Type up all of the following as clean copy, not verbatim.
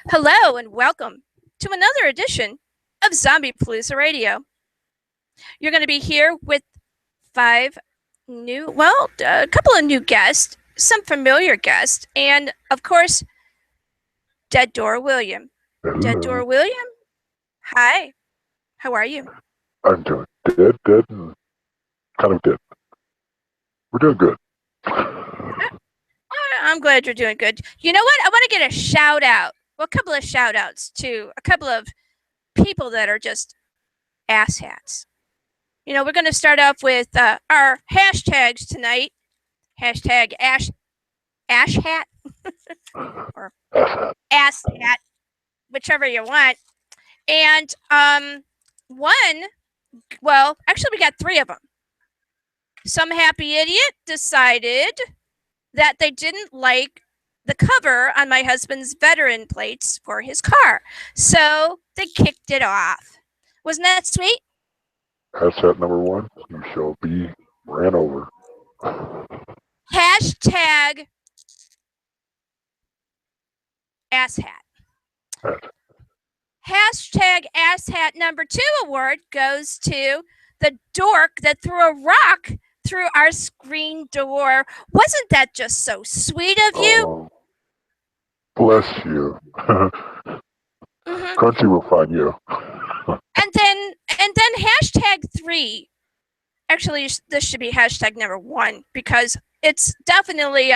Hello and welcome to another edition of Zombiepalooza Radio. You're going to be here with a couple of new guests, some familiar guests, and of course, Dead Door William. Hello. Dead Door William, hi. How are you? I'm doing dead, and kind of dead. We're doing good. I'm glad you're doing good. You know what? I want to get a shout out. Well, a couple of shout outs to a couple of people that are just asshats. You know, we're going to start off with our hashtags tonight. Hashtag ash hat or ass hat, whichever you want. And actually we got three of them. Some happy idiot decided that they didn't like the cover on my husband's veteran plates for his car. So they kicked it off. Wasn't that sweet? Hashtag number one, you shall be ran over. Hashtag asshat. Hashtag asshat number 2 award goes to the dork that threw a rock through our screen door. Wasn't that just so sweet of you? Bless you. Crunchy will find you. And then hashtag 3. Actually, this should be hashtag number 1 because it's definitely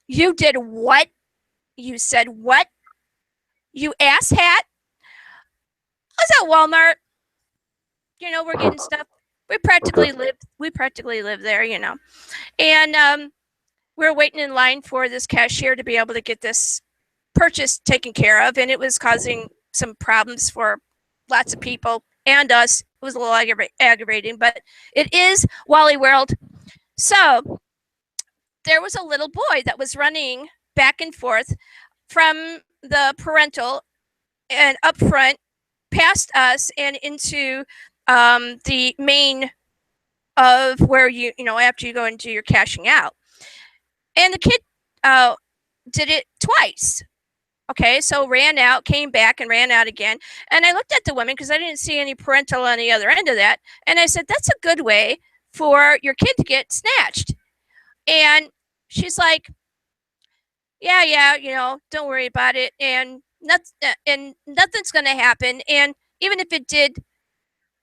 you did what? You said what? You asshat? I was at Walmart. You know, we're getting stuff. We practically live there, you know. And we're waiting in line for this cashier to be able to get this purchase taken care of, and it was causing some problems for lots of people and us. It was a little aggravating, but it is Wally World. So there was a little boy that was running back and forth from the parental and up front past us and into the main of where you know after you go into your cashing out. And the kid did it twice. Okay, so ran out, came back, and ran out again. And I looked at the woman because I didn't see any parental on the other end of that. And I said, that's a good way for your kid to get snatched. And she's like, yeah, you know, don't worry about it. And nothing's going to happen. And even if it did,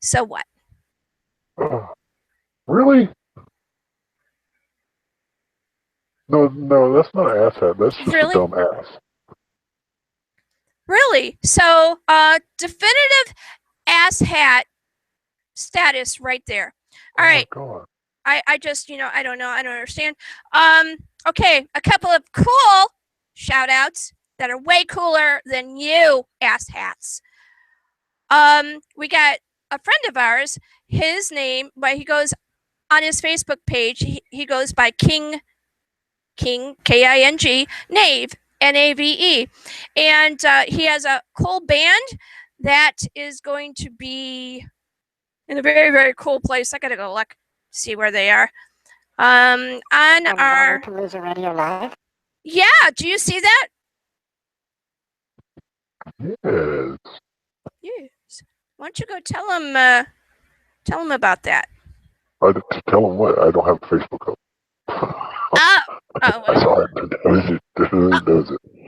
so what? Really? No, that's not an asshat. That's just a dumb ass. Really? So, definitive asshat status right there. All right. God. I just, you know, I don't know. I don't understand. Okay, a couple of cool shout outs that are way cooler than you asshats. We got a friend of ours, his name, but he goes on his Facebook page, he goes by King, K-I-N-G, Nave, N-A-V-E. And he has a cool band that is going to be in a very, very cool place. I gotta go look, see where they are. On our Zombiepalooza Radio Live. Yeah, do you see that? Yes. Yes. Why don't you go tell him about that? Tell him what? I don't have a Facebook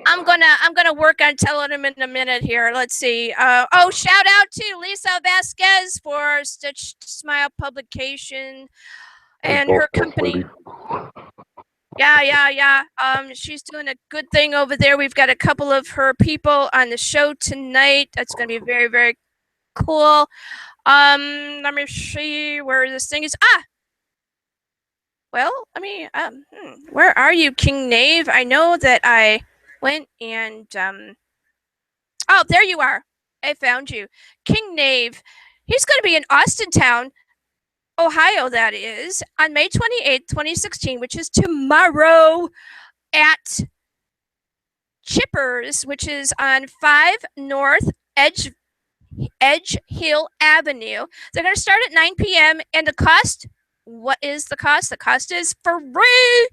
I'm gonna work on telling him in a minute here. Let's see. Shout out to Lisa Vasquez for Stitched Smile Publication and her company. Yeah. She's doing a good thing over there. We've got a couple of her people on the show tonight. That's gonna be very, very cool. Let me see where this thing is. Well, I mean, where are you, King Knave? I know that I went and oh, there you are. I found you. King Knave. He's going to be in Austintown, Ohio, that is, on May 28th, 2016, which is tomorrow at Chippers, which is on 5 North Edge Hill Avenue. They're going to start at 9 p.m. and the cost, what is the cost? The cost is free.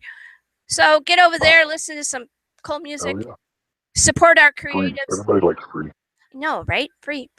So get over there, listen to some cool music, Support our Free. creatives. Everybody likes free. No, right? Free.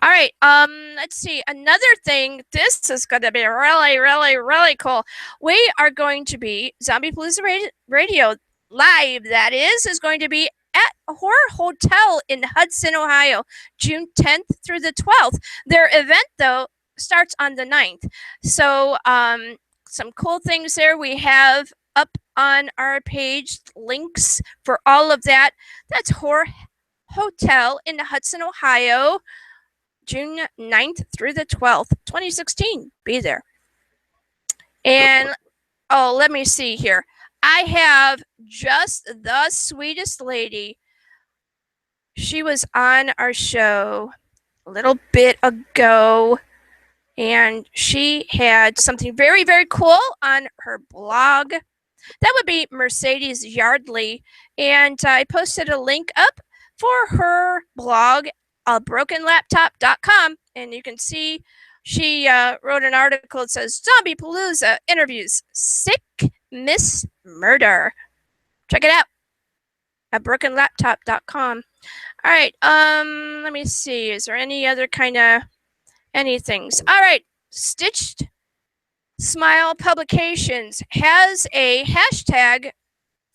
All right. Let's see. Another thing. This is going to be really cool. We are going to be Zombiepalooza Radio live. That is going to be at a horror hotel in Hudson, Ohio, June 10th through the 12th. Their event though starts on the 9th. So, some cool things there. We have up on our page links for all of that. That's horror hotel in Hudson, Ohio, June 9th through the 12th, 2016. Be there. And oh, let me see here. I have just the sweetest lady. She was on our show a little bit ago, and she had something very cool on her blog. That would be Mercedes Yardley, and I posted a link up for her blog, abrokenlaptop.com, and you can see she wrote an article that says Zombiepalooza interviews sick Miss Murder. Check it out at brokenlaptop.com. All right, let me see. Is there any other kind of anythings? All right, Stitched Smile Publications has a hashtag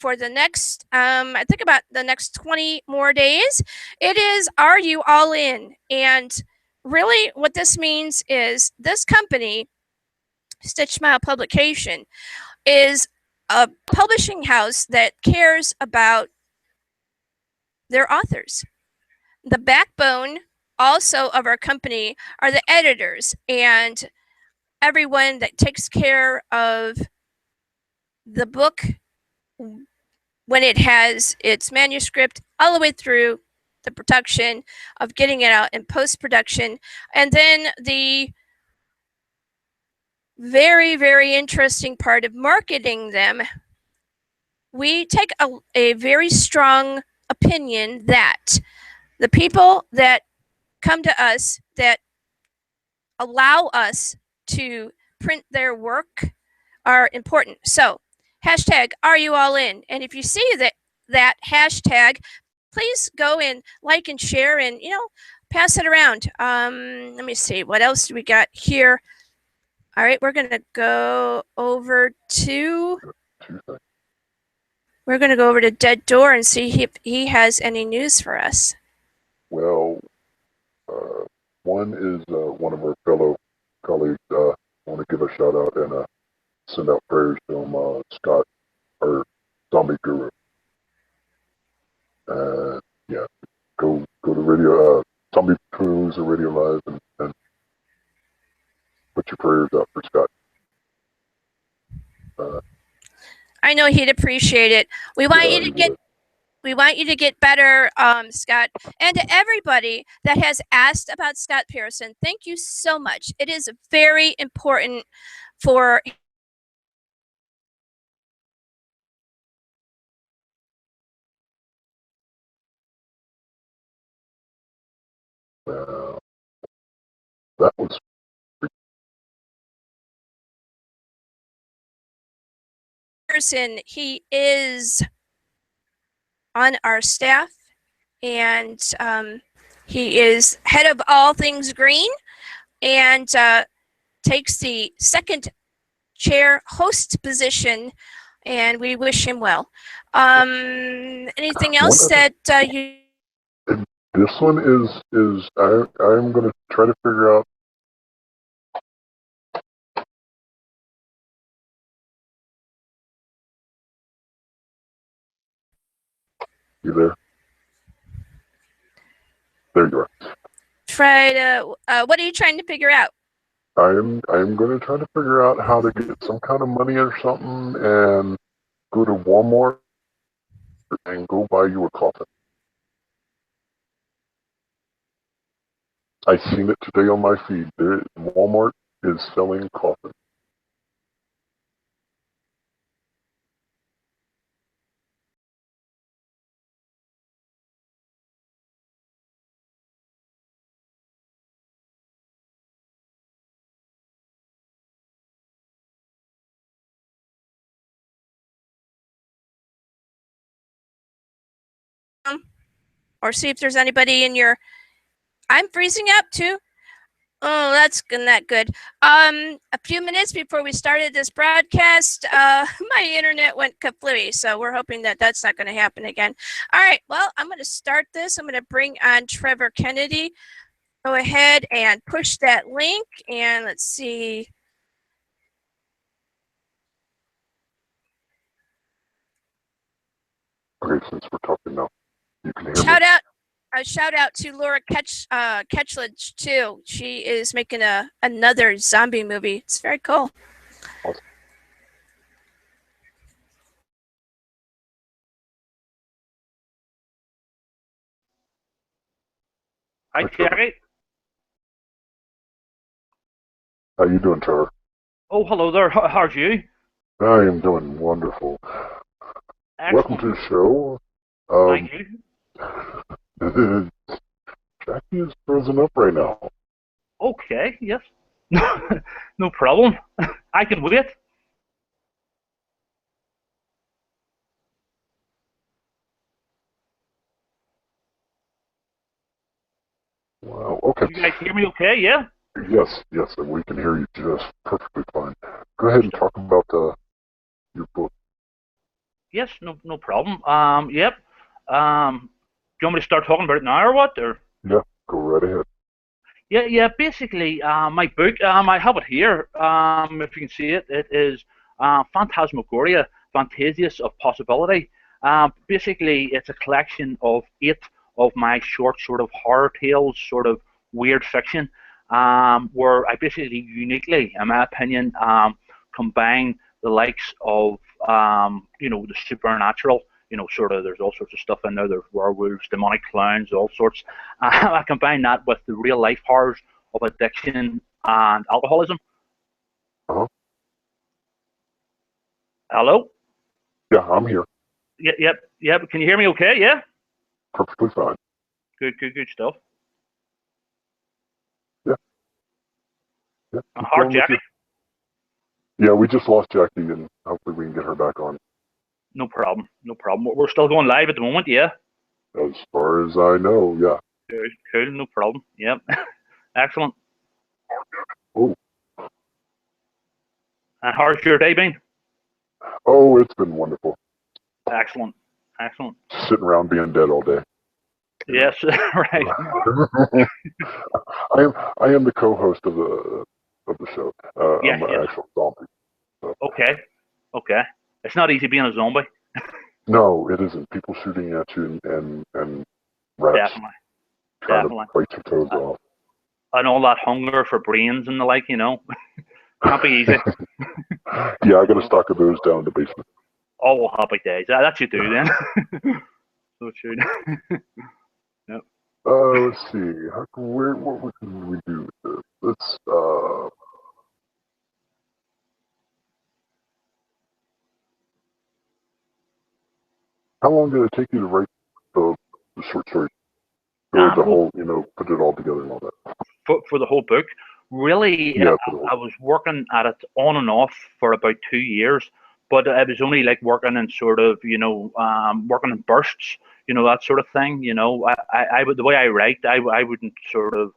for the next, I think about the next 20 more days. It is, are you all in? And really what this means is this company, Stitch Smile Publication, is a publishing house that cares about their authors. The backbone also of our company are the editors and everyone that takes care of the book when it has its manuscript all the way through the production of getting it out in post-production. And then the very interesting part of marketing them, we take a very strong opinion that the people that come to us that allow us to print their work are important. So hashtag are you all in? And if you see that hashtag, please go and like and share and pass it around. Let me see, what else do we got here? All right, we're gonna go over to Dead Door and see if he has any news for us. Well, one is one of our fellow colleagues. I want to give a shout out and send out prayers to him, Scott, our zombie guru. Yeah, go to radio, Zombiepalooza Radio Live, and put your prayers out for Scott. I know he'd appreciate it. We want you to get better, Scott. And to everybody that has asked about Scott Pearson, thank you so much. It is very important for that was Pearson. He is on our staff, and he is head of all things green, and takes the second chair host position, and we wish him well. Anything else that you? This one is I'm going to try to figure out. You there? There you are. Try to. What are you trying to figure out? I'm going to try to figure out how to get some kind of money or something and go to Walmart and go buy you a coffin. I seen it today on my feed. Walmart is selling coffins. or see if there's anybody in your. I'm freezing up too. Oh, that's not good. A few minutes before we started this broadcast, my internet went kablooey, so we're hoping that that's not going to happen again. All right, well, I'm going to start this. I'm going to bring on Trevor Kennedy. Go ahead and push that link, and let's see. Okay, since we're talking now, you can hear me. A shout out to Laura Ketchledge too. She is making another zombie movie. It's very cool. Awesome. Hi, Terry. How you doing, Trevor? Oh, hello there. How's you? I am doing wonderful. Excellent. Welcome to the show. Thank you. Jackie is frozen up right now. Okay, yes. No problem. I can wait. Wow, okay. You guys hear me okay, yeah? Yes, we can hear you just perfectly fine. Go ahead and talk about your book. Yes, no problem. Yep. Do you want me to start talking about it now or what? Or Yeah, go right ahead. yeah. Basically, my book. I have it here. If you can see it, it is Phantasmagoria, Fantasias of Possibility. Basically, it's a collection of 8 of my short sort of horror tales, sort of weird fiction, where I basically uniquely, in my opinion, combine the likes of the supernatural. Sort of, there's all sorts of stuff in there. There's werewolves, demonic clowns, all sorts. I combine that with the real life horrors of addiction and alcoholism. Uh-huh. Hello? Yeah, I'm here. Yep. Can you hear me okay? Yeah? Perfectly fine. Good stuff. Yeah. How's Jackie? Yeah, we just lost Jackie, and hopefully we can get her back on. No problem. We're still going live at the moment, yeah? As far as I know, yeah. Cool, no problem. Yep. Excellent. Oh. And how's your day been? Oh, it's been wonderful. Excellent. Sitting around being dead all day. Yes, right. I am the co-host of the show. I'm an actual zombie. So. Okay. It's not easy being a zombie. No, it isn't. People shooting at you and rats trying to bite your toes off. And all that hunger for brains and the like, Can't be easy. Yeah, I got a stock of those down in the basement. Oh, happy days. That should do then. So it should. Yep. Let's see. What can we do with this? Let's how long did it take you to write the short story? Or the whole, put it all together and all that? For the whole book? Really, yeah, I was working at it on and off for about 2 years, but I was only like working in sort of, working in bursts, that sort of thing. I would, the way I write, I wouldn't sort of,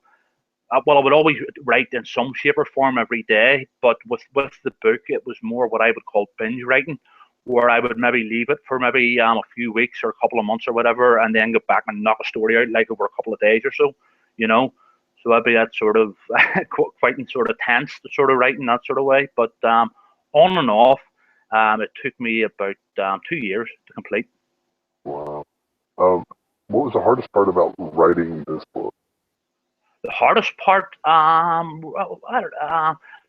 well, I would always write in some shape or form every day, but with the book, it was more what I would call binge writing, where I would maybe leave it for maybe a few weeks or a couple of months or whatever, and then go back and knock a story out like over a couple of days or so, So that'd be that sort of quite sort of tense, the sort of writing that sort of way. But on and off, it took me about 2 years to complete. Wow. What was the hardest part about writing this book? The hardest part,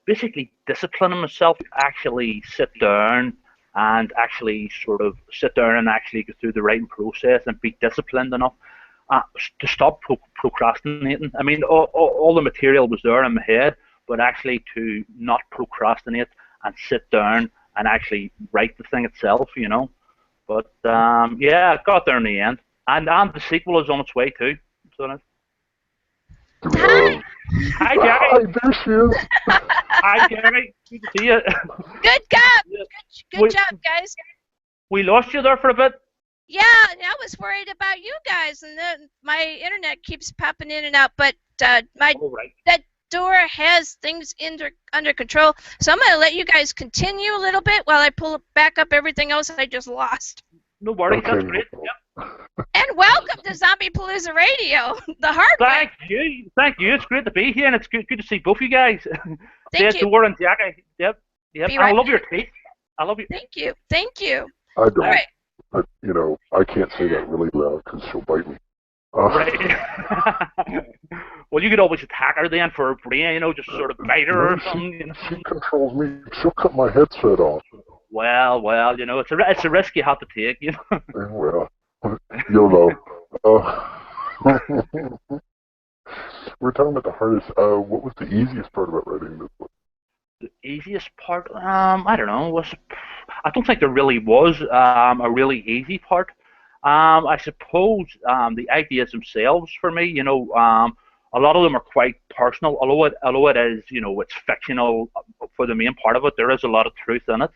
basically disciplining myself, actually sit down and actually actually go through the writing process and be disciplined enough to stop procrastinating. I mean, all the material was there in my head, but actually to not procrastinate and sit down and actually write the thing itself, But yeah, I got there in the end, and the sequel is on its way too. So Hi, Jerry. Hi, there she is. Hi, Jerry. Good to see you. Good job. Good job, guys. We lost you there for a bit. Yeah, and I was worried about you guys, and then my internet keeps popping in and out. But my All right. that door has things under control, so I'm gonna let you guys continue a little bit while I pull back up everything else I just lost. No worries. Okay. That's great. Yep. And welcome to Zombiepalooza Radio, the hard way. Thank you. Thank you. It's great to be here, and it's good to see both you guys. Thank you. Dora and Jackie. Yep. Yep. Be And I right love your back. teeth. I love you. Thank you. Thank you. I don't. All right. But, I can't say that really loud because she'll bite me. Right. Well, you could always attack her then for free, just sort of bite her or something. She controls me. She'll cut my headset off. Well, it's a risk you have to take, Well, YOLO. We're talking about the hardest. What was the easiest part about writing this book? The easiest part, I don't know. I don't think there really was a really easy part. I suppose the ideas themselves for me, a lot of them are quite personal. Although it is, it's fictional for the main part of it. There is a lot of truth in it.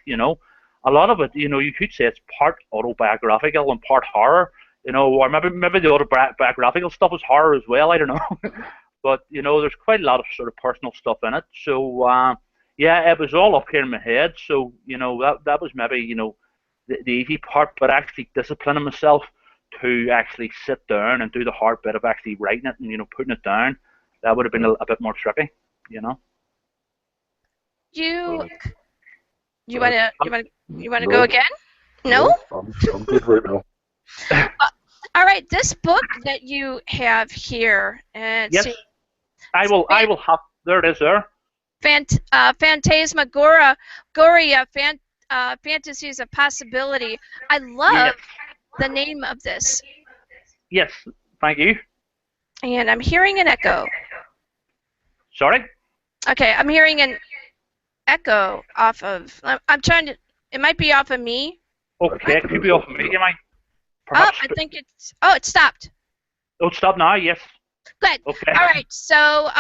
A lot of it, you could say it's part autobiographical and part horror. Or maybe the autobiographical stuff is horror as well. I don't know. But there's quite a lot of sort of personal stuff in it. So yeah, it was all up here in my head. So that was maybe the easy part, but actually disciplining myself to actually sit down and do the hard bit of actually writing it and putting it down, that would have been a bit more tricky. You wanna No. go again? No? I'm good right now. All right, this book that you have here, and Yes, I will have. There it is. There. Phantasmagoria, Fantasies of Possibility. I love Yes. the name of this, Yes. Thank you. and I'm hearing an echo. Sorry. Okay, I'm hearing an echo off of. I'm trying to. It might be off of me. Okay, it could be off of me. Am I? Oh, Perhaps. I think it's. Oh, it stopped. Oh, stop now. Yes. Good. Okay. All right. So,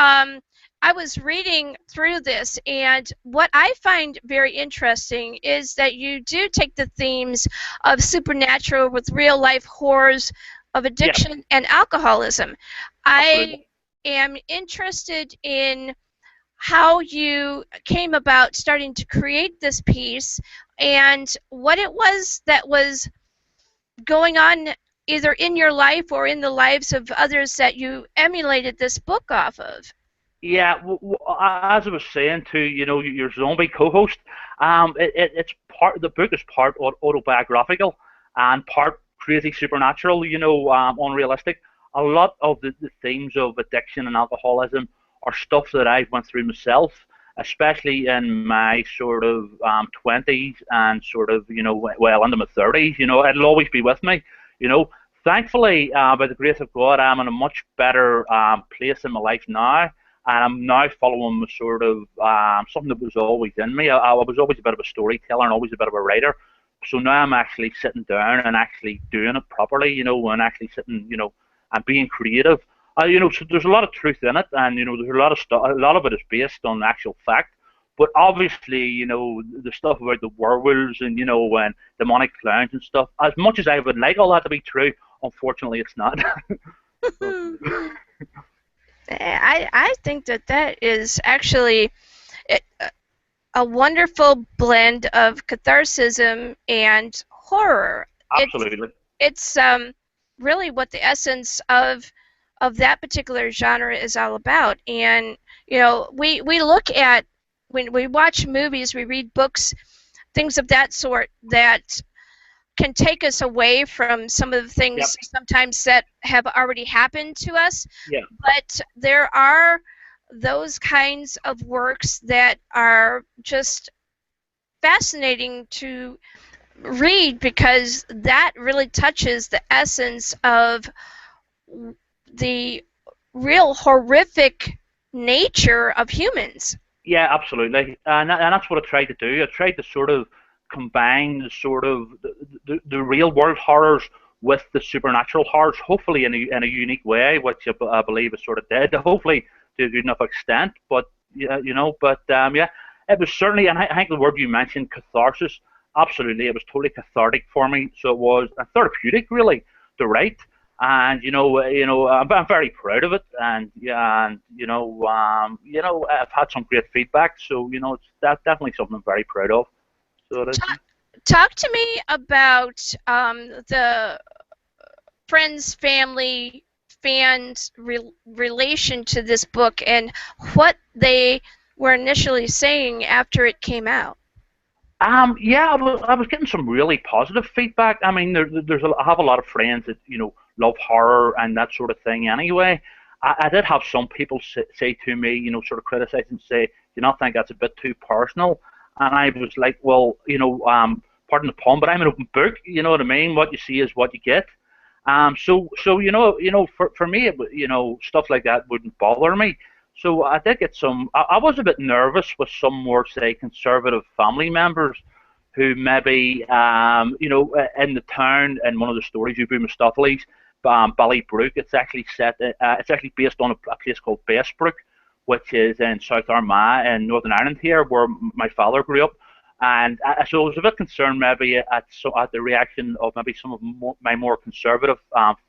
I was reading through this, and what I find very interesting is that you do take the themes of supernatural with real life horrors of addiction and alcoholism. Absolutely. I am interested in how you came about starting to create this piece and what it was that was going on either in your life or in the lives of others that you emulated this book off of. Yeah, as I was saying to your zombie co-host, it's part the book is part autobiographical and part crazy supernatural. Unrealistic. A lot of the themes of addiction and alcoholism are stuff that I've went through myself, especially in my sort of 20s and sort of well into my 30s. It'll always be with me. You know, Thankfully, by the grace of God, I'm in a much better place in my life now. And I'm now following the sort of something that was always in me. I was always a bit of a storyteller and always a bit of a writer. So now I'm actually sitting down and actually doing it properly, and actually sitting, and being creative. So there's a lot of truth in it, and there's a lot of stuff. A lot of it is based on actual fact. But obviously, the stuff about the werewolves and and demonic clowns and stuff. As much as I would like all that to be true, unfortunately, it's not. I think that is actually a wonderful blend of catharsism and horror. Absolutely. It's really what the essence of that particular genre is all about. And we look at, when we watch movies, we read books, things of that sort that can take us away from some of the things sometimes that have already happened to us. Yeah. But there are those kinds of works that are just fascinating to read, because that really touches the essence of the real horrific nature of humans. Yeah, absolutely. And that's what I tried to do. I tried to sort of combine the sort of the real world horrors with the supernatural horrors, hopefully in a unique way, which I believe is sort of dead. Hopefully to a good enough extent, but yeah, it was certainly, and I think the word you mentioned, catharsis. absolutely. It was totally cathartic for me. So it was therapeutic, really, to write. And I'm very proud of it. And yeah, and I've had some great feedback. So it's definitely something I'm very proud of. So it is. Talk to me about the friends, family, fans' relation to this book and what they were initially saying after it came out. Yeah, I was getting some really positive feedback. I mean, I have a lot of friends that love horror and that sort of thing. Anyway, I did have some people say to me, sort of criticize and say, "Do you not think that's a bit too personal?" And I was like, "Well, pardon the pun, but I'm an open book. You know what I mean? What you see is what you get." So for me, stuff like that wouldn't bother me. So I did get some. I was a bit nervous with some more, say, conservative family members who maybe, in the town, in one of the stories, you Mistopheles, Ballybrook. It's actually set. It's actually based on a place called Bestbrook, which is in South Armagh in Northern Ireland here, where my father grew up. And so I was a bit concerned maybe at the reaction of maybe some of my more conservative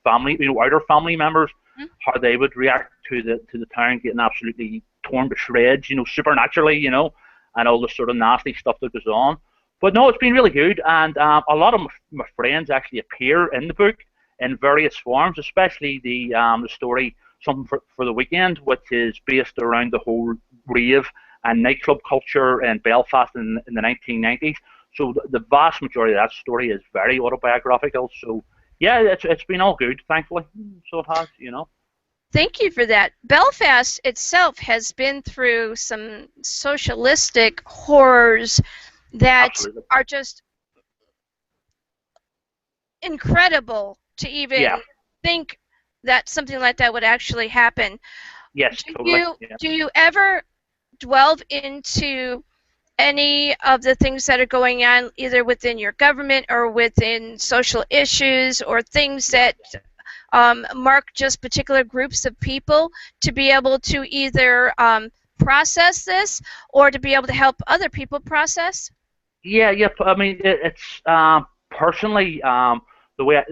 family, outer family members, how they would react to the town getting absolutely torn to shreds, supernaturally, and all the sort of nasty stuff that goes on. But no, it's been really good, and a lot of my friends actually appear in the book in various forms, especially the story Something for the Weekend, which is based around the whole rave and nightclub culture in Belfast in the 1990s. So the vast majority of that story is very autobiographical. So yeah, it's been all good, thankfully. So it has, Thank you for that. Belfast itself has been through some socialistic horrors that Absolutely. are just incredible to even think that something like that would actually happen. Yes, totally. Do you ever delve into any of the things that are going on either within your government or within social issues or things that mark just particular groups of people to be able to either process this or to be able to help other people process? Yeah. I mean, it's personally the way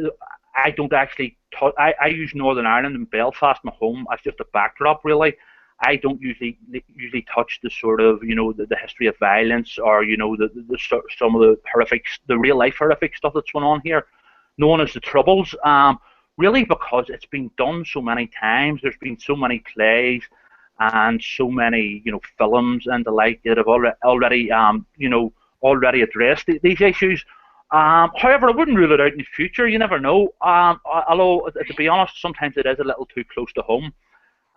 I don't actually I use Northern Ireland and Belfast, my home, as just a backdrop, really. I don't usually touch the sort of the history of violence or some of the the real life horrific stuff that's going on here, known as the Troubles. Really because it's been done so many times. There's been so many plays and so many films and the like that have already addressed these issues. However, I wouldn't rule it out in the future. You never know. Although, to be honest, sometimes it is a little too close to home,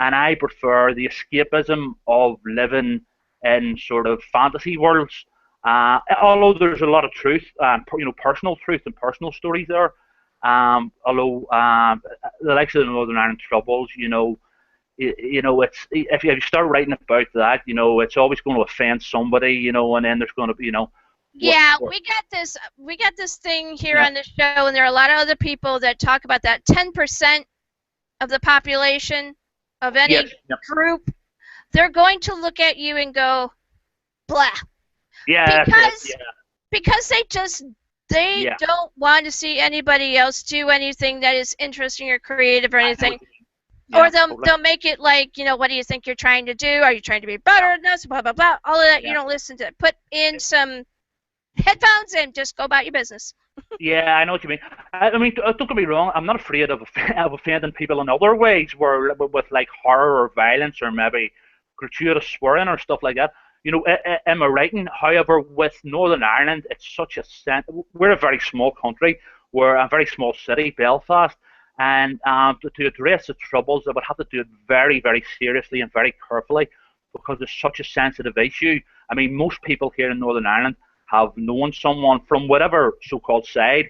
and I prefer the escapism of living in sort of fantasy worlds. Although there's a lot of truth, personal truth and personal stories there. Although the likes of the Northern Ireland Troubles, it's if you start writing about that, it's always going to offend somebody, and then there's going to be, Yeah, we got this thing here on the show, and there are a lot of other people that talk about that 10% of the population of any group. They're going to look at you and go, blah. Yeah. Because they don't want to see anybody else do anything that is interesting or creative or anything. Or they'll make it like, what do you think you're trying to do? Are you trying to be better than us? Blah, blah, blah. All of that, you don't listen to it. Put in some headphones and just go about your business. Yeah, I know what you mean. I mean, don't get me wrong. I'm not afraid of offending people in other ways, with like horror or violence or maybe gratuitous swearing or stuff like that. In my writing, however, with Northern Ireland, it's such a we're a very small country. We're a very small city, Belfast, and to address the Troubles, I would have to do it very, very seriously and very carefully because it's such a sensitive issue. I mean, most people here in Northern Ireland have known someone from whatever so-called side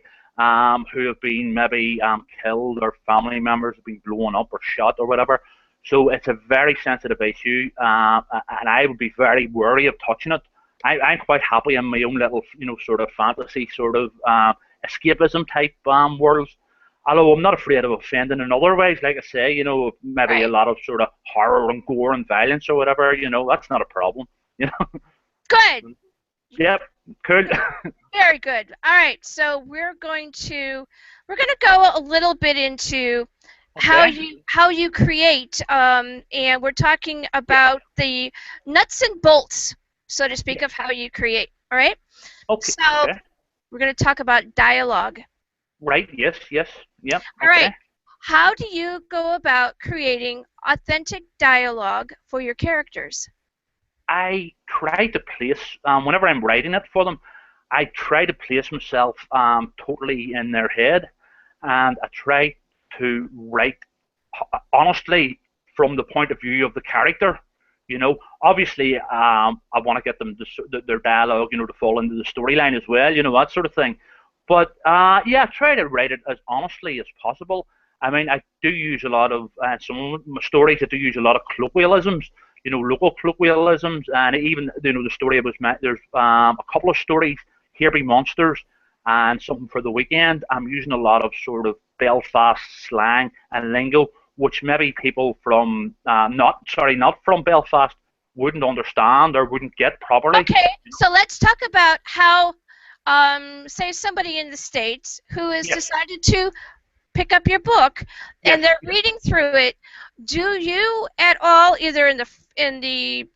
who have been maybe killed or family members have been blown up or shot or whatever. So it's a very sensitive issue, and I would be very wary of touching it. I'm quite happy in my own little, sort of fantasy, sort of escapism type worlds. Although I'm not afraid of offending in other ways, like I say, maybe a lot of sort of horror and gore and violence or whatever, that's not a problem, Good. Yep. Cool. Very good. All right, so we're going to go a little bit into Okay. how you create, and we're talking Yeah. about the nuts and bolts, so to speak, Yes. of how you create. All right. Okay. So Okay. we're going to talk about dialogue. Right. Yes. Yes. Yep. All right. Okay. How do you go about creating authentic dialogue for your characters? I try to place whenever I'm writing it for them, I try to place myself totally in their head, and I try to write honestly from the point of view of the character. Obviously, I want to get them to, their dialogue, to fall into the storyline as well, that sort of thing. But yeah, try to write it as honestly as possible. I mean, I do use a lot of some of my stories. I do use a lot of colloquialisms, local colloquialisms, and even the story was there's a couple of stories, Here Be Monsters, and something for the weekend. I'm using a lot of sort of Belfast slang and lingo, which maybe people from not from Belfast wouldn't understand or wouldn't get properly. Okay, so let's talk about how, say, somebody in the States who has Yes. decided to pick up your book and Yes. they're reading through it. Do you at all, either in the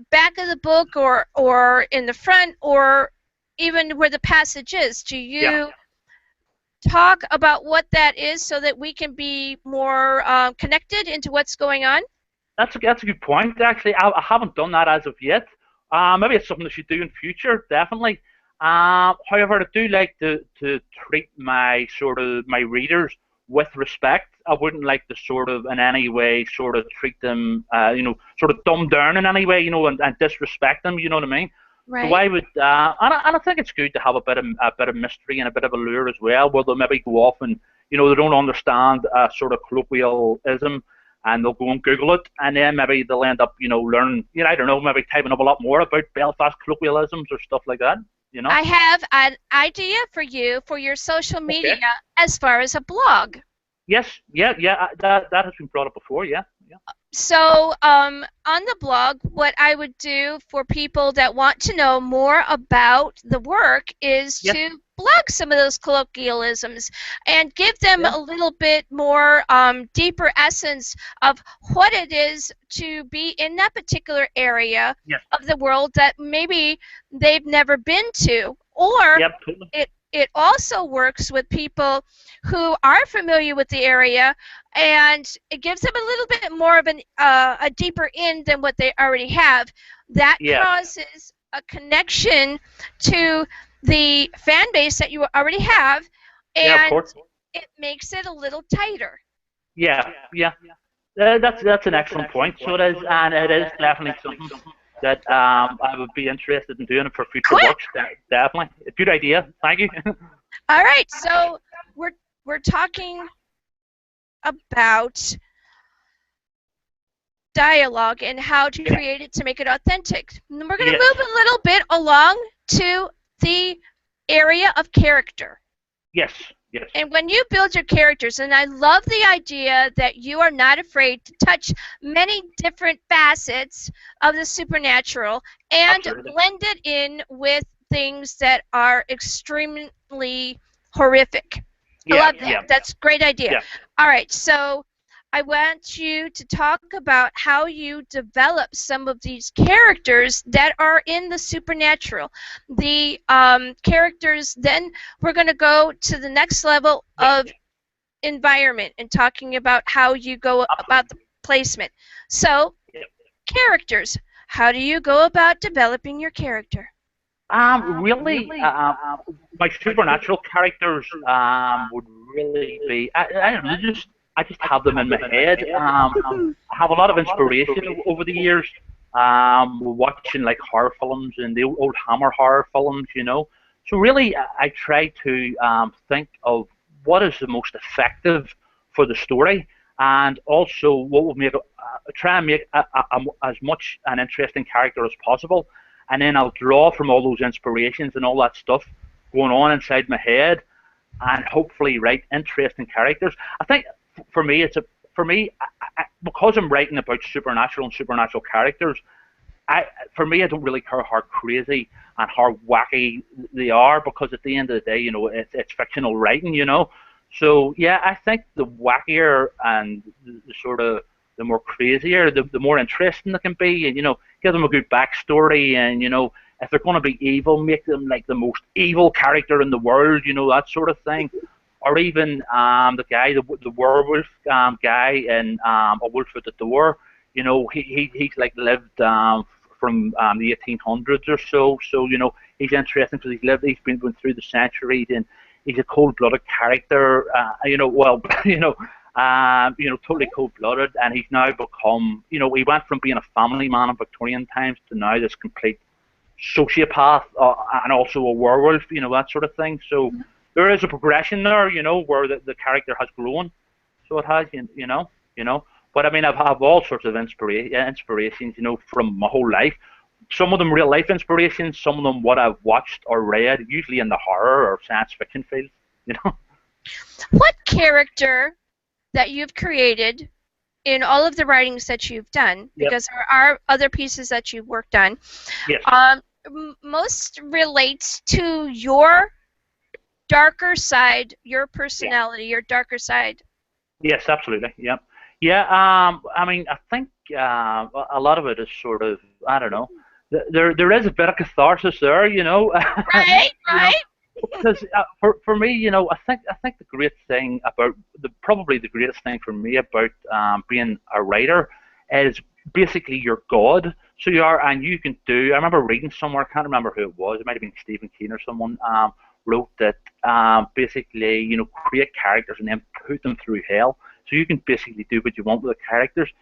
back of the book or in the front or even where the passage is, do you Yeah. talk about what that is so that we can be more connected into what's going on? That's a good point. Actually, I haven't done that as of yet. Maybe it's something I should do in future, definitely. However, I do like to treat my readers with respect. I wouldn't like to sort of in any way sort of treat them, sort of dumb down in any way, and disrespect them. You know what I mean? So Right. I would, and I think it's good to have a bit of mystery and a bit of allure as well, where they'll maybe go off and they don't understand a sort of colloquialism, and they'll go and Google it, and then maybe they'll end up, learning, I don't know, maybe typing up a lot more about Belfast colloquialisms or stuff like that. I have an idea for you for your social media Okay. as far as a blog. Yes, yeah, yeah, that has been brought up before, yeah, yeah. So, on the blog, what I would do for people that want to know more about the work is Yes. to blog some of those colloquialisms and give them Yeah. a little bit more deeper essence of what it is to be in that particular area Yes. of the world that maybe they've never been to. Or Yep, totally. it also works with people who are familiar with the area, and it gives them a little bit more of a deeper in than what they already have. That Yeah. causes a connection to the fan base that you already have, Yeah, of and course. it makes it a little tighter. Yeah, yeah. That's an excellent point. So it is, and it is definitely something that I would be interested in doing for future Cool. works. Definitely, a good idea. Thank you. All right, so we're talking about dialogue and how to Yeah. create it to make it authentic. And we're going to Yes. move a little bit along to the area of character. Yes. Yes. And when you build your characters, and I love the idea that you are not afraid to touch many different facets of the supernatural and Absolutely. blend it in with things that are extremely horrific. I Yeah. love that. Yeah. That's a great idea. Yeah. All right, so I want you to talk about how you develop some of these characters that are in the supernatural. The characters, then we're going to go to the next level of environment and talking about how you go about the placement. So, Yeah. characters. How do you go about developing your character? Really, my supernatural characters would really be. I don't know, I just have them in my head. I have a lot of inspiration over the years. Watching like horror films and the old Hammer horror films, So really, I try to think of what is the most effective for the story, and also what will make try and make as much an interesting character as possible, and then I'll draw from all those inspirations and all that stuff going on inside my head, and hopefully write interesting characters. I think for me, because I'm writing about supernatural and supernatural characters, I for me, I don't really care how crazy and how wacky they are, because at the end of the day, it's fictional writing, So yeah, I think the wackier and the sort of the more crazier, the more interesting they can be, and give them a good backstory, and if they're going to be evil, make them like the most evil character in the world, that sort of thing. Or even the werewolf guy in A Wolf at the Door. He's like lived from the 1800s or so. So he's interesting because he's been going through the centuries, and he's a cold-blooded character. Well, totally cold-blooded, and he's now become. He went from being a family man in Victorian times to now this complete sociopath, and also a werewolf. That sort of thing. So there is a progression there, where the character has grown. So it has, But I mean, I've had all sorts of inspirations, from my whole life. Some of them real life inspirations, some of them what I've watched or read, usually in the horror or science fiction field, What character that you've created in all of the writings that you've done, because there are other pieces that you've worked on, yes, most relates to your darker side, your personality, your darker side? Yes, absolutely. Yeah. Yeah. I mean, I think a lot of it is sort of, I don't know. There is a bit of catharsis there, Right, right. Because for me, I think the great thing about probably the greatest thing for me about being a writer is basically you're God. So you are, and you can do. I remember reading somewhere, I can't remember who it was. It might have been Stephen King or someone. Wrote that basically, create characters and then put them through hell. So you can basically do what you want with the characters.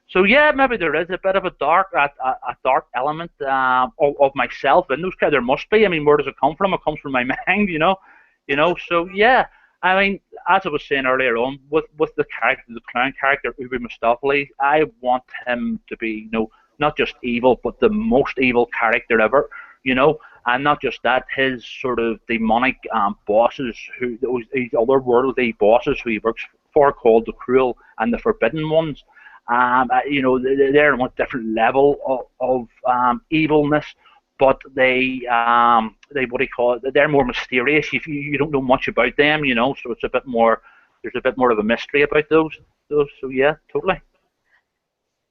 So yeah, maybe there is a bit of a dark element of myself in those characters. There must be. I mean, where does it come from? It comes from my mind, So yeah, I mean, as I was saying earlier on, with the character, the clown character, Ubi Mustafali, I want him to be, not just evil, but the most evil character ever, And not just that, his sort of demonic bosses, these otherworldly bosses who he works for, called the Cruel and the Forbidden Ones. They're on a different level of evilness, but they what do you call it? They're more mysterious. You don't know much about them, So it's a bit more. There's a bit more of a mystery about those. So yeah, totally.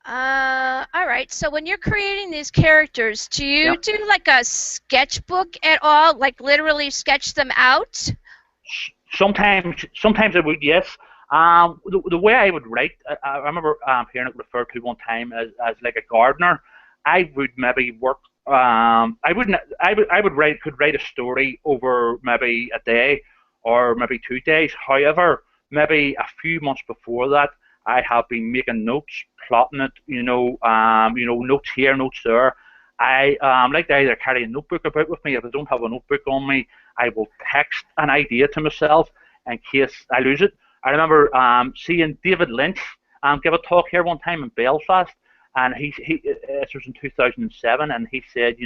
All right. So when you're creating these characters, do you do like a sketchbook at all? Like literally sketch them out? Sometimes I would, yes. The way I would write, I remember hearing it referred to one time as like a gardener. I would maybe work. I wouldn't. I would could write a story over maybe a day or maybe 2 days. However, maybe a few months before that, I have been making notes, plotting it. Notes here, notes there. I like to either carry a notebook about with me. If I don't have a notebook on me, I will text an idea to myself in case I lose it. I remember seeing David Lynch give a talk here one time in Belfast, and it was in 2007, and he said,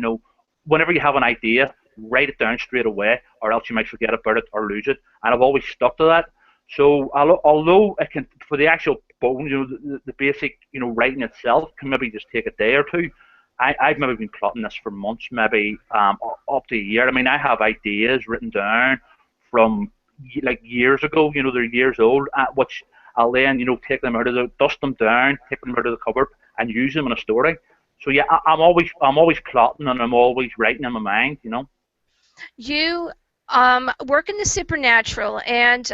whenever you have an idea, write it down straight away, or else you might forget about it or lose it. And I've always stuck to that. So although it can, for the actual bone, the basic, writing itself can maybe just take a day or two. I've maybe been plotting this for months, maybe up to a year. I mean, I have ideas written down from like years ago. They're years old, which I'll then, take them dust them down, take them out of the cupboard, and use them in a story. So yeah, I'm always plotting, and I'm always writing in my mind. You work in the supernatural, and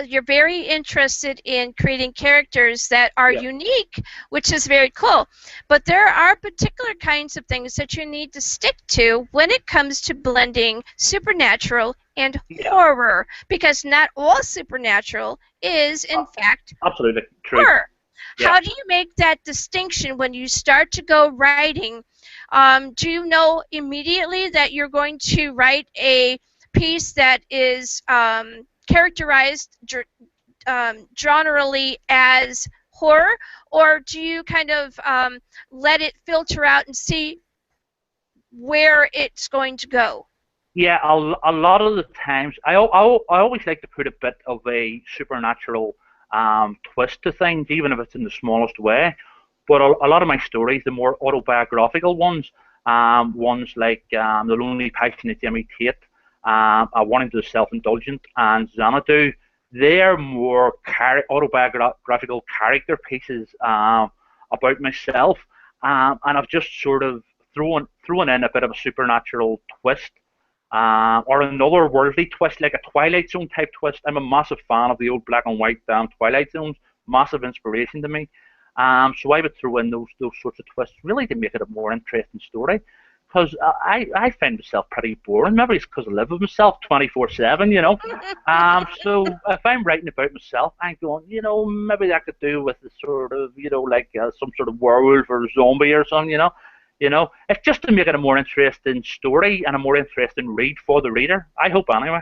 you're very interested in creating characters that are unique, which is very cool. But there are particular kinds of things that you need to stick to when it comes to blending supernatural and horror, because not all supernatural is, in fact, absolutely true. Horror. Yeah. How do you make that distinction when you start to go writing? Do you know immediately that you're going to write a piece that is characterized genrally as horror, or do you kind of let it filter out and see where it's going to go? Yeah, a lot of the times, I always like to put a bit of a supernatural twist to things, even if it's in the smallest way. But a lot of my stories, the more autobiographical ones, ones like The Lonely Passionate Jimmy Tate, A Warning to the Self-Indulgent, and Xanadu, they're more autobiographical character pieces about myself, and I've just sort of thrown in a bit of a supernatural twist, or another worldly twist, like a Twilight Zone type twist. I'm a massive fan of the old black and white Twilight Zones, massive inspiration to me. So I would throw in those sorts of twists, really to make it a more interesting story. Because I find myself pretty boring. Maybe it's because I live with myself 24/7, you know. So if I'm writing about myself, I'm going, maybe that could do with the sort of, like some sort of werewolf or zombie or something, It's just to make it a more interesting story and a more interesting read for the reader. I hope anyway.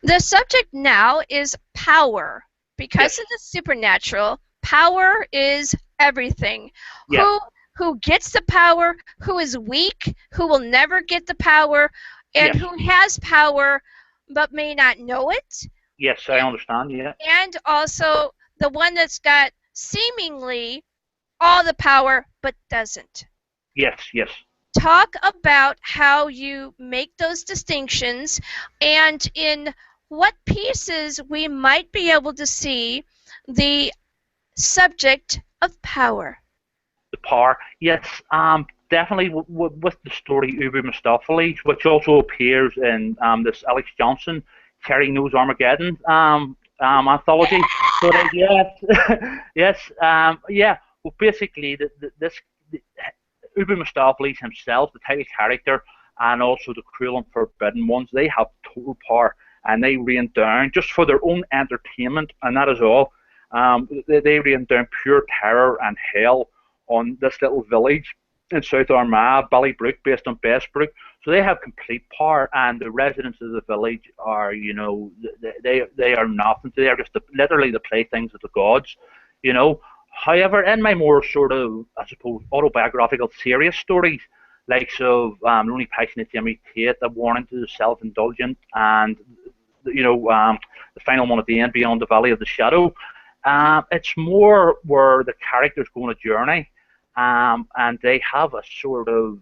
The subject now is power. Because Yes. of the supernatural, power is everything. Yeah. Who gets the power, who is weak, who will never get the power, and Yes. who has power but may not know it, Yes, I understand. Yeah. and also the one that's got seemingly all the power but doesn't. Yes. Yes. Talk about how you make those distinctions and in what pieces we might be able to see the subject of power. The power. Yes. Definitely with the story Uber Mistopheles, which also appears in this Alex Johnson Cherry Nose Armageddon anthology. So yes, yes, yeah. Well, basically, the, Uber Mistopheles himself, the title character, and also the cruel and forbidden ones, they have total power and they rain down just for their own entertainment, and that is all. They rain down pure terror and hell on this little village in South Armagh, Ballybrook, based on Bestbrook. So they have complete power, and the residents of the village are, they are nothing. They are just literally the playthings of the gods, you know. However, in my more sort of, I suppose, autobiographical, serious stories, like Lonely Passionate Jimmy Tate, A Warning to the Self-Indulgent, and the final one at the end, Beyond the Valley of the Shadow, it's more where the characters go on a journey, and they have a sort of,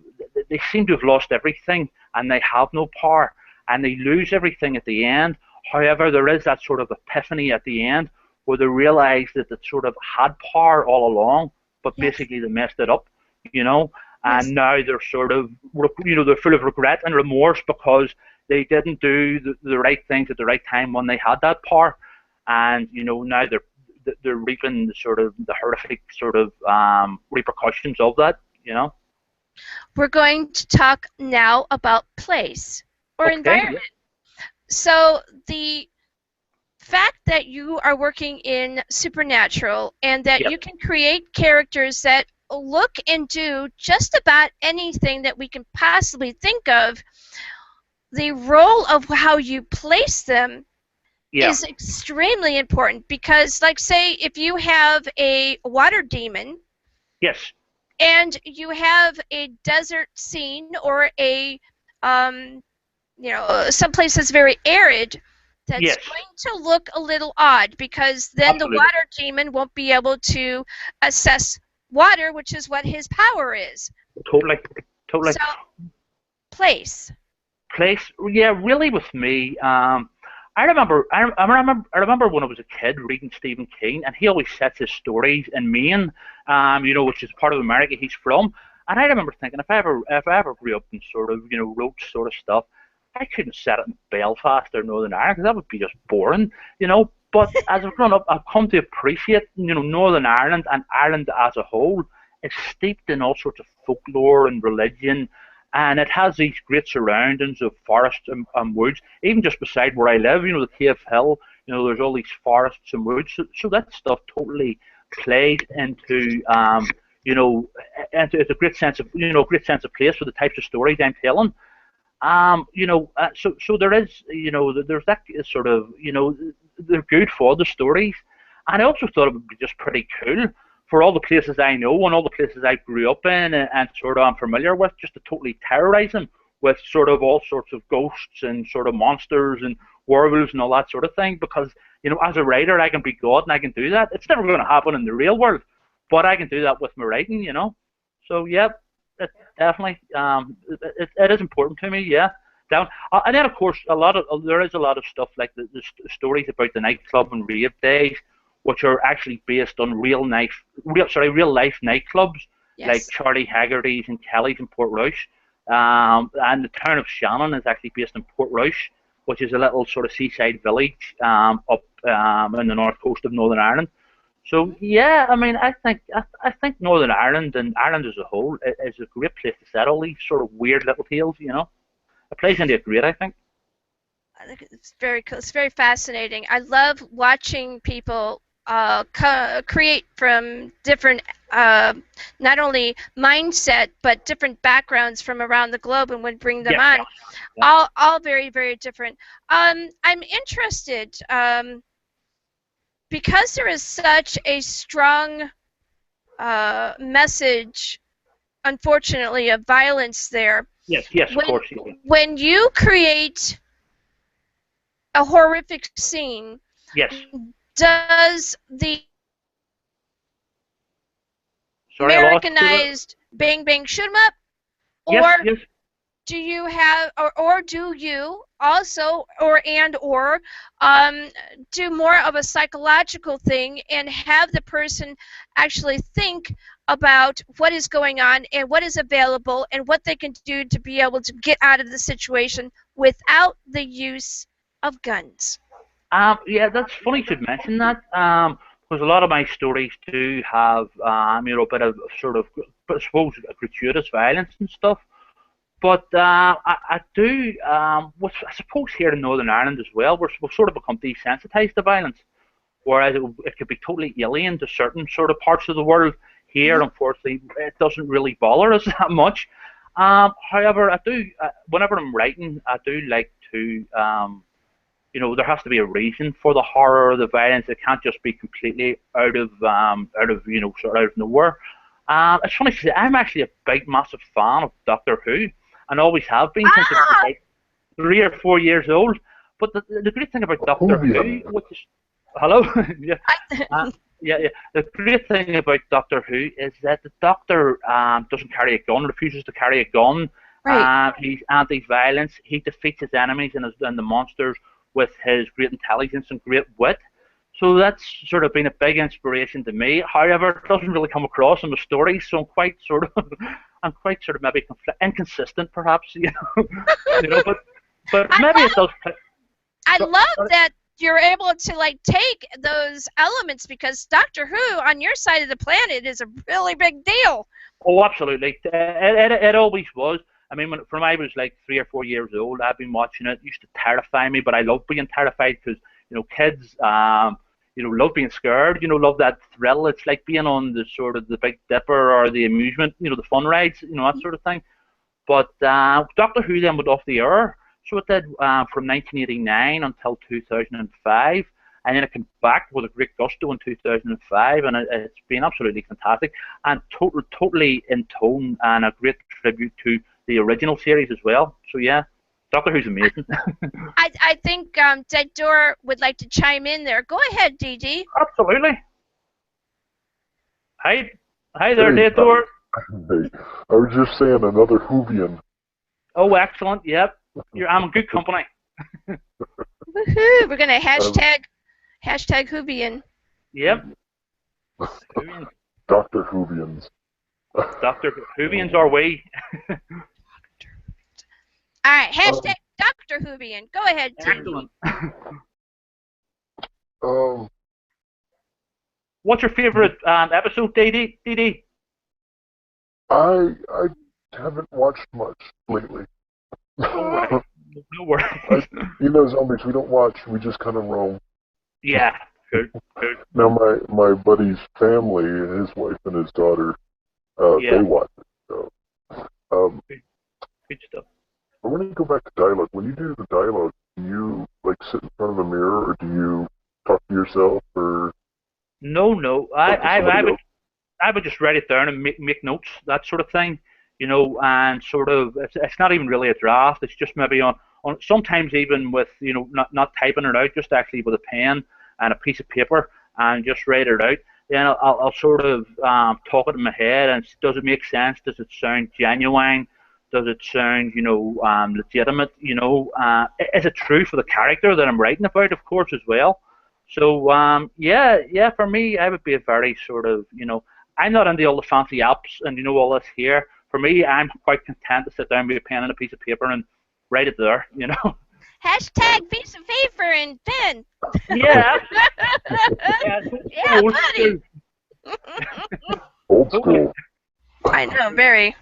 they seem to have lost everything, and they have no power, and they lose everything at the end. However, there is that sort of epiphany at the end where they realize that they sort of had power all along, but Yes. basically they messed it up, and Yes. now they're sort of, they're full of regret and remorse because they didn't do the right things at the right time when they had that power, and now they're reaping the horrific sort of repercussions of that. We're going to talk now about place or Okay. environment. So the fact that you are working in supernatural and that Yep. you can create characters that look and do just about anything that we can possibly think of, the role of how you place them Yeah. is extremely important because, like, say, if you have a water demon Yes. and you have a desert scene or a someplace that's very arid, that's Yes. going to look a little odd because then Absolutely. the water demon won't be able to assess water, which is what his power is. Totally. So, place. Yeah, really with me. I remember when I was a kid reading Stephen King, and he always sets his stories in Maine, which is part of America he's from. And I remember thinking, if I ever grew up and sort of, wrote sort of stuff, I couldn't set it in Belfast or Northern Ireland because that would be just boring, But as I've grown up, I've come to appreciate, Northern Ireland and Ireland as a whole. It's steeped in all sorts of folklore and religion, and it has these great surroundings of forests and woods. Even just beside where I live, the Cave Hill, there's all these forests and woods. So that stuff totally plays into, it's a great sense of, place for the types of stories I'm telling. So there is, there's that sort of, they're good for the stories. And I also thought it would be just pretty cool for all the places I know and all the places I grew up in and sort of I'm familiar with, just to totally terrorize them with sort of all sorts of ghosts and sort of monsters and werewolves and all that sort of thing. Because, as a writer, I can be God and I can do that. It's never going to happen in the real world. but I can do that with my writing, So yeah, it definitely it is important to me. Yeah, down. And then of course there is a lot of stuff like the stories about the nightclub and rave days, which are actually based on real life nightclubs like Yes. Charlie Haggerty's and Kelly's in Portrush. And the town of Shannon is actually based in Portrush, which is a little sort of seaside village up in the north coast of Northern Ireland. So yeah, I mean, I think Northern Ireland and Ireland as a whole is a great place to set all these sort of weird little tales. It plays into it great, I think. I think it's very cool. It's very fascinating. I love watching people create from different, not only mindset, but different backgrounds from around the globe, and would bring them Yeah, on. yeah, yeah. All very, very different. I'm interested because there is such a strong message, unfortunately, of violence there. Yes, yes, of When course. Yeah. when you create a horrific scene, Yes. does the Sorry, I lost you there. Americanized bang bang shoot 'em up, Yes, or yes. do you have, or do you also, or do more of a psychological thing and have the person actually think about what is going on and what is available and what they can do to be able to get out of the situation without the use of guns? Yeah, that's funny you should mention that. Because a lot of my stories do have, a bit of sort of, I suppose, gratuitous violence and stuff. But I do, I suppose here in Northern Ireland as well, we've sort of become desensitized to violence, whereas it could be totally alien to certain sort of parts of the world. Here, Mhm. unfortunately, it doesn't really bother us that much. However, I do, whenever I'm writing, I do like to, there has to be a reason for the horror or the violence. It can't just be completely sort of out of nowhere. It's funny to say, I'm actually a big, massive fan of Doctor Who, and always have been since I was Ah, about 3 or 4 years old. But the great thing about Doctor Who, Whovian. which is hello, yeah, I, yeah. The great thing about Doctor Who is that the Doctor doesn't carry a gun, refuses to carry a gun. right. He's anti-violence. He defeats his enemies and the monsters with his great intelligence and great wit. So that's sort of been a big inspiration to me. However, it doesn't really come across in the stories, so I'm quite sort of maybe inconsistent, perhaps, but I maybe love, it does. I So, love that you're able to like take those elements, because Doctor Who on your side of the planet is a really big deal. oh, absolutely. It always was. I mean, from I was like 3 or 4 years old, I've been watching it. It used to terrify me, but I love being terrified because kids, love being scared. Love that thrill. It's like being on the sort of the Big Dipper or the amusement, the fun rides, that sort of thing. But Doctor Who then went off the air, so it did from 1989 until 2005, and then it came back with a great gusto in 2005, and it's been absolutely fantastic and totally in tone and a great tribute to the original series as well. So yeah, Doctor Who's amazing. I think Dead Door would like to chime in there. Go ahead, DD. Absolutely. Hi, hi there, Hey, Dator. hey, I was just saying another Whovian. Oh, excellent. Yep, I'm in good company. Woohoo! We're gonna Um, hashtag Whovian. Yep. Whovians. Dr. Whovians. Doctor Whovians are we. All right, Um, hashtag Dr. Whovian. Go ahead, DD. Excellent. um, What's your favorite episode, DD? I haven't watched much lately. All right. No worries. Zombies, we don't watch, we just kind of roam. Yeah. Good. Good. Now, my buddy's family, his wife and his daughter, Yeah. they watch it. So, Good stuff. I want to go back to dialogue. When you do the dialogue, do you like sit in front of a mirror, or do you talk to yourself, or No. talk to somebody else? I would just write it down and make notes, that sort of thing, and sort of it's not even really a draft. It's just maybe on sometimes even with not typing it out, just actually with a pen and a piece of paper and just write it out. then I'll sort of talk it in my head, and does it make sense? Does it sound genuine? Does it sound, legitimate? Is it true for the character that I'm writing about, of course, as well? So yeah, for me, I would be a very sort of, I'm not into all the fancy apps and all this here. For me, I'm quite content to sit down with a pen and a piece of paper and write it there. Hashtag piece of paper and pen. Yeah, yeah, Yeah, old buddy. school. Old school. I know, very.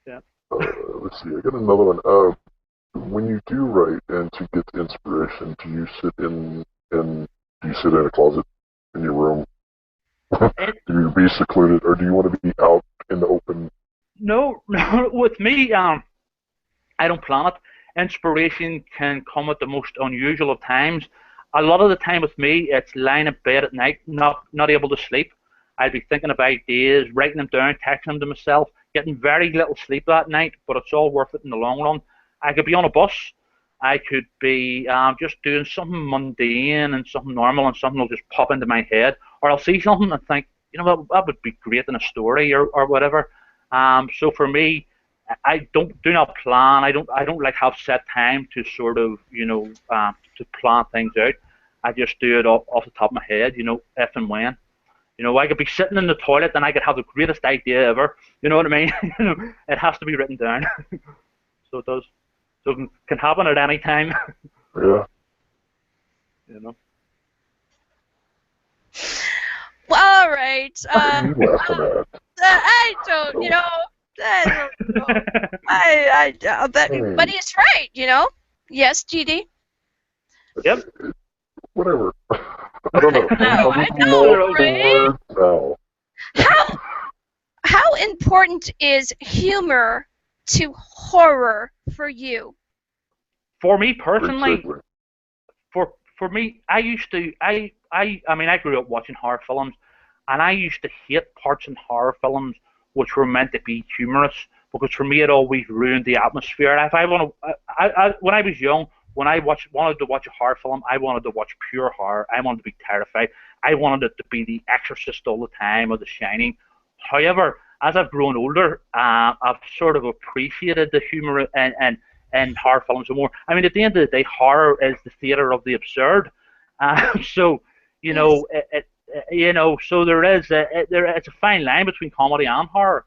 Yeah. Let's see. I got another one. When you do write and to get inspiration, do you sit in a closet in your room? Do you be secluded, or do you want to be out in the open? No, no. With me, I don't plan it. Inspiration can come at the most unusual of times. A lot of the time with me, it's lying in bed at night, not able to sleep. I'd be thinking of ideas, writing them down, texting them to myself, getting very little sleep that night, but it's all worth it in the long run. I could be on a bus. I could be just doing something mundane and something normal, and something will just pop into my head, or I'll see something and think, that would be great in a story or whatever. So for me, I do not plan. I don't like have set time to sort of to plan things out. I just do it off the top of my head, if and when. I could be sitting in the toilet and I could have the greatest idea ever. You know what I mean? It has to be written down. So it does. So it can happen at any time. Yeah. Well, all right. What are you laughing at? I don't, I don't know. But he's right, Yes, GD? Yep. Whatever. I don't know. No, I know, right? No. How important is humor to horror for you? For me personally, Exactly. for me, I grew up watching horror films, and I used to hate parts in horror films which were meant to be humorous, because for me it always ruined the atmosphere. And if I want to, when I was young, when I wanted to watch a horror film, I wanted to watch pure horror. I wanted to be terrified. I wanted it to be The Exorcist all the time, or The Shining. However, as I've grown older, I've sort of appreciated the humor and horror films more. I mean, at the end of the day, horror is the theater of the absurd. So, Yes. so it's a fine line between comedy and horror.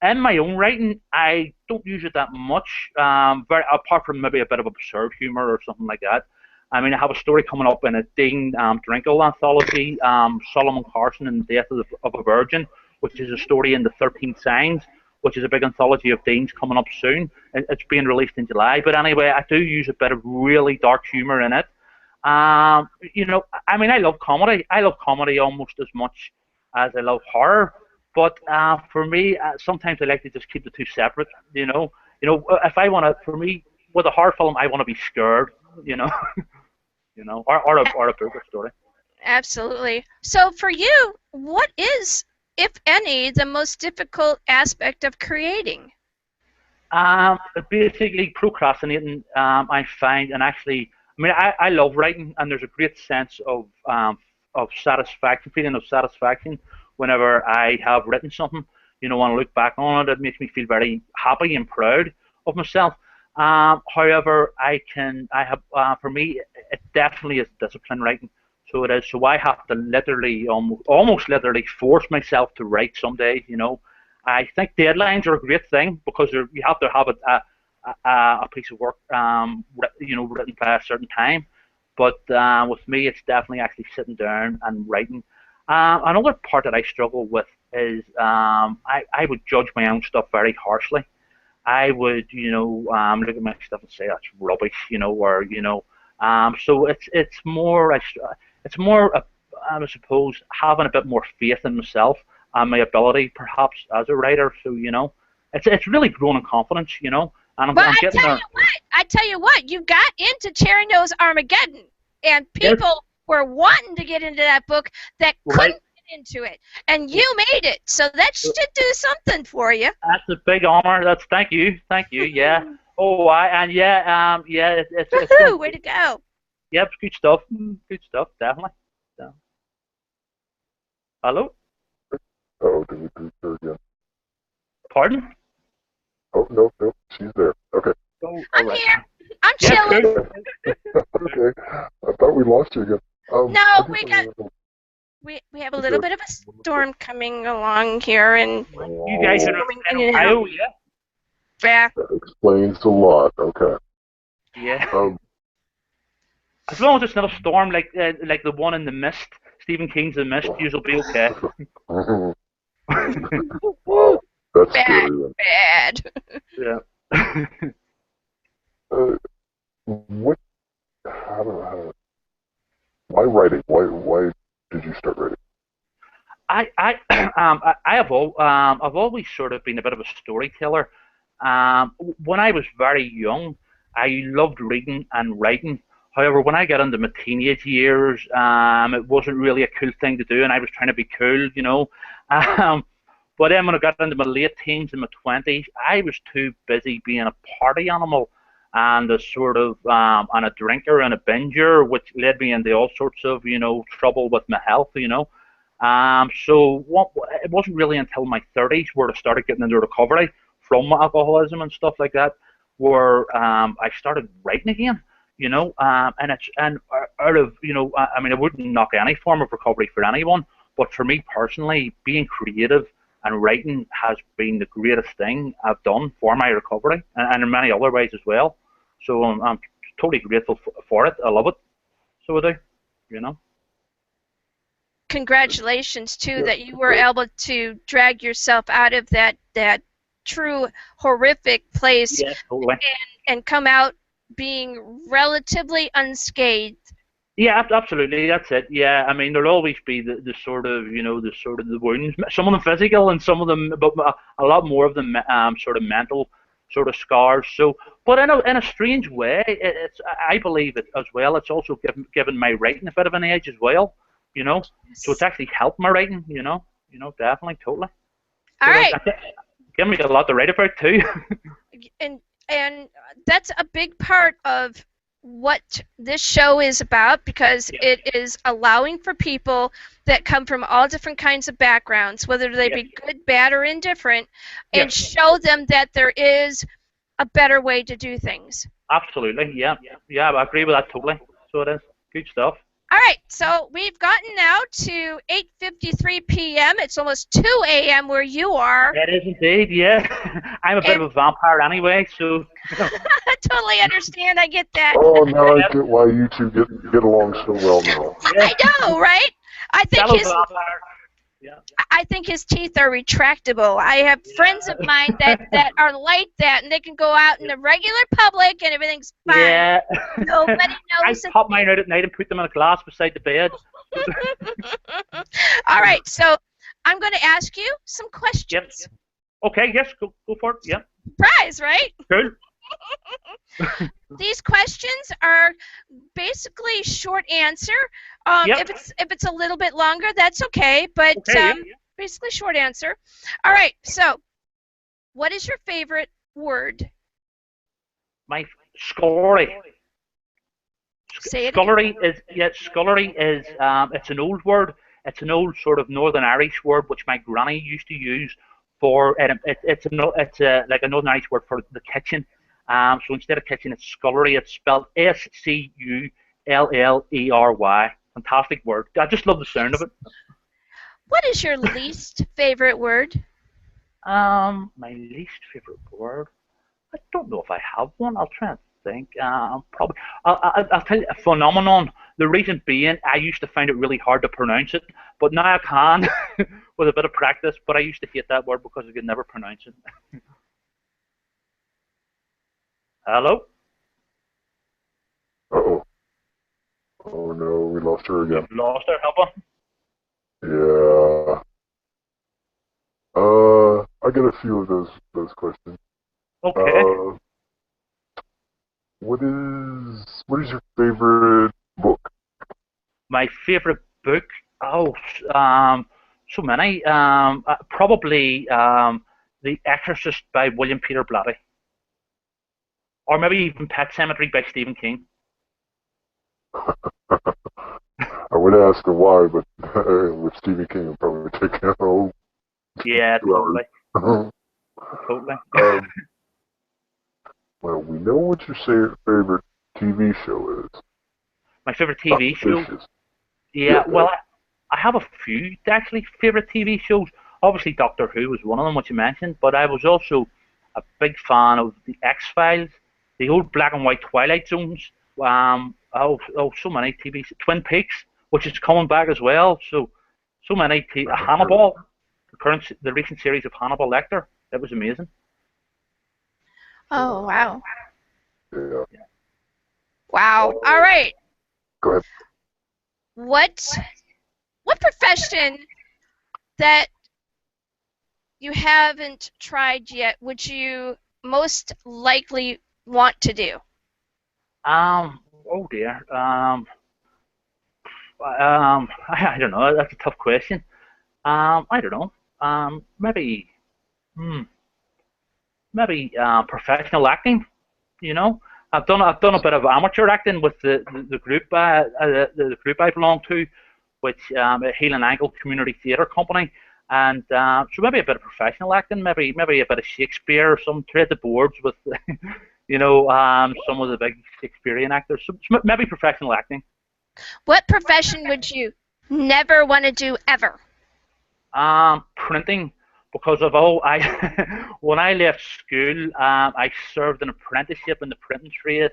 In my own writing, I don't use it that much, apart from maybe a bit of absurd humor or something like that. I mean, I have a story coming up in a Dean Drinkle anthology, Solomon Carson and the Death of a Virgin, which is a story in the 13 Signs, which is a big anthology of Dean's coming up soon. It's being released in July. But anyway, I do use a bit of really dark humor in it. I mean, I love comedy. I love comedy almost as much as I love horror. But for me, sometimes I like to just keep the two separate. If I want to, for me, with a horror film, I want to be scared. Or a book or story. Absolutely. So for you, what is, if any, the most difficult aspect of creating? Basically, procrastinating. I find, and actually, I mean, I love writing, and there's a great sense of satisfaction, feeling of satisfaction whenever I have written something. When I look back on it, it makes me feel very happy and proud of myself. However, for me, it definitely is discipline writing. So it is. So I have to literally, almost literally, force myself to write some days. I think deadlines are a great thing, because you have to have a piece of work, written by a certain time. But with me, it's definitely actually sitting down and writing. Another part that I struggle with is I would judge my own stuff very harshly. I would, look at my stuff and say that's rubbish, so it's more, I suppose, having a bit more faith in myself and my ability, perhaps, as a writer. So, it's really growing in confidence, and I'm But getting there. I tell you what, you got into Cherry Nose Armageddon, and people were wanting to get into that book that couldn't get into it, and you made it. So that should do something for you. That's a big honor. Thank you, yeah. It's Woohoo! Way to go! Yep, good stuff, definitely. So. Hello? Oh, did we lose her again? Pardon? Oh, no, no, she's there. Okay. Oh, all I'm right. here. I'm Yeah, chilling. cool. Okay. I thought we lost you again. No, I guess we I'm got gonna go we have a with little this bit of a one real quick. storm coming along here, and You guys are coming in in and out. Ohio, yeah? Yeah. That explains a lot. Okay. Yeah. Um, As long as it's not a storm like the one in The Mist, Stephen King's The Mist, you'll be okay. wow, that's Bad, scary. bad. Yeah. Uh, what? I don't know. Why writing? Why did you start writing? I've always sort of been a bit of a storyteller. When I was very young, I loved reading and writing. However, when I got into my teenage years, it wasn't really a cool thing to do, and I was trying to be cool, you know. Um, but then when I got into my late teens and my twenties, I was too busy being a party animal and a sort of and a drinker and a binger, which led me into all sorts of trouble with my health, you know. It wasn't really until my 30s where I started getting into recovery from my alcoholism and stuff like that, where I started writing again. And out of I mean, I wouldn't knock any form of recovery for anyone, but for me personally, being creative and writing has been the greatest thing I've done for my recovery, and in many other ways as well. So I'm totally grateful for it. I love it. So I do. You know. Congratulations too Yeah, that you were able to drag yourself out of that true horrific place Yeah, totally. and come out being relatively unscathed. Yeah, absolutely. That's it. Yeah, I mean, there'll always be the sort of, the wounds. Some of them physical, and some of them, but a lot more of them, sort of mental, sort of scars. So, but in a strange way, I believe it as well. It's also given my writing a bit of an edge as well. You know, so it's actually helped my writing. Definitely, totally. All So right, it's given me a lot to write about too. and that's a big part of what this show is about because Yeah, it is allowing for people that come from all different kinds of backgrounds, whether they yeah, be good, bad, or indifferent, yeah. and show them that there is a better way to do things. Absolutely. Yeah, yeah. I agree with that totally. So it is good stuff. All right, so we've gotten now to 8:53 p.m. It's almost 2 a.m. where you are. It is indeed, yeah. I'm a bit And of a vampire anyway, so I totally understand. I get that. Oh, now I yeah, get why you two get along so well now. yeah. I know, right? I think Fellow his vampire. Yeah, I think his teeth are retractable. I have friends of mine that are like that, and they can go out in yeah, the regular public and everything's fine. yeah. Nobody I knows a pop thing. mine out at night and put them in a glass beside the bed. All right, so I'm going to ask you some Yep. questions. Okay. Yes. Go for it. Yep. Surprise, right? Cool. These questions are basically short answer. Yep. If it's a little bit longer, that's okay, but Okay. Yep. basically short answer. All right, so what is your favorite word? My scullery. Say it again. Scullery is it's an old word. It's an old sort of Northern Irish word which my granny used to use for like a Northern Irish word for the kitchen. So instead of kitchen, it's scullery. It's spelled Scullery. Fantastic word. I just love the sound of it. What is your least favorite word? My least favorite word. I don't know if I have one. I'll try and think. Probably. I'll tell you a phenomenon. The reason being, I used to find it really hard to pronounce it, but now I can with a bit of practice. But I used to hate that word because I could never pronounce it. Hello? Uh-oh. Oh no, we lost her again. We've lost our helper. Yeah. I get a few of those questions. Okay. What is your favorite book? My favorite book. Oh, so many. Probably The Exorcist by William Peter Blatty, or maybe even Pet Cemetery by Stephen King. I would ask her why, but with Stephen King, it'd probably take a whole Yeah, 2 hours. totally. um, well, we know what your favorite TV show is. My favorite TV show. Vicious. Yeah, well, I have a few actually favorite TV shows. Obviously, Doctor Who was one of them, which you mentioned, but I was also a big fan of the X Files, the old black and white Twilight Zones. So many TV. Twin Peaks, which is coming back as well. So many. Hannibal, the recent series of Hannibal Lecter. That was amazing. Oh, wow. Yeah. Wow. All right. Go ahead. What profession that you haven't tried yet would you most likely want to do? Oh dear. I don't know. That's a tough question. I don't know. Maybe, hmm, maybe professional acting. You know, I've done a bit of amateur acting with the group the group I belong to, which a Heel and Ankle Community Theatre Company, and so maybe a bit of professional acting, maybe a bit of Shakespeare, some trade the boards with, some of the big Shakespearean actors. So maybe professional acting. What profession would you never want to do ever? Printing, because of all I when I left school, I served an apprenticeship in the printing trade,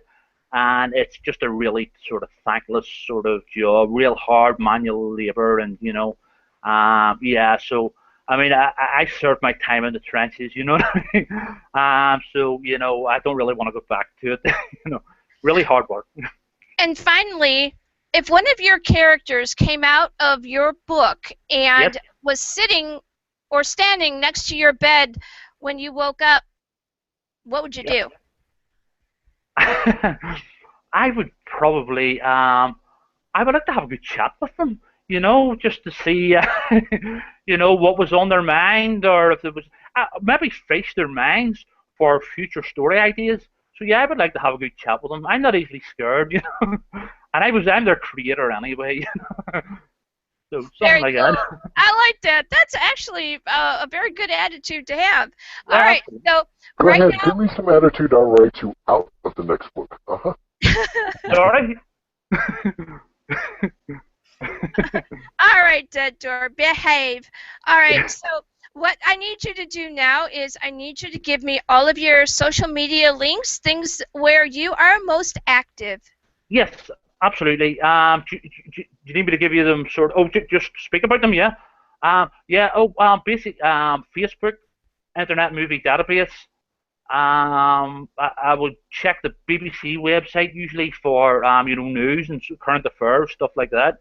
and it's just a really sort of thankless sort of job, real hard manual labor, and yeah. So I mean, I served my time in the trenches, you know what I mean? So I don't really want to go back to it, really hard work. And finally, if one of your characters came out of your book and Yep. was sitting or standing next to your bed when you woke up, what would you Yep. do? I would probably I would like to have a good chat with them, just to see, what was on their mind, or if there was maybe face their minds for future story ideas. So yeah, I would like to have a good chat with them. I'm not easily scared, and I'm their creator anyway, so something Very like cool. that. I like that. That's actually a very good attitude to have. All Yeah, right, so Go right ahead. now, Give me some attitude. I'll write you out of the next book. sorry. all right, Dead Door, behave. All right, so what I need you to do now is I need you to give me all of your social media links, things where you are most active. Yes, absolutely. Do you need me to give you them sort? Oh, just speak about them, yeah. Yeah. Oh, basic. Facebook, Internet Movie Database. I would check the BBC website usually for news and current affairs, stuff like that.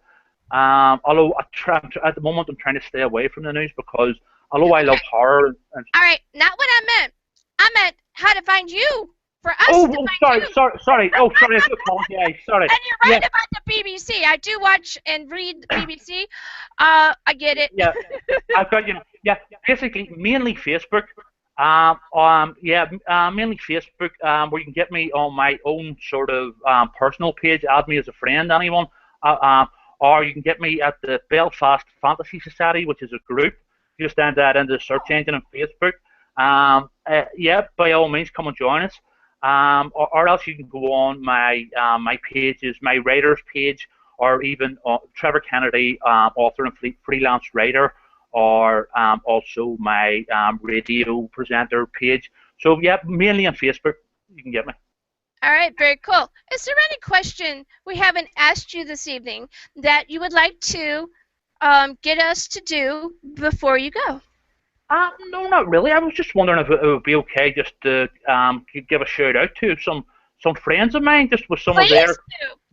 Although at the moment I'm trying to stay away from the news because although I love Okay. horror and All right, not what I meant. I meant how to find you. For us oh, to oh find you. sorry. Oh, sorry. I do apologize. Sorry. And you're right Yeah, about the BBC. I do watch and read the BBC. I get it. yeah. I've got yeah. Basically, mainly Facebook. Yeah. Mainly Facebook. Where you can get me on my own sort of personal page. Add me as a friend, anyone. Or you can get me at the Belfast Fantasy Society, which is a group. Just enter that into the search engine on Facebook. Yeah, by all means, come and join us. Or else you can go on my pages, my writers page, or even Trevor Kennedy, author and freelance writer, or also my radio presenter page. So yeah, mainly on Facebook, you can get me. All right, very cool. Is there any question we haven't asked you this evening that you would like to get us to do before you go? No, not really. I was just wondering if it would be okay just to give a shout out to some friends of mine, just with some of Please their do.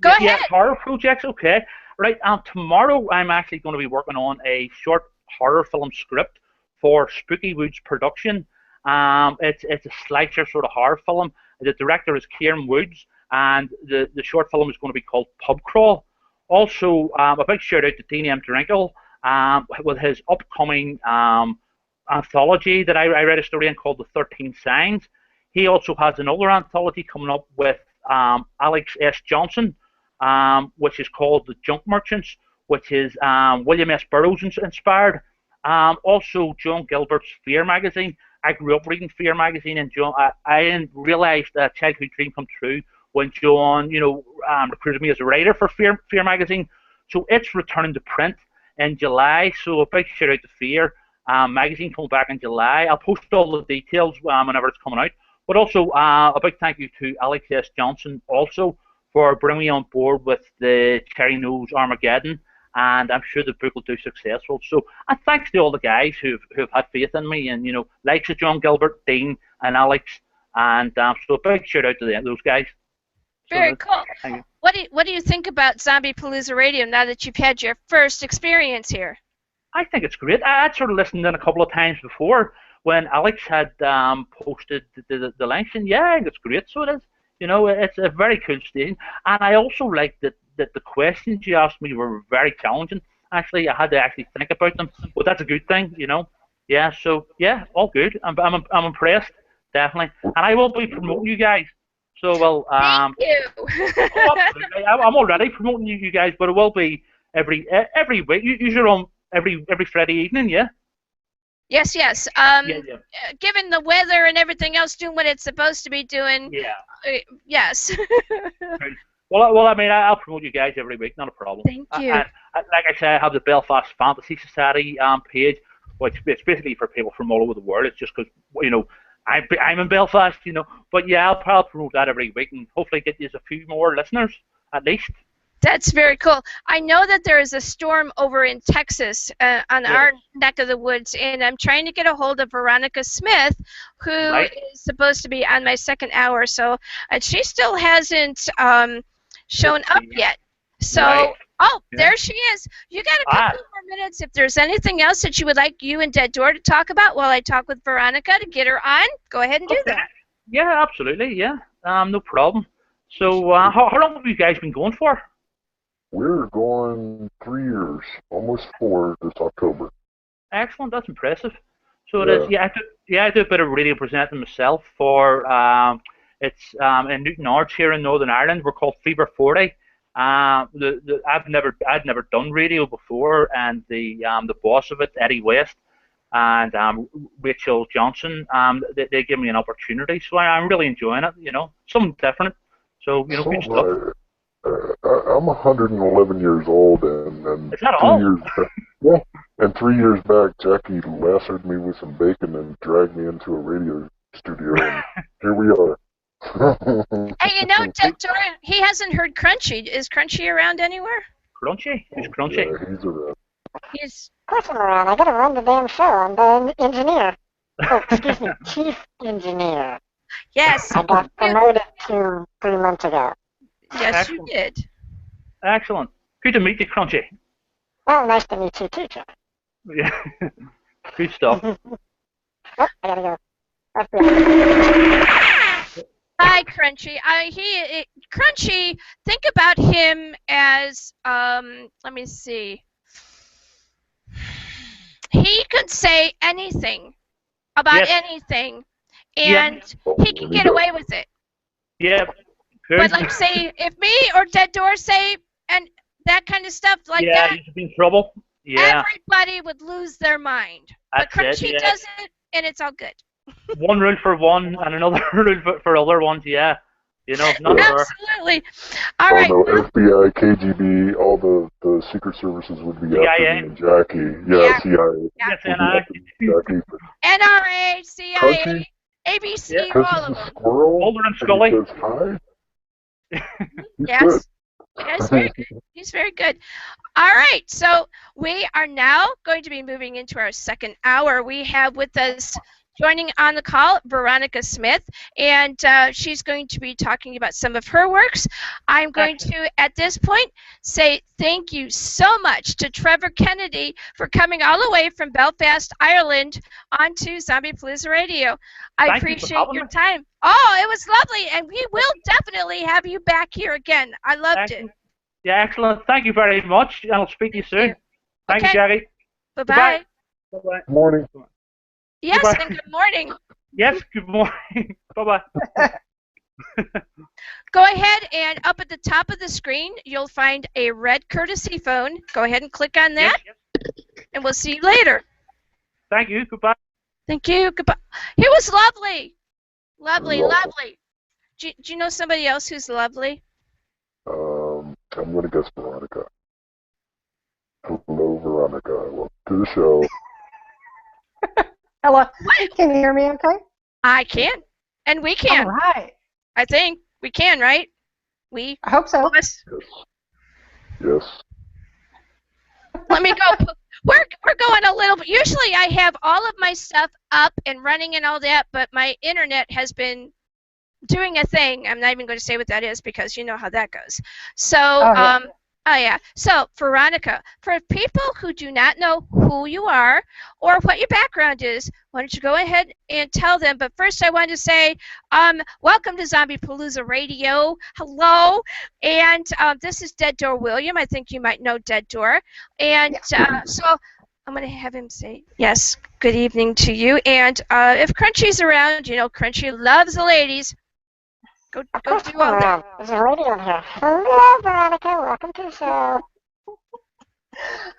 Go yeah, ahead. horror projects. Okay, right. Tomorrow I'm actually going to be working on a short horror film script for Spooky Woods production. It's a slasher sort of horror film. The director is Kieran Woods, and the short film is going to be called Pub Crawl. Also, a big shout out to Dean M. Drinkle with his upcoming anthology that I read a story in called The 13 Signs. He also has another anthology coming up with Alex S. Johnson, which is called The Junk Merchants, which is William S. Burroughs inspired. Also, John Gilbert's Fear magazine. I grew up reading Fear magazine, and I realized a childhood dream come true when John, recruited me as a writer for Fear magazine. So it's returning to print in July. So a big shout out to Fear magazine coming back in July. I'll post all the details whenever it's coming out. But also a big thank you to Alex S. Johnson also for bringing me on board with the Cherry Nose Armageddon. And I'm sure the book will do successful. So, and thanks to all the guys who've had faith in me, and likes of John Gilbert, Dean, and Alex, and so a big shout out to those guys. Very cool. What do you think about Zombiepalooza Radio now that you've had your first experience here? I think it's great. I'd sort of listened in a couple of times before when Alex had posted the links, and yeah, I think it's great. So it is. It's a very cool station, and I also like that the questions you asked me were very challenging. Actually, I had to actually think about them, but that's a good thing, Yeah, so yeah, all good. I'm impressed, definitely, and I will be promoting you guys. So thank you. Absolutely. I'm already promoting you guys, but it will be every week. You're on every Friday evening, yeah. Yes. Given the weather and everything else doing what it's supposed to be doing. Yeah. Yes. Well, I mean, I'll promote you guys every week, not a problem. Thank you. Like I said, I have the Belfast Fantasy Society page, which it's basically for people from all over the world. It's just because, I'm in Belfast, But yeah, I'll probably promote that every week and hopefully get you a few more listeners, at least. That's very cool. I know that there is a storm over in Texas on our neck of the woods, and I'm trying to get a hold of Veronica Smith, who is supposed to be on my second hour. So she still hasn't shown up yet. So, there she is. You got a couple more minutes. If there's anything else that you would like you and Dead Door to talk about while I talk with Veronica to get her on, go ahead and do that. Yeah, absolutely. Yeah, no problem. So, how long have you guys been going for? We're going 3 years, almost 4 this October. Excellent, that's impressive. So it is. Yeah, I do a bit of radio presenting myself for it's in Newton Arts here in Northern Ireland. We're called Fever 40. I'd never done radio before, and the boss of it, Eddie West, and Rachel Johnson, they give me an opportunity. So I'm really enjoying it. Something different. So good stuff. I'm 111 years old, and is that all? 3 years back, Jackie lassoed me with some bacon and dragged me into a radio studio, and here we are. Hey, Dead Door, he hasn't heard Crunchy. Is Crunchy around anywhere? Crunchy? Who's Crunchy? Yeah, he's around. He's... Of course I'm around. I gotta run the damn show. I'm the engineer. Oh, excuse me, chief engineer. Yes. I got promoted to 3 months ago. Yes, Excellent. you did. Excellent. Good to meet you, Crunchy. Oh, nice to meet you too, John. Yeah. Good stuff. Oh, I gotta go. Hi, Crunchy. Crunchy, think about him as, let me see. He could say anything about anything, and he can get away with it. Yeah. Good. But like, say, if me or Dead Door say and that kind of stuff like that, you'd be in trouble. Yeah. Everybody would lose their mind. That's but Crunchy does it, and it's all good. One rule for one and another rule for other ones, yeah. Not absolutely. All right. No, FBI, KGB, all the secret services would be after me and Jackie. Yeah, CIA. Jackie. NRA, CIA, Crunchy, ABC, all of them. Squirrel, Mulder and Scully. Says hi. Yes. Yes, very good. He's very good. All right, so we are now going to be moving into our second hour. We have with us joining on the call, Veronica Smith, and she's going to be talking about some of her works. I'm going to, at this point, say thank you so much to Trevor Kennedy for coming all the way from Belfast, Ireland, onto Zombiepalooza Radio. I appreciate your time. Oh, it was lovely, and we will definitely have you back here again. I loved it. Yeah, excellent. Thank you very much, and I'll speak to you soon. Thank you, Jackie. Bye-bye. Bye-bye. Morning. Yes, Goodbye. and good morning. Yes, good morning. Bye-bye. Go ahead and up at the top of the screen, you'll find a red courtesy phone. Go ahead and click on that, and we'll see you later. Thank you. Goodbye. Thank you. Goodbye. He was lovely. Lovely, lovely. Do you know somebody else who's lovely? I'm going to guess Veronica. Hello, Veronica. Welcome to the show. Hello. Can you hear me okay? I can. And we can. All right. I think we can, right? I hope so. Yes. Yes. Let me go. We're going a little bit. Usually I have all of my stuff up and running and all that, but my internet has been doing a thing. I'm not even going to say what that is because you know how that goes. So, So, Veronica, for people who do not know who you are or what your background is, why don't you go ahead and tell them? But first, I want to say, welcome to Zombiepalooza Radio. Hello, and this is Dead Door William. I think you might know Dead Door, and so I'm going to have him say yes. Good evening to you. And if Crunchy's around, you know Crunchy loves the ladies. Go do all that. There's a radio in here. Hello, Veronica. Welcome to the show.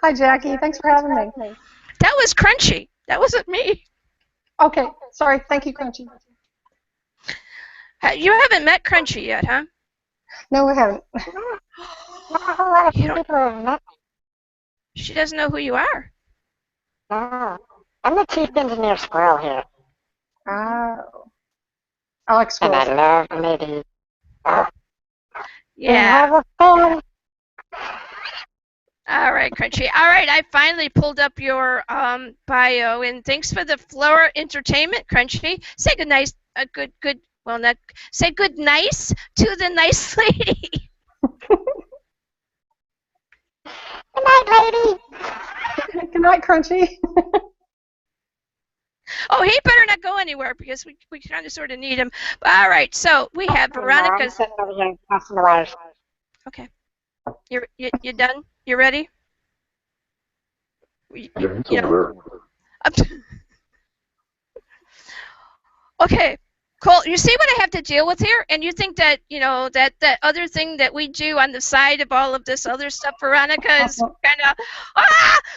Hi, Jackie. Thanks for having me. That was Crunchy. That wasn't me. Okay. Sorry. Thank you, Crunchy. You haven't met Crunchy yet, huh? No, I haven't. Not a whole lot of people have met me. She doesn't know who you are. No. I'm the chief engineer squirrel here. Oh. I like And squirrels. I love ladies. Yeah. Have a fan. All right, Crunchy. All right, I finally pulled up your bio, and thanks for the Flora Entertainment, Crunchy. Say good nice, well, not say good nice to the nice lady. Good night, lady. Good night, Crunchy. Oh, he better not go anywhere because we kind of sort of need him. All right, so we have Veronica. I'm sitting over here crossing the wires. Okay, you done? You ready? Yeah, he's over there. Okay, cool. You see what I have to deal with here? And you think that, you know, that other thing that we do on the side of all of this other stuff, Veronica, is kind of,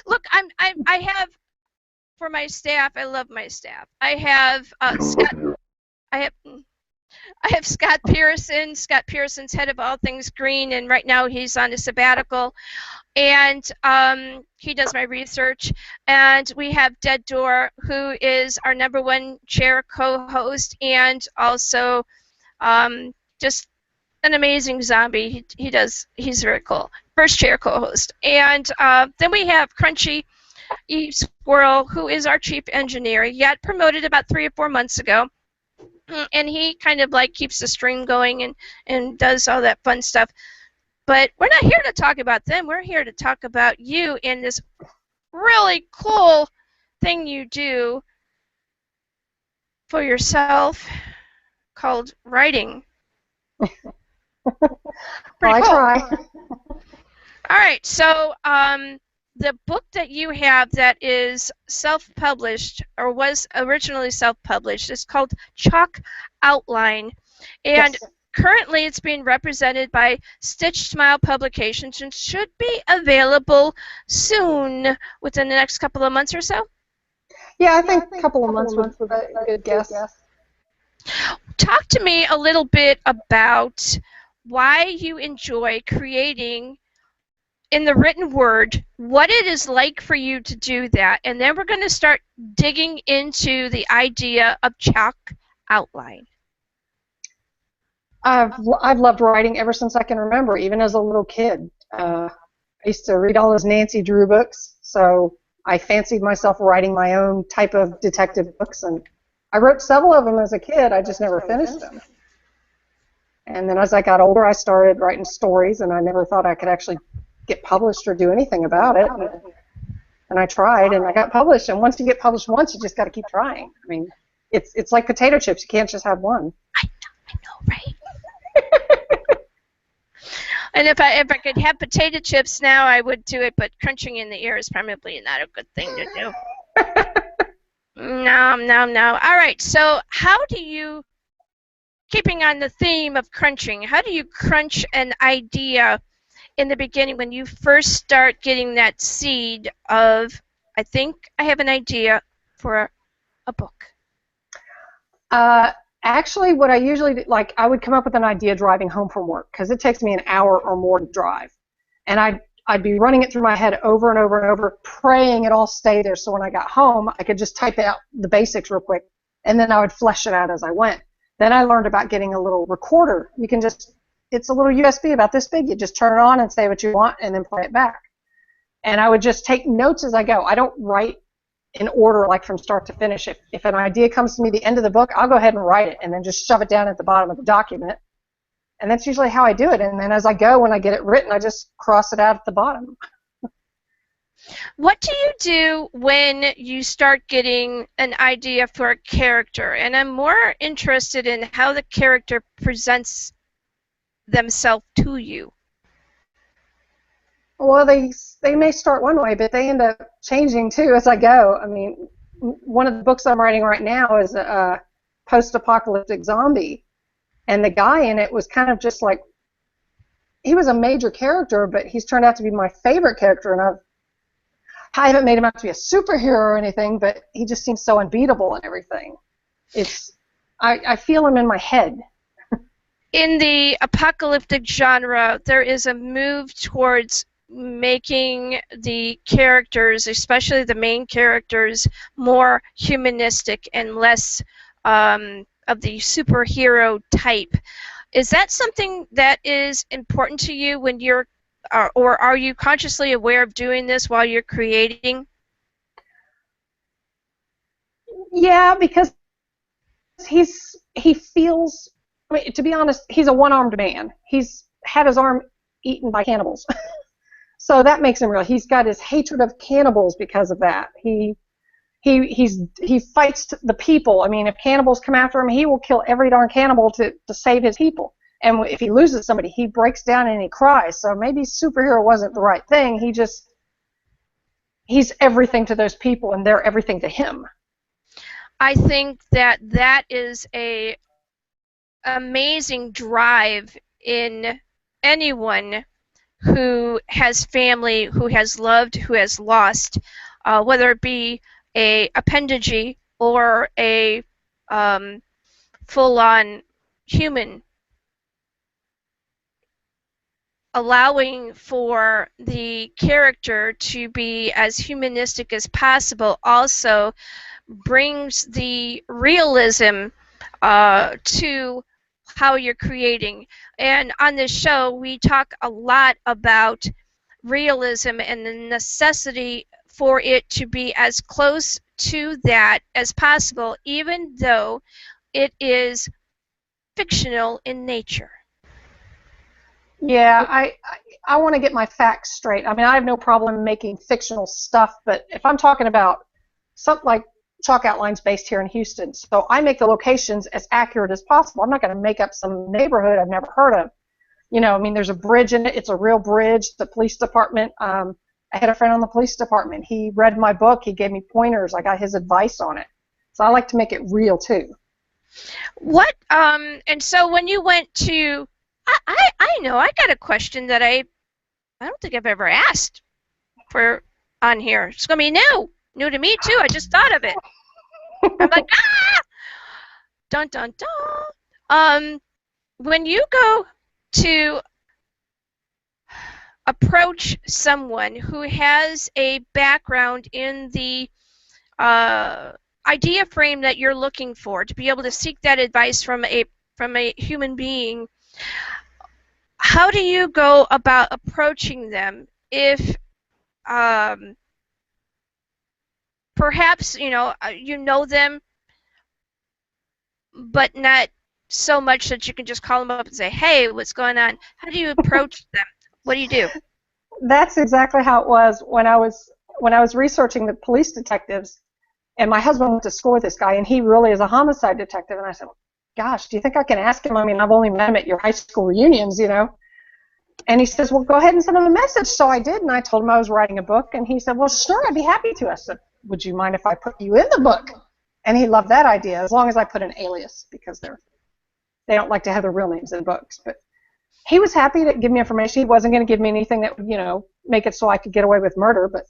look, I have, for my staff, I love my staff. I have Scott. I have Scott Pearson. Scott Pearson's head of all things green, and right now he's on a sabbatical. And he does my research. And we have Dead Door, who is our #1 chair co-host, and also just an amazing zombie. He's very cool. First chair co-host. And then we have Crunchy E. Squirrel, who is our chief engineer. He got promoted about 3 or 4 months ago. And he kind of like keeps the stream going and does all that fun stuff. But we're not here to talk about them. We're here to talk about you and this really cool thing you do for yourself called writing. Well, I try. All right, so the book that you have that is self-published or was originally self-published is called Chalk Outline, and currently it's being represented by Stitch Smile Publications and should be available soon, within the next couple of months or so. Yeah, I think a couple of months would be a good guess. Talk to me a little bit about why you enjoy creating in the written word, what it is like for you to do that, and then we're going to start digging into the idea of chalk outline. I've loved writing ever since I can remember, even as a little kid. I used to read all those Nancy Drew books, so I fancied myself writing my own type of detective books, and I wrote several of them as a kid. I just never finished them. And then as I got older, I started writing stories, and I never thought I could actually get published or do anything about it. And I tried, and I got published. And once you get published once, you just got to keep trying. I mean, it's like potato chips. You can't just have one. I know, right? And if I could have potato chips now, I would do it. But crunching in the ear is probably not a good thing to do. No. All right. So how do you keeping on the theme of crunching, how do you crunch an idea in the beginning when you first start getting that seed of, I think I have an idea for a book? Actually, what I usually do, like, I would come up with an idea driving home from work because it takes me an hour or more to drive, and I'd be running it through my head over and over and over, praying it all stay there so when I got home I could just type out the basics real quick, and then I would flesh it out as I went. Then I learned about getting a little recorder. You can just, it's a little USB about this big. You just turn it on and say what you want and then play it back. And I would just take notes as I go. I don't write in order, like from start to finish. If an idea comes to me at the end of the book, I'll go ahead and write it and then just shove it down at the bottom of the document. And that's usually how I do it. And then as I go, when I get it written, I just cross it out at the bottom. What do you do when you start getting an idea for a character? And I'm more interested in how the character presents themselves to you. Well, they may start one way, but they end up changing too as I go. I mean, one of the books I'm writing right now is a post-apocalyptic zombie, and the guy in it was kind of just like, he was a major character, but he's turned out to be my favorite character, and I haven't made him out to be a superhero or anything, but he just seems so unbeatable and everything. I feel him in my head. In the apocalyptic genre, there is a move towards making the characters, especially the main characters, more humanistic and less of the superhero type. Is that something that is important to you when you're, or are you consciously aware of doing this while you're creating? Yeah, because he feels, I mean, to be honest, he's a one-armed man. He's had his arm eaten by cannibals. So that makes him real. He's got his hatred of cannibals because of that. He fights the people. I mean, if cannibals come after him, he will kill every darn cannibal to save his people. And if he loses somebody, he breaks down and he cries. So maybe superhero wasn't the right thing. He's everything to those people, and they're everything to him. I think that is a amazing drive in anyone who has family, who has loved, who has lost, whether it be a appendage or a full-on human. Allowing for the character to be as humanistic as possible also brings the realism to how you're creating. And on this show, we talk a lot about realism and the necessity for it to be as close to that as possible, even though it is fictional in nature. Yeah, I want to get my facts straight. I mean, I have no problem making fictional stuff, but if I'm talking about something like chalk outlines based here in Houston, so I make the locations as accurate as possible. I'm not going to make up some neighborhood I've never heard of. You know, I mean, there's a bridge in it. It's a real bridge. The police department, I had a friend on the police department. He read my book. He gave me pointers. I got his advice on it. So I like to make it real, too. What, and so when you went to, I know, I got a question that I don't think I've ever asked for on here. It's going to be new to me, too. I just thought of it. I'm like, dun, dun, dun. When you go to approach someone who has a background in the idea frame that you're looking for, to be able to seek that advice from a human being, how do you go about approaching them if perhaps you know them, but not so much that you can just call them up and say, hey, what's going on? How do you approach them? What do you do? That's exactly how it was when I was researching the police detectives, and my husband went to school with this guy, and he really is a homicide detective, and I said, gosh, do you think I can ask him? I mean, I've only met him at your high school reunions, you know. And he says, well, go ahead and send him a message. So I did, and I told him I was writing a book, and he said, well, sure, I'd be happy to. I said, would you mind if I put you in the book? And he loved that idea, as long as I put an alias, because they're they don't like to have their real names in books. But he was happy to give me information. He wasn't going to give me anything that would, make it so I could get away with murder. But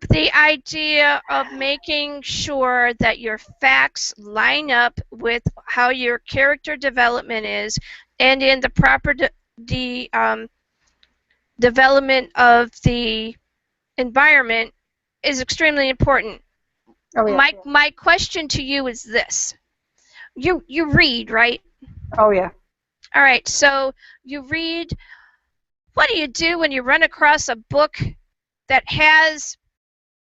the idea of making sure that your facts line up with how your character development is, and in the proper development of the environment is extremely important. oh yeah, My question to you is this: you read, right? oh yeah. All right, so you read. What do you do when you run across a book that has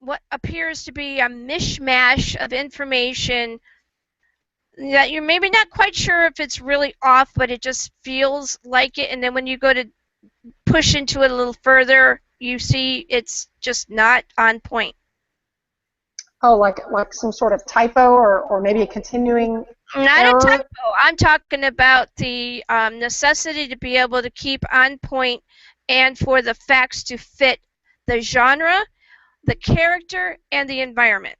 what appears to be a mishmash of information that you're maybe not quite sure if it's really off, but it just feels like it, and then when you go to push into it a little further, you see it's just not on point? Oh, like some sort of typo or maybe a continuing Not error? a typo. I'm talking about the necessity to be able to keep on point and for the facts to fit the genre, the character, and the environment.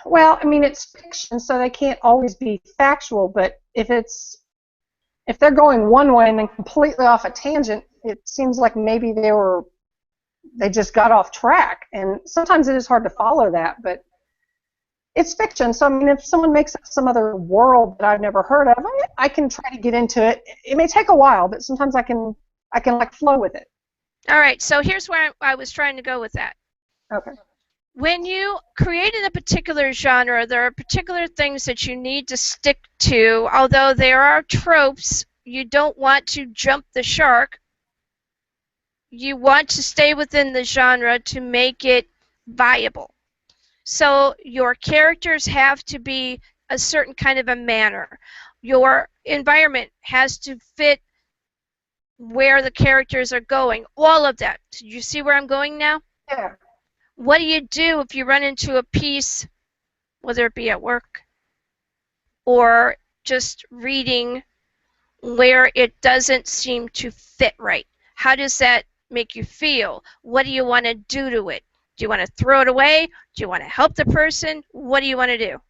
Well, I mean, it's fiction, so they can't always be factual, but if they're going one way and then completely off a tangent, it seems like maybe they just got off track, and sometimes it is hard to follow that, but it's fiction, so I mean, if someone makes up some other world that I've never heard of, I can try to get into it. It may take a while, but sometimes I can like flow with it. All right, so here's where I was trying to go with that. Okay. When you create in a particular genre, there are particular things that you need to stick to. Although there are tropes, you don't want to jump the shark. You want to stay within the genre to make it viable. So your characters have to be a certain kind of a manner. Your environment has to fit where the characters are going. All of that. Do you see where I'm going now? Yeah. What do you do if you run into a piece, whether it be at work or just reading, where it doesn't seem to fit right? How does that make you feel? What do you want to do to it? Do you want to throw it away? Do you want to help the person? What do you want to do?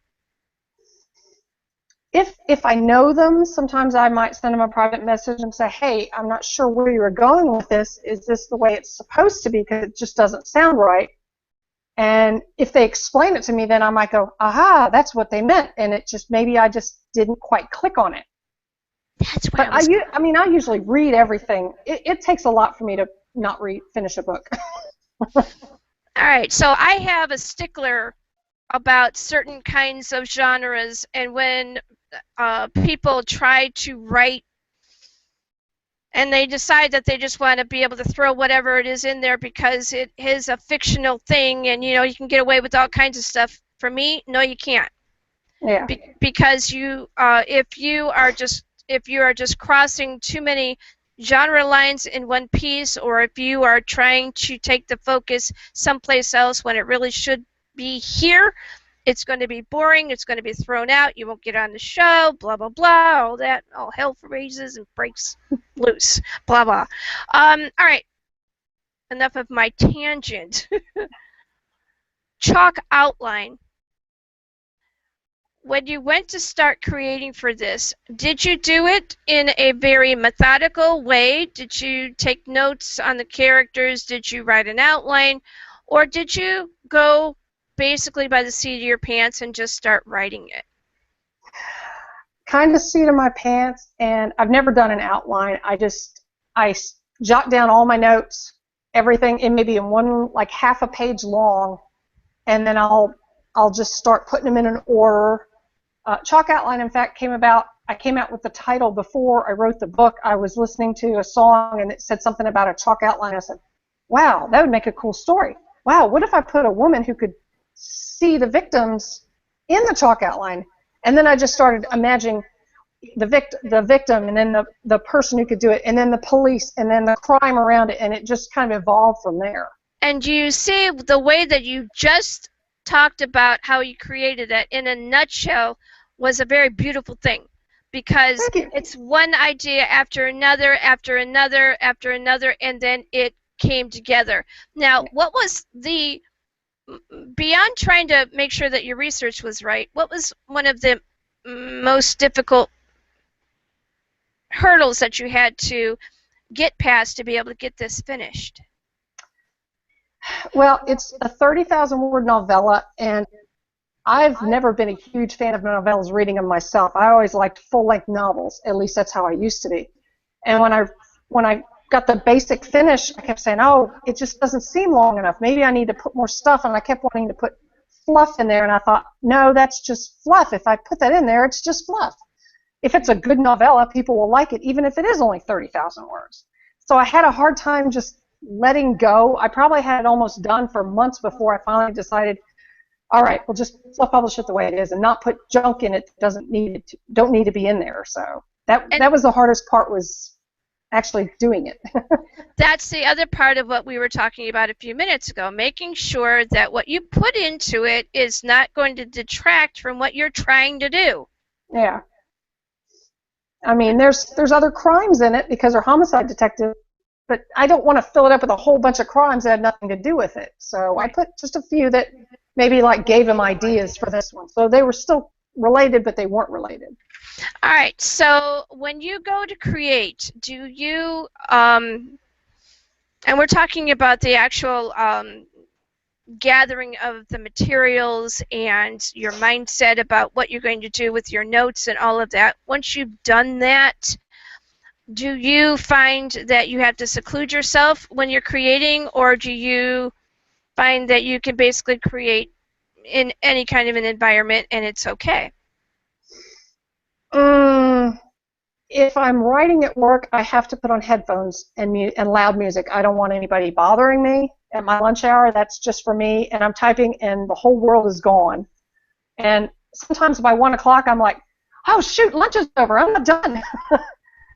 If I know them, sometimes I might send them a private message and say, hey, I'm not sure where you were going with this. Is this the way it's supposed to be? Because it just doesn't sound right. And if they explain it to me, then I might go, aha, that's what they meant. And it just, maybe I just didn't quite click on it. That's what But I usually read everything. It takes a lot for me to not finish a book. All right, so I have a stickler about certain kinds of genres, and when people try to write and they decide that they just want to be able to throw whatever it is in there because it is a fictional thing and you can get away with all kinds of stuff. For me, no, you can't. Yeah. Because if you are just crossing too many genre lines in one piece, or if you are trying to take the focus someplace else when it really should be here, it's going to be boring, it's going to be thrown out, you won't get on the show, blah, blah, blah, all that, all hell raises and breaks loose, blah, blah. All right, enough of my tangent. Chalk outline. When you went to start creating for this, did you do it in a very methodical way? Did you take notes on the characters? Did you write an outline? Or did you go basically by the seat of your pants and just start writing it? Kind of seat of my pants, and I've never done an outline. I jot down all my notes, everything, in maybe in one, like half a page long, and then I'll just start putting them in an order. Chalk outline, in fact, I came out with the title before I wrote the book. I was listening to a song and it said something about a chalk outline. I said, wow, that would make a cool story. Wow, what if I put a woman who could see the victims in the chalk outline? And then I just started imagining the victim, and then the person who could do it, and then the police, and then the crime around it, and it just kind of evolved from there. And you see the way that you just talked about how you created it in a nutshell was a very beautiful thing, because it's one idea after another, after another, after another, and then it came together. Now, what was the beyond trying to make sure that your research was right, what was one of the most difficult hurdles that you had to get past to be able to get this finished? Well, it's a 30,000-word novella, and I've never been a huge fan of novellas reading them myself. I always liked full-length novels. At least that's how I used to be. And when I got the basic finish, I kept saying, oh, it just doesn't seem long enough. Maybe I need to put more stuff, and I kept wanting to put fluff in there, and I thought, no, that's just fluff. If I put that in there, it's just fluff. If it's a good novella, people will like it, even if it is only 30,000 words. So I had a hard time just letting go. I probably had it almost done for months before I finally decided, all right, we'll just self-publish it the way it is and not put junk in it that don't need to be in there. So that was the hardest part, was actually doing it. That's the other part of what we were talking about a few minutes ago, making sure that what you put into it is not going to detract from what you're trying to do. Yeah. I mean, there's other crimes in it because they're homicide detectives, but I don't want to fill it up with a whole bunch of crimes that have nothing to do with it. So I put just a few that maybe like gave him ideas for this one. So they were still related, but they weren't related. All right. So when you go to create, do you, and we're talking about the actual gathering of the materials and your mindset about what you're going to do with your notes and all of that. Once you've done that, do you find that you have to seclude yourself when you're creating, or do you find that you can basically create in any kind of an environment and it's okay? If I'm writing at work, I have to put on headphones and loud music. I don't want anybody bothering me at my lunch hour. That's just for me, and I'm typing and the whole world is gone. And sometimes by 1 o'clock I'm like, oh shoot, lunch is over, I'm not done.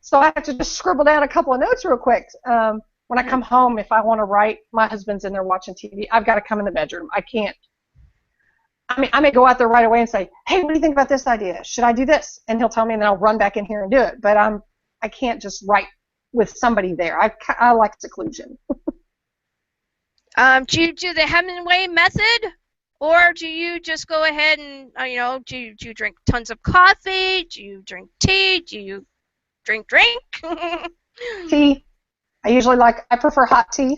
So I have to just scribble down a couple of notes real quick. When I come home, if I want to write, my husband's in there watching TV. I've got to come in the bedroom. I can't. I mean, I may go out there right away and say, hey, what do you think about this idea? Should I do this? And he'll tell me, and then I'll run back in here and do it. But I can't just write with somebody there. I like seclusion. Do you do the Hemingway method, or do you just go ahead and, do you drink tons of coffee? Do you drink tea? Do you drink? Tea. I prefer hot tea.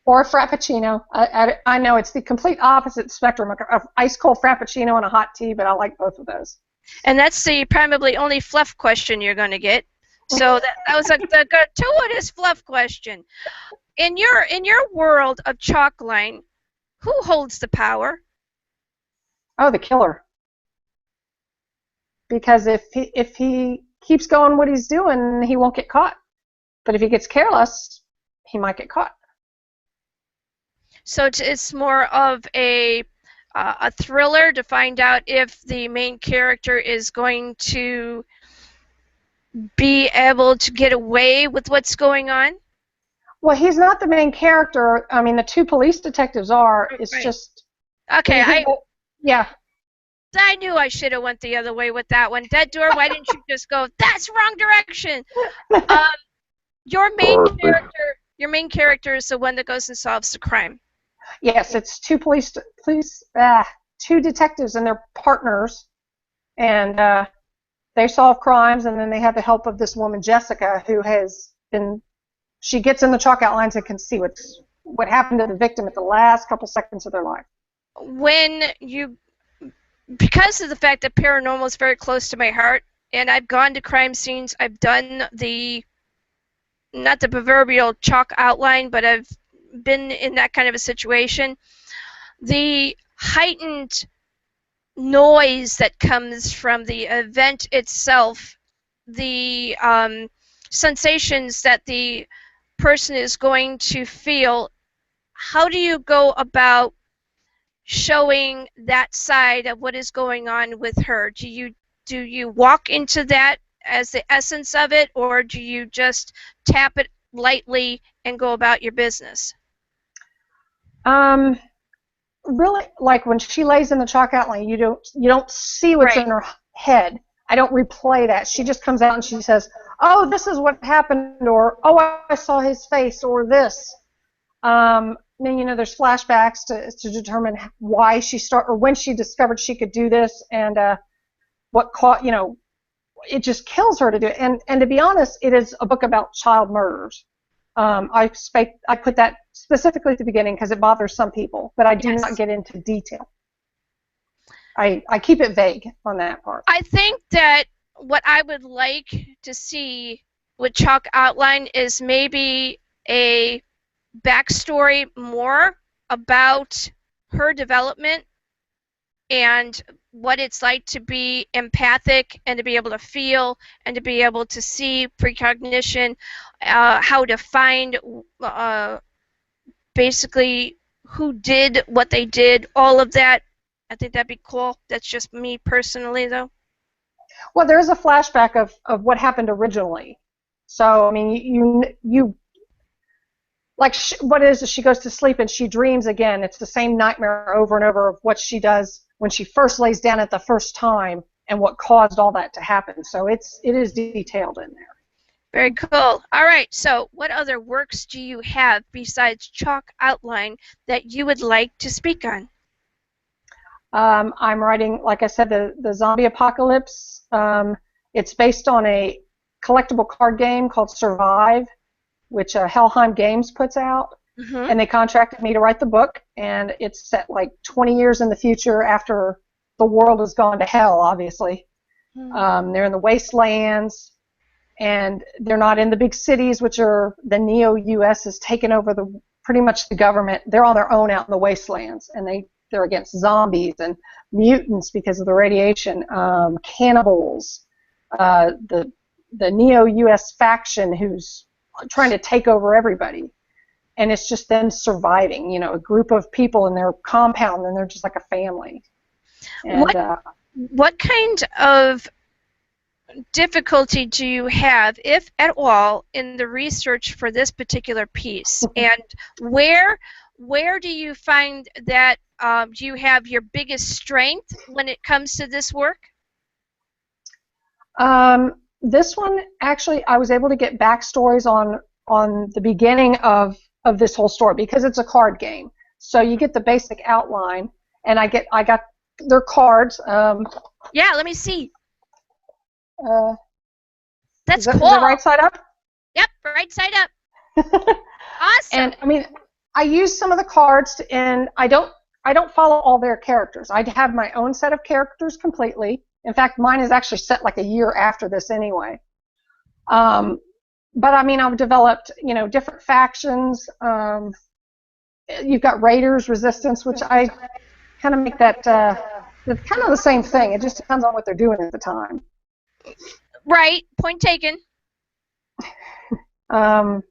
Or a Frappuccino. I know it's the complete opposite spectrum of ice cold Frappuccino and a hot tea, but I like both of those. And that's the probably only fluff question you're going to get. So that was the gratuitous fluff question. In your world of Chalkline, who holds the power? Oh, the killer. Because if he keeps going what he's doing, he won't get caught. But if he gets careless, he might get caught. So it's more of a thriller to find out if the main character is going to be able to get away with what's going on? Well, he's not the main character. I mean, the two police detectives are. It's right. Just... Okay, yeah. I knew I should have went the other way with that one. Dead Door, why didn't you just go, that's wrong direction? Your main character is the one that goes and solves the crime. Yes, it's two two detectives and they're partners, and they solve crimes, and then they have the help of this woman, Jessica, who has been, she gets in the chalk outlines and can see what happened to the victim at the last couple seconds of their life. Because of the fact that paranormal is very close to my heart, and I've gone to crime scenes, I've done not the proverbial chalk outline, but I've been in that kind of a situation. The heightened noise that comes from the event itself, the sensations that the person is going to feel, how do you go about showing that side of what is going on with her? Do you walk into that as the essence of it, or do you just tap it lightly and go about your business? Really, like when she lays in the chalk outline, you don't see what's in her head. I don't replay that. She just comes out and she says, "Oh, this is what happened," or "Oh, I saw his face," or this. then, there's flashbacks to determine why she or when she discovered she could do this, and what caught, it just kills her to do it. And to be honest, it is a book about child murders. I put that specifically at the beginning because it bothers some people, but I do not get into detail. I keep it vague on that part. I think that what I would like to see with Chalk Outline is maybe a backstory more about her development and what it's like to be empathic and to be able to feel and to be able to see precognition, how to find basically who did what they did, all of that. I think that'd be cool. That's just me personally, though. Well, there is a flashback of what happened originally. So, I mean, you like, what it is she goes to sleep and she dreams again. It's the same nightmare over and over of what she does when she first lays down at the first time and what caused all that to happen. So it is detailed in there. Very cool. All right, so what other works do you have besides Chalk Outline that you would like to speak on? I'm writing, like I said, the Zombie Apocalypse. It's based on a collectible card game called Survive, which Helheim Games puts out. Mm-hmm. And they contracted me to write the book, and it's set like 20 years in the future after the world has gone to hell, obviously. Mm-hmm. They're in the wastelands, and they're not in the big cities, which are the U.S.A has taken over pretty much the government. They're on their own out in the wastelands, and they're against zombies and mutants because of the radiation, cannibals, the U.S. faction who's trying to take over everybody. And it's just them surviving, a group of people in their compound, and they're just like a family. And, what kind of difficulty do you have, if at all, in the research for this particular piece? And where do you find that you have your biggest strength when it comes to this work? This one, actually, I was able to get backstories on the beginning of this whole story because it's a card game. So you get the basic outline, and I got their cards. Yeah, let me see. That's is cool. Is it right side up? Yep, right side up. Awesome. And I mean, I use some of the cards, and I don't follow all their characters. I have my own set of characters completely. In fact, mine is actually set like a year after this anyway. But I mean, I've developed, different factions. You've got Raiders, Resistance, which I kind of make that, it's kind of the same thing. It just depends on what they're doing at the time. Right, point taken. The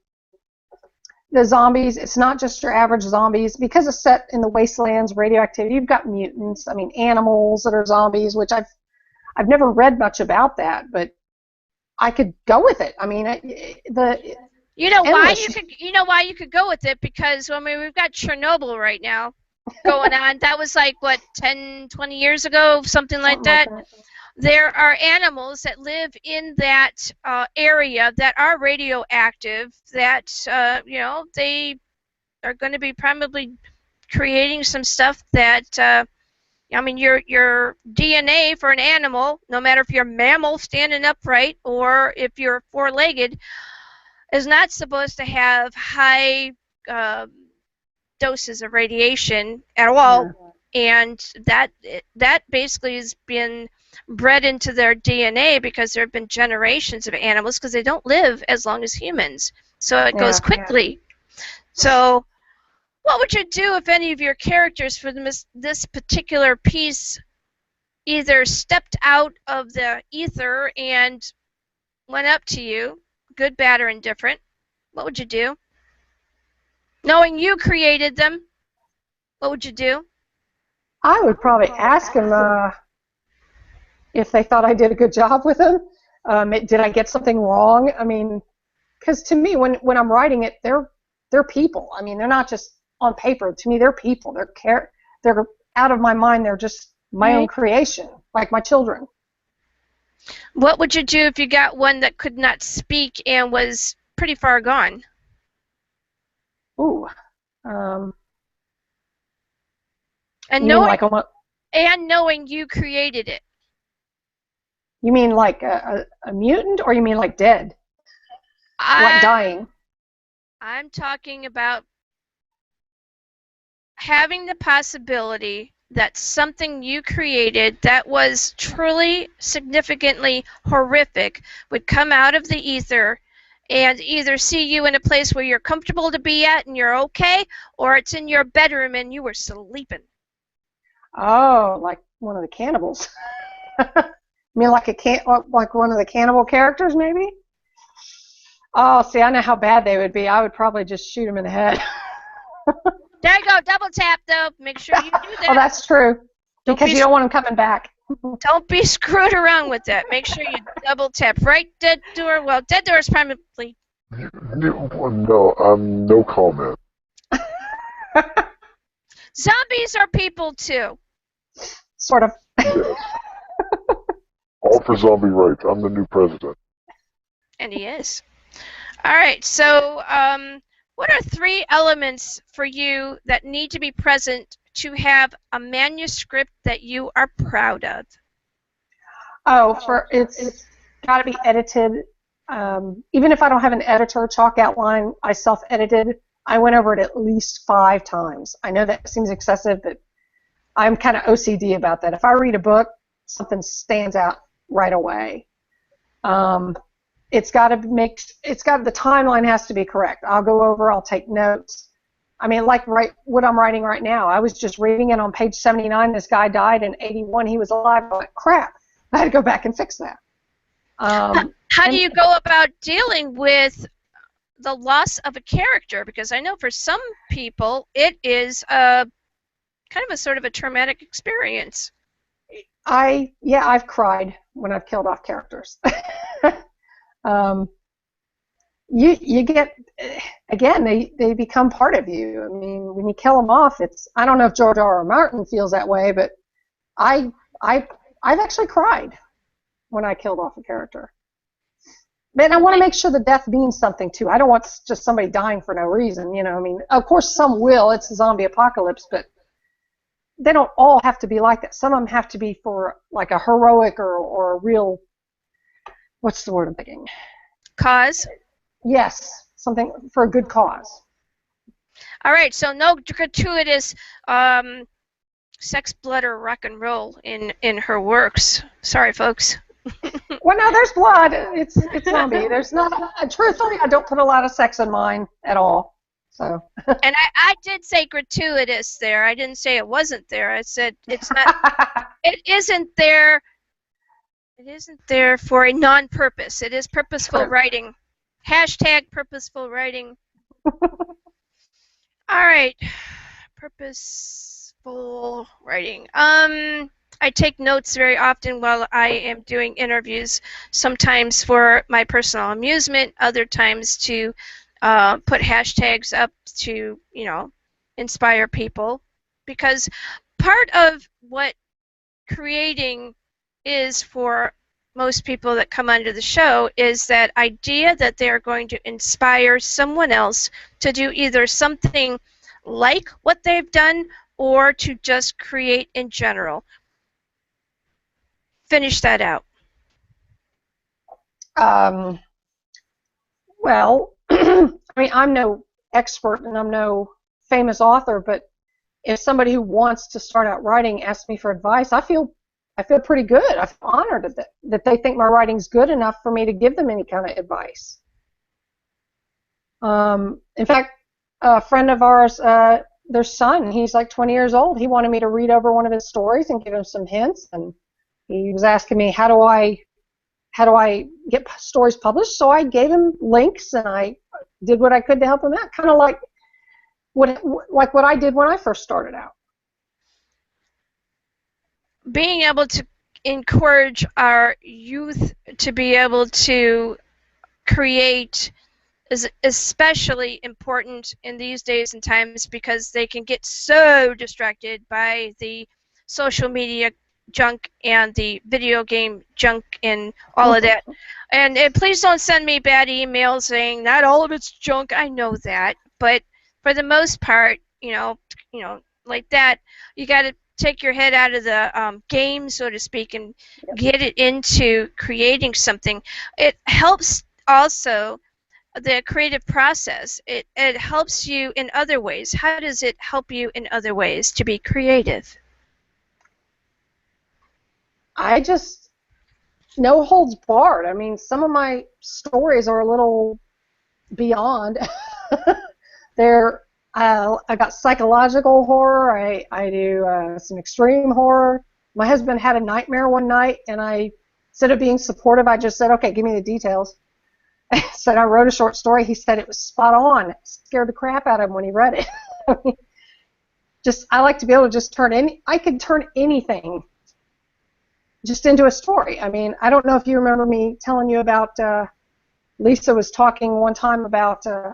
zombies, it's not just your average zombies. Because it's set in the wastelands, radioactivity, you've got mutants, animals that are zombies, which I've never read much about that, but I could go with it. I mean, you know why you could go with it, because we've got Chernobyl right now going on. That was like what, 10, 20 years ago, something like that. There are animals that live in that area that are radioactive. That they are going to be probably creating some stuff that. Your DNA for an animal, no matter if you're a mammal standing upright or if you're four-legged, is not supposed to have high doses of radiation at all. Yeah. And that basically has been bred into their DNA because there have been generations of animals, because they don't live as long as humans. So it goes quickly. Yeah. So what would you do if any of your characters for this particular piece either stepped out of the ether and went up to you, good, bad, or indifferent? What would you do? Knowing you created them, what would you do? I would probably ask them if they thought I did a good job with them. Did I get something wrong? I mean, because to me, when I'm writing it, they're people. I mean, they're not just on paper. To me, they're people. They're out of my mind. They're just my own creation, like my children. What would you do if you got one that could not speak and was pretty far gone? Ooh. Um, And you mean knowing like almost, and knowing you created it. you mean like a mutant, or you mean like dead, like dying? I'm talking about having the possibility that something you created that was truly significantly horrific would come out of the ether and either see you in a place where you're comfortable to be at and you're okay, or it's in your bedroom and you were sleeping. Oh, like one of the cannibals. You mean like like one of the cannibal characters, maybe? Oh, see, I know how bad they would be. I would probably just shoot them in the head. There you go, double tap though. Make sure you do that. Oh, that's true. Because you don't want them coming back. Don't be screwed around with that. Make sure you double tap. Right, dead door. Well, dead door is probably. No, no comment. Zombies are people too. Sort of. Yes. All for zombie rights. I'm the new president. And he is. All right. So, what are 3 elements for you that need to be present to have a manuscript that you are proud of? Oh, it's got to be edited. Even if I don't have an editor chalk outline, I self-edited. I went over it at least 5 times. I know that seems excessive, but I'm kind of OCD about that. If I read a book, something stands out right away. It's got the timeline has to be correct. I'll go over, I'll take notes. I mean, like what I'm writing right now. I was just reading it on page 79. This guy died in 81. He was alive. I'm like, crap. I had to go back and fix that. How do you go about dealing with the loss of a character? Because I know for some people it is kind of a sort of a traumatic experience. I've cried when I've killed off characters. You get, again, they become part of you. I mean, when you kill them off, I don't know if George R.R. Martin feels that way, but I've actually cried when I killed off a character. And I want to make sure the death means something too. I don't want just somebody dying for no reason. You know, I mean, of course some will. It's a zombie apocalypse, but they don't all have to be like that. Some of them have to be for like a heroic or a real, what's the word I'm thinking? Cause? Yes, something for a good cause. All right, so no gratuitous sex, blood, or rock and roll in her works. Sorry, folks. Well, no, there's blood. It's zombie. There's not. Truthfully, I don't put a lot of sex in mine at all. So. And I did say gratuitous there. I didn't say it wasn't there. I said it's not. It isn't there. It isn't there for a non-purpose. It is purposeful writing. Hashtag purposeful writing. All right, purposeful writing. I take notes very often while I am doing interviews, sometimes for my personal amusement, other times to put hashtags up to, inspire people. Because part of what creating is for most people that come onto the show is that idea that they are going to inspire someone else to do either something like what they've done or to just create in general. Finish that out. Well, I mean, I'm no expert and I'm no famous author, but if somebody who wants to start out writing asks me for advice, I feel pretty good. I feel honored that they think my writing's good enough for me to give them any kind of advice. In fact, a friend of ours, their son, he's like 20 years old. He wanted me to read over one of his stories and give him some hints, and he was asking me how do I get stories published. So I gave him links and I did what I could to help him out, kind of like what I did when I first started out. Being able to encourage our youth to be able to create is especially important in these days and times because they can get so distracted by the social media junk and the video game junk and all of that. And please don't send me bad emails saying not all of it's junk. I know that, but for the most part, like that, you got to take your head out of the game, so to speak, and get it into creating something. It helps also the creative process. It helps you in other ways. How does it help you in other ways to be creative? I just, no holds barred. I mean, some of my stories are a little beyond. I got psychological horror. I do some extreme horror. My husband had a nightmare one night, and instead of being supportive, I just said, okay, give me the details. Said I wrote a short story. He said it was spot on. It scared the crap out of him when he read it. I like to be able to just I could turn anything just into a story. I mean, I don't know if you remember me telling you about, Lisa was talking one time about a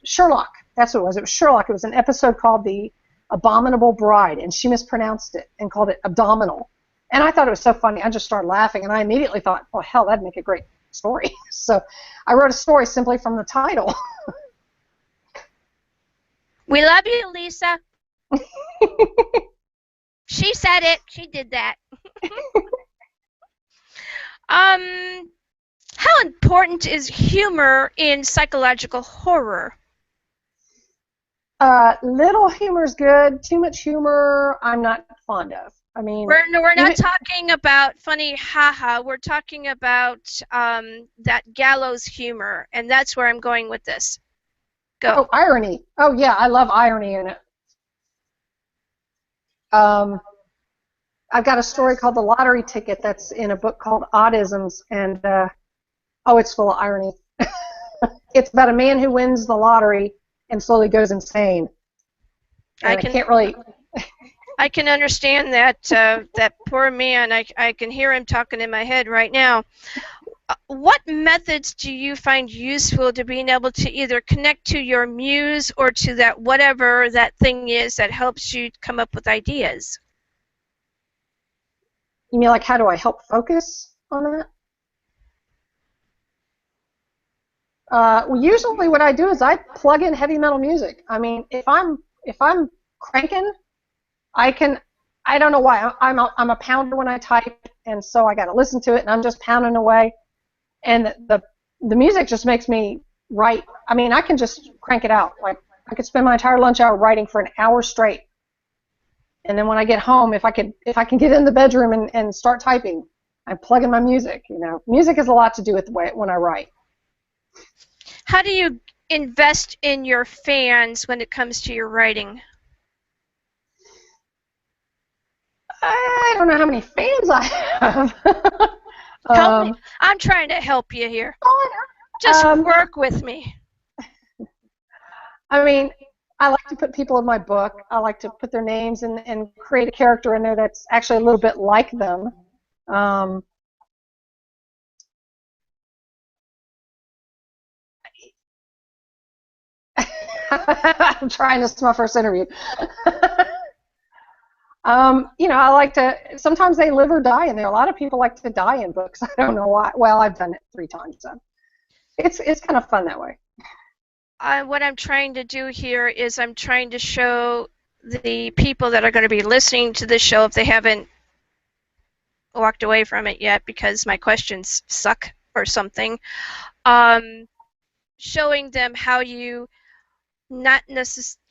Sherlock. That's what it was. It was Sherlock. It was an episode called The Abominable Bride, and she mispronounced it and called it abdominal. And I thought it was so funny. I just started laughing, and I immediately thought, oh, hell, that'd make a great story. So I wrote a story simply from the title. We love you, Lisa. She said it. She did that. How important is humor in psychological horror? Little humor's good. Too much humor, I'm not fond of. I mean, we're not talking about funny haha. We're talking about that gallows humor, and that's where I'm going with this. Go. Oh, irony. Oh, yeah, I love irony in it. I've got a story called The Lottery Ticket that's in a book called Oddisms, and it's full of irony. It's about a man who wins the lottery and slowly goes insane. And I can understand that that poor man. I can hear him talking in my head right now. What methods do you find useful to being able to either connect to your muse or to that whatever that thing is that helps you come up with ideas? You mean like how do I help focus on that? Well, usually what I do is I plug in heavy metal music. I mean, if I'm cranking, I don't know why. I'm a pounder when I type, and so I got to listen to it, and I'm just pounding away. And the music just makes me write. I mean, I can just crank it out. Like I could spend my entire lunch hour writing for an hour straight, and then when I get home, if I can get in the bedroom and start typing, I'm plugging my music. You know, music has a lot to do with the way when I write. How do you invest in your fans when it comes to your writing? I don't know how many fans I have. Help me. I'm trying to help you here. Just work with me. I mean, I like to put people in my book. I like to put their names and create a character in there that's actually a little bit like them. I'm trying. This is my first interview. I like to, sometimes they live or die in there. A lot of people like to die in books. I don't know why. Well, I've done it 3 times, so it's kind of fun that way. What I'm trying to do here is I'm trying to show the people that are going to be listening to this show, if they haven't walked away from it yet because my questions suck or something, showing them how you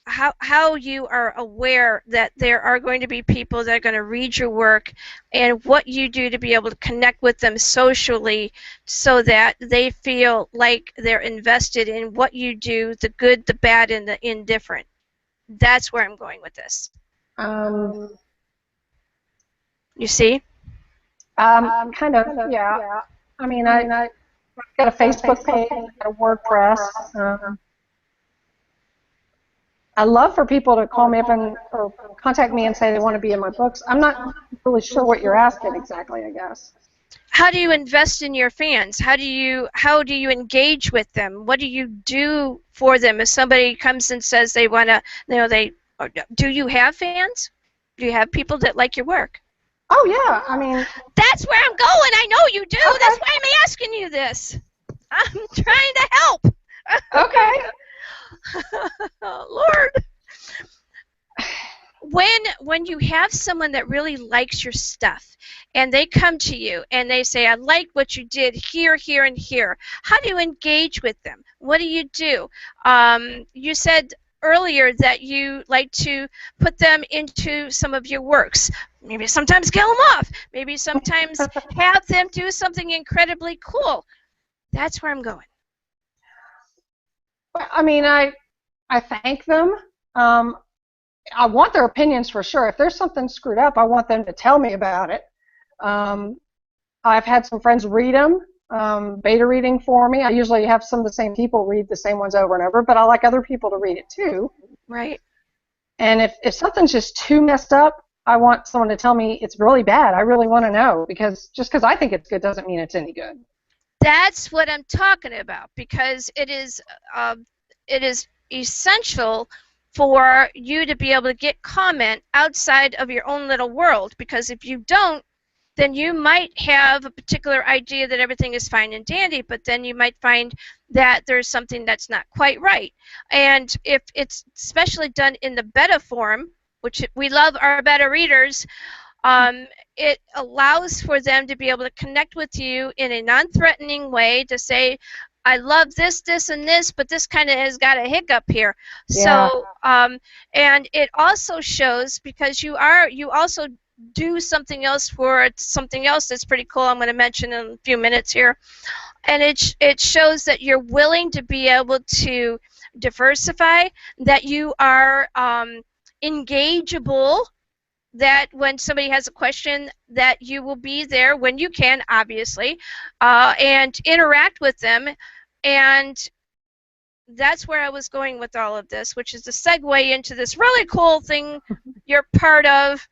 how you are aware that there are going to be people that are going to read your work and what you do to be able to connect with them socially so that they feel like they're invested in what you do, the good, the bad, and the indifferent. That's where I'm going with this. You see? Kind of, yeah. I mean, I got a Facebook page, got a WordPress. I love for people to call me up or contact me and say they want to be in my books. I'm not really sure what you're asking exactly, I guess. How do you invest in your fans? How do you engage with them? What do you do for them if somebody comes and says they want to, do you have fans? Do you have people that like your work? Oh, yeah. I mean, that's where I'm going. I know you do. Okay. That's why I'm asking you this. I'm trying to help. Okay. Lord. When you have someone that really likes your stuff and they come to you and they say, I like what you did here, here, and here, how do you engage with them? What do? You said earlier that you like to put them into some of your works. Maybe sometimes kill them off. Maybe sometimes have them do something incredibly cool. That's where I'm going. I mean, I thank them. I want their opinions for sure. If there's something screwed up, I want them to tell me about it. I've had some friends read them, beta reading for me. I usually have some of the same people read the same ones over and over, but I like other people to read it too. Right. And if something's just too messed up, I want someone to tell me it's really bad. I really want to know, because just because I think it's good doesn't mean it's any good. That's what I'm talking about, because it is essential for you to be able to get comment outside of your own little world, because if you don't, then you might have a particular idea that everything is fine and dandy, but then you might find that there's something that's not quite right. And if it's especially done in the beta form, which we love our beta readers, it allows for them to be able to connect with you in a non-threatening way to say, I love this, this, and this, but this kind of has got a hiccup here. Yeah. So, and it also shows, because you also do something else for something else that's pretty cool, I'm going to mention in a few minutes here. And it shows that you're willing to be able to diversify, that you are engageable, that when somebody has a question, that you will be there when you can, obviously, and interact with them. And that's where I was going with all of this, which is the segue into this really cool thing you're part of.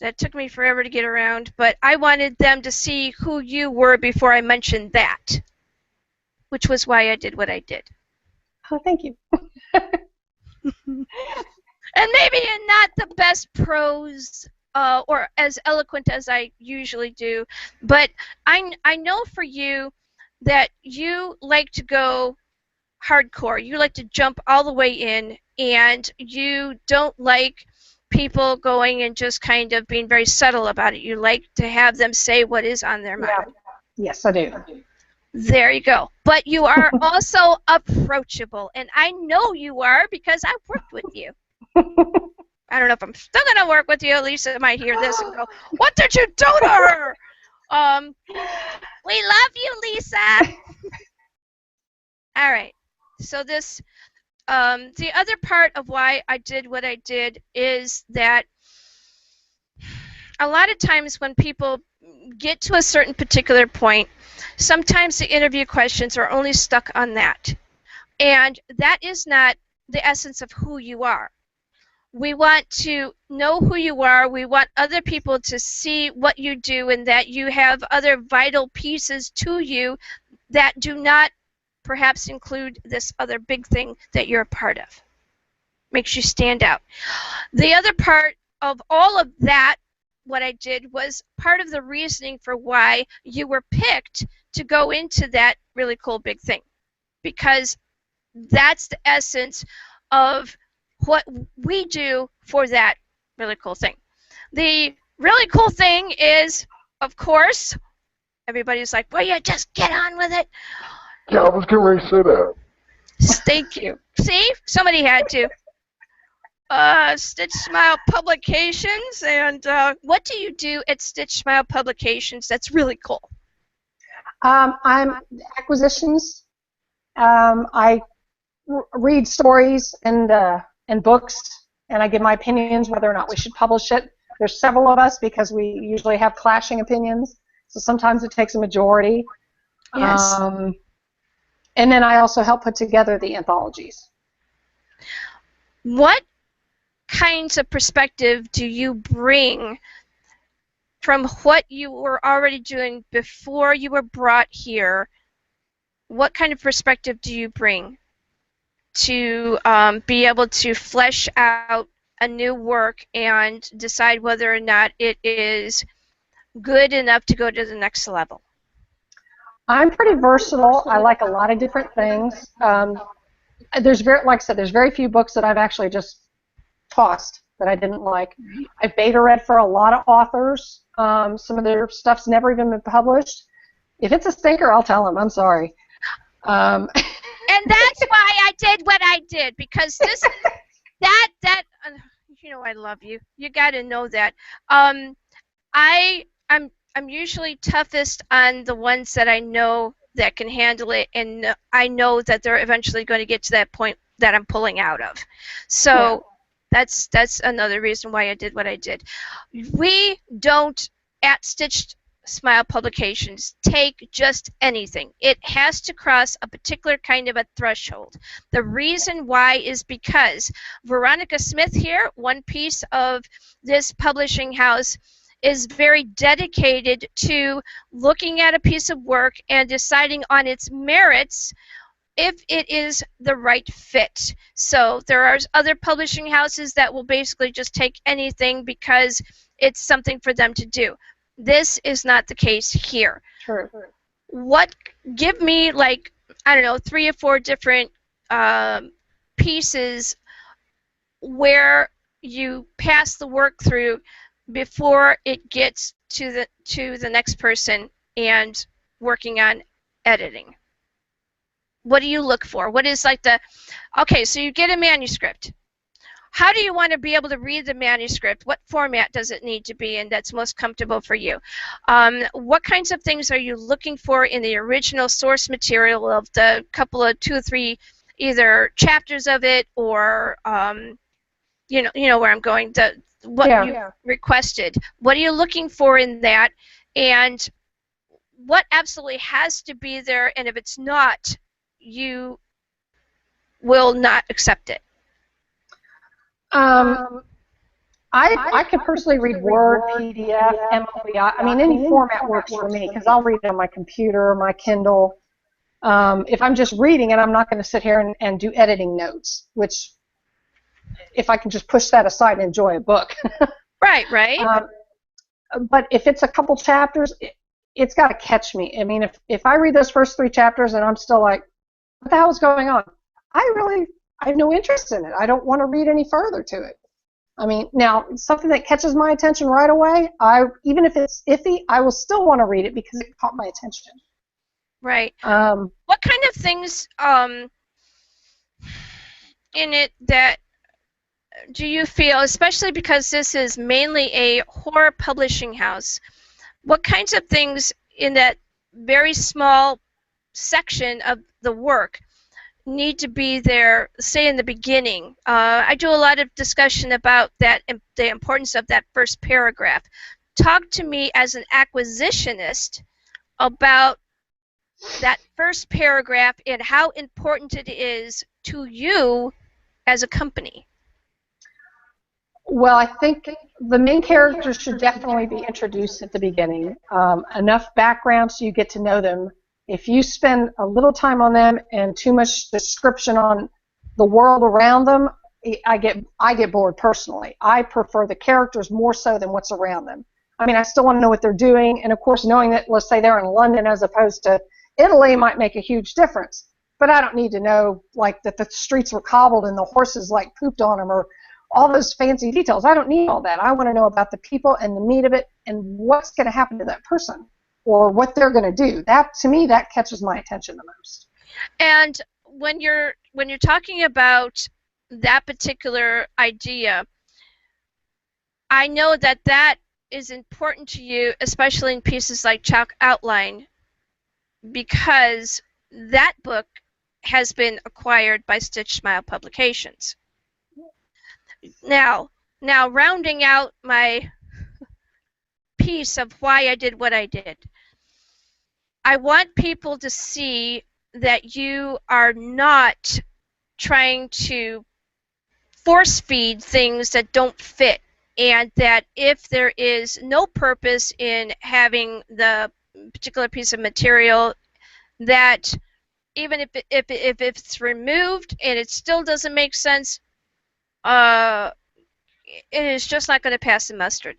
That took me forever to get around, but I wanted them to see who you were before I mentioned that, which was why I did what I did. Oh, thank you. And maybe in not the best prose or as eloquent as I usually do, but I know for you that you like to go hardcore. You like to jump all the way in, and you don't like people going and just kind of being very subtle about it. You like to have them say what is on their mind. Yeah. Yes, I do. There you go. But you are also approachable, and I know you are because I've worked with you. I don't know if I'm still going to work with you. Lisa might hear this and go, what did you do to her? We love you, Lisa. All right. So this, the other part of why I did what I did is that a lot of times when people get to a certain particular point, sometimes the interview questions are only stuck on that. And that is not the essence of who you are. We want to know who you are. We want other people to see what you do, and that you have other vital pieces to you that do not perhaps include this other big thing that you're a part of. Makes you stand out. The other part of all of that, what I did, was part of the reasoning for why you were picked to go into that really cool big thing. Because that's the essence of what we do for that really cool thing. The really cool thing is, of course, everybody's like, well, yeah, just get on with it. Yeah, I was getting ready to say that. Thank you. See? Somebody had to. Stitch Smile Publications, and what do you do at Stitch Smile Publications that's really cool? I'm acquisitions. I read stories and books, and I give my opinions whether or not we should publish it. There's several of us because we usually have clashing opinions, so sometimes it takes a majority. Yes. And then I also help put together the anthologies. What kinds of perspective do you bring from what you were already doing before you were brought here? What kind of perspective do you bring to be able to flesh out a new work and decide whether or not it is good enough to go to the next level? I'm pretty versatile. I like a lot of different things. like I said, there's very few books that I've actually just tossed that I didn't like. I beta read for a lot of authors. Some of their stuff's never even been published. If it's a stinker, I'll tell them. I'm sorry. And that's why I did what I did, because this, I love you. You got to know that. I'm usually toughest on the ones that I know that can handle it, and I know that they're eventually going to get to that point that I'm pulling out of. So that's another reason why I did what I did. We don't, at Stitched Smile Publications, take just anything. It has to cross a particular kind of a threshold. The reason why is because Veronica Smith here, one piece of this publishing house, is very dedicated to looking at a piece of work and deciding on its merits if it is the right fit. So there are other publishing houses that will basically just take anything because it's something for them to do. This is not the case here. True. Give me, like, I don't know, 3 or 4 different pieces where you pass the work through before it gets to the next person and working on editing. What do you look for? What is like okay, so you get a manuscript. How do you want to be able to read the manuscript? What format does it need to be in that's most comfortable for you? What kinds of things are you looking for in the original source material of the couple of 2 or 3 either chapters of it, or you know where I'm going, what you requested. What are you looking for in that, and what absolutely has to be there, and if it's not, you will not accept it. I can personally read Word, PDF, MLBI. I mean, any format works for me because I'll read it on my computer, my Kindle. If I'm just reading it, I'm not going to sit here and do editing notes, which, if I can just push that aside and enjoy a book. Right. But if it's a couple chapters, it's got to catch me. I mean, if I read those first 3 chapters and I'm still like, what the hell is going on? I have no interest in it. I don't want to read any further to it. I mean, now, something that catches my attention right away, even if it's iffy, I will still want to read it because it caught my attention. Right. What kind of things in it that do you feel, especially because this is mainly a horror publishing house, what kinds of things in that very small section of the work need to be there, say in the beginning? I do a lot of discussion about that, the importance of that first paragraph. Talk to me as an acquisitionist about that first paragraph and how important it is to you as a company. Well, I think the main characters should definitely be introduced at the beginning. Enough background so you get to know them. If you spend a little time on them and too much description on the world around them, I get bored personally. I prefer the characters more so than what's around them. I mean, I still want to know what they're doing, and of course, knowing that, let's say they're in London as opposed to Italy might make a huge difference. But I don't need to know, like, that the streets were cobbled and the horses, like, pooped on them, or all those fancy details. I don't need all that. I want to know about the people and the meat of it and what's going to happen to that person or what they're going to do. That, to me, that catches my attention the most. And when you're talking about that particular idea, I know that is important to you, especially in pieces like Chalk Outline, because that book has been acquired by Stitched Smile Publications. Now, rounding out my piece of why I did what I did, I want people to see that you are not trying to force feed things that don't fit, and that if there is no purpose in having the particular piece of material, that even if it's removed and it still doesn't make sense, it is just not going to pass the mustard.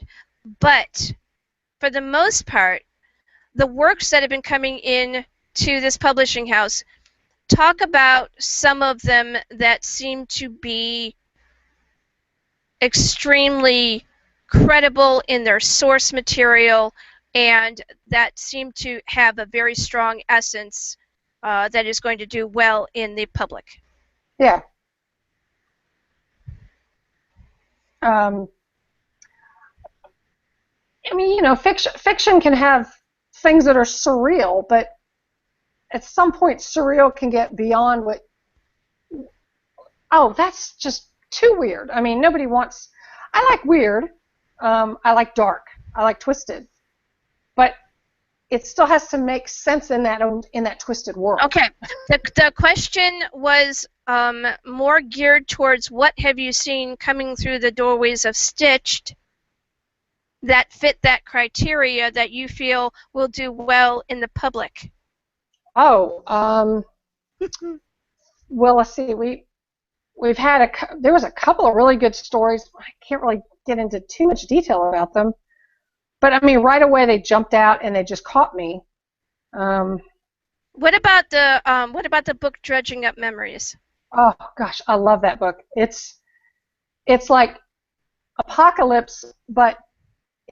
But for the most part, the works that have been coming in to this publishing house talk about some of them that seem to be extremely credible in their source material and that seem to have a very strong essence that is going to do well in the public. Yeah. I mean, you know, fiction can have things that are surreal, but at some point, surreal can get beyond what, oh, that's just too weird. I mean, nobody wants, I like weird, I like dark, I like twisted, but it still has to make sense in that twisted world. Okay, the question was more geared towards what have you seen coming through the doorways of Stitched that fit that criteria that you feel will do well in the public? Oh, well, let's see. We've had there was a couple of really good stories. I can't really get into too much detail about them, but I mean, right away they jumped out and they just caught me. What about the book Dredging Up Memories? Oh gosh, I love that book. It's like Apocalypse, but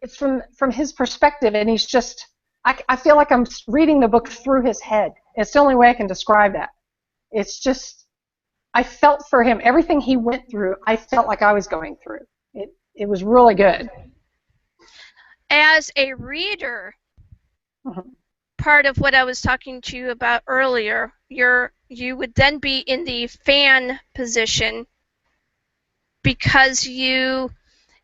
it's from his perspective, and he's just, I feel like I'm reading the book through his head. It's the only way I can describe that. It's just, I felt for him. Everything he went through, I felt like I was going through. It was really good. As a reader, part of what I was talking to you about earlier, you would then be in the fan position because you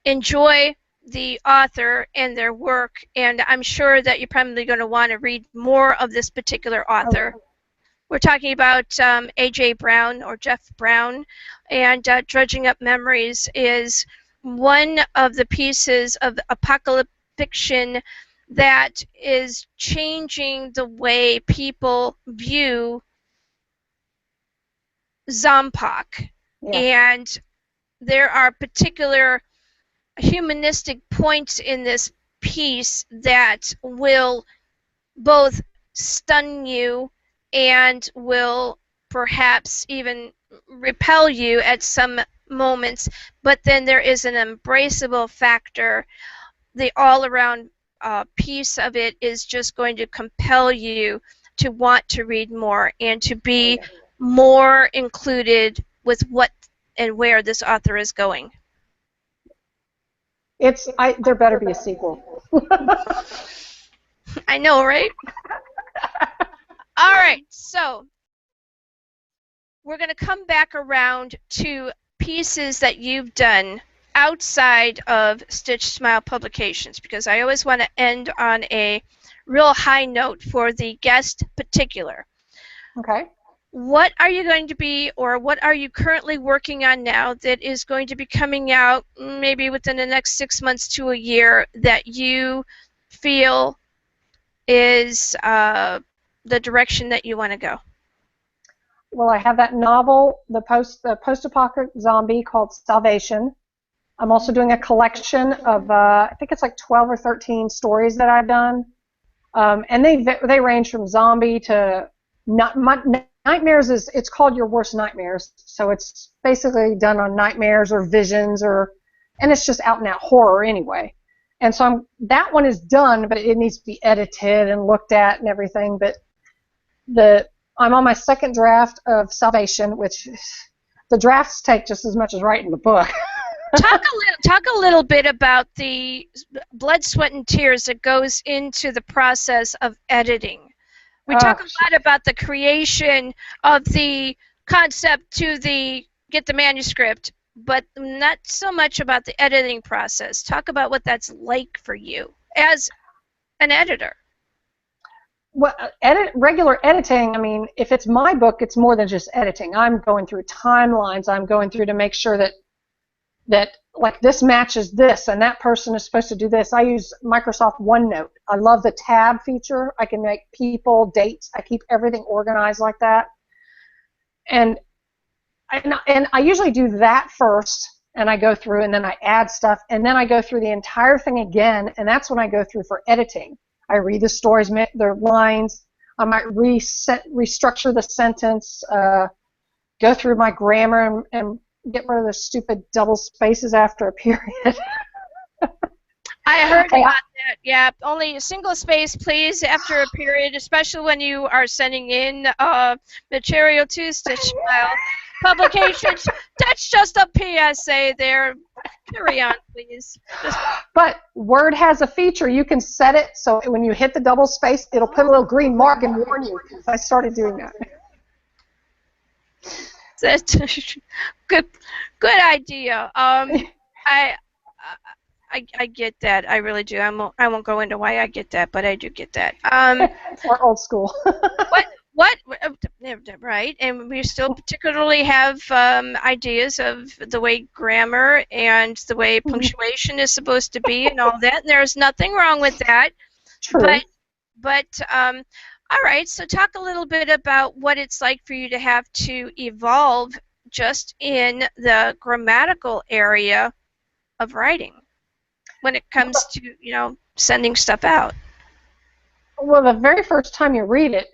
enjoy the author and their work, and I'm sure that you're probably going to want to read more of this particular author. We're talking about A.J. Brown or Jeff Brown, and Dredging Up Memories is one of the pieces of apocalyptic fiction that is changing the way people view Zompok. Yeah. And there are particular humanistic points in this piece that will both stun you and will perhaps even repel you at some moments, but then there is an embraceable factor. The all-around piece of it is just going to compel you to want to read more and to be more included with what and where this author is going. There better be a sequel. I know, right? All right, so we're going to come back around to pieces that you've done outside of Stitch Smile Publications, because I always want to end on a real high note for the guest particular. Okay. What are you going to be, or what are you currently working on now that is going to be coming out maybe within the next 6 months to a year that you feel is the direction that you want to go? Well, I have that novel, the post-apocalyptic zombie called Salvation. I'm also doing a collection of, I think it's like 12 or 13 stories that I've done. And they range from zombie to nightmares. It's called Your Worst Nightmares. So it's basically done on nightmares or visions, and it's just out and out horror anyway. And so that one is done, but it needs to be edited and looked at and everything. But I'm on my second draft of Salvation, which the drafts take just as much as writing the book. Talk a little bit about the blood, sweat, and tears that goes into the process of editing. We talk a lot about the creation of the concept to get the manuscript, but not so much about the editing process. Talk about what that's like for you as an editor. Well, regular editing, I mean, if it's my book, it's more than just editing. I'm going through timelines. I'm going through to make sure that like this matches this and that person is supposed to do this. I use Microsoft OneNote. I love the tab feature. I can make people, dates. I keep everything organized like that. And I usually do that first, and I go through and then I add stuff, and then I go through the entire thing again, and that's when I go through for editing. I read the stories, their lines. I might restructure the sentence, go through my grammar, and get rid of the stupid double spaces after a period. I heard about that. Yeah, only a single space, please, after a period, especially when you are sending in material to Stitch File publications. That's just a PSA there. Carry on, please. But Word has a feature. You can set it so when you hit the double space, it'll put a little green mark and warn you. I started doing that. That's good idea. I get that. I really do. I won't go into why I get that, but I do get that. We're old school. What? Right, and we still particularly have ideas of the way grammar and the way punctuation is supposed to be and all that. And there's nothing wrong with that. True. But all right. So talk a little bit about what it's like for you to have to evolve just in the grammatical area of writing when it comes to sending stuff out. Well, the very first time you read it,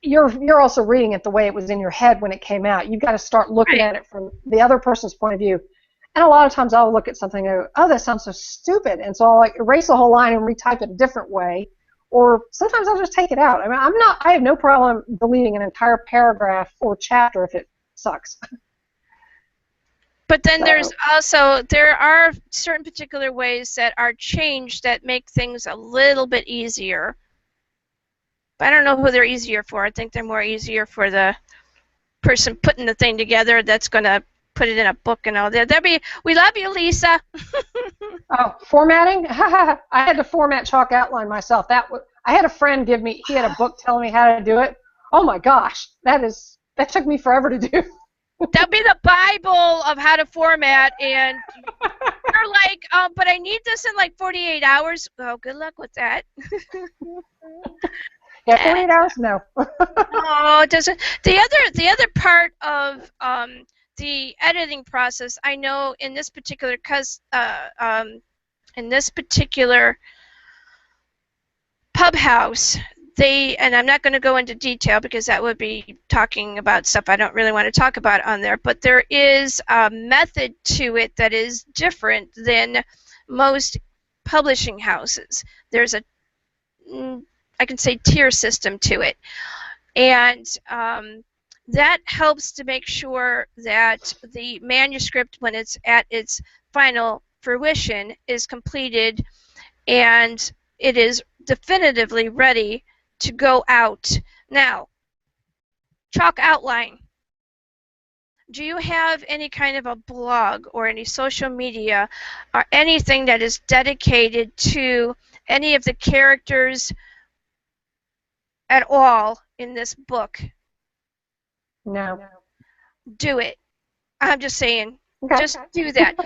you're also reading it the way it was in your head when it came out. You've got to start looking at it from the other person's point of view. And a lot of times I'll look at something and go, oh, that sounds so stupid. And so I'll erase the whole line and retype it a different way. Or sometimes I'll just take it out. I mean, I have no problem deleting an entire paragraph or chapter if it sucks. But then there are certain particular ways that are changed that make things a little bit easier. But I don't know who they're easier for. I think they're more easier for the person putting the thing together that's going to put it in a book and all that. We love you, Lisa. Oh, formatting? I had to format chalk outline myself. I had a friend he had a book telling me how to do it. Oh my gosh, that took me forever to do. That'll be the Bible of how to format, and you're like, but I need this in like 48 hours. Oh, good luck with that. Yeah, 48 hours? No. No, it doesn't. The other part of the editing process, I know in this particular pub house, and I'm not going to go into detail because that would be talking about stuff I don't really want to talk about on there, but there is a method to it that is different than most publishing houses. There's I can say tier system to it, and that helps to make sure that the manuscript, when it's at its final fruition, is completed and it is definitively ready to go out. Now, chalk outline. Do you have any kind of a blog or any social media or anything that is dedicated to any of the characters at all in this book? No. Do it. I'm just saying, Okay. just do that.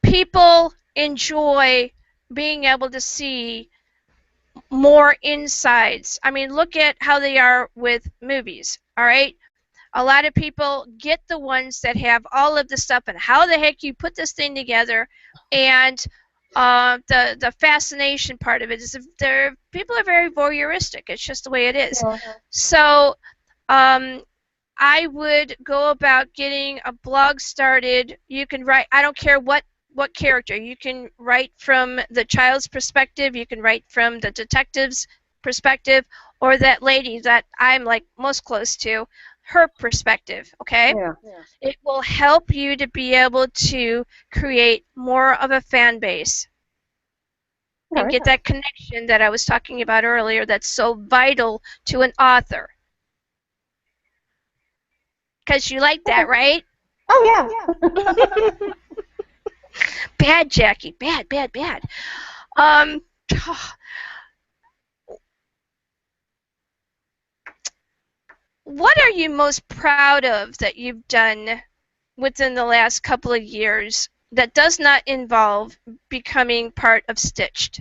People enjoy being able to see more insides. I mean, look at how they are with movies, all right? A lot of people get the ones that have all of the stuff and how the heck you put this thing together, and the fascination part of it is people are very voyeuristic. It's just the way it is. Yeah. So I would go about getting a blog started. You can write, I don't care what character. You can write from the child's perspective, you can write from the detective's perspective, or that lady that I'm like most close to, her perspective, okay? Yeah. It will help you to be able to create more of a fan base and get that connection that I was talking about earlier that's so vital to an author. Because you like that, right? Oh, yeah. Bad, Jackie. Bad. What are you most proud of that you've done within the last couple of years that does not involve becoming part of Stitched?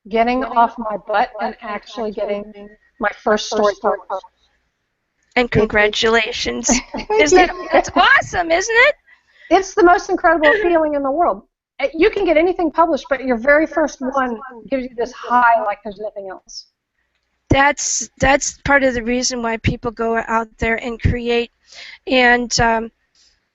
Getting off my butt and actually getting my first story published. And congratulations. That's awesome, isn't it? It's the most incredible feeling in the world. You can get anything published, but your very first one gives you this high like there's nothing else. That's part of the reason why people go out there and create. And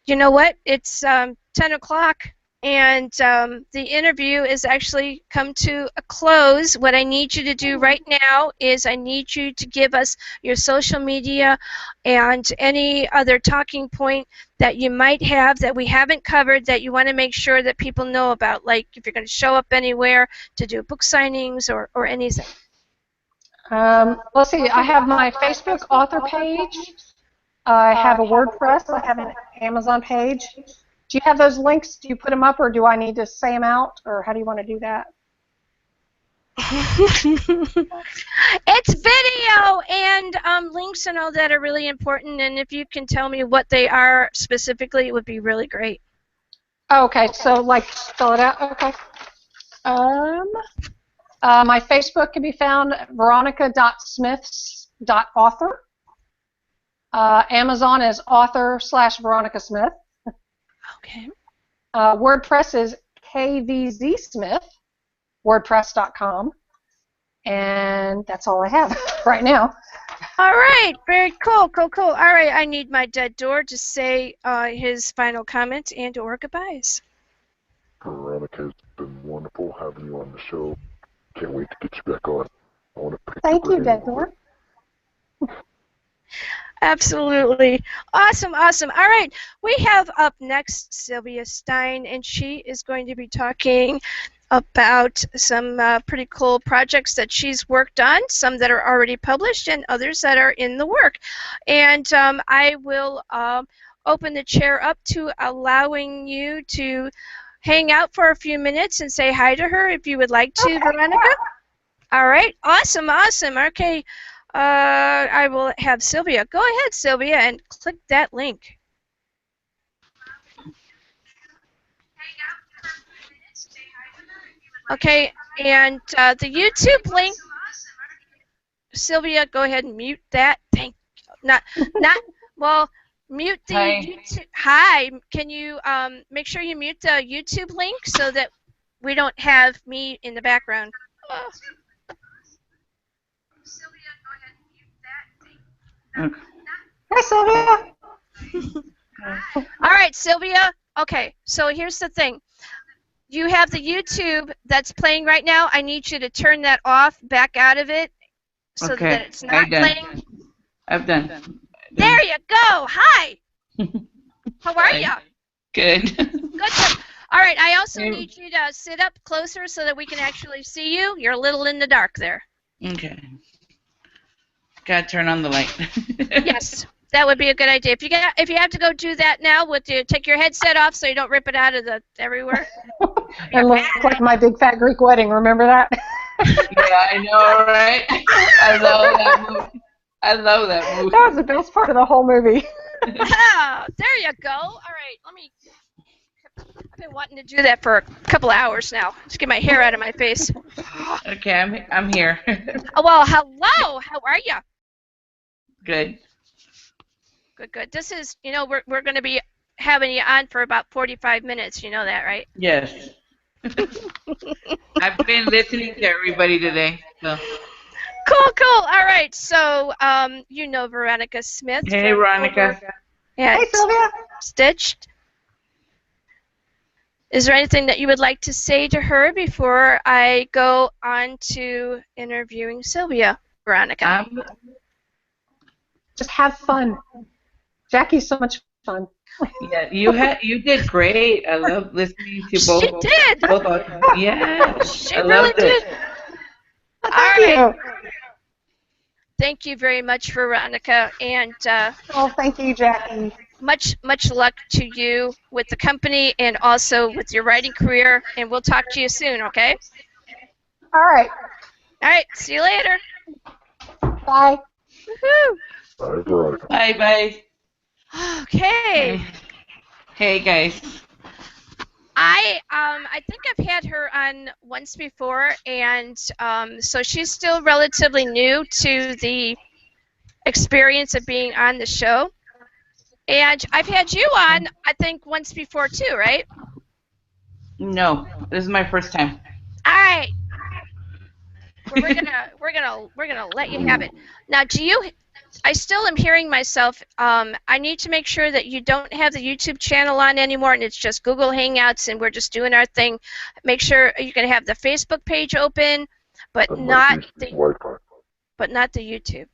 you know what? It's 10 o'clock, and the interview is actually come to a close. What I need you to do right now is I need you to give us your social media and any other talking point that you might have that we haven't covered that you want to make sure that people know about, like if you're going to show up anywhere to do book signings or anything. Let's see. I have my Facebook author page. I have a WordPress. I have an Amazon page. Do you have those links? Do you put them up, or do I need to say them out, or how do you want to do that? It's video and links and all that are really important, and if you can tell me what they are specifically, it would be really great. Okay, so like spell it out. Okay. My Facebook can be found at veronica.smiths.author. Amazon is author/Veronica Smith. Okay. WordPress is kvzsmith, wordpress.com. And that's all I have right now. All right, very cool, cool, cool. All right, I need my dead door to say his final comments and or goodbyes. Veronica, it's been wonderful having you on the show. Can't wait to get you back on. I want to pick Thank your you, brain a dead little door. bit. Absolutely. Awesome, awesome. All right, we have up next Sylvia Stein, and she is going to be talking about some pretty cool projects that she's worked on, some that are already published and others that are in the work. And I will open the chair up to allowing you to hang out for a few minutes and say hi to her if you would like to, Veronica. All right, awesome, awesome. Okay, I will have Sylvia. Go ahead, Sylvia, and click that link. Okay, and the YouTube link, Sylvia, go ahead and mute that. Well, mute the YouTube. Hi, can you make sure you mute the YouTube link so that we don't have me in the background? Sylvia, go ahead and mute that. Hi, Sylvia. All right, Sylvia. Okay, so here's the thing. You have the YouTube that's playing right now. I need you to turn that off, back out of it, so that it's not playing. I've done. There you go. Hi. How are you? Good. Good. All right, I also need you to sit up closer so that we can actually see you. You're a little in the dark there. Okay. Gotta turn on the light. Yes, that would be a good idea. If you have to go do that now, would you take your headset off so you don't rip it out of the everywhere? It looks like my big fat Greek wedding. Remember that? Yeah, I know, right? I love that movie. I love that movie. That was the best part of the whole movie. Oh, there you go. All right, I've been wanting to do that for a couple of hours now. Just get my hair out of my face. Okay, I'm here. Oh, well, hello. How are you? Good. Good, good. This is, we're going to be having you on for about 45 minutes. You know that, right? Yes. I've been listening to everybody today. So. Cool, cool. All right. So, Veronica Smith. Hey, Veronica. Yeah. Hey, Sylvia. Stitched. Is there anything that you would like to say to her before I go on to interviewing Sylvia, Veronica? Just have fun. Jackie's so much fun. Yeah, you did great. I love listening to both. She did. Both of them. Yeah, she I really loved did. it. Thank you. Thank you very much, Veronica, and Thank you, Jackie. much luck to you with the company and also with your writing career. And we'll talk to you soon. Okay? All right. All right. See you later. Bye. Woohoo! Bye, Veronica. Bye. Okay. Hey, guys. I think I've had her on once before, and so she's still relatively new to the experience of being on the show. And I've had you on, I think, once before too, right? No, this is my first time. All right. we're gonna let you have it. Now, I still am hearing myself. I need to make sure that you don't have the YouTube channel on anymore, and it's just Google Hangouts, and we're just doing our thing. Make sure you can have the Facebook page open, but That might not be the Wi-Fi. YouTube.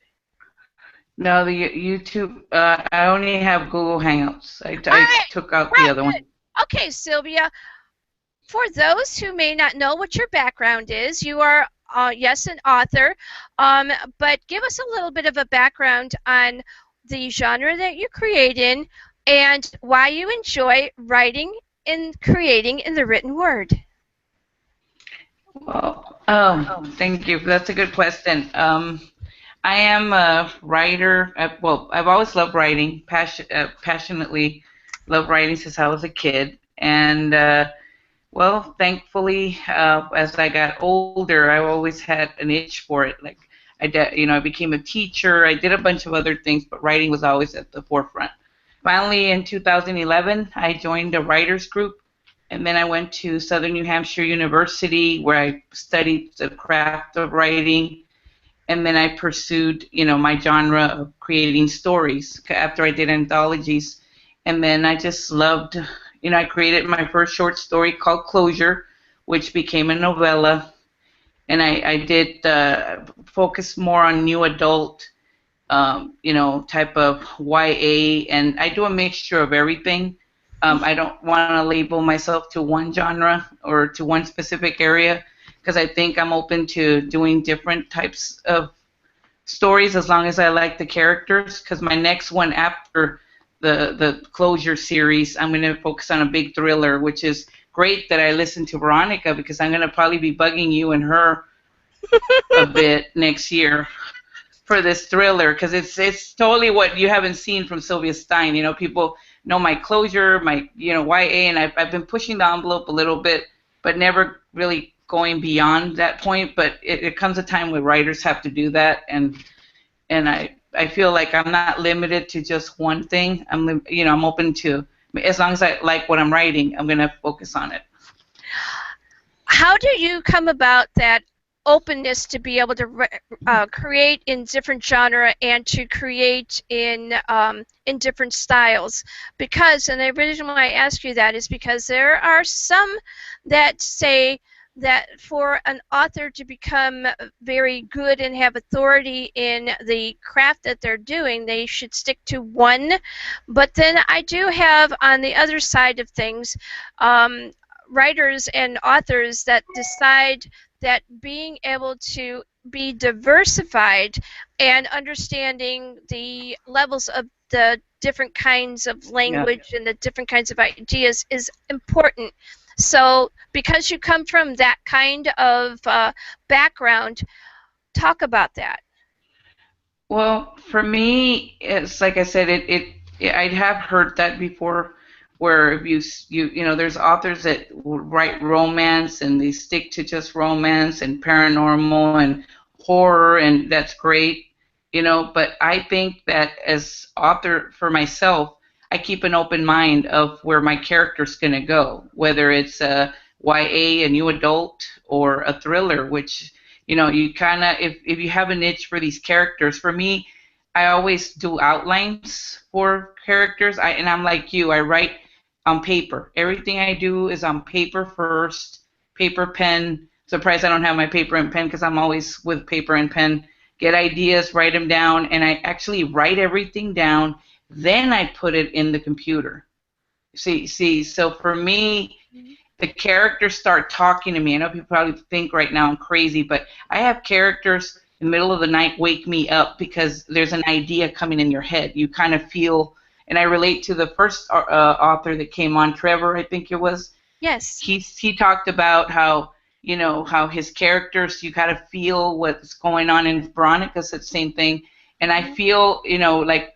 No, the YouTube. I only have Google Hangouts. I right. took out the other one. Okay, Sylvia. For those who may not know what your background is, you are, yes, an author, but give us a little bit of a background on the genre that you create in and why you enjoy writing and creating in the written word. Well, thank you. That's a good question. I am a writer. Well, I've always loved writing, passionately loved writing since I was a kid. And, well, thankfully, as I got older, I always had an itch for it. Like, I became a teacher. I did a bunch of other things, but writing was always at the forefront. Finally, in 2011, I joined a writers group, and then I went to Southern New Hampshire University, where I studied the craft of writing, and then I pursued, my genre of creating stories after I did anthologies, and then I just loved, I created my first short story called Closure, which became a novella, and I did focus more on new adult, type of YA, and I do a mixture of everything. I don't want to label myself to one genre or to one specific area because I think I'm open to doing different types of stories as long as I like the characters. Because my next one after the Closure series, I'm going to focus on a big thriller, which is great that I listened to Veronica because I'm going to probably be bugging you and her a bit next year for this thriller because it's totally what you haven't seen from Sylvia Stein. People know my Closure, my YA, and I've been pushing the envelope a little bit, but never really going beyond that point. But it comes a time where writers have to do that, and I feel like I'm not limited to just one thing. I'm open to, as long as I like what I'm writing, I'm gonna focus on it. How do you come about that openness to be able to create in different genre and to create in different styles? Because, and the reason why I ask you that is because there are some that say that for an author to become very good and have authority in the craft that they're doing, they should stick to one. But then I do have on the other side of things writers and authors that decide that being able to be diversified and understanding the levels of the different kinds of language and the different kinds of ideas is important. So because you come from that kind of background, talk about that. Well, for me, it's like I said, I have heard that before, where there's authors that will write romance and they stick to just romance and paranormal and horror, and that's great, But I think that as author for myself, I keep an open mind of where my character's gonna go, whether it's a YA, a new adult, or a thriller, which you kind of, if you have a niche for these characters, for me, I always do outlines for characters. And I'm like you, I write on paper. Everything I do is on paper first, paper, pen. Surprised I don't have my paper and pen because I'm always with paper and pen. Get ideas, write them down, and I actually write everything down. Then I put it in the computer. See. So for me, the characters start talking to me. I know people probably think right now I'm crazy, but I have characters in the middle of the night wake me up because there's an idea coming in your head. You kind of feel, and I relate to the first author that came on, Trevor, I think it was. Yes. He talked about how how his characters, you gotta feel what's going on, and Veronica said the same thing. And I feel, like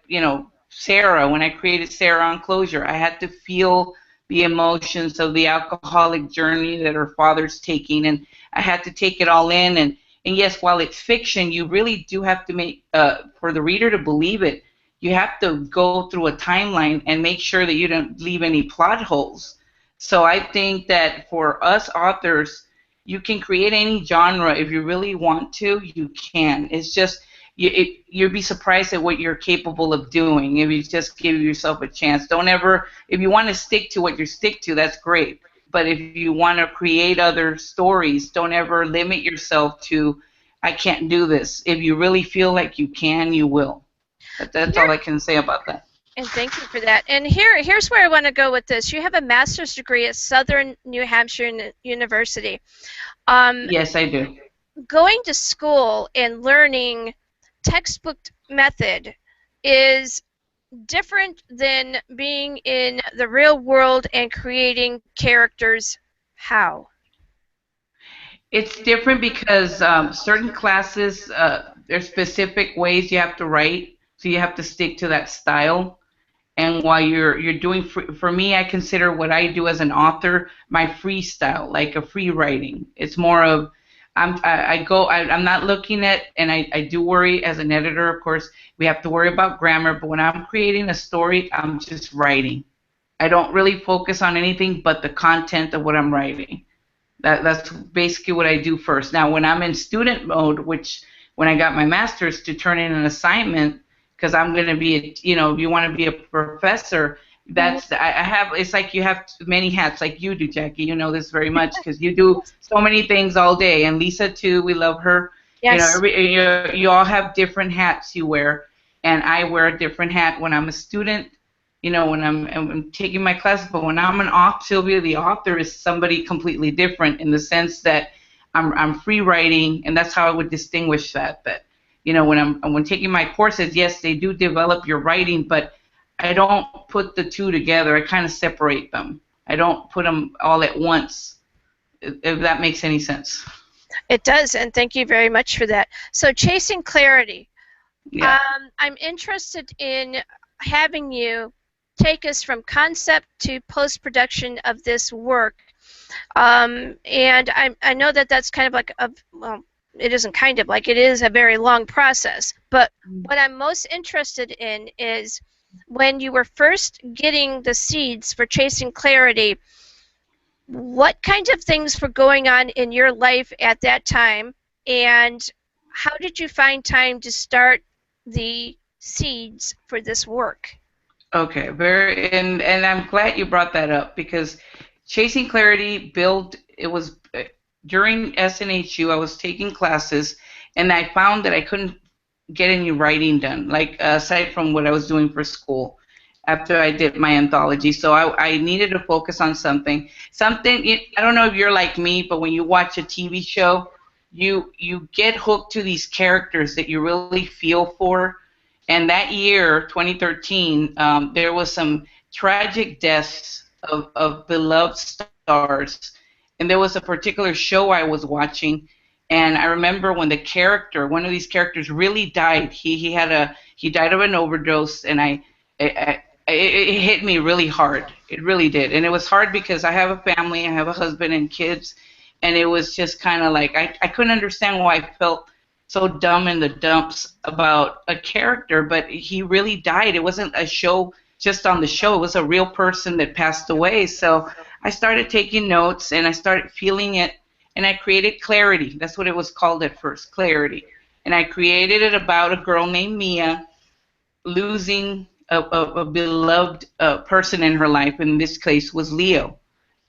Sarah, when I created Sarah on Closure, I had to feel the emotions of the alcoholic journey that her father's taking, and I had to take it all in. And yes, while it's fiction, you really do have to make, for the reader to believe it, you have to go through a timeline and make sure that you don't leave any plot holes. So I think that for us authors, you can create any genre if you really want to. You can. It's just you'd be surprised at what you're capable of doing if you just give yourself a chance. Don't ever, if you want to stick to what you stick to, that's great. But if you want to create other stories, don't ever limit yourself to, I can't do this. If you really feel like you can, you will. That's all I can say about that. And thank you for that. And here's where I want to go with this. You have a master's degree at Southern New Hampshire University. Yes, I do. Going to school and learning textbook method is different than being in the real world and creating characters. How? It's different because certain classes, there's specific ways you have to write, so you have to stick to that style. And while you're doing for me, I consider what I do as an author my freestyle, like a free writing. It's more of I'm not looking at, and I do worry as an editor, of course, we have to worry about grammar, but when I'm creating a story, I'm just writing. I don't really focus on anything but the content of what I'm writing. That's basically what I do first. Now, when I'm in student mode, which when I got my master's to turn in an assignment, because I'm going to be, if you want to be a professor, that's I have. It's like you have many hats, like you do, Jackie. You know this very much because you do so many things all day, and Lisa too. We love her. Yes. You all have different hats you wear, and I wear a different hat when I'm a student. When I'm taking my classes, but when I'm an author, Sylvia, the author is somebody completely different in the sense that I'm free writing, and that's how I would distinguish that. When taking my courses, yes, they do develop your writing, but I don't put the two together. I kind of separate them. I don't put them all at once, if that makes any sense. It does, and thank you very much for that. So, chasing clarity. Yeah. I'm interested in having you take us from concept to post-production of this work. And I know that that's kind of like it isn't kind of like, it is a very long process. But what I'm most interested in is when you were first getting the seeds for Chasing Clarity, what kinds of things were going on in your life at that time, and how did you find time to start the seeds for this work? Okay, and I'm glad you brought that up because Chasing Clarity it was during SNHU. I was taking classes, and I found that I couldn't get any writing done, like aside from what I was doing for school after I did my anthology. So I needed to focus on something. I don't know if you're like me, but when you watch a TV show, you get hooked to these characters that you really feel for. And that year, 2013, there was some tragic deaths of beloved stars. And there was a particular show I was watching, and I remember when one of these characters really died. He died of an overdose, and it hit me really hard. It really did. And it was hard because I have a family, I have a husband and kids, and it was just kind of like I couldn't understand why I felt so dumb in the dumps about a character, but he really died. It wasn't a show just on the show. It was a real person that passed away. So I started taking notes, and I started feeling it, and I created Clarity. That's what it was called at first, Clarity. And I created it about a girl named Mia losing a beloved person in her life. In this case was Leo.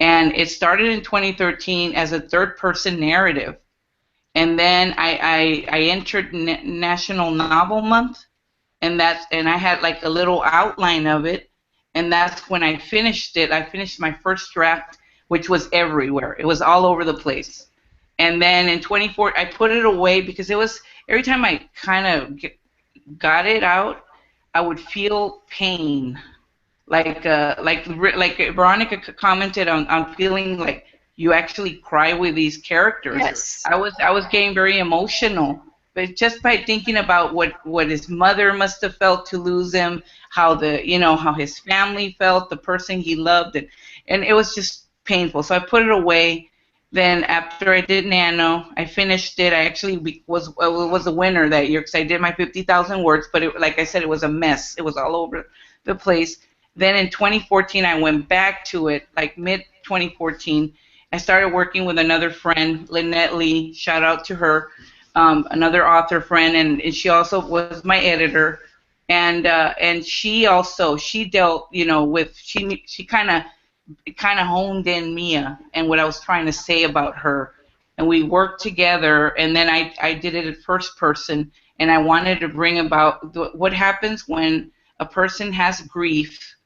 And it started in 2013 as a third-person narrative. And then I entered National Novel Month, and I had like a little outline of it, and that's when I finished it. I finished my first draft, which was everywhere. It was all over the place. And then in 2014, I put it away because it was every time I kind of got it out, I would feel pain, like Veronica commented on feeling like you actually cry with these characters. Yes. I was getting very emotional, but just by thinking about what his mother must have felt to lose him, how his family felt, the person he loved, and it was just painful. So I put it away. Then after I did Nano, I finished it. I actually was a winner that year because I did my 50,000 words, but like I said, it was a mess. It was all over the place. Then in 2014, I went back to it, like mid-2014, I started working with another friend, Lynette Lee. Shout out to her, another author friend, and she also was my editor. And she dealt, with she kind of honed in Mia and what I was trying to say about her, and we worked together. And then I did it at first person, and I wanted to bring about what happens when a person has grief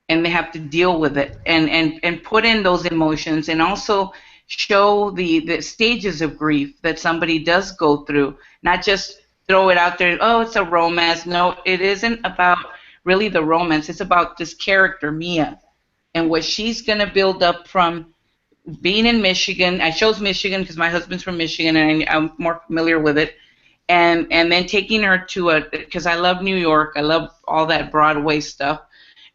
and they have to deal with it, and put in those emotions, and also show the stages of grief that somebody does go through, not just throw it out there, oh, it's a romance. No, it isn't about really the romance. It's about this character, Mia, and what she's going to build up from being in Michigan. I chose Michigan because my husband's from Michigan, and I'm more familiar with it. And then taking her to because I love New York. I love all that Broadway stuff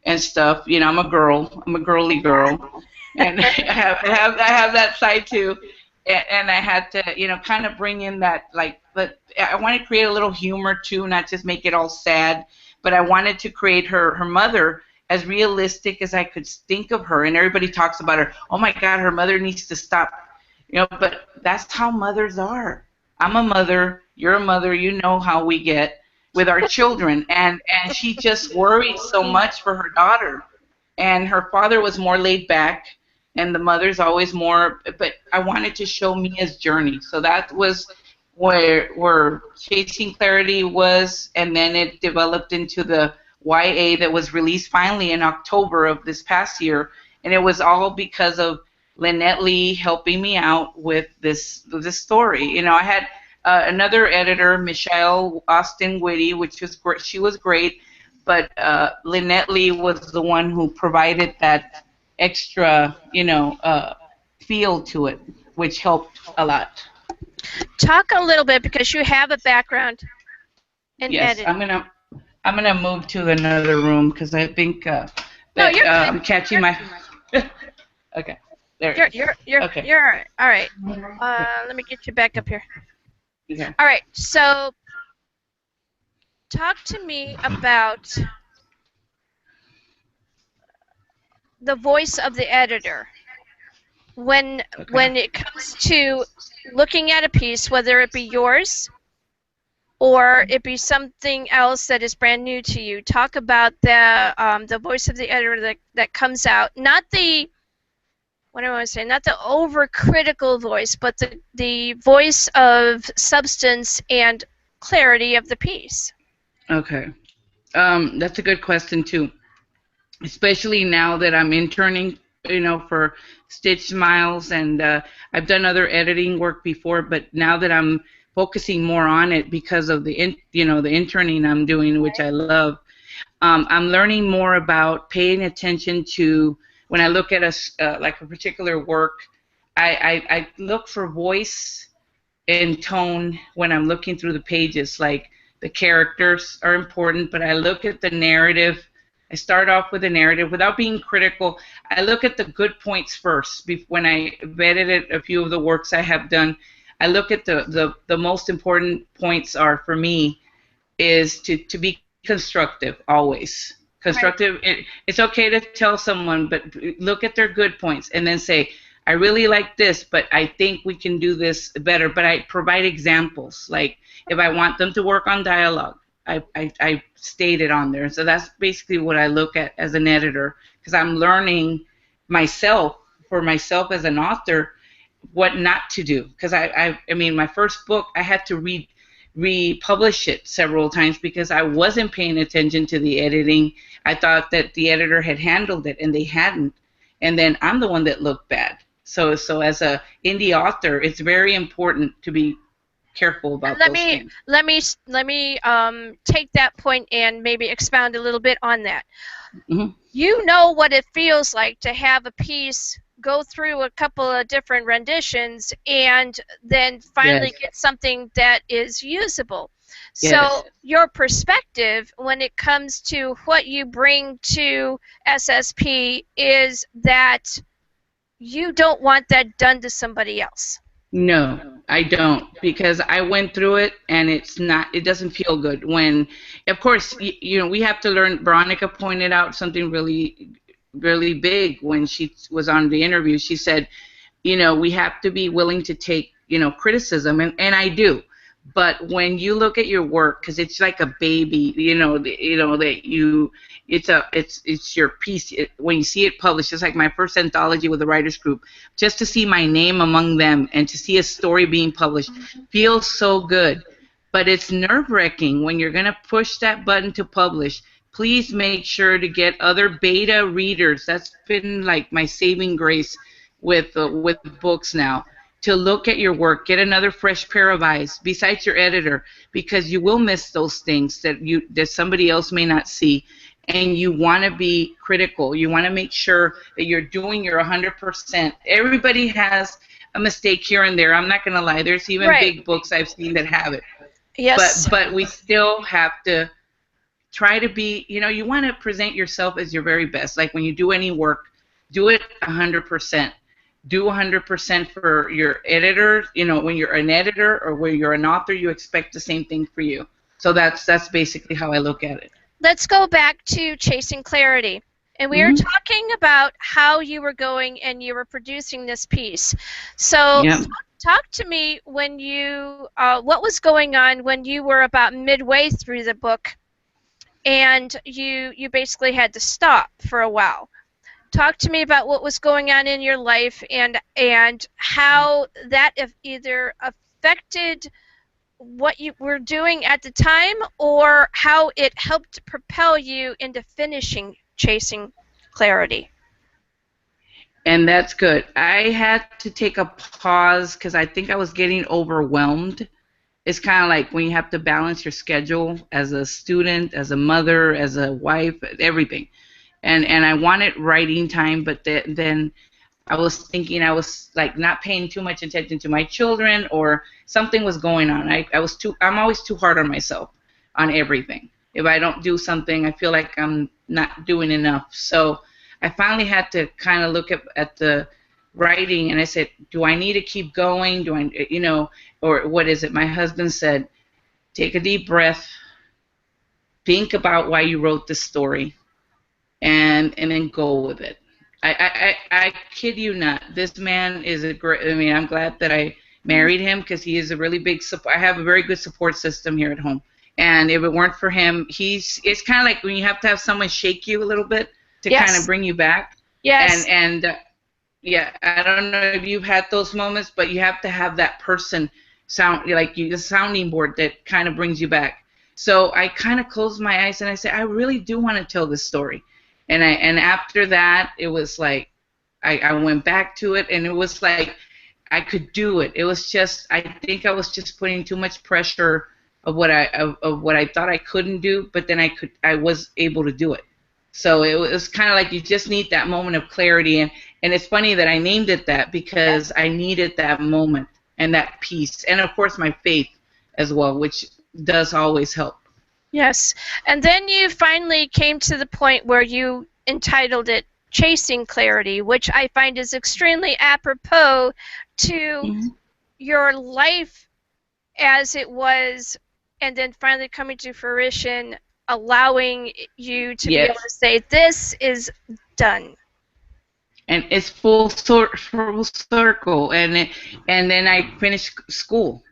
and stuff. I'm a girl. I'm a girly girl, and I have that side too. And I had to, kind of bring in that, but I want to create a little humor too, not just make it all sad. But I wanted to create her mother as realistic as I could think of her. And everybody talks about her. Oh my God, her mother needs to stop. But that's how mothers are. I'm a mother. You're a mother. You know how we get with our children. And she just worried so much for her daughter. And her father was more laid back, and the mother's always more. But I wanted to show Mia's journey. So that was where Chasing Clarity was, and then it developed into the YA that was released finally in October of this past year, and it was all because of Lynette Lee helping me out with this story. I had another editor, Michelle Austin Whitty, which was great. She was great, but Lynette Lee was the one who provided that extra, feel to it, which helped a lot. Talk a little bit, because you have a background in editing. I'm gonna move to another room because I think I'm catching my. Okay, there. You're okay. You're all right. Let me get you back up here. Okay. All right. So, talk to me about the voice of the editor when it comes to looking at a piece, whether it be yours or it be something else that is brand new to you. Talk about the voice of the editor that comes out, not the, what do I want to say, not the overcritical voice, but the voice of substance and clarity of the piece. Okay, that's a good question too, especially now that I'm interning, for Stitch Smiles, and I've done other editing work before, but now that I'm focusing more on it because of the interning I'm doing, which I love. I'm learning more about paying attention to when I look at a particular work. I look for voice and tone when I'm looking through the pages. Like, the characters are important, but I look at the narrative. I start off with the narrative without being critical. I look at the good points first. When I edited a few of the works I have done, I look at the most important points are, for me, is to be constructive always. Constructive. Right. It's okay to tell someone, but look at their good points and then say, I really like this, but I think we can do this better. But I provide examples. Like, if I want them to work on dialogue, I state it on there. So that's basically what I look at as an editor, because I'm learning for myself as an author, what not to do. Because I mean, my first book, I had to republish it several times because I wasn't paying attention to the editing. I thought that the editor had handled it, and they hadn't. And then I'm the one that looked bad. So as a indie author, it's very important to be careful about those things. Let me take that point and maybe expound a little bit on that. Mm-hmm. You know what it feels like to have a piece go through a couple of different renditions and then finally get something that is usable. So your perspective when it comes to what you bring to SSP is that you don't want that done to somebody else. No, I don't, because I went through it, and it doesn't feel good when, of course, we have to learn. Veronica pointed out something really, really big when she was on the interview. She said, we have to be willing to take, criticism, and I do. But when you look at your work, because it's like a baby, that it's your piece. When you see it published, just like my first anthology with the writers group, just to see my name among them and to see a story being published feels so good. But it's nerve-wracking when you're going to push that button to publish. Please make sure to get other beta readers. That's been like my saving grace with books now. To look at your work, get another fresh pair of eyes besides your editor, because you will miss those things that somebody else may not see, and you want to be critical. You want to make sure that you're doing your 100%. Everybody has a mistake here and there. I'm not going to lie. There's even big books I've seen that have it. Yes. But we still have to try to be, you want to present yourself as your very best. Like when you do any work, do it 100%. Do 100% for your editor. When you're an editor or when you're an author, you expect the same thing for you. So that's basically how I look at it. Let's go back to Chasing Clarity. And we were talking about how you were going and you were producing this piece. So talk to me when you, what was going on when you were about midway through the book and you basically had to stop for a while. Talk to me about what was going on in your life and how that either affected what you were doing at the time or how it helped propel you into finishing Chasing Clarity. And that's good. I had to take a pause because I think I was getting overwhelmed. It's kind of like when you have to balance your schedule as a student, as a mother, as a wife, everything. And I wanted writing time, but then I was thinking I was like not paying too much attention to my children, or something was going on. I'm always too hard on myself on everything. If I don't do something, I feel like I'm not doing enough. So I finally had to kind of look at the writing, and I said, do I need to keep going? Do I, or what is it? My husband said, take a deep breath, think about why you wrote this story, and then go with it. I kid you not. This man is a great. I mean, I'm glad that I married him because he is a really big support. I have a very good support system here at home, and if it weren't for him, it's kind of like when you have to have someone shake you a little bit to kind of bring you back. Yes. And yeah, I don't know if you've had those moments, but you have to have that person the sounding board that kind of brings you back. So I kind of closed my eyes and I said, I really do want to tell this story. And after that, it was like I went back to it, and it was like I could do it. It was just, I think I was just putting too much pressure of what I thought I couldn't do, but then I was able to do it. So it was kind of like you just need that moment of clarity, and it's funny that I named it that because I needed that moment and that peace, and of course my faith as well, which does always help. Yes, and then you finally came to the point where you entitled it Chasing Clarity, which I find is extremely apropos to your life as it was, and then finally coming to fruition, allowing you to be able to say, this is done. And it's full circle, and then I finished school.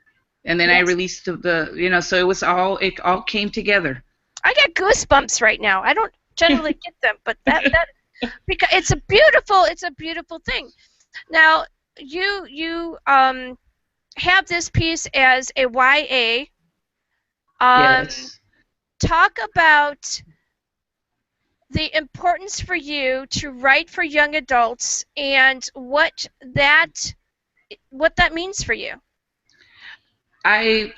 And then I released so it all came together. I get goosebumps right now. I don't generally get them, but that because it's a beautiful thing. Now you have this piece as a YA. Yes. Talk about the importance for you to write for young adults and what that means for you. I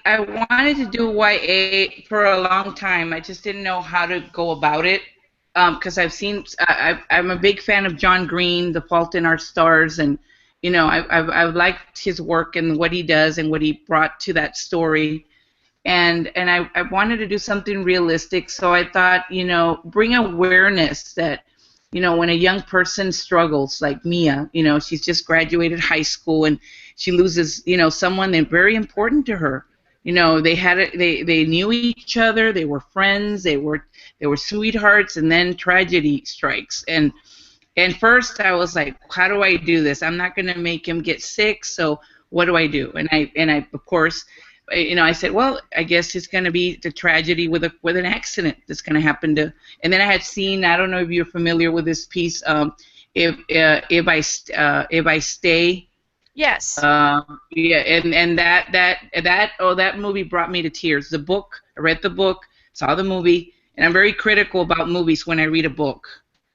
wanted to do YA for a long time. I just didn't know how to go about it because I'm a big fan of John Green, The Fault in Our Stars, and I've liked his work and what he does and what he brought to that story. And I wanted to do something realistic, so I thought, bring awareness that, when a young person struggles, like Mia, she's just graduated high school and she loses, someone that's very important to her. They knew each other, they were friends, they were sweethearts, and then tragedy strikes. And And first I was like, how do I do this? I'm not going to make him get sick, so what do I do? And I of course, I said, well, I guess it's going to be the tragedy with an accident that's going to happen to. And then I had seen, I don't know if you're familiar with this piece, if I stay. Yes. Yeah, and that movie brought me to tears. The book, I read the book, saw the movie, and I'm very critical about movies when I read a book.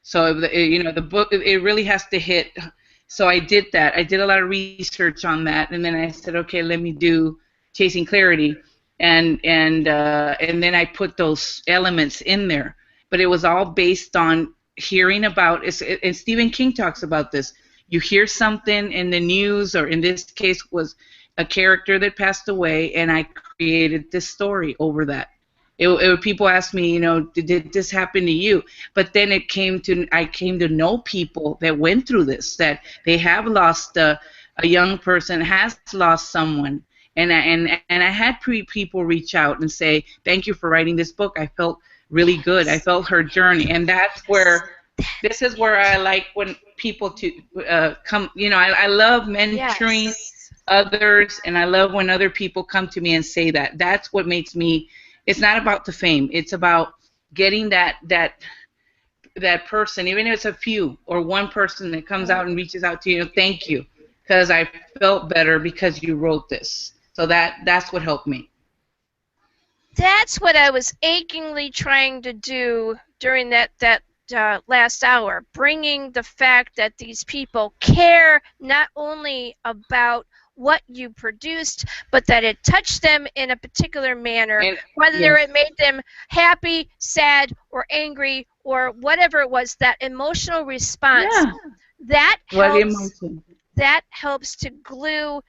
So the book, it really has to hit. So I did that. I did a lot of research on that, and then I said, okay, let me do Chasing Clarity, and then I put those elements in there. But it was all based on hearing about, and Stephen King talks about this. You hear something in the news, or in this case was a character that passed away, and I created this story over that. People ask me, did this happen to you? But then I came to know people that went through this, that they have lost a young person, has lost someone, and I had people reach out and say, thank you for writing this book. I felt really good. I felt her journey, and this is where I like when people to come. I love mentoring others, and I love when other people come to me and say that. That's what makes me. It's not about the fame. It's about getting that person, even if it's a few or one person that comes out and reaches out to you. Thank you, because I felt better because you wrote this. So that's what helped me. That's what I was achingly trying to do during that last hour, bringing the fact that these people care not only about what you produced, but that it touched them in a particular manner, whether it made them happy, sad, or angry, or whatever it was, that emotional response, that helps to glue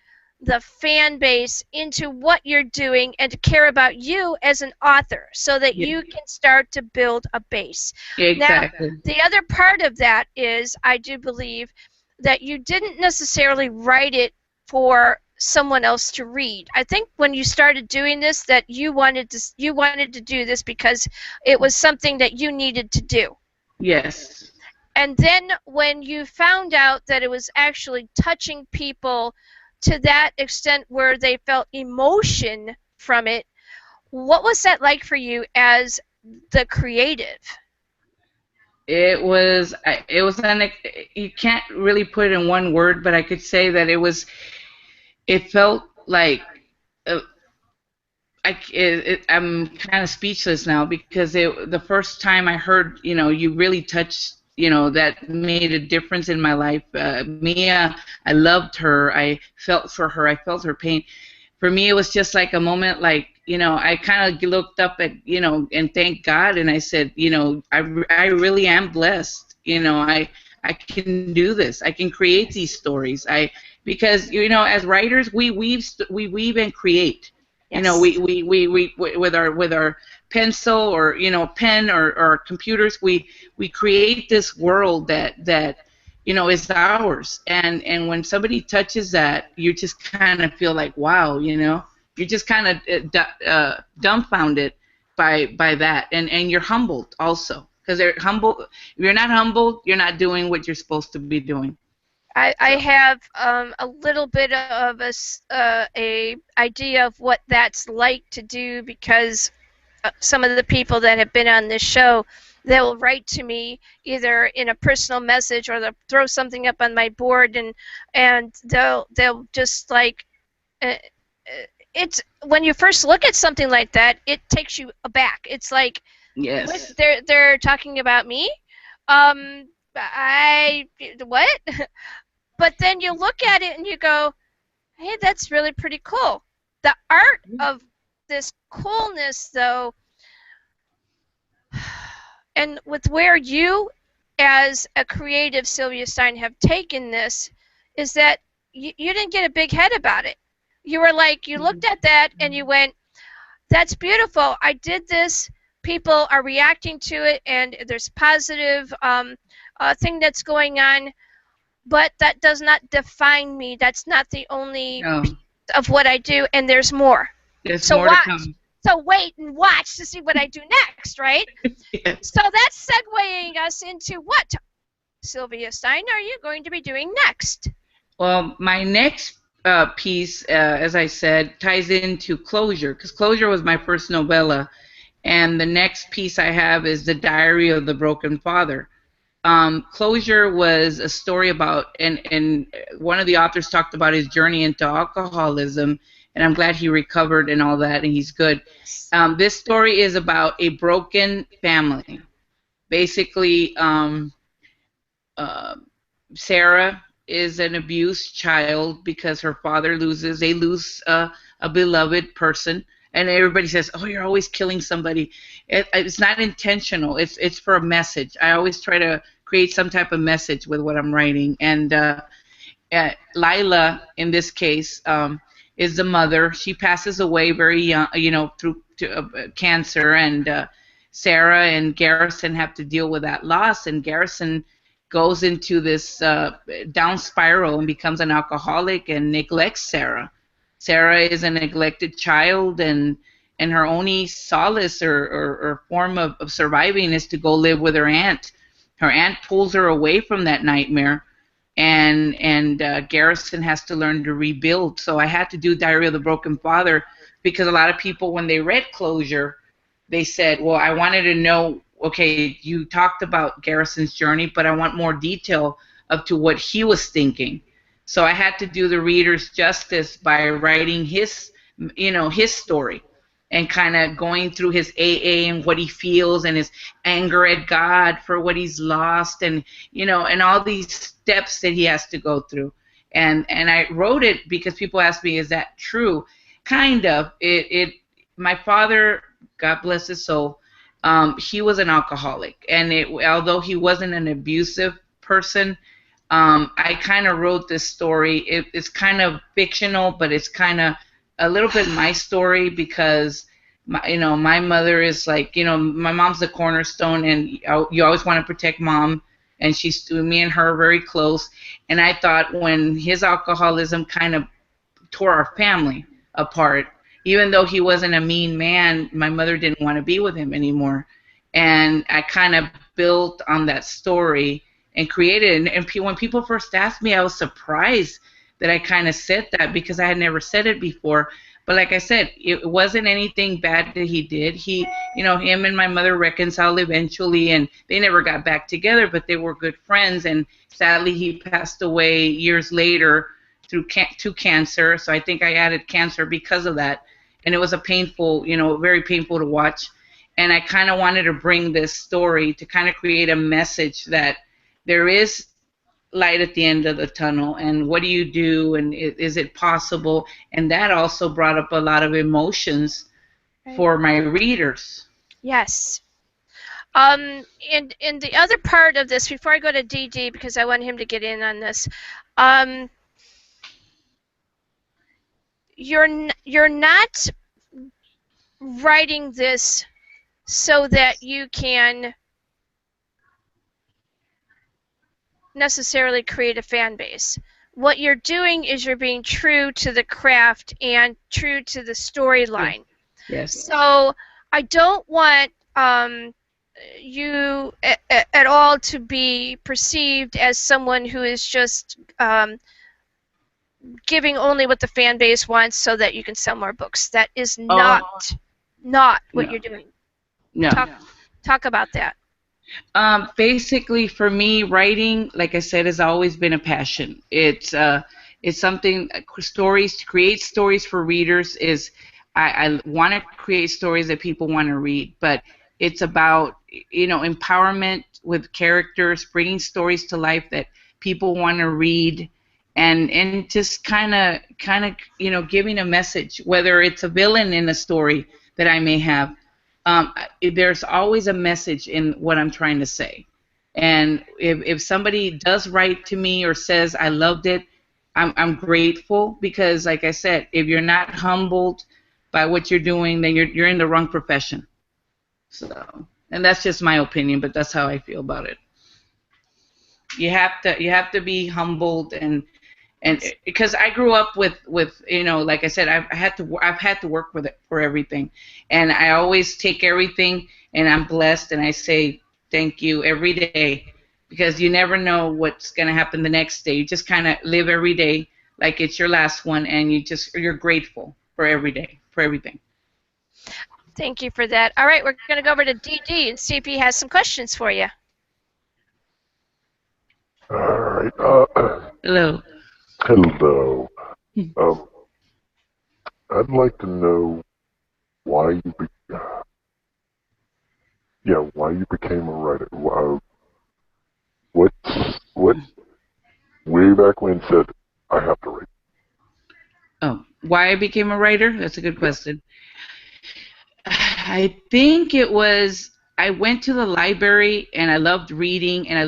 the fan base into what you're doing and to care about you as an author, so that you can start to build a base. Exactly. Now, the other part of that is, I do believe that you didn't necessarily write it for someone else to read. I think when you started doing this, that you wanted to do this because it was something that you needed to do. Yes. And then when you found out that it was actually touching people to that extent where they felt emotion from it, what was that like for you as the creative? It was you can't really put it in one word, but I could say that it felt like I'm kind of speechless now, because the first time I heard, you really touched, that made a difference in my life. Mia, I loved her. I felt for her. I felt her pain. For me, it was just like a moment, like, I kind of looked up at, and thanked God, and I said, I really am blessed. I can do this. I can create these stories. Because as writers, we weave and create. Yes. We with our pencil, or pen, or computers, we create this world that is ours. And when somebody touches that, you just kind of feel like, wow, you're just kind of dumbfounded by that, and you're humbled also, because they're humble. If you're not humbled, you're not doing what you're supposed to be doing. I have a little bit of a idea of what that's like to do, because some of the people that have been on this show, they'll write to me either in a personal message, or they'll throw something up on my board, and they'll just like it's when you first look at something like that, it takes you aback. It's like, yes, they're talking about me. What? But then you look at it and you go, hey, that's really pretty cool. The art of this coolness, though, and with where you, as a creative Sylvia Stein, have taken this, is that you didn't get a big head about it. You were like, you looked at that and you went, that's beautiful. I did this. People are reacting to it, and there's positive thing that's going on. But that does not define me. That's not the only of what I do, and there's more. There's more to come. So wait and watch to see what I do next, right? Yes. So that's segueing us into what? Sylvia Stein are you going to be doing next? Well, my next piece, as I said, ties into Closure, because Closure was my first novella. And the next piece I have is The Diary of the Broken Father. Closure was a story about, and one of the authors talked about his journey into alcoholism, and I'm glad he recovered and all that, and he's good. This story is about a broken family. Basically, uh, Sarah is an abused child because her father loses. They lose a beloved person, and everybody says, "Oh, you're always killing somebody." It's not intentional. It's for a message. I always try to create some type of message with what I'm writing, and Lila, in this case, is the mother. She passes away very young, through cancer, and Sarah and Garrison have to deal with that loss. And Garrison goes into this down spiral and becomes an alcoholic and neglects Sarah. Sarah is a neglected child, and her only solace or form of surviving is to go live with her aunt. Her aunt pulls her away from that nightmare, and Garrison has to learn to rebuild. So I had to do Diary of the Broken Father because a lot of people, when they read Closure, they said, well, I wanted to know, okay, you talked about Garrison's journey, but I want more detail up to what he was thinking. So I had to do the readers justice by writing his story and kind of going through his AA and what he feels and his anger at God for what he's lost, and and all these steps that he has to go through. And I wrote it because people ask me, is that true? Kind of. My father, God bless his soul, he was an alcoholic, and although he wasn't an abusive person, I kind of wrote this story. It's kind of fictional, but it's kind of a little bit my story because my mother is like, my mom's the cornerstone, and you always want to protect mom, and me and her are very close. And I thought when his alcoholism kind of tore our family apart, even though he wasn't a mean man, my mother didn't want to be with him anymore. And I kind of built on that story and created it. And when people first asked me, I was surprised that I kind of said that because I had never said it before. But like I said, it wasn't anything bad that he did. Him and my mother reconciled eventually, and they never got back together, but they were good friends. And sadly, he passed away years later to cancer. So I think I added cancer because of that. And it was a painful, very painful to watch. And I kind of wanted to bring this story to kind of create a message that there is light at the end of the tunnel, and what do you do, and is it possible? And that also brought up a lot of emotions for my readers. Yes. And the other part of this, before I go to DD, because I want him to get in on this, you're not writing this so that you can necessarily create a fan base. What you're doing is you're being true to the craft and true to the storyline. Yes. So I don't want you at all to be perceived as someone who is just giving only what the fan base wants so that you can sell more books. That is not what you're doing. No. Talk about that. Basically, for me, writing, like I said, has always been a passion. It's something. To create stories for readers is, I want to create stories that people want to read, but it's about empowerment with characters, bringing stories to life that people want to read, and just kind of giving a message, whether it's a villain in a story that I may have. There's always a message in what I'm trying to say. And if somebody does write to me or says, I loved it, I'm grateful, because, like I said, if you're not humbled by what you're doing, then you're in the wrong profession. So, and that's just my opinion, but that's how I feel about it. You have to be humbled, and because I grew up with like I said, I've had to work with it for everything, and I always take everything, and I'm blessed, and I say thank you every day because you never know what's going to happen the next day. You just kind of live every day like it's your last one, and you're grateful for every day, for everything. Thank you for that. All right, we're going to go over to DD and see if he has some questions for you. All right. Hello. Hello. I'd like to know why you why you became a writer. What way back when said I have to write? Oh, why I became a writer? That's a good question. I think it was I went to the library and I loved reading, and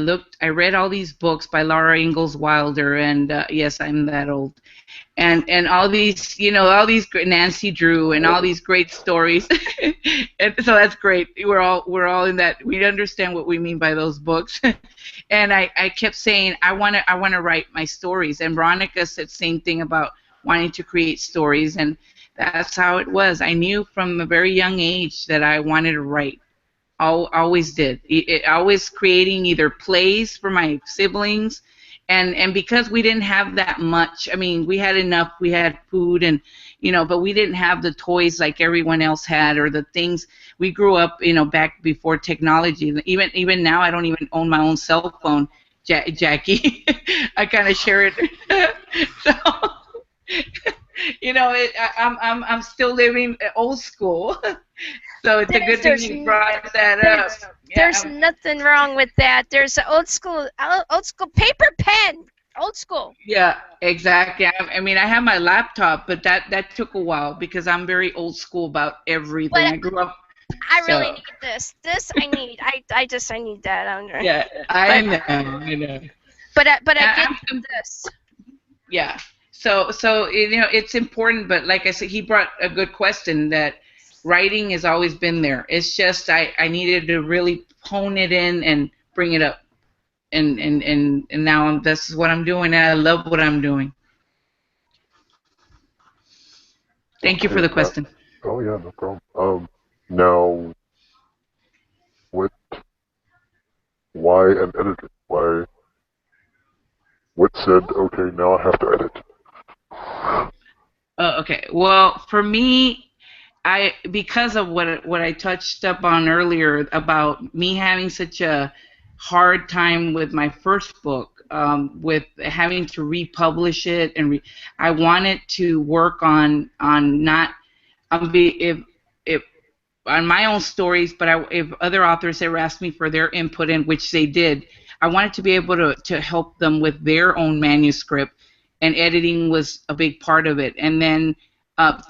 I read all these books by Laura Ingalls Wilder, and yes, I'm that old, and all these, all these Nancy Drew and all these great stories. And so that's great. We're all in that. We understand what we mean by those books. And I kept saying I want to write my stories, and Veronica said the same thing about wanting to create stories, and that's how it was. I knew from a very young age that I wanted to write. Always did. Always creating either plays for my siblings, and because we didn't have that much, I mean, we had enough. We had food, and but we didn't have the toys like everyone else had, or the things. We grew up, back before technology. Even now, I don't even own my own cell phone, Jackie. I kind of share it. So. I'm still living old school, so it's a good thing you brought that up. There's nothing wrong with that. There's an old school paper pen, old school. Yeah, exactly. I mean, I have my laptop, but that took a while because I'm very old school about everything. I grew up. I really need this. This I need. I need that. Yeah, I know. But I get this. Yeah. So it's important, but like I said, he brought a good question that writing has always been there. It's just I needed to really hone it in and bring it up, and now this is what I'm doing, and I love what I'm doing. Thank you for the question. Oh yeah, no problem. Now, why an editor? What said, okay, now I have to edit? Okay. Well, for me, because of what I touched up on earlier about me having such a hard time with my first book, with having to republish it, and I wanted to work on not if on my own stories, but if other authors ever asked me for their input, in which they did, I wanted to be able to help them with their own manuscript, and editing was a big part of it. And then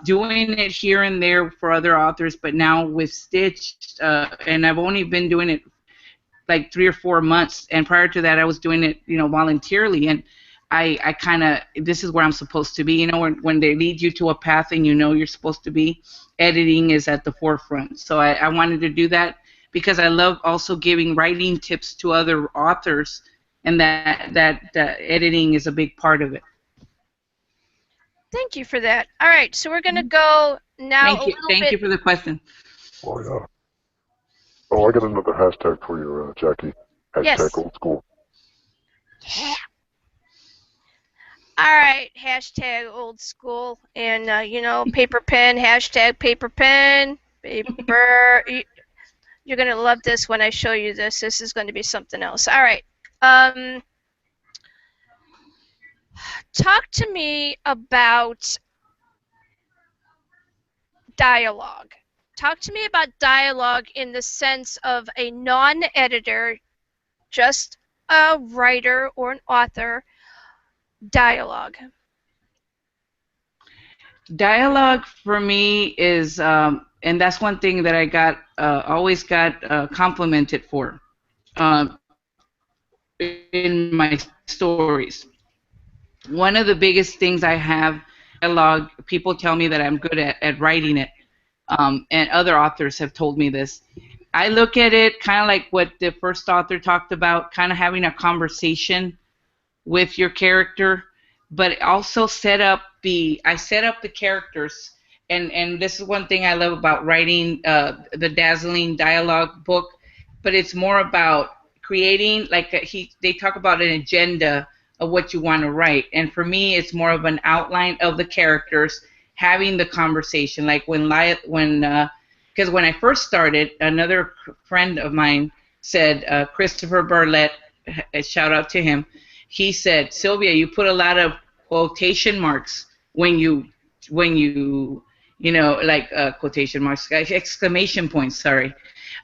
doing it here and there for other authors, but now with Stitch, and I've only been doing it like 3 or 4 months, and prior to that I was doing it, voluntarily, and I kind of, this is where I'm supposed to be, when they lead you to a path and you're supposed to be, editing is at the forefront. So I wanted to do that because I love also giving writing tips to other authors, and that editing is a big part of it. Thank you for that. All right, so we're going to go now. Thank you for the question. Oh yeah. Oh, I got another hashtag for you, Jackie. Hashtag old school. Yeah. All right, hashtag old school, and paper pen, hashtag paper pen, paper. You're gonna love this when I show you this. This is going to be something else. All right. Talk to me about dialogue. Talk to me about dialogue in the sense of a non-editor, just a writer or an author. Dialogue. Dialogue for me is, and that's one thing that I always got complimented for in my stories. One of the biggest things I have dialogue. People tell me that I'm good at writing it, and other authors have told me this. I look at it kind of like what the first author talked about, kind of having a conversation with your character, but also set up the characters, and this is one thing I love about writing the Dazzling Dialogue book, but it's more about creating like they talk about an agenda of what you want to write, and for me it's more of an outline of the characters having the conversation. Like because when I first started, another friend of mine said, Christopher Burlett, a shout out to him. He said, Sylvia, you put a lot of quotation marks when you like quotation marks, exclamation points, sorry,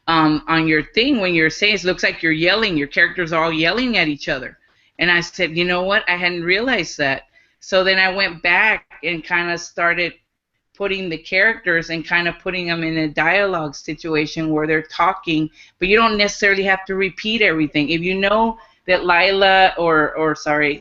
on your thing when you're saying it looks like you're yelling. Your characters are all yelling at each other. And I said, you know what? I hadn't realized that. So then I went back and kind of started putting the characters and kind of putting them in a dialogue situation where they're talking, but you don't necessarily have to repeat everything. If you know that Lila or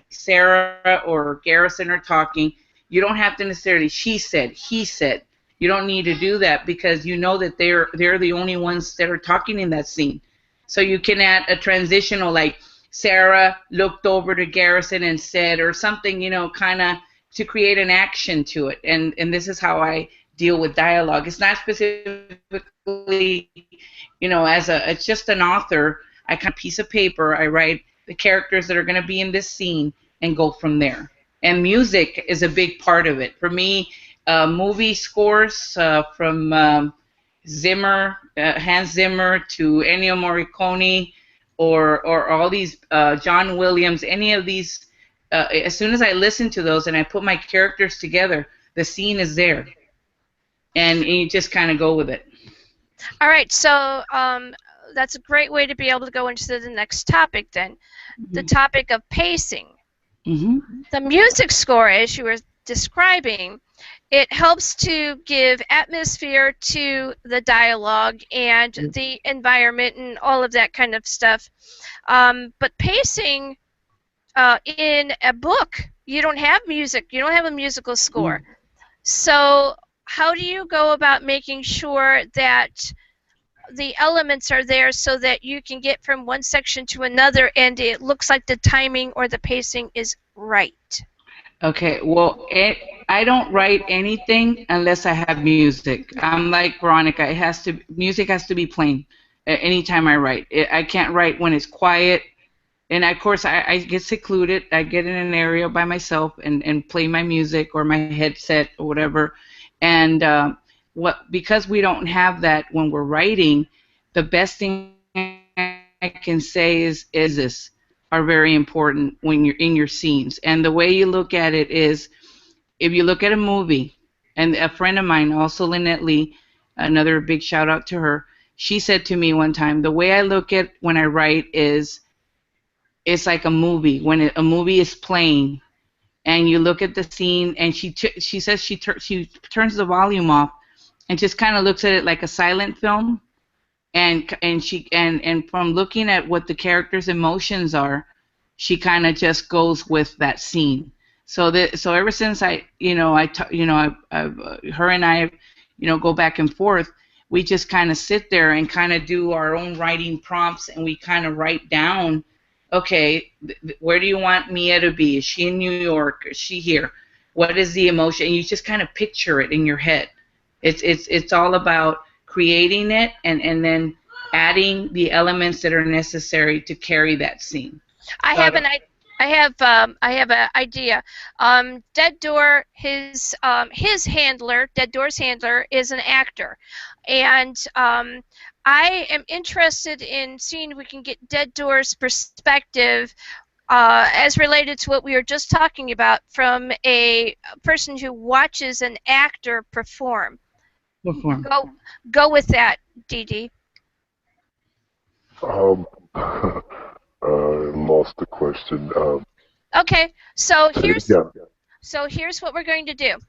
Sarah or Garrison are talking, you don't have to necessarily she said, he said. You don't need to do that because you know that they're the only ones that are talking in that scene. So you can add a transitional like Sarah looked over to Garrison and said or something, kind of to create an action to it. And this is how I deal with dialogue. It's not specifically, it's just an author. I kind of piece of paper, I write the characters that are going to be in this scene and go from there. And music is a big part of it. For me, movie scores from Zimmer, Hans Zimmer to Ennio Morricone or all these John Williams, any of these, as soon as I listen to those and I put my characters together, the scene is there. And you just kind of go with it. All right, so that's a great way to be able to go into the next topic then. Mm-hmm. The topic of pacing. Mm-hmm. The music score, as you were describing, it helps to give atmosphere to the dialogue and the environment and all of that kind of stuff. But pacing in a book, you don't have music. You don't have a musical score. So how do you go about making sure that the elements are there so that you can get from one section to another and it looks like the timing or the pacing is right? Okay, well, I don't write anything unless I have music. I'm like Veronica. Music has to be playing anytime I write. I can't write when it's quiet. And of course, I get secluded. I get in an area by myself and play my music or my headset or whatever. And because we don't have that when we're writing, the best thing I can say is this are very important when you're in your scenes. And the way you look at it is, if you look at a movie, and a friend of mine, also Lynette Lee, another big shout out to her, she said to me one time, the way I look at when I write is, it's like a movie. When a movie is playing, and you look at the scene, and she says she turns the volume off, and just kind of looks at it like a silent film, and from looking at what the characters' emotions are, she kind of just goes with that scene. So ever since her and I, go back and forth, we just kind of sit there and kind of do our own writing prompts, and we kind of write down, okay, where do you want Mia to be? Is she in New York? Is she here? What is the emotion? And you just kind of picture it in your head. It's all about creating it and then adding the elements that are necessary to carry that scene. I have an idea. Dead Door, his handler, Dead Door's handler, is an actor, and I am interested in seeing if we can get Dead Door's perspective as related to what we were just talking about from a person who watches an actor perform. Go with that, Dee Dee. Lost the question. Okay, so here's what we're going to do.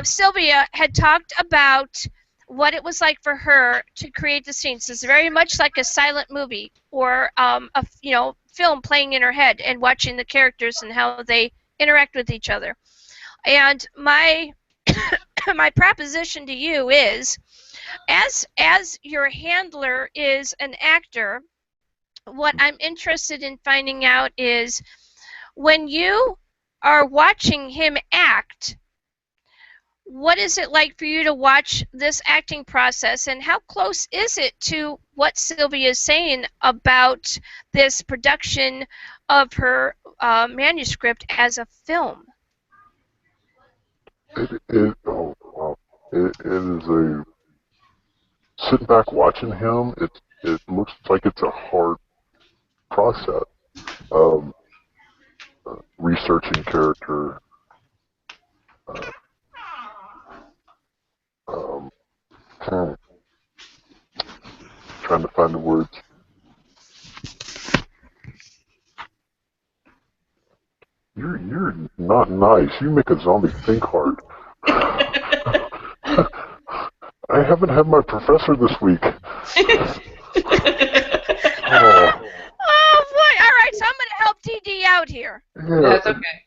Sylvia had talked about what it was like for her to create the scenes. It's very much like a silent movie or a film playing in her head and watching the characters and how they interact with each other. And my my proposition to you is, as your handler is an actor, what I'm interested in finding out is, when you are watching him act, what is it like for you to watch this acting process, and how close is it to what Sylvia is saying about this production of her manuscript as a film? Oh wow, it is a sitting back watching him. It looks like it's a hard process. Um, Researching character. Uh, um, hmm, Trying to find the words. You're not nice. You make a zombie think hard. I haven't had my professor this week. Oh. Oh boy! All right, so I'm going to help DD out here. Yeah. That's okay.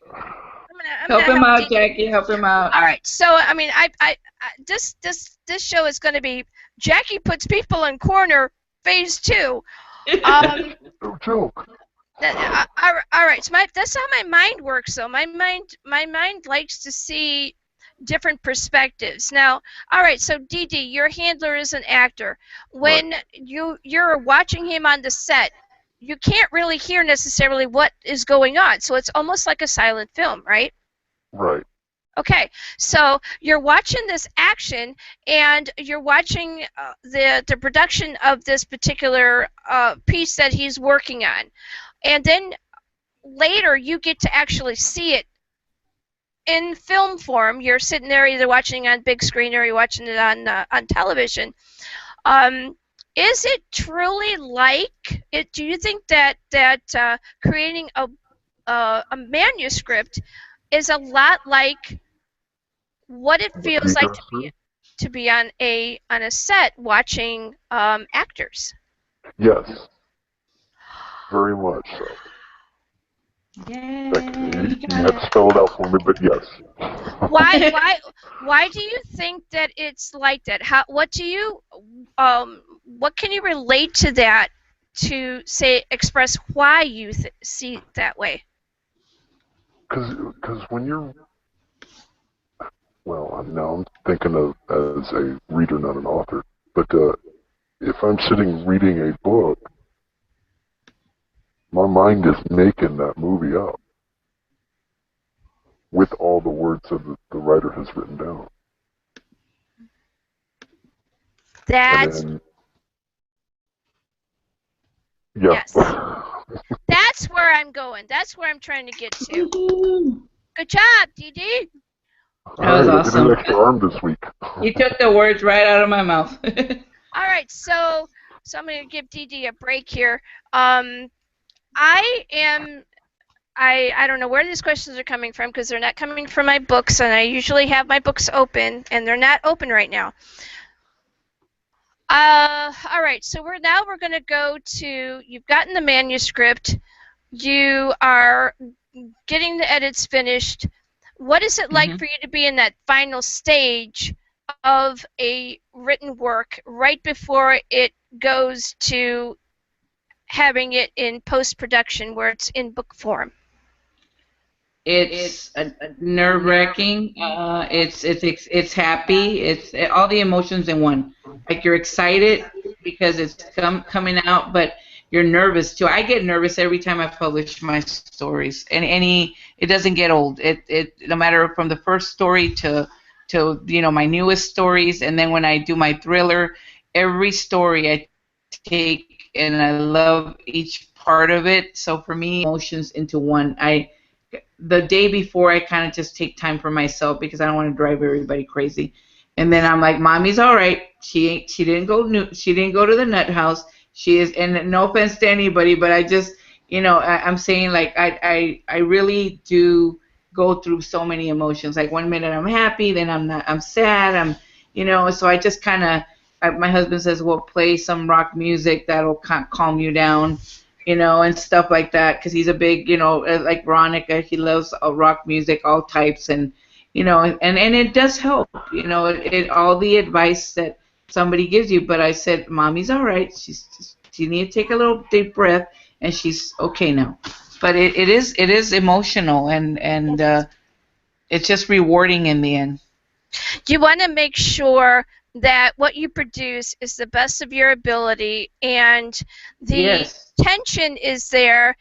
I'm Help gonna him out, DD. Jackie. Help him out. All right, so I mean, this show is going to be Jackie puts people in corner phase 2. No joke. All right, so that's how my mind works. So my mind likes to see different perspectives. Now, all right, so DD, your handler is an actor. When you're watching him on the set, you can't really hear necessarily what is going on. So it's almost like a silent film, right? Right. Okay, so you're watching this action, and you're watching the production of this particular piece that he's working on, and then later you get to actually see it in film form. You're sitting there either watching on big screen or you're watching it on television. Is it truly like it? Do you think that creating a manuscript is a lot like what it feels like to be on a set watching actors? Yes. Very much so. Yay. You have to spell it out for me, but yes. Why do you think that it's like that? What can you relate to that to say express why you see it that way? Because when you're, well, now I'm thinking of as a reader, not an author, but if I'm sitting reading a book, my mind is making that movie up with all the words that the writer has written down. That's yes. That's where I'm going. That's where I'm trying to get to. Good job, DD. That was awesome. I did an extra arm this week. You took the words right out of my mouth. All right, so I'm going to give DD a break here. I don't know where these questions are coming from because they're not coming from my books, and I usually have my books open, and they're not open right now. All right, so we're going to go to, you've gotten the manuscript, you are getting the edits finished. What is it like for you to be in that final stage of a written work right before it goes to having it in post-production where it's in book form? It's nerve-wracking. It's happy. It's all the emotions in one. Like you're excited because it's coming out, but you're nervous too. I get nervous every time I publish my stories, and it doesn't get old. It no matter from the first story to my newest stories, and then when I do my thriller, every story I take and I love each part of it. So for me, emotions into one. The day before, I kind of just take time for myself because I don't want to drive everybody crazy. And then I'm like, Mommy's all right. She didn't go to the nut house. She is, and no offense to anybody, but I just, I'm saying like I really do go through so many emotions. Like one minute I'm happy, then I'm sad. So I just kind of, my husband says, well, play some rock music that'll calm you down. And stuff like that, because he's a big, like Veronica, he loves rock music, all types, and it does help, it all the advice that somebody gives you. But I said, Mommy's all right. She need to take a little deep breath, and she's okay now. But it is emotional, and it's just rewarding in the end. You want to make sure that what you produce is the best of your ability, and the Yes. tension is there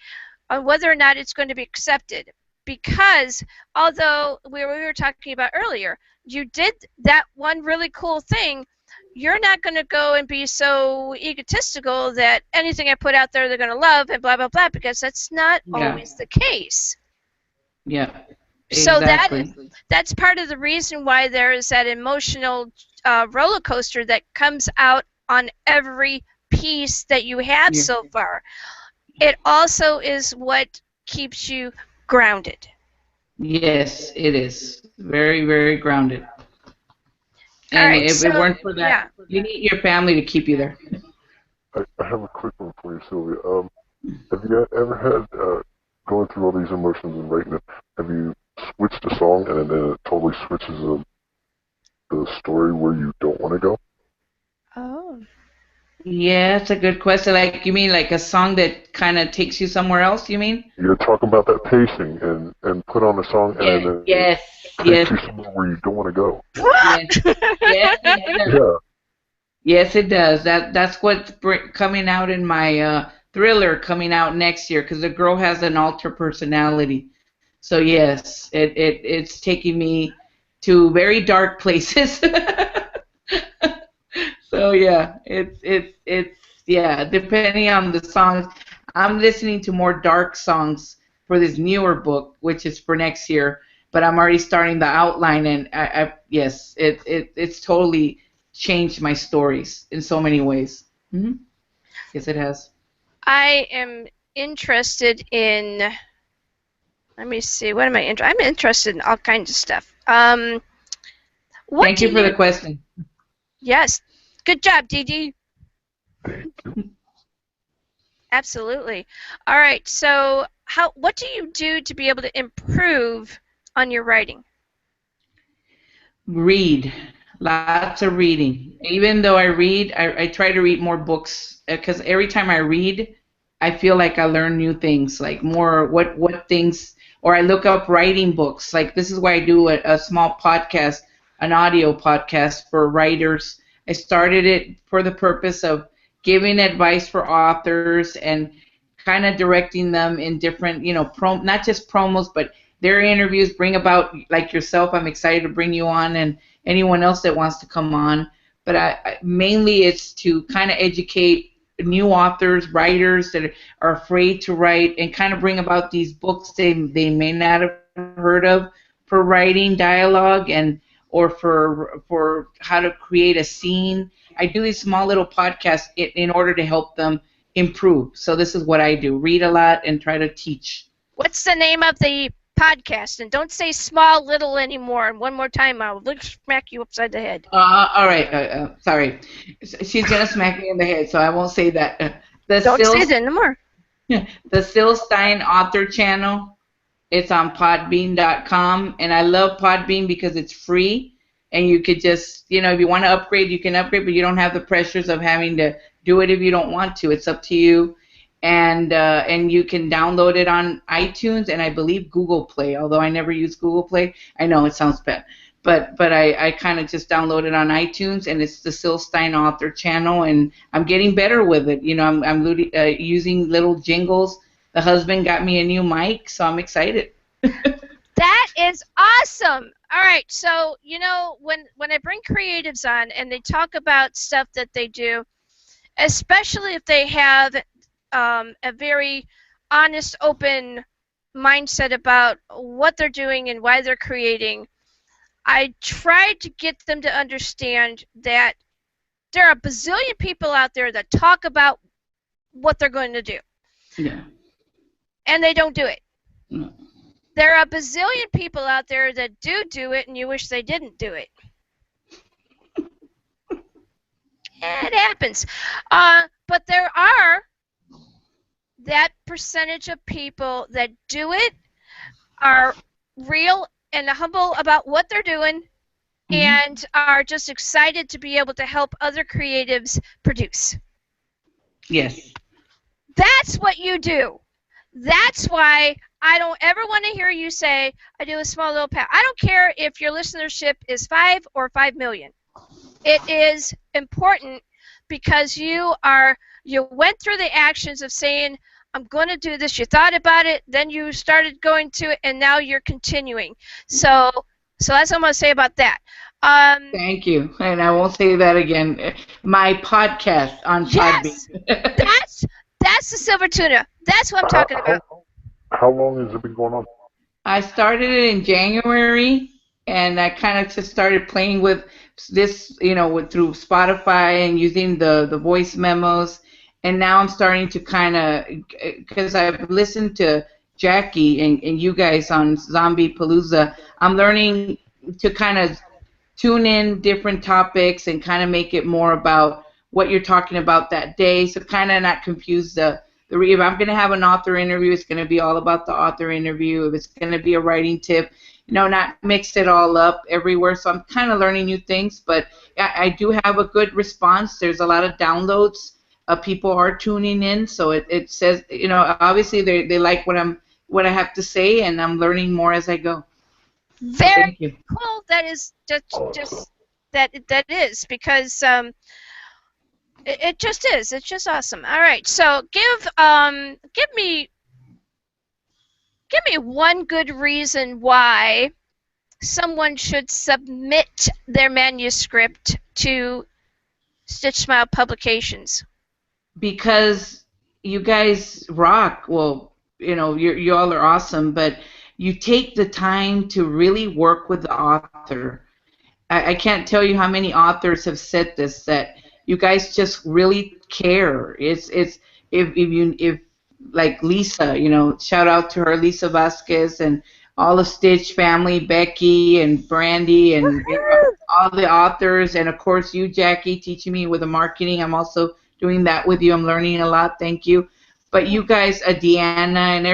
on whether or not it's going to be accepted. Because although we were talking about earlier, you did that one really cool thing, you're not going to go and be so egotistical that anything I put out there they're going to love and blah, blah, blah, because that's not Yeah. always the case. Yeah. So Exactly. that's part of the reason why there is that emotional roller coaster that comes out on every piece that you have Yeah. so far. It also is what keeps you grounded. Yes, it is. Very, very grounded. All And right, if it so weren't for that, you need your family to keep you there. I have a quick one for you, Sylvia. Have you ever had, going through all these emotions and writing it, have you switched a song and then it totally switches the story where you don't want to go? Oh. Yeah, it's a good question. Like, you mean like a song that kind of takes you somewhere else, you mean? You're talking about that pacing and put on a song and then Yes, it yes, takes you somewhere where you don't want to go. yes, yes, it does. Yeah. Yes, it does. That's what's coming out in my thriller coming out next year because the girl has an alter personality. So yes, it's taking me to very dark places. So yeah, it's yeah, depending on the songs. I'm listening to more dark songs for this newer book, which is for next year. But I'm already starting the outline, and I yes, it's totally changed my stories in so many ways. Hmm. Yes, it has. I am interested in, let me see, what am I interested? I'm interested in all kinds of stuff. What Thank do you for the question. Yes. Good job, Dee Dee. Thank you. Absolutely. All right. So, what do you do to be able to improve on your writing? Read. Lots of reading. Even though I read, I try to read more books because every time I read, I feel like I learn new things, like more what things, or I look up writing books. Like this is why I do a small podcast, an audio podcast for writers. I started it for the purpose of giving advice for authors and kind of directing them in different, not just promos, but their interviews. Bring about like yourself. I'm excited to bring you on and anyone else that wants to come on. But mainly it's to kind of educate new authors, writers that are afraid to write, and kind of bring about these books they may not have heard of for writing dialogue and or for how to create a scene. I do these small little podcasts in order to help them improve. So this is what I do: read a lot and try to teach. What's the name of the podcast? And don't say small little anymore. And one more time, I'll smack you upside the head. All right. Sorry, she's gonna smack me in the head, so I won't say that. Don't say it anymore. The Stein author channel. It's on Podbean.com, and I love Podbean because it's free, and you could just, if you want to upgrade, you can upgrade, but you don't have the pressures of having to do it if you don't want to. It's up to you, and you can download it on iTunes and I believe Google Play. Although I never use Google Play, I know it sounds bad, but I kind of just download it on iTunes, and it's the Stein author channel, and I'm getting better with it. I'm using little jingles. The husband got me a new mic, so I'm excited. That is awesome. All right, so when I bring creatives on and they talk about stuff that they do, especially if they have a very honest, open mindset about what they're doing and why they're creating, I try to get them to understand that there are a bazillion people out there that talk about what they're going to do. Yeah. And they don't do it. No. There are a bazillion people out there that do it, and you wish they didn't do it. It happens. But there are that percentage of people that do it, are real and humble about what they're doing, and are just excited to be able to help other creatives produce. Yes. That's what you do. That's why I don't ever want to hear you say, I do a small little I don't care if your listenership is 5 or 5 million. It is important because you went through the actions of saying, I'm going to do this. You thought about it, then you started going to it, and now you're continuing. So that's what I'm going to say about that. Thank you, and I won't say that again. My podcast on yes, Podbean. that's the silver tuna. That's what I'm talking about. How long has it been going on? I started it in January, and I kind of just started playing with this, through Spotify and using the voice memos. And now I'm starting to kind of, because I've listened to Jackie and you guys on Zombiepalooza, I'm learning to kind of tune in different topics and kind of make it more about what you're talking about that day, so kind of not confuse the if I'm going to have an author interview, it's going to be all about the author interview. If it's going to be a writing tip, not mix it all up everywhere. So I'm kind of learning new things, but I do have a good response. There's a lot of downloads. People are tuning in, so it says, obviously they like what I have to say, and I'm learning more as I go. Very cool. That is just that is because it just is. It's just awesome. All right. So give me one good reason why someone should submit their manuscript to Stitch Smile Publications. Because you guys rock. Well, you all are awesome, but you take the time to really work with the author. I can't tell you how many authors have said this, that you guys just really care. It's if like Lisa, shout out to her, Lisa Vasquez, and all the Stitch family, Becky and Brandy, and all the authors, and of course you, Jackie, teaching me with the marketing. I'm also doing that with you. I'm learning a lot. Thank you. But you guys, Deanna and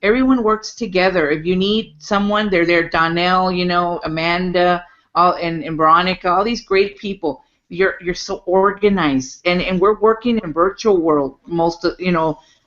everyone works together. If you need someone, they're there. Donnell, Amanda, and Veronica, all these great people. You're so organized, and we're working in virtual world.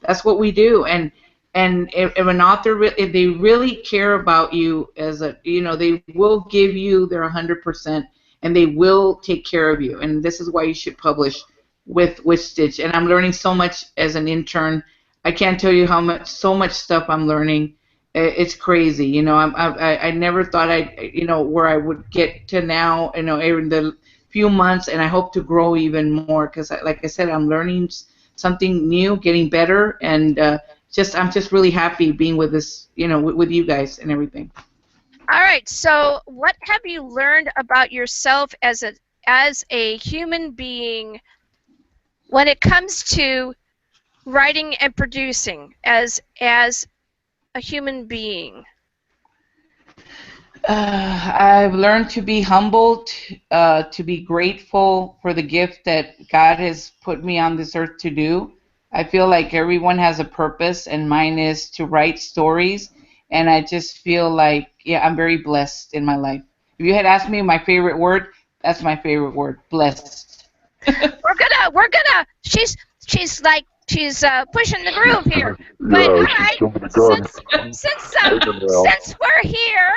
That's what we do. And if an author, if they really care about you they will give you their 100%, and they will take care of you. And this is why you should publish with Stitch. And I'm learning so much as an intern. I can't tell you so much stuff I'm learning. It's crazy. I never thought where I would get to now. In the few months, and I hope to grow even more because, like I said, I'm learning something new, getting better, and I'm just really happy being with this, with you guys and everything. All right. So, what have you learned about yourself as a human being when it comes to writing and producing as a human being? I've learned to be humbled, to be grateful for the gift that God has put me on this earth to do. I feel like everyone has a purpose, and mine is to write stories. And I just feel like, I'm very blessed in my life. If you had asked me my favorite word, that's my favorite word, blessed. We're gonna. She's pushing the groove here. But Yeah, all right, since we're here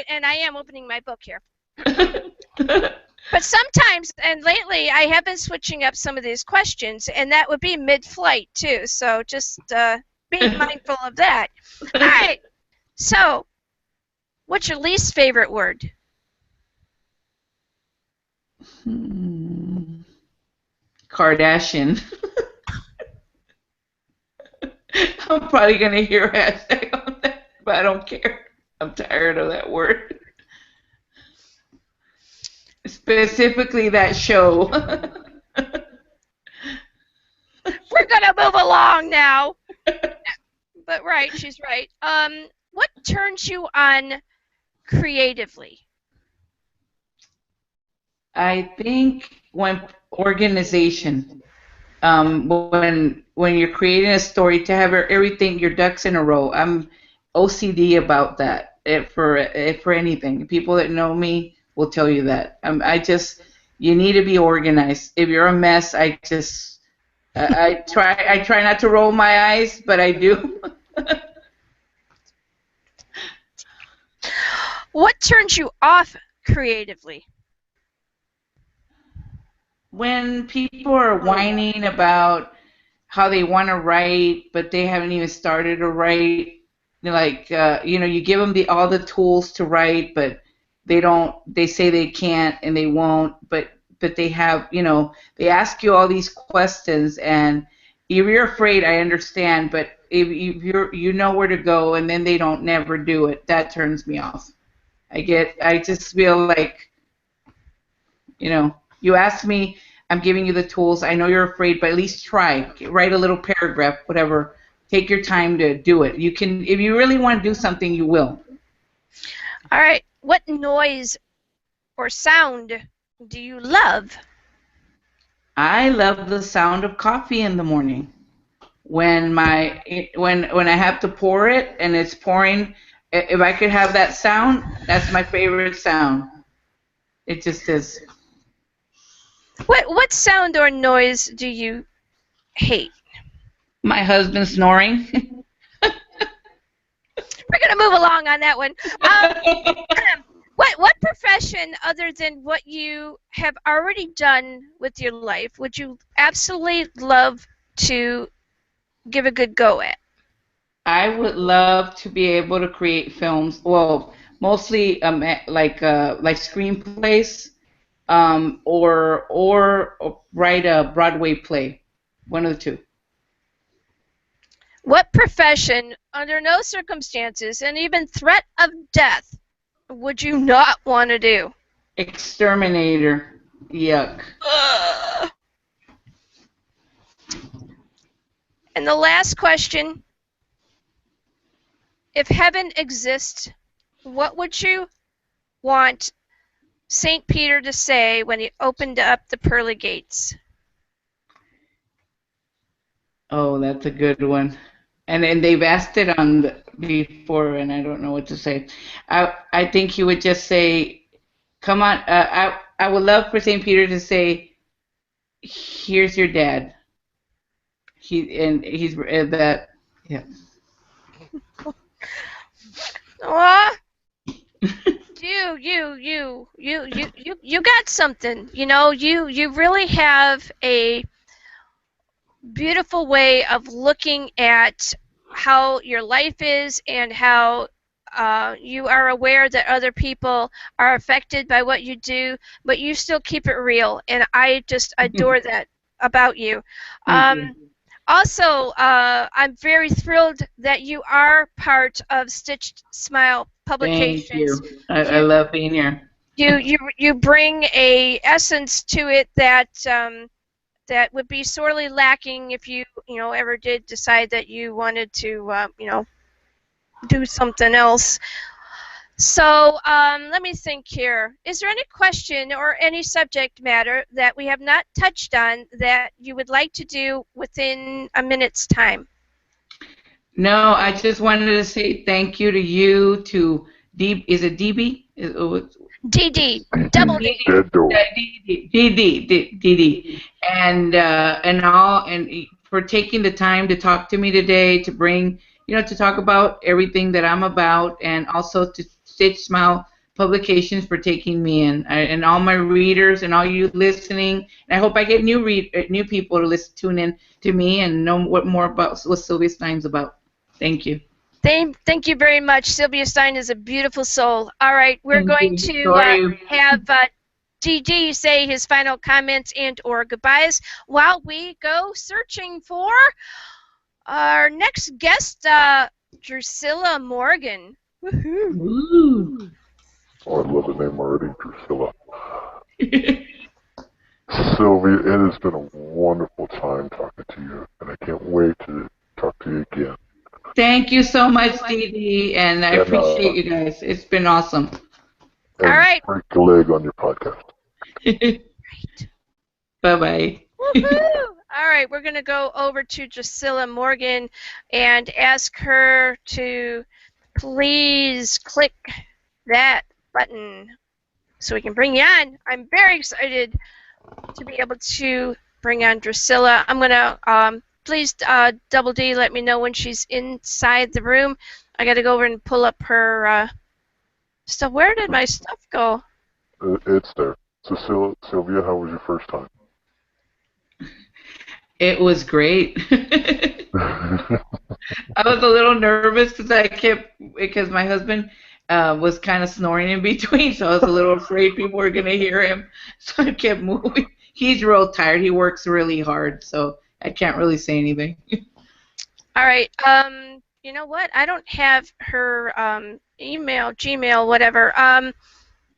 and I am opening my book here. But sometimes, and lately, I have been switching up some of these questions, and that would be mid-flight too. So just be mindful of that. All right. So, what's your least favorite word? Kardashian. I'm probably going to hear hashtag on that, but I don't care. I'm tired of that word. Specifically that show. We're going to move along now. But right, she's right. What turns you on creatively? I think when organization. When you're creating a story, to have everything, your ducks in a row. I'm OCD about that. For anything, people that know me will tell you that. You need to be organized. If you're a mess, I try not to roll my eyes, but I do. What turns you off creatively? When people are whining about how they want to write, but they haven't even started to write, like you give them all the tools to write, but they don't. They say they can't and they won't, but they have, they ask you all these questions, and if you're afraid, I understand, but if you know where to go, and then they don't never do it, that turns me off. I just feel like, you ask me, I'm giving you the tools. I know you're afraid, but at least try. Write a little paragraph, whatever. Take your time to do it. You can, if you really want to do something, you will. All right. What noise or sound do you love? I love the sound of coffee in the morning. When I have to pour it and it's pouring, if I could have that sound, that's my favorite sound. It just is. What sound or noise do you hate? My husband snoring. We're gonna move along on that one. What profession other than what you have already done with your life would you absolutely love to give a good go at? I would love to be able to create films. Well, mostly like screenplays, or write a Broadway play. One of the two. What profession, under no circumstances and even threat of death, would you not want to do? Exterminator. Yuck. Ugh. And the last question, if heaven exists, what would you want St. Peter to say when he opened up the pearly gates? Oh, that's a good one. And they've asked it before, and I don't know what to say. I think he would just say, "Come on." I would love for St. Peter to say, "Here's your dad." He's that. Yeah. Aw. You got something. You really have a beautiful way of looking at how your life is and how you are aware that other people are affected by what you do, but you still keep it real, and I just adore that about you. Thank you. Also, I'm very thrilled that you are part of Stitched Smile Publications. Thank you. I love being here. You bring a essence to it that that would be sorely lacking if you ever did decide that you wanted to do something else. So let me think here. Is there any question or any subject matter that we have not touched on that you would like to do within a minute's time? No, I just wanted to say thank you to you, to D. Is it DB? DD, double D. DD, and for taking the time to talk to me today, to bring, to talk about everything that I'm about, and also to Stitch Smile Publications for taking me in, and all my readers and all you listening. And I hope I get new people to tune in to me and know more about what Sylvia Stein's about. Thank you. Thank you very much. Sylvia Stein is a beautiful soul. All right, we're going to have DD say his final comments and or goodbyes while we go searching for our next guest, Druscilla Morgan. Woohoo! Oh, I love the name already, Druscilla. Sylvia, it has been a wonderful time talking to you, and I can't wait to talk to you again. Thank you so much, Dee, and I appreciate you guys. It's been awesome. All right. Break a leg on your podcast. Bye-bye. All right, we're going to go over to Druscilla Morgan and ask her to please click that button so we can bring you on. I'm very excited to be able to bring on Druscilla. I'm going to, please, Double D, let me know when she's inside the room. I got to go over and pull up her So where did my stuff go? It's there. So, Sylvia, how was your first time? It was great. I was a little nervous because my husband was kind of snoring in between, so I was a little afraid people were gonna hear him. So I kept moving. He's real tired. He works really hard, so I can't really say anything. All right. You know what? I don't have her email, Gmail, whatever.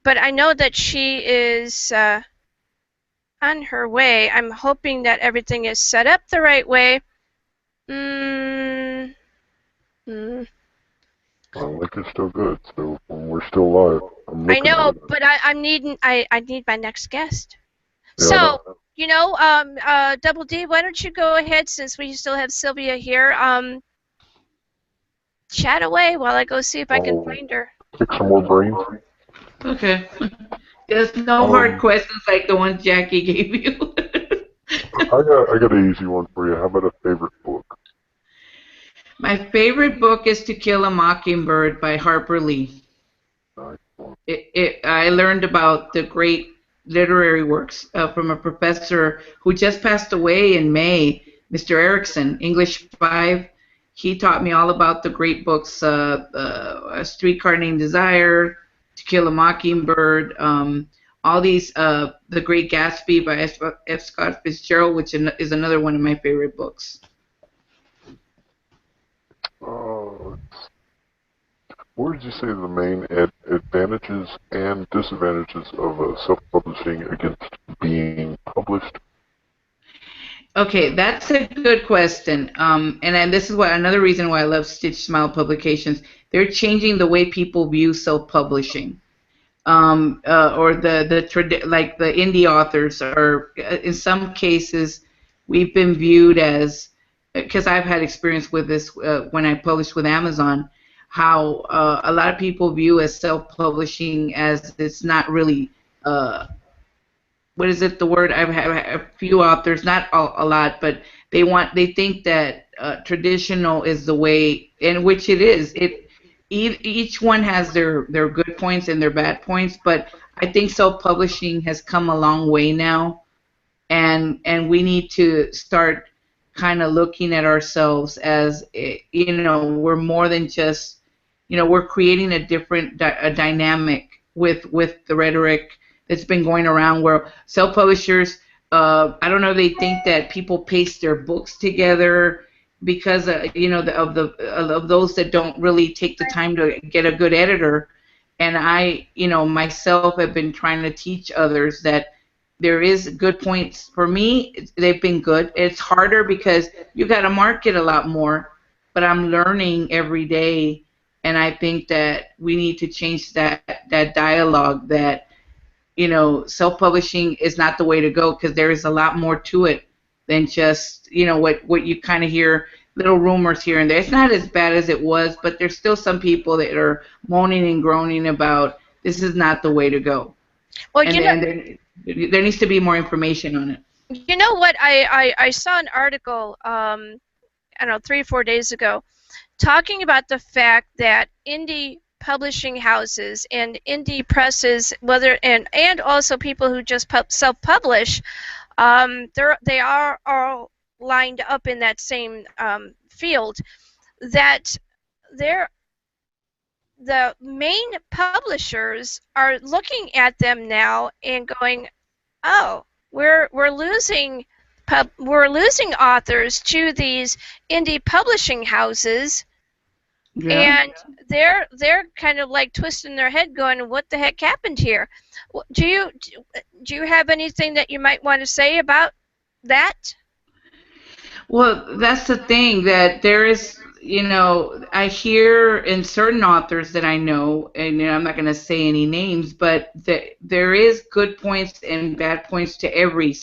But I know that she is on her way. I'm hoping that everything is set up the right way. I think it's still good. So we're still live. I know, but I need my next guest. Yeah, So, you know, Double D, why don't you go ahead, since we still have Sylvia here, chat away while I go see if I can find her. Pick some more brains. Okay. There's no hard questions like the ones Jackie gave you. I got an easy one for you. How about a favorite book? My favorite book is To Kill a Mockingbird by Harper Lee. Nice. I learned about the great literary works from a professor who just passed away in May, Mr. Erickson, English 5. He taught me all about the great books, A Streetcar Named Desire, To Kill a Mockingbird, all these, The Great Gatsby by F. Scott Fitzgerald, which is another one of my favorite books. What did you say the main advantages and disadvantages of self-publishing against being published? Okay, that's a good question. And this is another reason why I love Stitch Smile Publications. They're changing the way people view self-publishing. Or like the indie authors are, in some cases, we've been viewed as, because I've had experience with this when I published with Amazon, how a lot of people view as self-publishing as it's not really, what is it, the word? I've had a few authors, not a lot, but they think that traditional is the way, and which it is. Each one has their good points and their bad points, but I think self-publishing has come a long way now, and we need to start kind of looking at ourselves as, we're more than just, we're creating a different dynamic with the rhetoric that's been going around where self-publishers, I don't know, they think that people paste their books together because of those that don't really take the time to get a good editor. And I, myself have been trying to teach others that there is good points. For me, they've been good. It's harder because you got to market a lot more, but I'm learning every day, and I think that we need to change that dialogue that, self-publishing is not the way to go, because there is a lot more to it than just, what you kind of hear, little rumors here and there. It's not as bad as it was, but there's still some people that are moaning and groaning about this is not the way to go. Well, and there needs to be more information on it. You know what? I saw an article, I don't know, 3 or 4 days ago, talking about the fact that indie publishing houses and indie presses, and also people who just self-publish, they are all lined up in that same field, that the main publishers are looking at them now and going, oh, we're losing authors to these indie publishing houses. Yeah. And they're kind of like twisting their head, going, "What the heck happened here?" Do you have anything that you might want to say about that? Well, that's the thing, that there is, I hear in certain authors that I know, and I'm not going to say any names, but there is good points and bad points to every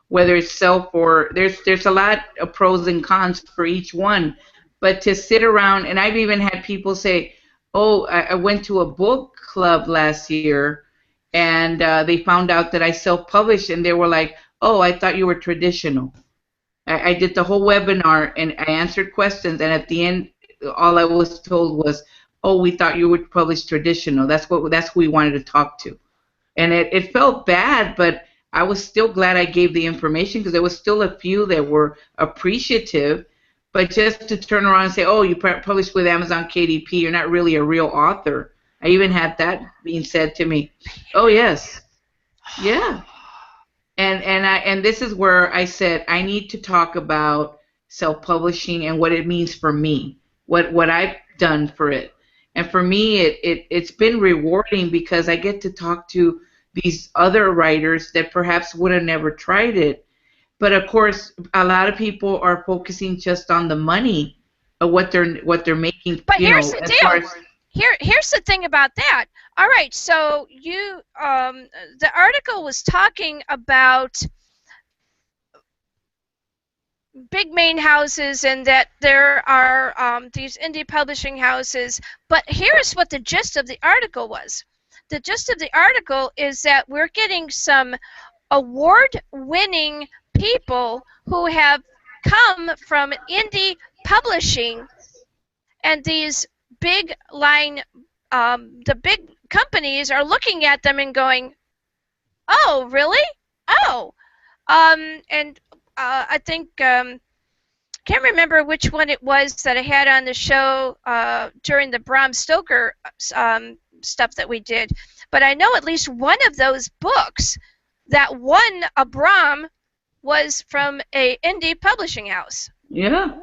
whether it's self or there's a lot of pros and cons for each one. But to sit around, and I've even had people say, oh, I went to a book club last year, and they found out that I self-published, and they were like, oh, I thought you were traditional. I did the whole webinar, and I answered questions, and at the end, all I was told was, oh, we thought you would publish traditional. That's who we wanted to talk to. And it felt bad, but I was still glad I gave the information because there was still a few that were appreciative. But just to turn around and say, oh, you published with Amazon KDP, you're not really a real author. I even had that being said to me. Oh, yes. Yeah. And this is where I said I need to talk about self-publishing and what it means for me, what I've done for it. And for me, it's been rewarding because I get to talk to these other writers that perhaps would have never tried it. But of course, a lot of people are focusing just on the money of what they're making. But here's the deal. As here's the thing about that. All right, so you the article was talking about big main houses and that there are these indie publishing houses. But here's what the gist of the article was. The gist of the article is that we're getting some award-winning people who have come from indie publishing, and these big line, the big companies are looking at them and going, "Oh, really? Oh," and I think can't remember which one it was that I had on the show during the Bram Stoker stuff that we did, but I know at least one of those books that won a Bram was from a indie publishing house. Yeah.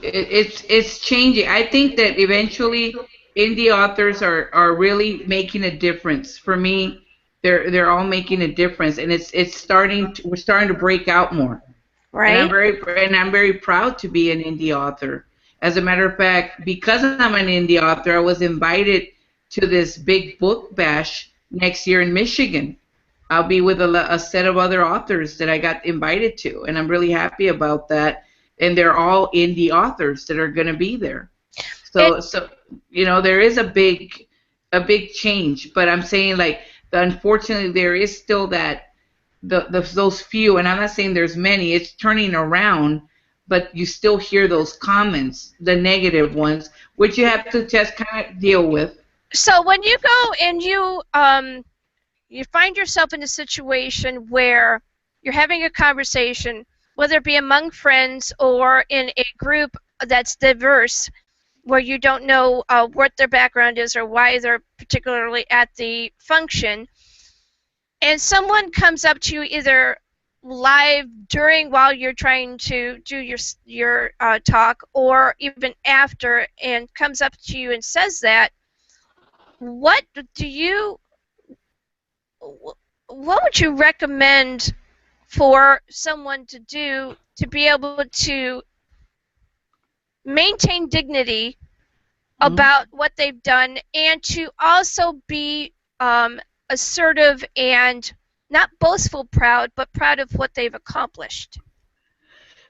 It's changing. I think that eventually indie authors are really making a difference. For me, they're all making a difference, and we're starting to break out more. Right. And I'm very proud to be an indie author. As a matter of fact, because I'm an indie author, I was invited to this big book bash next year in Michigan. I'll be with a set of other authors that I got invited to, and I'm really happy about that. And they're all indie authors that are going to be there. So there is a big change. But I'm saying, like, unfortunately, there is still that those few, and I'm not saying there's many. It's turning around, but you still hear those comments, the negative ones, which you have to just kind of deal with. So when you go and you find yourself in a situation where you're having a conversation, whether it be among friends or in a group that's diverse, where you don't know what their background is or why they're particularly at the function, and someone comes up to you either live while you're trying to do your talk, or even after, and comes up to you and says that, what would you recommend for someone to do to be able to maintain dignity about what they've done, and to also be assertive and not boastful proud, but proud of what they've accomplished?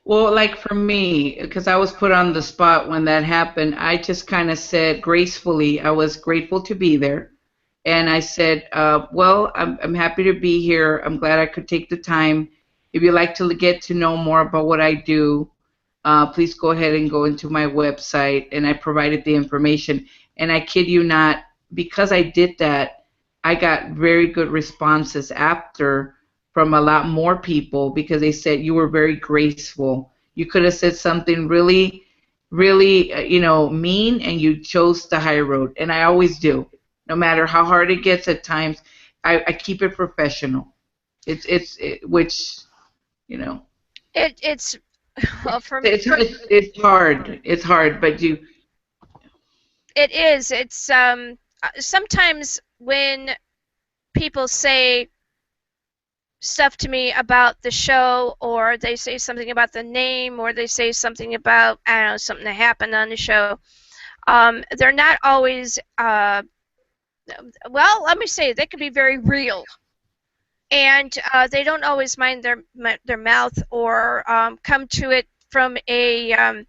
Well, like for me, because I was put on the spot when that happened, I just kind of said gracefully, I was grateful to be there. And I said, well, I'm happy to be here. I'm glad I could take the time. If you'd like to get to know more about what I do, please go ahead and go into my website. And I provided the information. And I kid you not, because I did that, I got very good responses after from a lot more people, because they said you were very graceful. You could have said something really, really, mean, and you chose the high road. And I always do. No matter how hard it gets at times, I keep it professional. It's hard. It's hard, but you. It is. It's sometimes when people say stuff to me about the show, or they say something about the name, or they say something about, I don't know, something that happened on the show, they're not always. Well, let me say, they can be very real, and they don't always mind their mouth, or come to it from a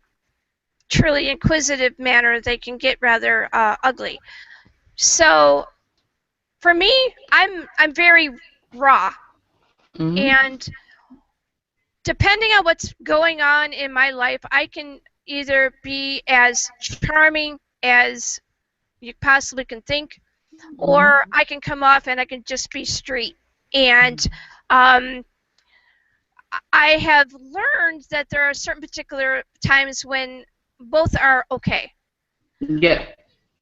truly inquisitive manner. They can get rather ugly. So, for me, I'm very raw, and depending on what's going on in my life, I can either be as charming as you possibly can think, or I can come off and I can just be straight. And I have learned that there are certain particular times when both are okay. Yeah.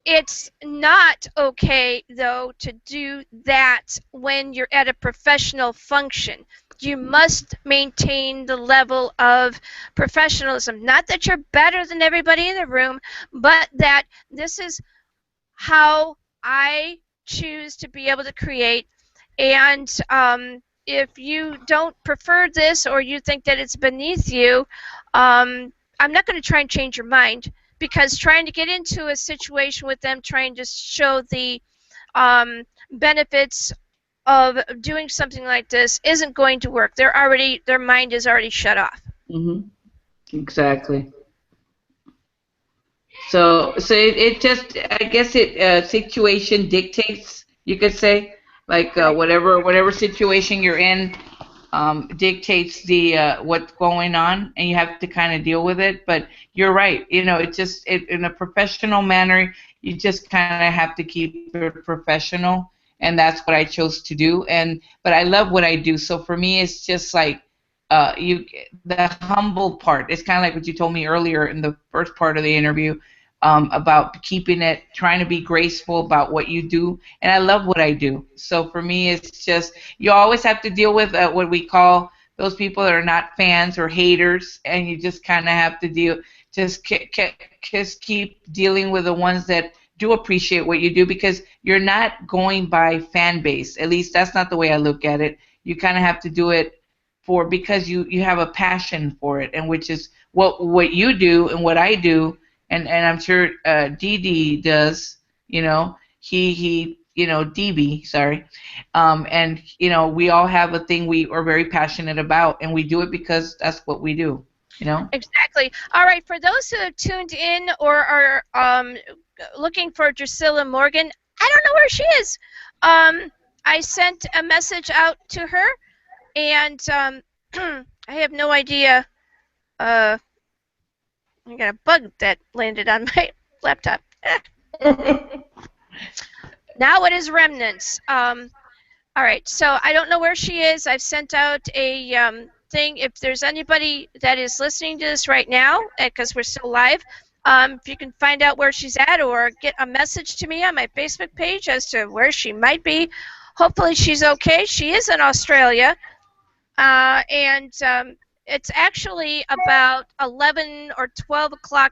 It's not okay, though, to do that when you're at a professional function. You must maintain the level of professionalism. Not that you're better than everybody in the room, but that this is how I choose to be able to create. And if you don't prefer this, or you think that it's beneath you, I'm not going to try and change your mind, because trying to get into a situation with them, trying to show the benefits of doing something like this isn't going to work. Their mind is already shut off. Exactly. So it just, I guess it situation dictates, you could say, like whatever situation you're in dictates the what's going on, and you have to kind of deal with it. But you're right, in a professional manner, you just kind of have to keep it professional, and that's what I chose to do. But I love what I do, so for me, it's just like the humble part. It's kind of like what you told me earlier in the first part of the interview. About keeping it, trying to be graceful about what you do, and I love what I do. So for me, it's just, you always have to deal with what we call those people that are not fans or haters, and you just kind of have to just keep dealing with the ones that do appreciate what you do, because you're not going by fan base. At least that's not the way I look at it. You kind of have to do it because you have a passion for it, and which is what you do and what I do. And I'm sure Dee Dee does, he DB, sorry. And, we all have a thing we are very passionate about, and we do it because that's what we do, Exactly. All right, for those who have tuned in or are looking for Druscilla Morgan, I don't know where she is. I sent a message out to her, and I have no idea. I got a bug that landed on my laptop. Now it is remnants. All right, so I don't know where she is. I've sent out a thing. If there's anybody that is listening to this right now, because we're still live, if you can find out where she's at, or get a message to me on my Facebook page as to where she might be. Hopefully she's okay. She is in Australia, and it's actually about 11 or 12 o'clock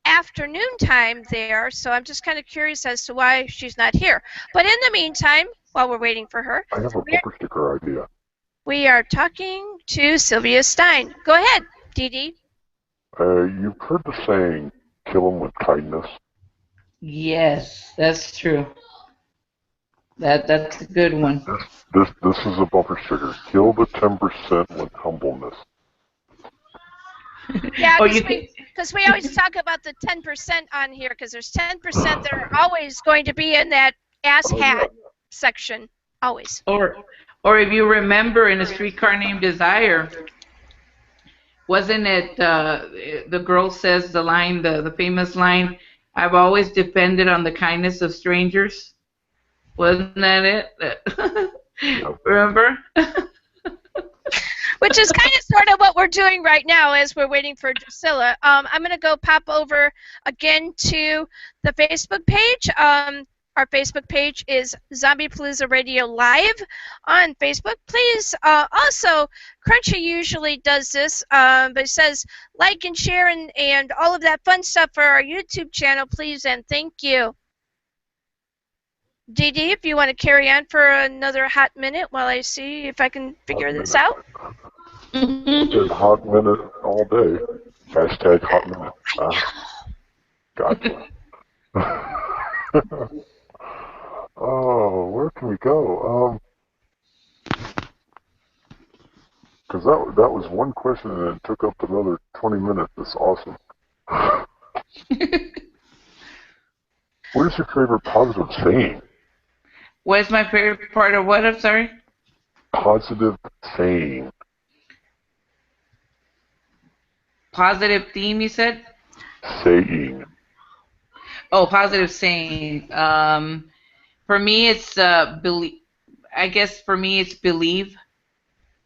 afternoon time there, so I'm just kind of curious as to why she's not here. But in the meantime, while we're waiting for her, I have a bumper sticker idea. We are talking to Sylvia Stein. Go ahead, Dee Dee. You've heard the saying, kill them with kindness? Yes, that's true. That's a good one. This is a bumper sticker. Kill the 10% with humbleness. Yeah, because we always talk about the 10% on here, because there's 10% that are always going to be in that ass hat section, always. Or if you remember, in A Streetcar Named Desire, wasn't it the girl says the line, the famous line, "I've always depended on the kindness of strangers"? Wasn't that it? Remember? Which is kind of sort of what we're doing right now as we're waiting for Druscilla. I'm going to go pop over again to the Facebook page. Our Facebook page is Zombiepalooza Radio Live on Facebook. Please, also, Crunchy usually does this, but it says like and share and all of that fun stuff for our YouTube channel, please, and thank you. Dee Dee, if you want to carry on for another hot minute while I see if I can figure this out. It's hot minute all day. Hashtag hot minute. Gotcha. Oh, where can we go? Because that was one question and it took up another 20 minutes. That's awesome. What is your favorite positive saying? What's my favorite part of what? I'm sorry? Positive saying. Positive theme, you said? Saying. Oh, positive saying. For me, it's believe. I guess for me, it's believe.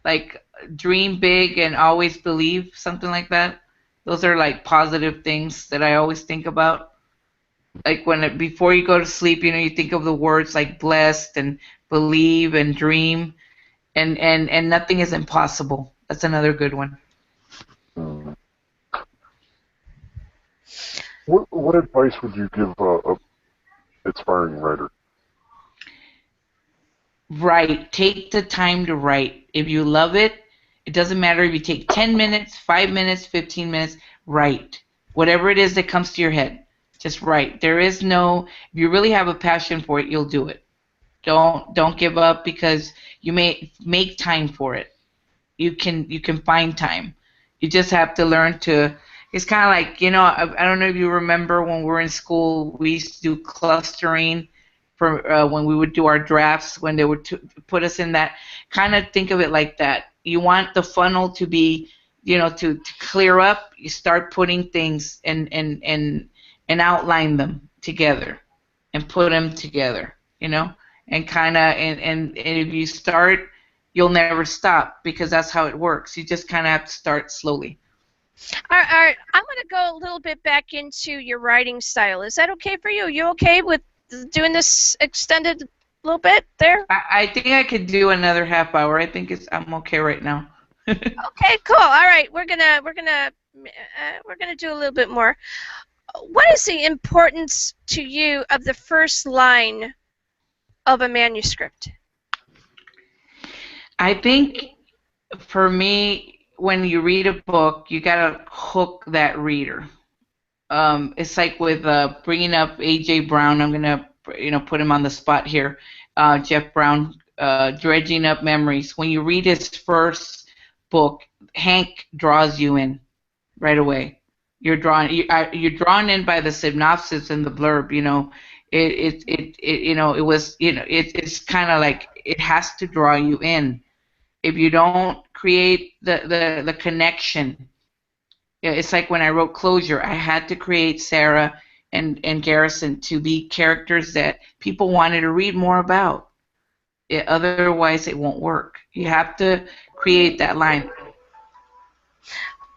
Like dream big and always believe, something like that. Those are like positive things that I always think about. Like before you go to sleep, you think of the words like blessed and believe and dream, and nothing is impossible. That's another good one. Mm. What advice would you give a aspiring writer? Write. Take the time to write. If you love it, it doesn't matter if you take 10 minutes, 5 minutes, 15 minutes, write. Whatever it is that comes to your head, just write. If you really have a passion for it, you'll do it. Don't give up, because you may make time for it. You can find time. You just have to learn to. It's kind of like, I don't know if you remember when we were in school, we used to do clustering for when we would do our drafts, when they would put us in that. Kind of think of it like that. You want the funnel to be, to clear up. You start putting things and outline them together and put them together, and kind of and if you start, you'll never stop, because that's how it works. You just kind of have to start slowly. All right, I'm going to go a little bit back into your writing style. Is that okay for you? You okay with doing this extended little bit there? I think I could do another half hour. I think I'm okay right now. Okay, cool. All right, we're gonna do a little bit more. What is the importance to you of the first line of a manuscript? I think for me, when you read a book, you gotta hook that reader. It's like with bringing up A.J. Brown. I'm gonna put him on the spot here. Jeff Brown, Dredging Up Memories. When you read his first book, Hank draws you in right away. You're drawn in by the synopsis and the blurb. It's kind of like it has to draw you in. If you don't create the connection, it's like when I wrote Closure, I had to create Sarah and Garrison to be characters that people wanted to read more about. Otherwise, it won't work. You have to create that line.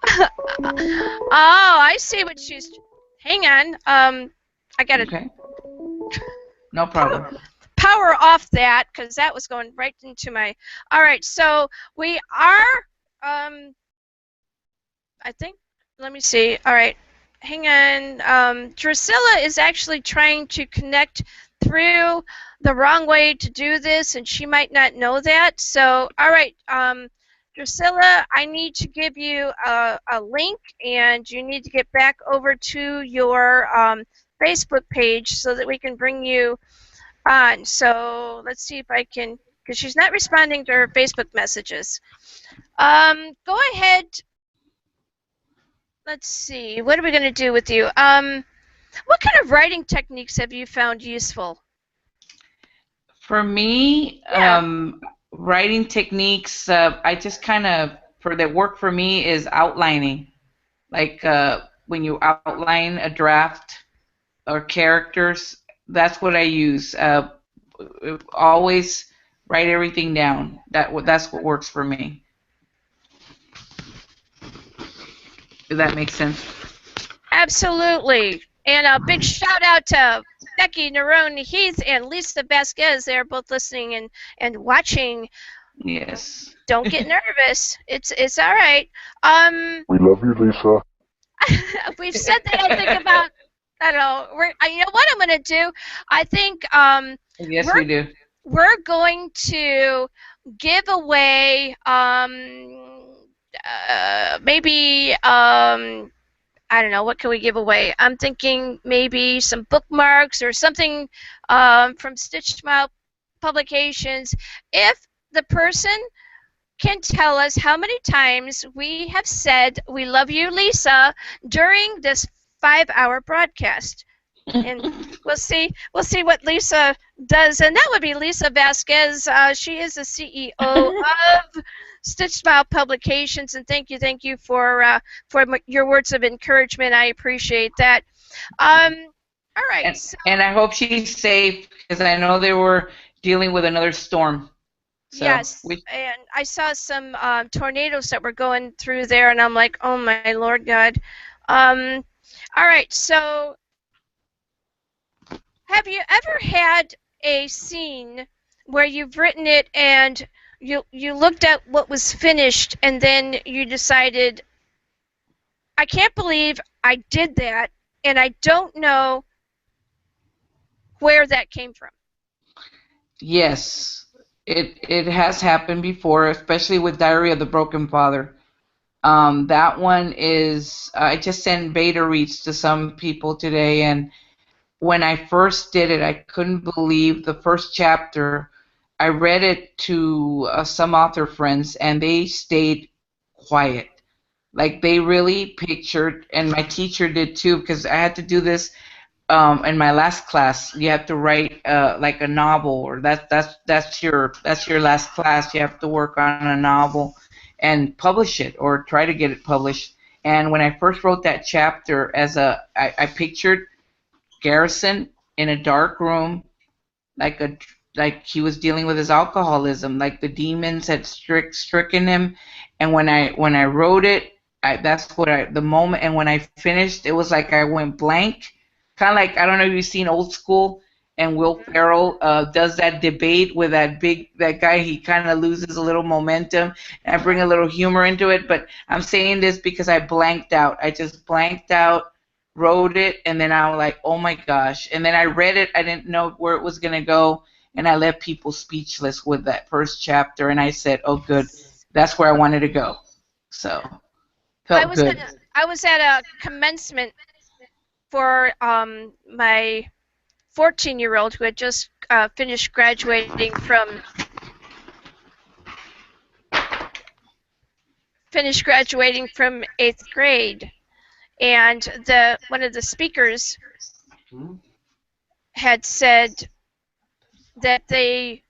Oh, I see what she's. Hang on. I gotta. Okay. No problem. Power off that, because that was going right into my. All right, so we are. I think. Let me see. All right, hang on. Druscilla is actually trying to connect through the wrong way to do this, and she might not know that. So, all right, Druscilla, I need to give you a link, and you need to get back over to your Facebook page so that we can bring you on. So let's see if I can, because she's not responding to her Facebook messages. Go ahead. Let's see. What are we going to do with you? What kind of writing techniques have you found useful? For me, writing techniques, I just kind of, that work for me is outlining. Like when you outline a draft or characters, that's what I use. Always write everything down. That's what works for me. If that makes sense. Absolutely. And a big shout out to Becky Nerone Heath and Lisa Vasquez. They're both listening and watching. Yes. Don't get nervous. It's all right. We love you, Lisa. We've said that, I think, about. I don't know. You know what I'm going to do? I think. Yes, we do. We're going to give away maybe I don't know, what can we give away? I'm thinking maybe some bookmarks or something from Stitched Smile Publications. If the person can tell us how many times we have said "We love you, Lisa" during this 5-hour broadcast. And we'll see what Lisa does, and that would be Lisa Vasquez. She is the CEO of Stitched Smile Publications, and thank you for your words of encouragement. I appreciate that. All right. And, So, and I hope she's safe because I know they were dealing with another storm. So yes, and I saw some tornadoes that were going through there, and I'm like, oh my Lord God. All right. So, have you ever had a scene where you've written it and you looked at what was finished and then you decided, I can't believe I did that, and I don't know where that came from? yes, it has happened before, especially with Diary of the Broken Father. That one is I just sent beta reads to some people today, and when I first did it, I couldn't believe the first chapter. I read it to some author friends, and they stayed quiet. Like they really pictured, and my teacher did too, because I had to do this in my last class. You have to write like a novel, or that's your last class. You have to work on a novel and publish it, or try to get it published. And when I first wrote that chapter, I pictured Garrison in a dark room, like he was dealing with his alcoholism, like the demons had stricken him. And when I wrote it, that's what the moment. And when I finished, it was like I went blank, kind of like, I don't know if you've seen Old School, and Will Ferrell does that debate with that guy. He kind of loses a little momentum, and I bring a little humor into it. But I'm saying this because I blanked out. I just blanked out, wrote it, and then I was like, oh my gosh. And then I read it. I didn't know where it was going to go, and I left people speechless with that first chapter. And I said, oh, good. That's where I wanted to go. So, felt good. I was at a commencement for my 14-year-old who had just finished graduating from 8th grade, and one of the speakers had said that they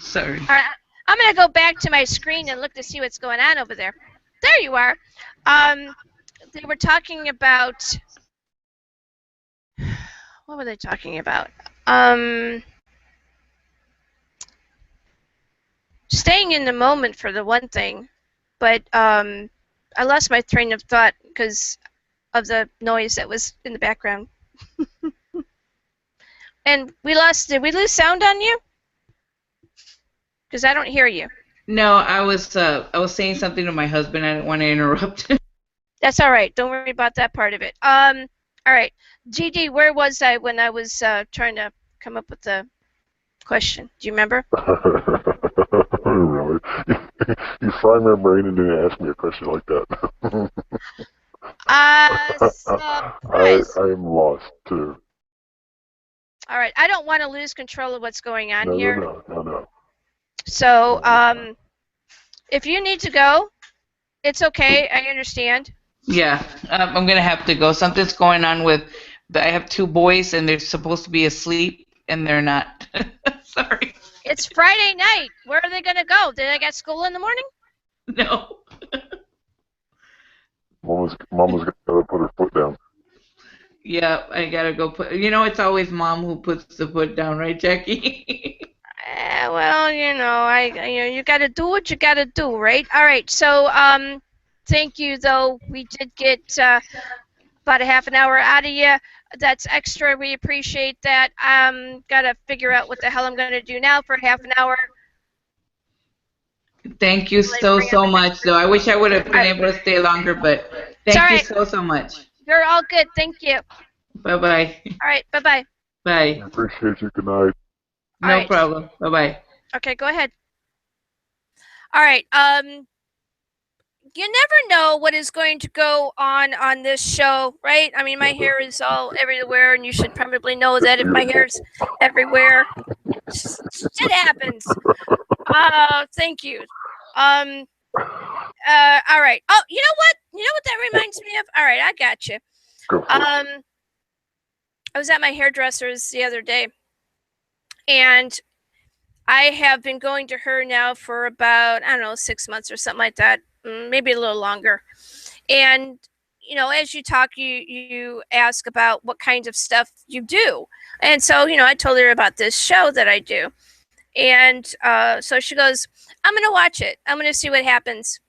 Sorry. All right, I'm going to go back to my screen and look to see what's going on over there. There you are. They were talking about, what were they talking about? Staying in the moment for the one thing, but I lost my train of thought because of the noise that was in the background. And did we lose sound on you? Because I don't hear you. No, I was saying something to my husband. I didn't want to interrupt. That's all right. Don't worry about that part of it. All right. Gigi, where was I when I was trying to come up with the question? Do you remember? Really? You fry my brain and then ask me a question like that. I'm lost too. All right. I don't want to lose control of what's going on here. No. So, if you need to go, it's okay. I understand. Yeah, I'm gonna have to go. Something's going on with. I have two boys, and they're supposed to be asleep, and they're not. Sorry. It's Friday night. Where are they gonna go? Did they get school in the morning? No. Mama's gotta put her foot down. Yeah, I gotta go put. It's always mom who puts the foot down, right, Jackie? Well, you gotta do what you gotta do, right? All right. So, thank you, though. We did get about a half an hour out of you. That's extra. We appreciate that. Gotta figure out what the hell I'm gonna do now for half an hour. Thank you so much, though. I wish I would have been able to stay longer, but thank you so much. You're all good. Thank you. Bye-bye. All right. Bye-bye. Bye. I appreciate you. Good night. No problem. Bye-bye. Okay, go ahead. All right. You never know what is going to go on this show, right? I mean, my hair is all everywhere, and you should probably know that if my hair's everywhere, shit happens. Thank you. All right. Oh, you know what? You know what that reminds me of? All right, I got you. I was at my hairdresser's the other day, and I have been going to her now for about, I don't know, 6 months or something like that, maybe a little longer. And you know, as you talk, you ask about what kind of stuff you do. And so, you know, I told her about this show that I do. And so she goes, I'm going to watch it. I'm going to see what happens.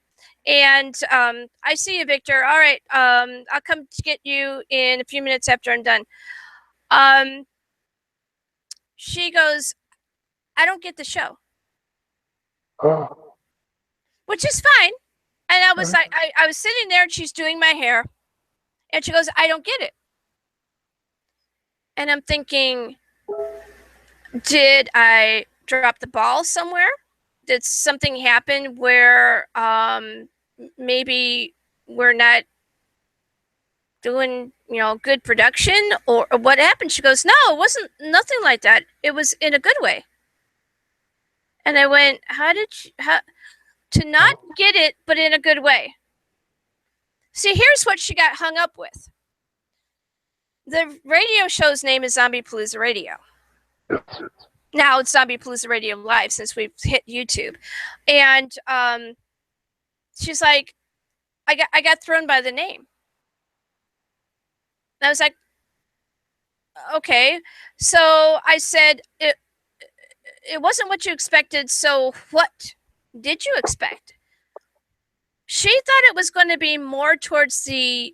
And I see you, Victor. All right. I'll come to get you in a few minutes after I'm done. She goes, I don't get the show, which is fine. And I was like, I was sitting there and she's doing my hair. And she goes, I don't get it. And I'm thinking, did I drop the ball somewhere? Did something happen where maybe we're not doing, you know, good production, or what happened? She goes, no, it wasn't nothing like that. It was in a good way. And I went, how to not get it, but in a good way? See, here's what she got hung up with. The radio show's name is Zombiepalooza Radio. Now it's Zombiepalooza Radio Live since we've hit YouTube. And she's like, I got thrown by the name. And I was like, okay. So I said, it wasn't what you expected, so what did you expect? She thought it was going to be more towards the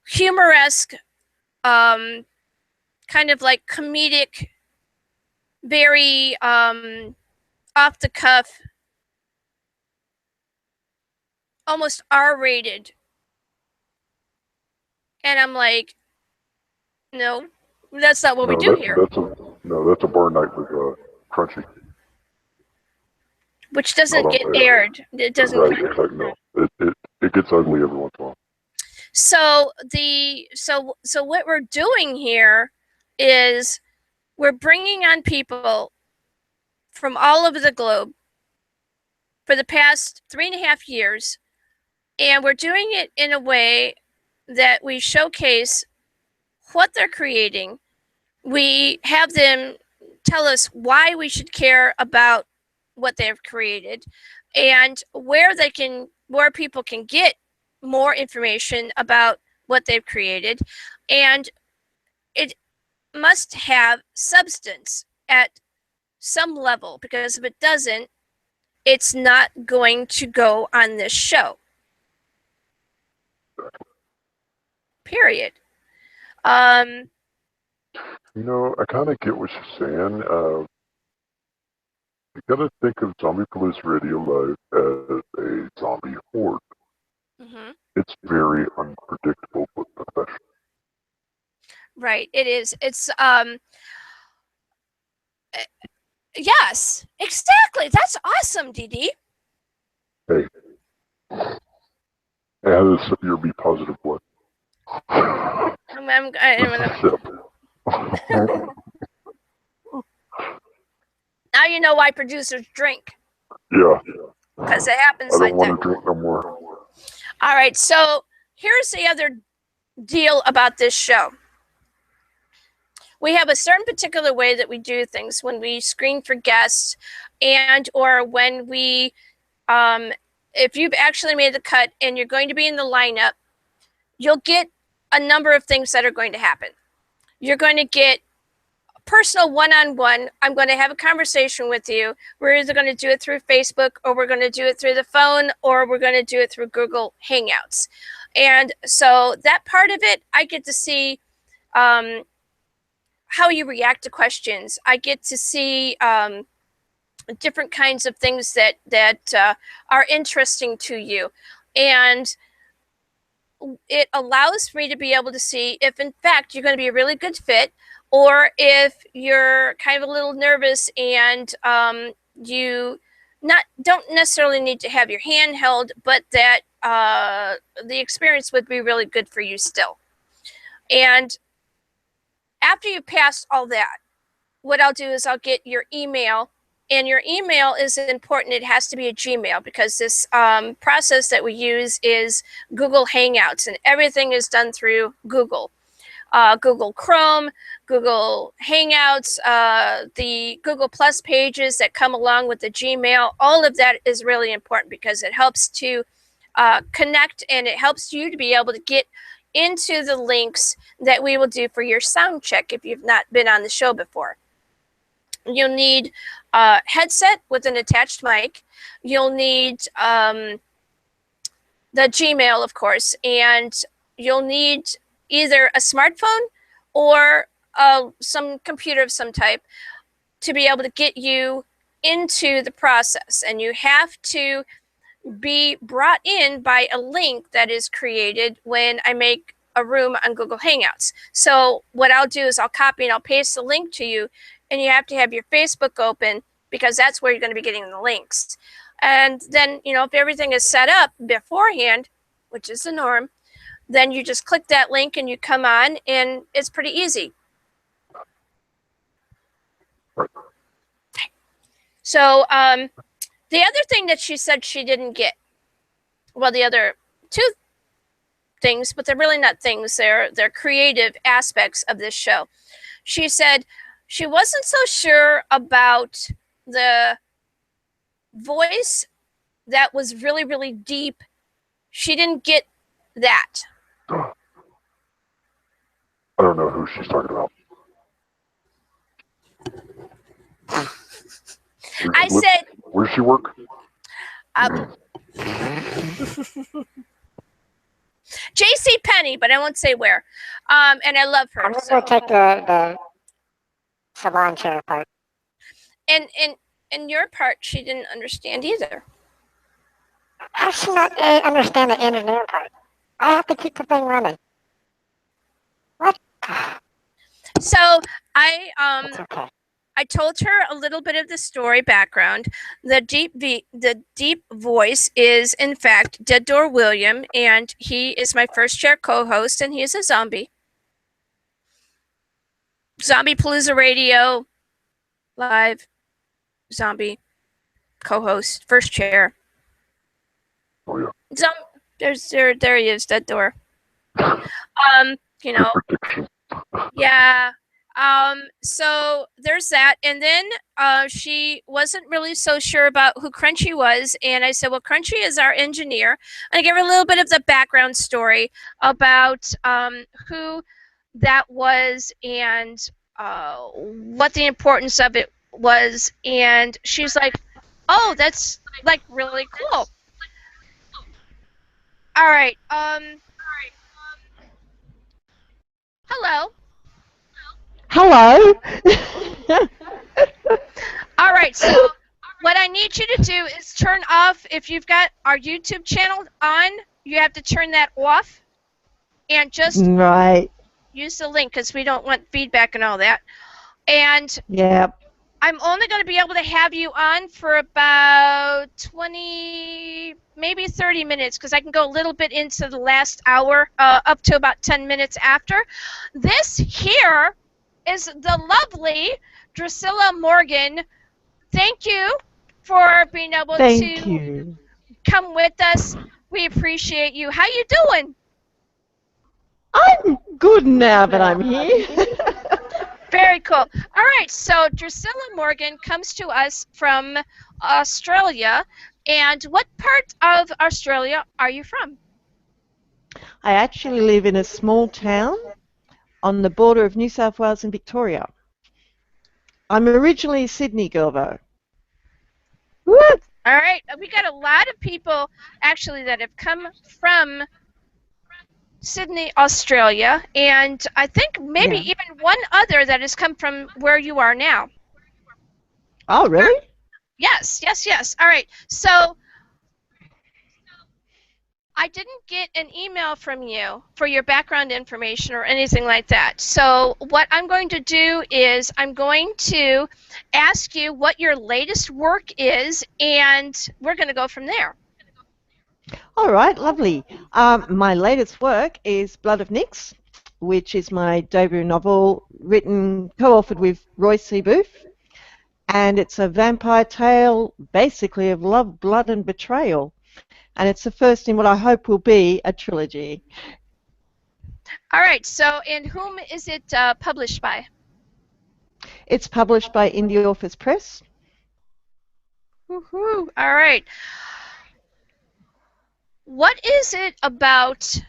humoresque, kind of like comedic, very off the cuff, almost R-rated. And I'm like, no, that's not what we do here. That's a bar night with Crunchy. Which doesn't get aired. It doesn't. Right, exactly. No, it gets ugly every once in a while. So what we're doing here is we're bringing on people from all over the globe for the past 3.5 years, and we're doing it in a way that we showcase what they're creating. We have them tell us why we should care about what they've created, and where people can get more information about what they've created. And it must have substance at some level, because if it doesn't, it's not going to go on this show. Period. You know, I kind of get what she's saying. You gotta think of Zombiepalooza Radio Live as a zombie horde. Mm-hmm. It's very unpredictable but professional. Right, it is. It's yes, exactly. That's awesome, Dee. Hey, how does Syvia be positive what? Now you know why producers drink. Yeah. Because it happens like that. I don't want to drink no more. All right, so here's the other deal about this show. We have a certain particular way that we do things when we screen for guests, and or when we, if you've actually made the cut and you're going to be in the lineup, you'll get a number of things that are going to happen. You're going to get personal one-on-one. I'm going to have a conversation with you. We're either going to do it through Facebook, or we're going to do it through the phone, or we're going to do it through Google Hangouts. And so that part of it, I get to see how you react to questions. I get to see different kinds of things that are interesting to you. And it allows me to be able to see if, in fact, you're going to be a really good fit, or if you're kind of a little nervous and you don't necessarily need to have your hand held, but that the experience would be really good for you still. And after you pass all that, what I'll do is I'll get your email. And your email is important. It has to be a Gmail, because this process that we use is Google Hangouts, and everything is done through Google. Google Chrome, Google Hangouts, the Google Plus pages that come along with the Gmail. All of that is really important because it helps to connect, and it helps you to be able to get into the links that we will do for your sound check if you've not been on the show before. You'll need a headset with an attached mic. You'll need the Gmail, of course, and you'll need either a smartphone or some computer of some type to be able to get you into the process. And you have to be brought in by a link that is created when I make a room on Google Hangouts. So what I'll do is I'll copy and I'll paste the link to you, and you have to have your Facebook open because that's where you're going to be getting the links. And then, you know, if everything is set up beforehand, which is the norm, then you just click that link and you come on, and it's pretty easy. So the other thing that she said she didn't get, well, the other two things, but they're really not things, they're creative aspects of this show. She said she wasn't so sure about the voice that was really, really deep. She didn't get that. I don't know who she's talking about. said, where does she work? J.C. Penney, but I won't say where. And I love her. I'm just going to take the salon chair part. And your part, she didn't understand either. How does she not understand the engineering part? I have to keep the thing running. What? So It's okay. I told her a little bit of the story background. The deep voice is, in fact, Dead Door William, and he is my first chair co-host, and he is a zombie. Zombiepalooza Radio, live, zombie, co-host, first chair. Oh yeah. There he is, Dead Door. You know, yeah. So there's that. And then she wasn't really so sure about who Crunchy was. And I said, well, Crunchy is our engineer. And I gave her a little bit of the background story about who that was and what the importance of it was. And she's like, oh, that's like really cool. All right. Hello. Hello. All right, so what I need you to do is turn off, if you've got our YouTube channel on, you have to turn that off and just Right. use the link because we don't want feedback and all that. And Yep. I'm only going to be able to have you on for about 20, maybe 30 minutes because I can go a little bit into the last hour, up to about 10 minutes after. This here is the lovely Druscilla Morgan. Thank you for being able Thank to you. come with us. We appreciate you. How you doing? I'm good now that I'm here. Very cool. All right, so Druscilla Morgan comes to us from Australia. And what part of Australia are you from? I actually live in a small town on the border of New South Wales and Victoria. I'm originally a Sydney girl, though. What? All right, we got a lot of people actually that have come from Sydney, Australia, and I think maybe even one other that has come from where you are now. Oh, really? Yes. All right, so I didn't get an email from you for your background information or anything like that. So what I'm going to do is I'm going to ask you what your latest work is, and we're going to go from there. All right, lovely. My latest work is Blood of Nyx, which is my debut novel written, co-authored with Roy C. Booth. And it's a vampire tale, basically, of love, blood, and betrayal. And it's the first in what I hope will be a trilogy. All right, so and whom is it published by? It's published by Indie Authors Press. Woohoo! All right. what is it about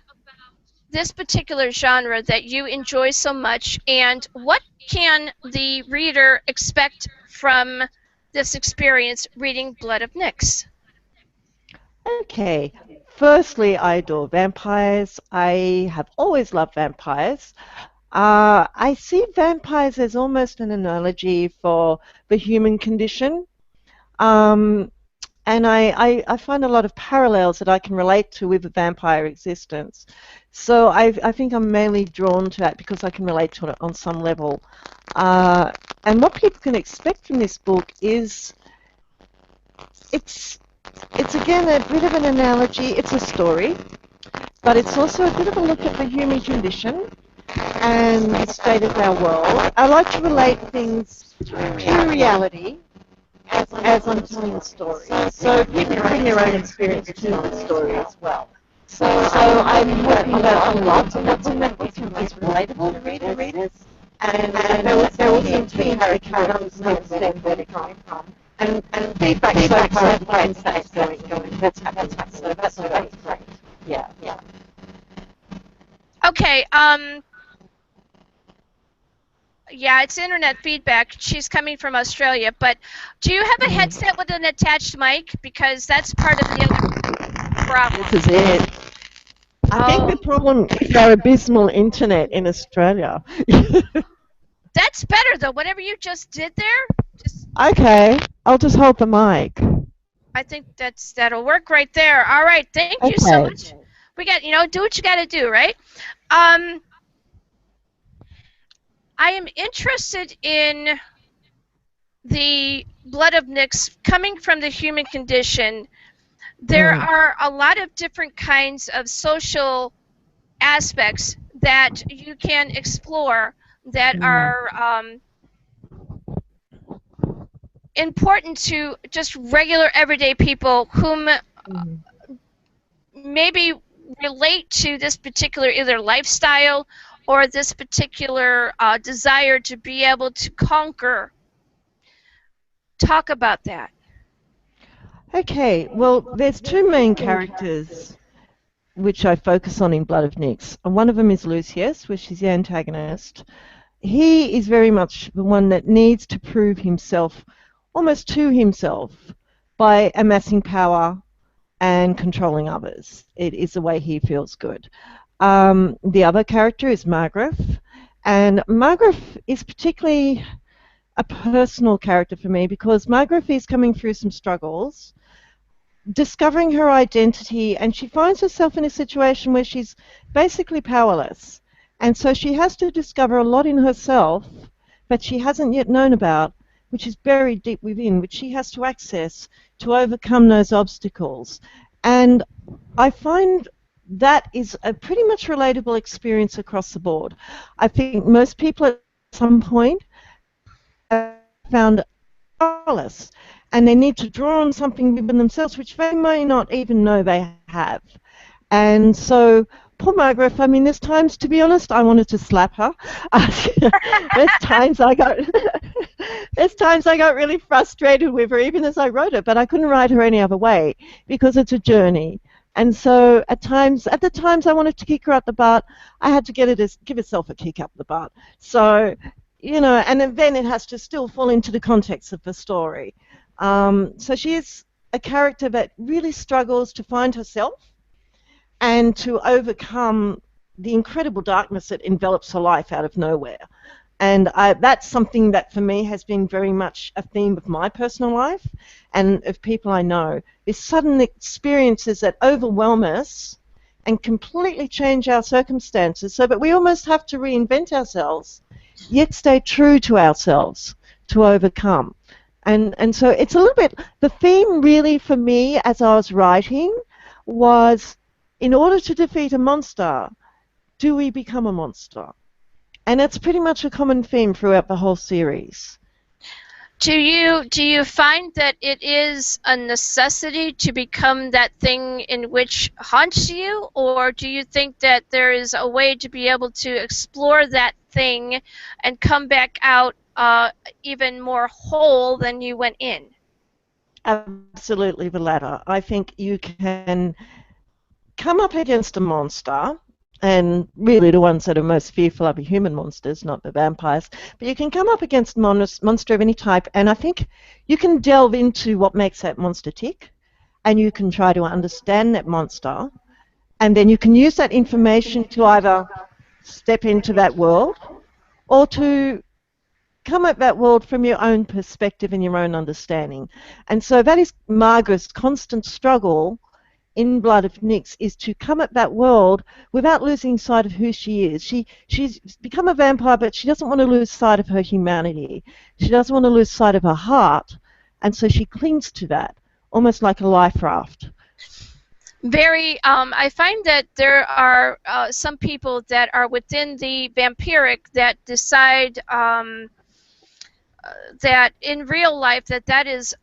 this particular genre that you enjoy so much, and what can the reader expect from this experience reading Blood of Nyx? Okay. Firstly, I adore vampires. I have always loved vampires. I see vampires as almost an analogy for the human condition. Um, and I find a lot of parallels that I can relate to with the vampire existence. So I think I'm mainly drawn to that because I can relate to it on some level. And what people can expect from this book is it's again a bit of an analogy. It's a story, but it's also a bit of a look at the human condition and the state of our world. I like to relate things to reality as I'm telling the story. So people bring their own experience to the story as well. So I'm working about a lot, and what's in that book is relatable to readers. And there also to be very characters and understand where they're coming from. And feedback so far is going. That's great. Yeah. Okay, yeah, it's internet feedback. She's coming from Australia, but do you have a headset with an attached mic? Because that's part of the other problem. This is it. I think the problem is our abysmal internet in Australia. That's better, though. Whatever you just did there, Okay, I'll just hold the mic. I think that'll work right there. All right, thank you so much. We got, do what you got to do, right? I am interested in the Blood of Nyx coming from the human condition. There are a lot of different kinds of social aspects that you can explore that are important to just regular everyday people whom maybe relate to this particular either lifestyle or this particular desire to be able to conquer. Talk about that. Okay, well, there's two main characters which I focus on in Blood of Nyx. And one of them is Lucius, which is the antagonist. He is very much the one that needs to prove himself, almost to himself, by amassing power and controlling others. It is the way he feels good. The other character is Margaret, and Margaret is particularly a personal character for me because Margaret is coming through some struggles, discovering her identity, and she finds herself in a situation where she's basically powerless. And so she has to discover a lot in herself that she hasn't yet known about, which is buried deep within, which she has to access to overcome those obstacles. And I find that is a pretty much relatable experience across the board. I think most people at some point have found powerless, and they need to draw on something within themselves which they may not even know they have. And so poor Margaret, I mean, there's times, to be honest, I wanted to slap her. There's times I got really frustrated with her, even as I wrote it, but I couldn't write her any other way because it's a journey. And so at the times I wanted to kick her up the butt, I had to give herself a kick up the butt. So, and then it has to still fall into the context of the story. So she is a character that really struggles to find herself and to overcome the incredible darkness that envelops her life out of nowhere. And that's something that for me has been very much a theme of my personal life and of people I know, is sudden experiences that overwhelm us and completely change our circumstances so that we almost have to reinvent ourselves, yet stay true to ourselves to overcome. And so it's a little bit, the theme really for me as I was writing was, in order to defeat a monster, do we become a monster? And it's pretty much a common theme throughout the whole series. Do you find that it is a necessity to become that thing in which haunts you, or do you think that there is a way to be able to explore that thing and come back out even more whole than you went in? Absolutely the latter. I think you can come up against a monster, and really the ones that are most fearful are the human monsters, not the vampires, but you can come up against a monster of any type, and I think you can delve into what makes that monster tick, and you can try to understand that monster, and then you can use that information to either step into that world or to come at that world from your own perspective and your own understanding. And so that is Margaret's constant struggle in Blood of Nyx, is to come at that world without losing sight of who she is. She's become a vampire, but she doesn't want to lose sight of her humanity. She doesn't want to lose sight of her heart, and so she clings to that, almost like a life raft. I find that there are some people that are within the vampiric that decide that in real life that is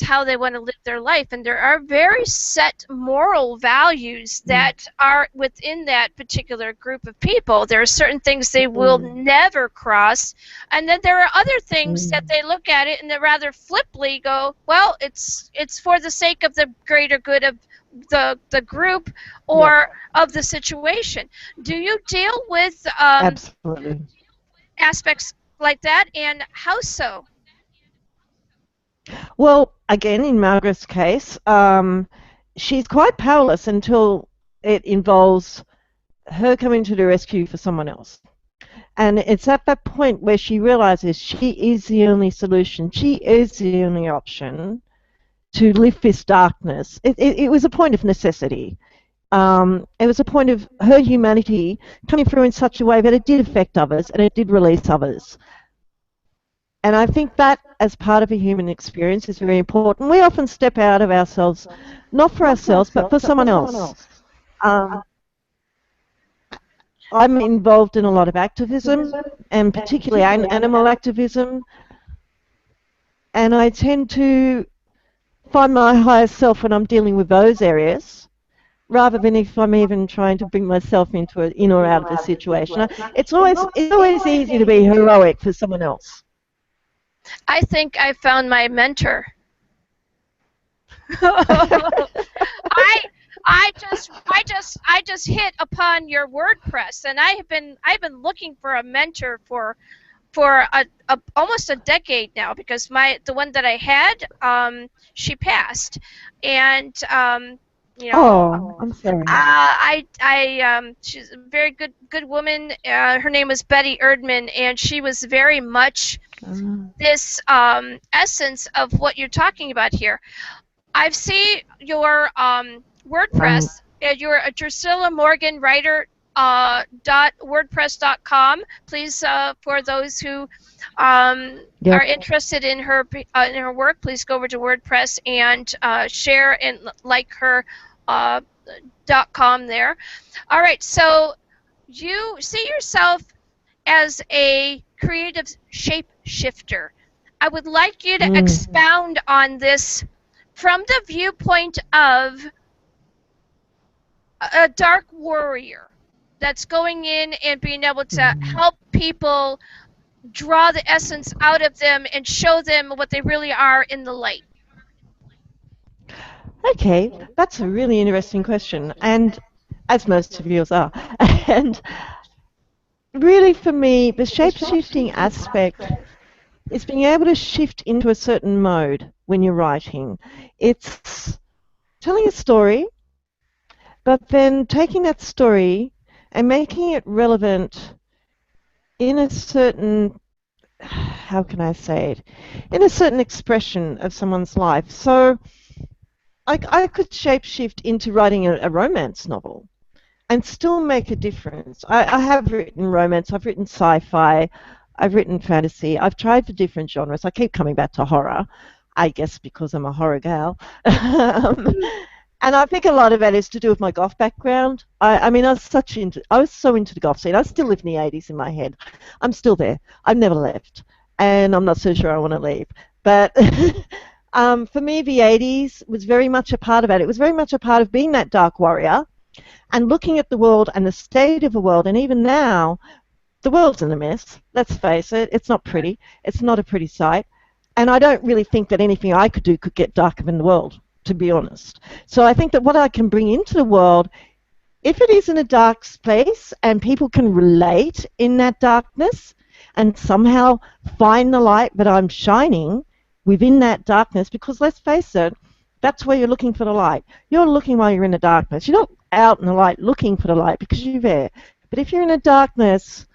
how they want to live their life, and there are very set moral values that are within that particular group of people. There are certain things they will never cross, and then there are other things that they look at it and they rather flippantly go, well, it's for the sake of the greater good of the group or of the situation. Do you deal with Absolutely. aspects like that, and how so? Well, again, in Margaret's case, she's quite powerless until it involves her coming to the rescue for someone else. And it's at that point where she realizes she is the only solution, she is the only option to lift this darkness. It was a point of necessity. It was a point of her humanity coming through in such a way that it did affect others and it did release others. And I think that, as part of a human experience, is very important. We often step out of ourselves, not for ourselves, but for someone else. I'm involved in a lot of activism, and particularly animal activism, and I tend to find my higher self when I'm dealing with those areas, rather than if I'm even trying to bring myself into in or out of a situation. It's always easy to be heroic for someone else. I think I found my mentor. I just hit upon your WordPress, and I've been looking for a mentor for almost a decade now, because the one that I had, she passed, and you know. Oh, I'm sorry. She's a very good woman. Her name was Betty Erdman, and she was very much this essence of what you're talking about here. I've seen your WordPress. You're a Druscilla Morgan writer. .wordpress.com. Please, for those who are interested in her work, please go over to WordPress and share and like her .com there. All right, so you see yourself as a creative shapeshifter. I would like you to expound on this from the viewpoint of a dark warrior that's going in and being able to help people draw the essence out of them and show them what they really are in the light. Okay, that's a really interesting question, and as most of yours are. And really, for me, the shape-shifting aspect is being able to shift into a certain mode when you're writing. It's telling a story, but then taking that story and making it relevant in a certain, how can I say it, in a certain expression of someone's life. So I could shapeshift into writing a romance novel and still make a difference. I have written romance, I've written sci-fi, I've written fantasy, I've tried for different genres. I keep coming back to horror, I guess because I'm a horror gal. And I think a lot of that is to do with my goth background. I mean, I was so into the goth scene. I still live in the 80s in my head. I'm still there. I've never left, and I'm not so sure I want to leave. But for me, the 80s was very much a part of it. It was very much a part of being that dark warrior and looking at the world and the state of the world. And even now, the world's in a mess. Let's face it. It's not pretty. It's not a pretty sight. And I don't really think that anything I could do could get darker than the world, to be honest. So I think that what I can bring into the world if it is in a dark space and people can relate in that darkness and somehow find the light, but I'm shining within that darkness, because let's face it, that's where you're looking for the light. You're looking while you're in the darkness. You're not out in the light looking for the light because you're there. But if you're in the darkness,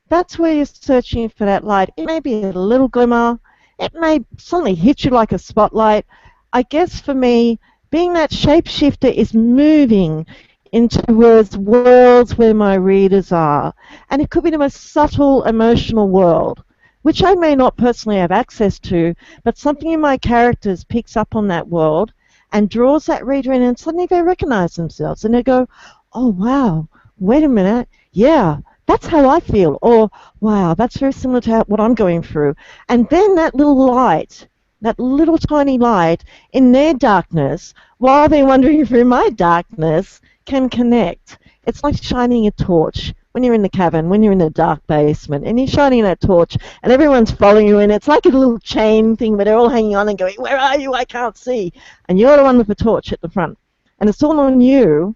that's where you're searching for that light. It may be a little glimmer. It may suddenly hit you like a spotlight. I guess for me, being that shapeshifter is moving into those worlds where my readers are. And it could be the most subtle emotional world, which I may not personally have access to, but something in my characters picks up on that world and draws that reader in, and suddenly they recognize themselves and they go, oh, wow, wait a minute, yeah, that's how I feel, or wow, that's very similar to what I'm going through. And then that little light, that little tiny light in their darkness, while they're wandering through my darkness, can connect. It's like shining a torch when you're in the cavern, when you're in the dark basement, and you're shining that torch, and everyone's following you, and it's like a little chain thing where they're all hanging on and going, where are you? I can't see. And you're the one with the torch at the front. And it's all on you,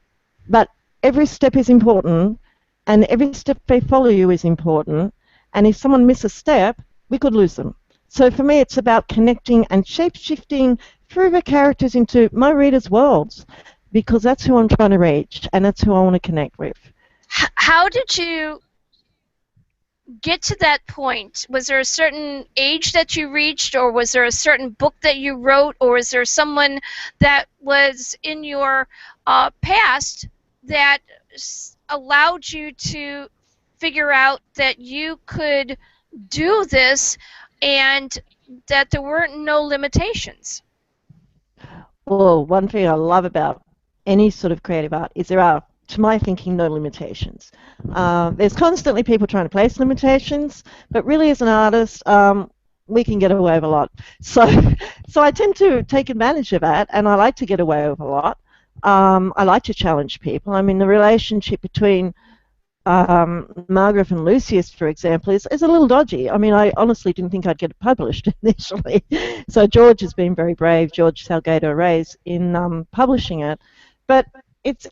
but every step is important, and every step they follow you is important. And if someone misses a step, we could lose them. So for me, it's about connecting and shape-shifting through the characters into my readers' worlds, because that's who I'm trying to reach, and that's who I want to connect with. How did you get to that point? Was there a certain age that you reached, or was there a certain book that you wrote, or is there someone that was in your past that allowed you to figure out that you could do this and that there weren't no limitations? Well, one thing I love about any sort of creative art is there are, to my thinking, no limitations. There's constantly people trying to place limitations, but really as an artist, we can get away with a lot. So I tend to take advantage of that, and I like to get away with a lot. I like to challenge people. I mean, the relationship between Margaret and Lucius, for example, is a little dodgy. I mean, I honestly didn't think I'd get it published initially. So George has been very brave, George Salgado Reyes, in publishing it. But it's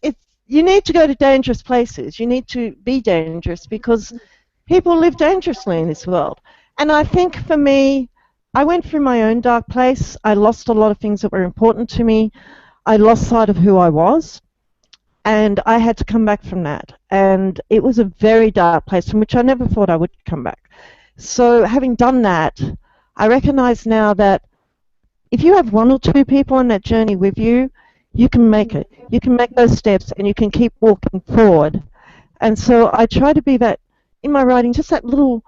you need to go to dangerous places. You need to be dangerous because people live dangerously in this world. And I think for me, I went through my own dark place. I lost a lot of things that were important to me. I lost sight of who I was. And I had to come back from that. And it was a very dark place from which I never thought I would come back. So having done that, I recognize now that if you have one or two people on that journey with you, you can make it. You can make those steps and you can keep walking forward. And so I try to be that in my writing, just that little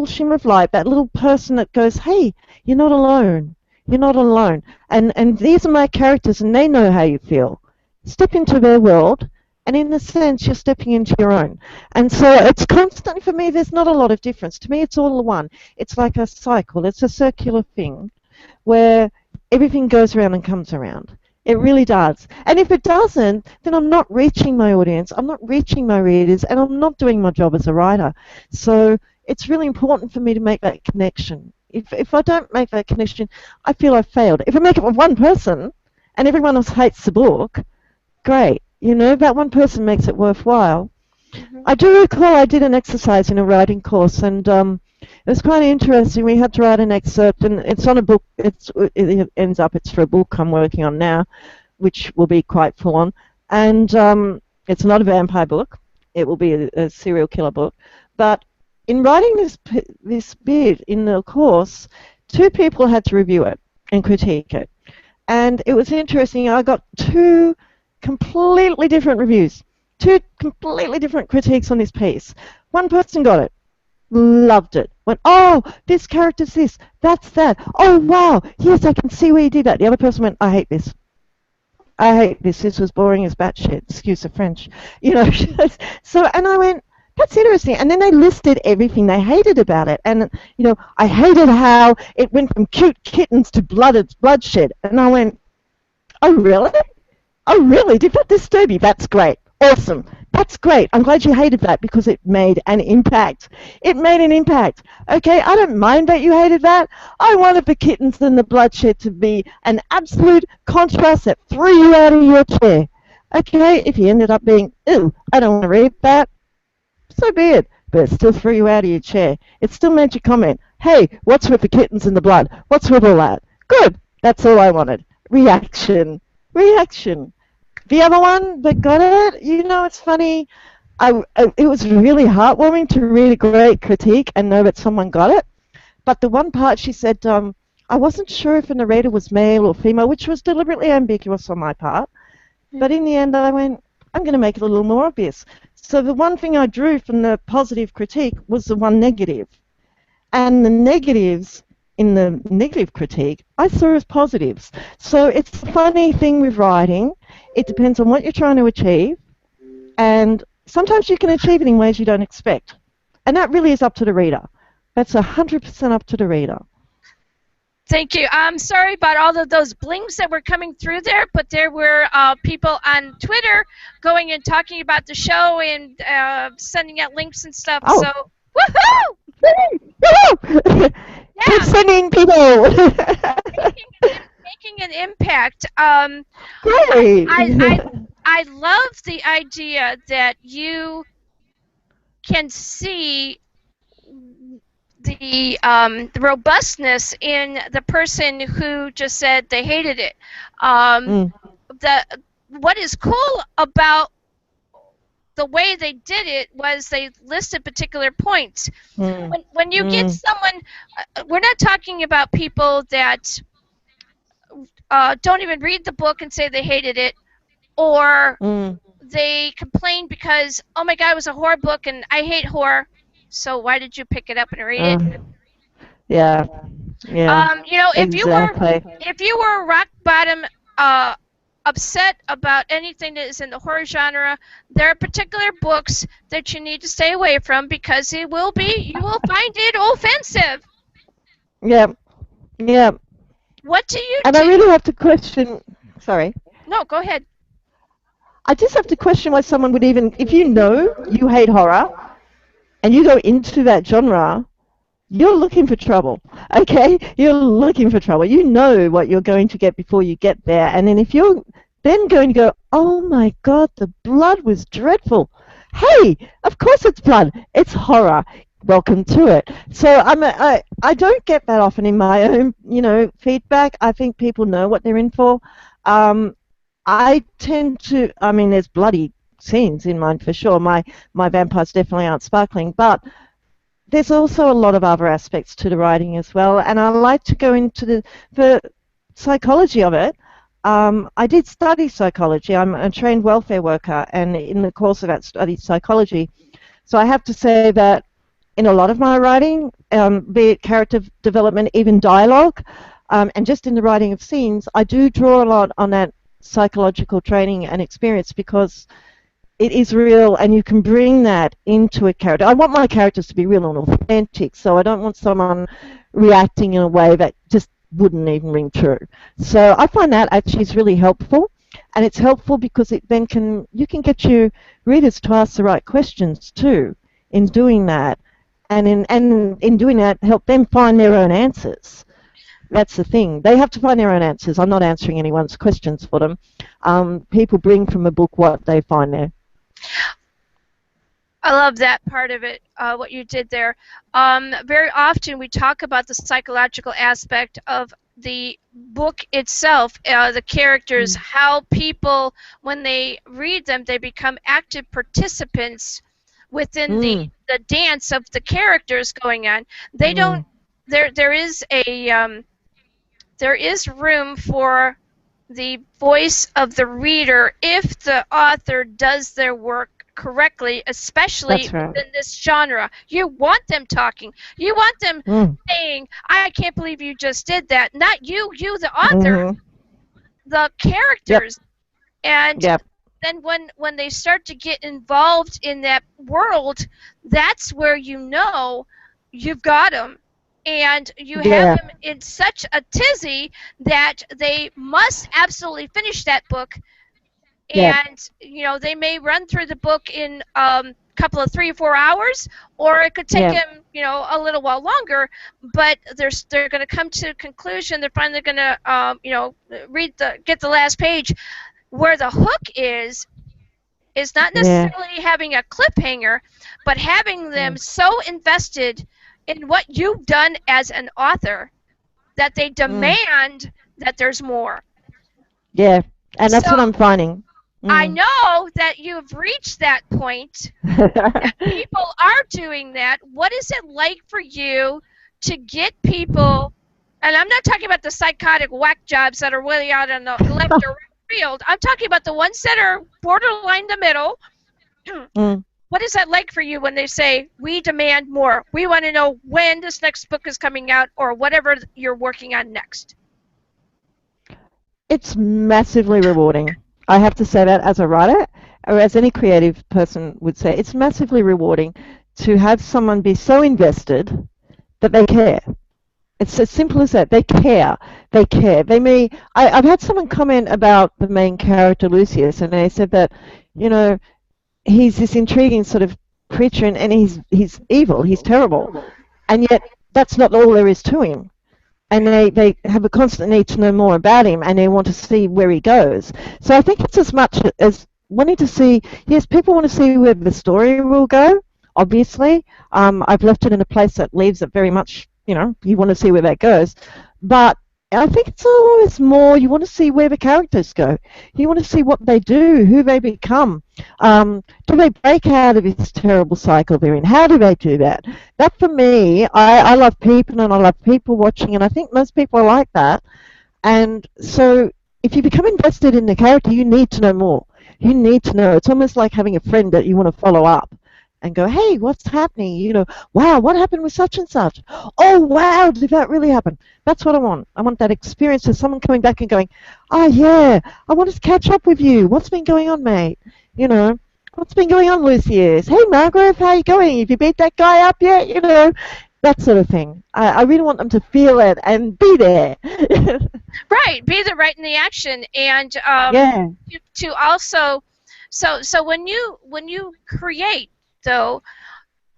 shimmer of light, that little person that goes, hey, you're not alone. You're not alone. And these are my characters and they know how you feel. Step into their world, and in a sense, you're stepping into your own. And so it's constantly, for me, there's not a lot of difference. To me, it's all one. It's like a cycle. It's a circular thing where everything goes around and comes around. It really does. And if it doesn't, then I'm not reaching my audience, I'm not reaching my readers, and I'm not doing my job as a writer. So it's really important for me to make that connection. If I don't make that connection, I feel I've failed. If I make it with one person, and everyone else hates the book, great. You know, that one person makes it worthwhile. Mm-hmm. I do recall I did an exercise in a writing course, and it was quite interesting. We had to write an excerpt, and it's on a book. It ends up it's for a book I'm working on now, which will be quite full on. And it's not a vampire book. It will be a serial killer book. But in writing this bit in the course, two people had to review it and critique it. And it was interesting. I got two completely different reviews, two completely different critiques on this piece. One person got it, loved it, went, oh, this character's this, that's that, oh, wow, yes, I can see where you did that. The other person went, I hate this. I hate this. This was boring as batshit, excuse the French. You know, so, and I went, that's interesting. And then they listed everything they hated about it. And, you know, I hated how it went from cute kittens to bloodshed. And I went, oh, really? Oh, really? Did that disturb you? That's great. Awesome. That's great. I'm glad you hated that because it made an impact. It made an impact. Okay, I don't mind that you hated that. I wanted the kittens and the bloodshed to be an absolute contrast that threw you out of your chair. Okay, if you ended up being, ew, I don't want to read that, so be it. But it still threw you out of your chair. It still made you comment, hey, what's with the kittens and the blood? What's with all that? Good. That's all I wanted. Reaction. Reaction. The other one that got it, it's funny. It was really heartwarming to read a great critique and know that someone got it. But the one part she said, I wasn't sure if a narrator was male or female, which was deliberately ambiguous on my part. But in the end, I went, I'm going to make it a little more obvious. So the one thing I drew from the positive critique was the one negative. And the negatives in the negative critique, I saw as positives. So it's a funny thing with writing. It depends on what you're trying to achieve. And sometimes you can achieve it in ways you don't expect. And that really is up to the reader. That's 100% up to the reader. Thank you. I'm sorry about all of those blings that were coming through there, but there were people on Twitter going and talking about the show and sending out links and stuff. Oh. So, woohoo! Woohoo! Keep sending people. making an impact. Great. I love the idea that you can see the robustness in the person who just said they hated it. What is cool about the way they did it was they listed particular points. When you get someone, we're not talking about people that don't even read the book and say they hated it, or they complain because, oh my God, it was a horror book and I hate horror. So why did you pick it up and read it? Yeah. If you were rock bottom upset about anything that is in the horror genre, there are particular books that you need to stay away from because you will find it offensive. Yeah. Yeah. What do you do? And I really have to question. Sorry. No, go ahead. I just have to question why someone would even, if you know you hate horror, and you go into that genre, you're looking for trouble, okay? You're looking for trouble. You know what you're going to get before you get there. And then if you're then going to go, oh my God, the blood was dreadful. Hey, of course it's blood. It's horror. Welcome to it. So I don't get that often in my own, feedback. I think people know what they're in for. I tend to, there's bloody scenes in mine for sure. My vampires definitely aren't sparkling, but there's also a lot of other aspects to the writing as well, and I like to go into the psychology of it. I did study psychology. I'm a trained welfare worker, and in the course of that studied psychology. So I have to say that in a lot of my writing, be it character development, even dialogue, and just in the writing of scenes, I do draw a lot on that psychological training and experience because it is real, and you can bring that into a character. I want my characters to be real and authentic, so I don't want someone reacting in a way that just wouldn't even ring true. So I find that actually is really helpful, and it's helpful because it then you can get your readers to ask the right questions too in doing that, and in doing that help them find their own answers. That's the thing. They have to find their own answers. I'm not answering anyone's questions for them. People bring from a book what they find there. I love that part of it, what you did there. Very often we talk about the psychological aspect of the book itself, the characters, how people, when they read them, they become active participants within the dance of the characters going on. They don't. There is room for the voice of the reader if the author does their work correctly, especially in this genre. You want them talking. You want them saying, I can't believe you just did that. Not you, the author, the characters. And then when they start to get involved in that world, that's where you know you've got them. And you have them in such a tizzy that they must absolutely finish that book. And, they may run through the book in a couple of 3 or 4 hours, or it could take them, a little while longer, but they're going to come to a conclusion. They're finally going to, get the last page Where the hook is not necessarily having a cliffhanger, but having them so invested in what you've done as an author that they demand that there's more. Yeah, and that's what So I'm finding. I know that you've reached that point, that people are doing that. What is it like for you to get people, and I'm not talking about the psychotic whack jobs that are really out on the left or right field. I'm talking about the ones that are borderline the middle. What is that like for you when they say, we demand more? We want to know when this next book is coming out or whatever you're working on next. It's massively rewarding. I have to say that as a writer, or as any creative person would say, it's massively rewarding to have someone be so invested that they care. It's as simple as that. They care. They care. I've had someone comment about the main character, Lucius, and they said that, you know, he's this intriguing sort of creature, and he's evil, he's terrible, and yet that's not all there is to him. And they have a constant need to know more about him, and they want to see where he goes. So I think it's as much as wanting to see, yes, people want to see where the story will go, obviously. I've left it in a place that leaves it very much, you want to see where that goes. But I think it's always more, you want to see where the characters go. You want to see what they do, who they become. Do they break out of this terrible cycle they're in? How do they do that? That for me, I love people and I love people watching, and I think most people are like that. And so if you become invested in the character, you need to know more. You need to know. It's almost like having a friend that you want to follow up and go, hey, what's happening? Wow, what happened with such and such? Oh, wow, did that really happen? That's what I want. I want that experience of someone coming back and going, oh, yeah, I want to catch up with you. What's been going on, mate? What's been going on, Lucius? Hey, Margaret, how you going? Have you beat that guy up yet? That sort of thing. I really want them to feel it and be there. Right, be there right in the action. And to also, so when you create, though,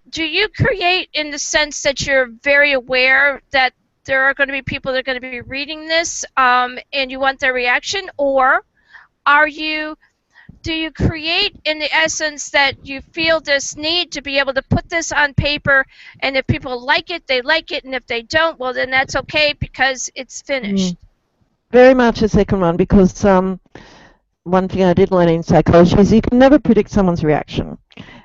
do you create in the sense that you're very aware that there are going to be people that are going to be reading this, and you want their reaction, or do you create in the essence that you feel this need to be able to put this on paper, and if people like it, they like it, and if they don't, well, then that's okay because it's finished? Very much a second one, because one thing I did learn in psychology is you can never predict someone's reaction.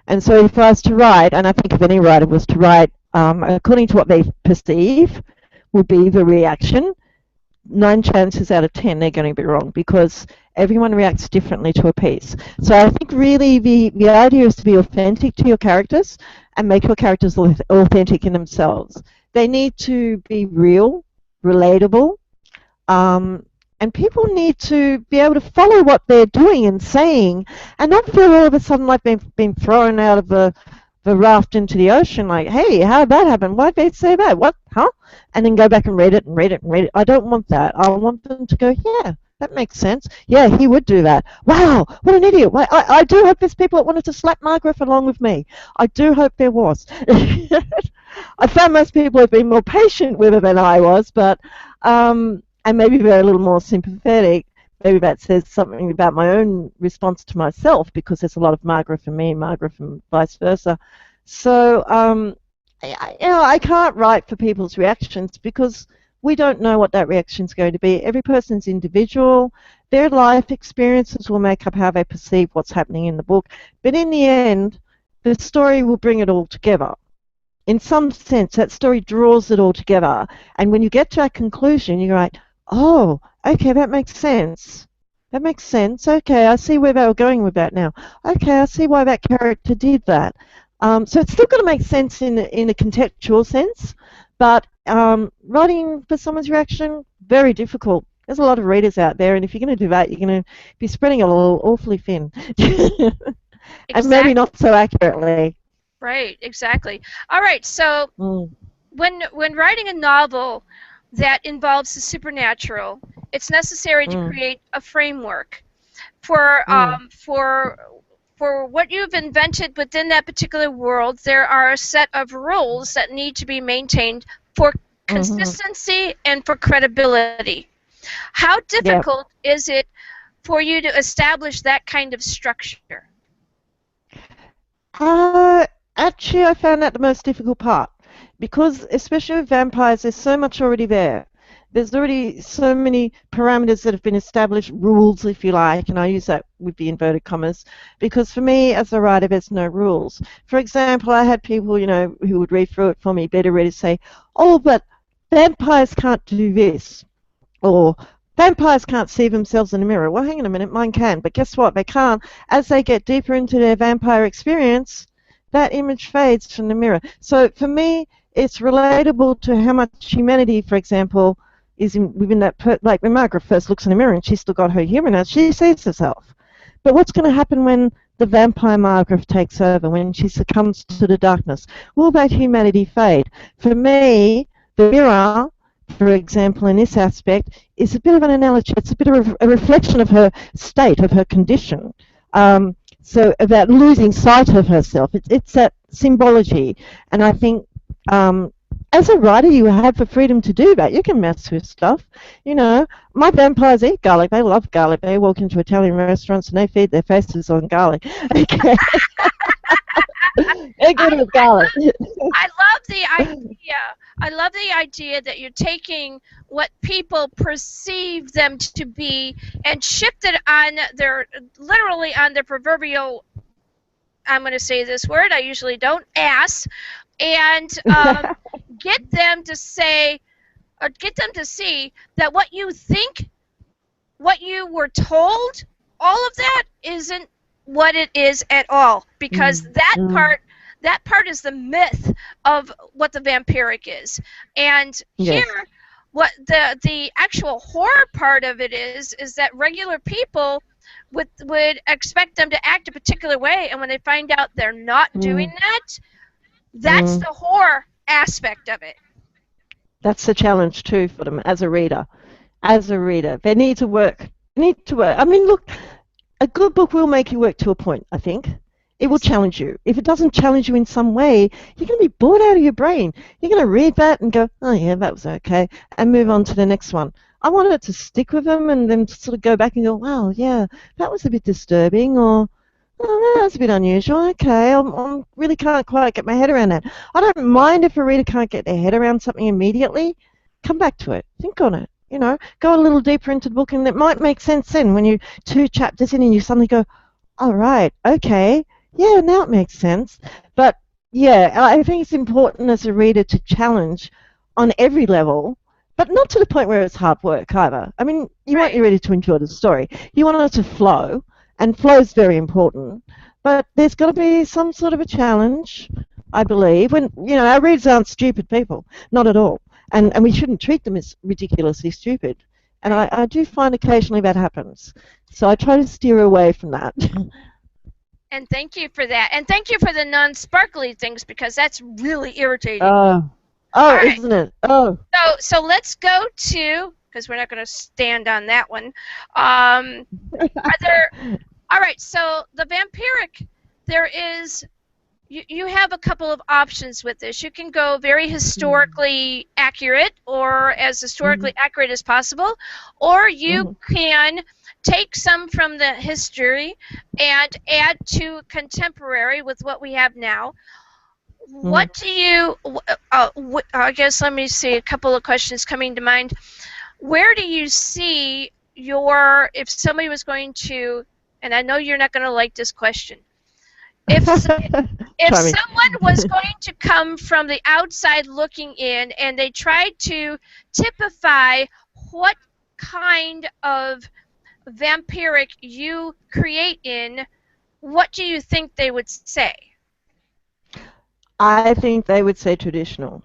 And so if I was to write, and I think if any writer was to write according to what they perceive will be the reaction, 9 chances out of 10 they're going to be wrong, because everyone reacts differently to a piece. So I think really the idea is to be authentic to your characters and make your characters authentic in themselves. They need to be real, relatable, and people need to be able to follow what they're doing and saying, and not feel all of a sudden like they've been thrown out of the raft into the ocean, like, hey, how did that happen? Why did they say that? What? Huh? And then go back and read it and read it and read it. I don't want that. I want them to go, yeah, that makes sense. Yeah, he would do that. Wow, what an idiot. I do hope there's people that wanted to slap Margaret along with me. I do hope there was. I found most people have been more patient with her than I was, but and maybe they're a little more sympathetic. Maybe that says something about my own response to myself, because there's a lot of Margaret for me and Margaret and vice versa. So, I can't write for people's reactions because we don't know what that reaction's going to be. Every person's individual. Their life experiences will make up how they perceive what's happening in the book. But in the end, the story will bring it all together. In some sense, that story draws it all together. And when you get to that conclusion, you're like, oh, okay, that makes sense. That makes sense. Okay, I see where they were going with that now. Okay, I see why that character did that. So it's still got to make sense in a contextual sense, but writing for someone's reaction, very difficult. There's a lot of readers out there, and if you're going to do that, you're going to be spreading it all awfully thin. And maybe not so accurately. Right, exactly. All right, so when writing a novel that involves the supernatural, it's necessary to create a framework for what you've invented within that particular world. There are a set of rules that need to be maintained for consistency and for credibility. How difficult is it for you to establish that kind of structure? Actually, I found that the most difficult part because, especially with vampires, there's so much already there. There's already so many parameters that have been established, rules, if you like, and I use that with the inverted commas, because for me, as a writer, there's no rules. For example, I had people, who would read through it for me, better read to say, oh, but vampires can't do this, or vampires can't see themselves in a mirror. Well, hang on a minute, mine can, but guess what? They can't. As they get deeper into their vampire experience, that image fades from the mirror. So for me, it's relatable to how much humanity, for example, is within that, like when Margaret first looks in the mirror and she's still got her humanness, she sees herself. But what's going to happen when the vampire Margaret takes over, when she succumbs to the darkness? Will that humanity fade? For me, the mirror, for example, in this aspect, is a bit of an analogy. It's a bit of a reflection of her state, of her condition. So about losing sight of herself. It's that symbology. And I think as a writer, you have the freedom to do that. You can mess with stuff. My vampires eat garlic. They love garlic. They walk into Italian restaurants and they feed their faces on garlic. Okay. They're good with garlic. I love the idea. I love the idea that you're taking what people perceive them to be and shift it on literally on their proverbial, I'm going to say this word, I usually don't, ass, and get them to see that what you think, what you were told, all of that isn't what it is at all, because that part is the myth of what the vampiric is. And here, what the actual horror part of it is that regular people would expect them to act a particular way, and when they find out they're not doing that, that's the horror aspect of it. That's the challenge too for them as a reader. They need to work. I mean, look, a good book will make you work to a point, I think. It will challenge you. If it doesn't challenge you in some way, you're going to be bored out of your brain. You're going to read that and go, oh yeah, that was okay, and move on to the next one. I wanted it to stick with them and then sort of go back and go, wow, yeah, that was a bit disturbing, or oh, that was a bit unusual. Okay, I really can't quite get my head around that. I don't mind if a reader can't get their head around something immediately. Come back to it. Think on it. Go a little deeper into the book, and it might make sense then when you're 2 chapters in and you suddenly go, all right, okay, yeah, now it makes sense. But yeah, I think it's important as a reader to challenge on every level, but not to the point where it's hard work either. I mean, you want your reader to enjoy the story. You want it to flow, and flow is very important. But there's got to be some sort of a challenge, I believe. When our readers aren't stupid people, not at all, and we shouldn't treat them as ridiculously stupid. And I do find occasionally that happens. So I try to steer away from that. And thank you for that. And thank you for the non-sparkly things, because that's really irritating. Oh, right. Isn't it? Oh. So let's go to, because we're not going to stand on that one. All right, so the vampiric, there is, you have a couple of options with this. You can go very historically accurate, or as historically accurate as possible, or you can take some from the history and add to contemporary with what we have now. What do you, I guess, let me see, a couple of questions coming to mind. Where do you see if somebody was going to, and I know you're not going to like this question, if someone was going to come from the outside looking in and they tried to typify what kind of vampiric you create in, what do you think they would say? I think they would say traditional.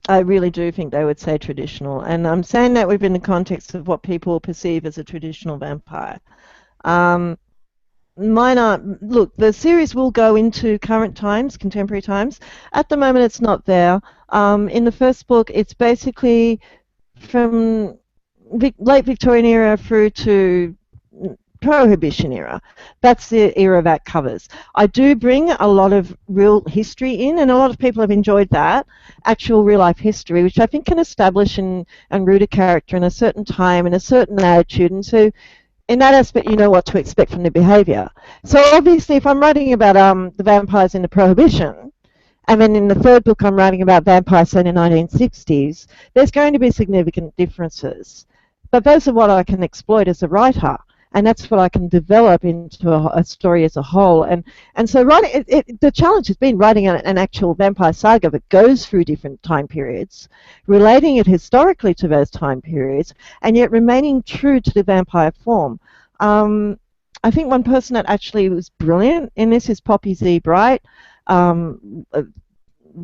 I really do think they would say traditional. And I'm saying that within the context of what people perceive as a traditional vampire. Mine aren't. Look, the series will go into current times, contemporary times. At the moment, it's not there. In the first book, it's basically from late Victorian era through to Prohibition era. That's the era that covers. I do bring a lot of real history in, and a lot of people have enjoyed that, actual real-life history, which I think can establish and root a character in a certain time and a certain attitude. And so in that aspect, you know what to expect from the behaviour. So obviously, if I'm writing about the vampires in the Prohibition, and then in the third book I'm writing about vampires in the 1960s, there's going to be significant differences. But those are what I can exploit as a writer, and that's what I can develop into a story as a whole. And so writing, the challenge has been writing an actual vampire saga that goes through different time periods, relating it historically to those time periods, and yet remaining true to the vampire form. I think one person that actually was brilliant in this is Poppy Z. Bright.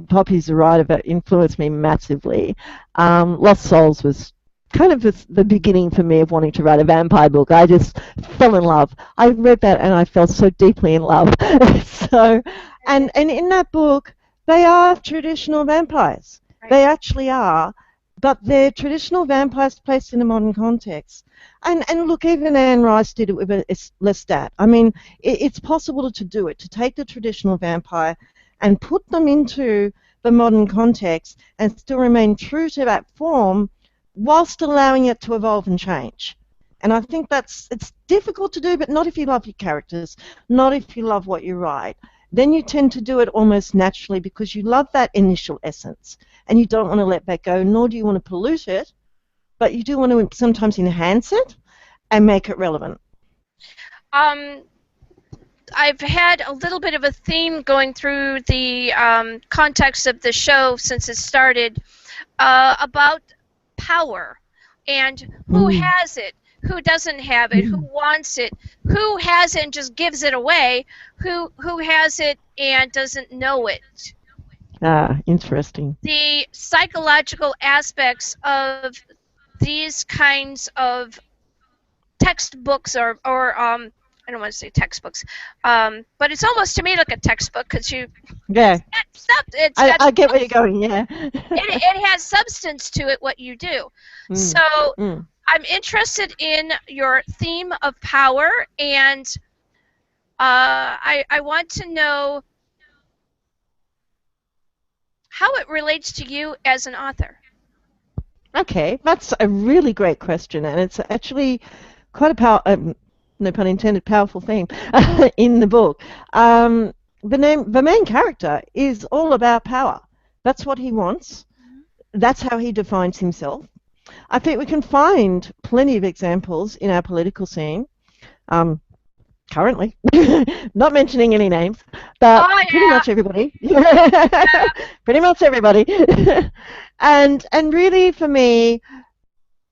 Poppy's a writer that influenced me massively. Lost Souls was kind of the beginning for me of wanting to write a vampire book. I just fell in love. I read that and I fell so deeply in love. So, and in that book, they are traditional vampires. Right. They actually are, but they're traditional vampires placed in a modern context. And look, even Anne Rice did it with Lestat. I mean, it's possible to do it, to take the traditional vampire and put them into the modern context and still remain true to that form whilst allowing it to evolve and change. And I think it's difficult to do, but not if you love your characters, not if you love what you write. Then you tend to do it almost naturally because you love that initial essence and you don't want to let that go, nor do you want to pollute it, but you do want to sometimes enhance it and make it relevant. I've had a little bit of a theme going through the context of the show since it started about power and who has it, who doesn't have it, who wants it, who has it and just gives it away, who has it and doesn't know it. Ah, interesting. The psychological aspects of these kinds of textbooks or I don't want to say textbooks, but it's almost to me like a textbook because Yeah. I get where you're going. Yeah. it has substance to it. What you do. So I'm interested in your theme of power, and I want to know how it relates to you as an author. Okay, that's a really great question, and it's actually quite a no pun intended, powerful theme in the book. The main character is all about power. That's what he wants. That's how he defines himself. I think we can find plenty of examples in our political scene, currently, not mentioning any names, but pretty much everybody. Pretty much everybody. And really, for me,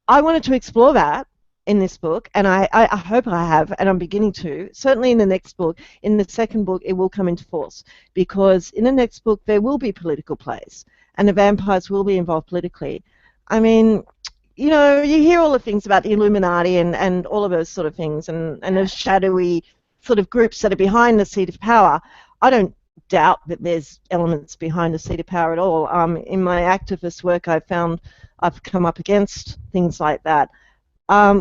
I wanted to explore that in this book, and I hope I have, and I'm beginning to. Certainly in the next book, in the second book, it will come into force, because in the next book there will be political plays, and the vampires will be involved politically. I mean, you know, you hear all the things about the Illuminati and all of those sort of things, and those shadowy sort of groups that are behind the seat of power. I don't doubt that there's elements behind the seat of power at all. In my activist work, I've come up against things like that.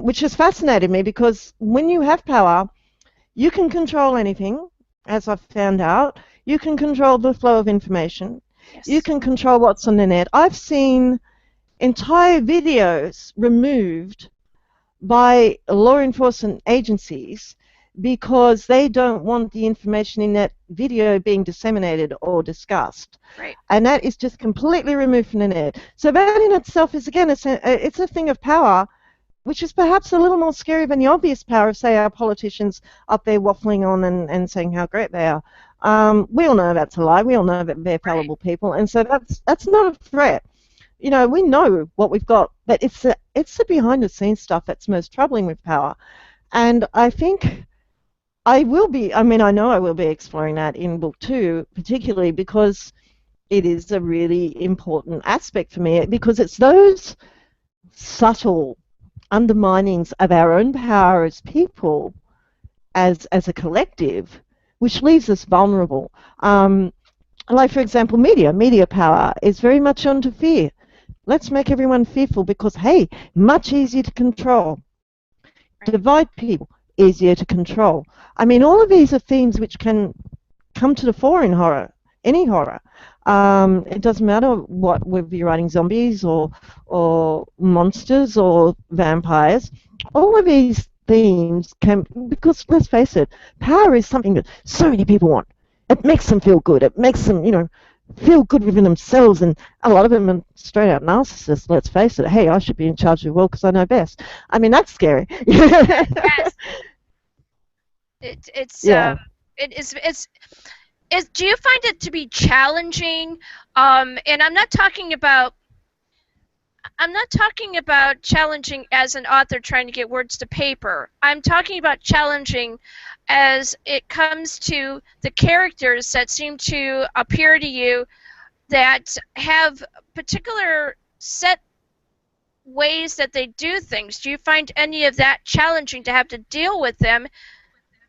Which has fascinated me, because when you have power, you can control anything, as I've found out. You can control the flow of information. Yes. You can control what's on the net. I've seen entire videos removed by law enforcement agencies because they don't want the information in that video being disseminated or discussed. Right. And that is just completely removed from the net. So that in itself is, again, it's a thing of power, which is perhaps a little more scary than the obvious power of, say, our politicians up there waffling on and saying how great they are. We all know that's a lie. We all know that they're fallible people, and so that's not a threat. You know, we know what we've got, but it's the behind-the-scenes stuff that's most troubling with power. And I think I know I will be exploring that in book 2, particularly because it is a really important aspect for me, because it's those subtle underminings of our own power as people, as a collective, which leaves us vulnerable. Like, for example, media power is very much onto fear. Let's make everyone fearful because, hey, much easier to control. Divide people, easier to control. I mean, all of these are themes which can come to the fore in horror, any horror. It doesn't matter whether you're writing zombies or monsters or vampires. All of these themes can, because let's face it, power is something that so many people want. It makes them feel good. It makes them, feel good within themselves, and a lot of them are straight out narcissists. Let's face it. Hey, I should be in charge of the world because I know best. I mean, that's scary. Yes. It's Yeah. do you find it to be challenging? And I'm not talking about challenging as an author trying to get words to paper. I'm talking about challenging as it comes to the characters that seem to appear to you that have particular set ways that they do things. Do you find any of that challenging to have to deal with them?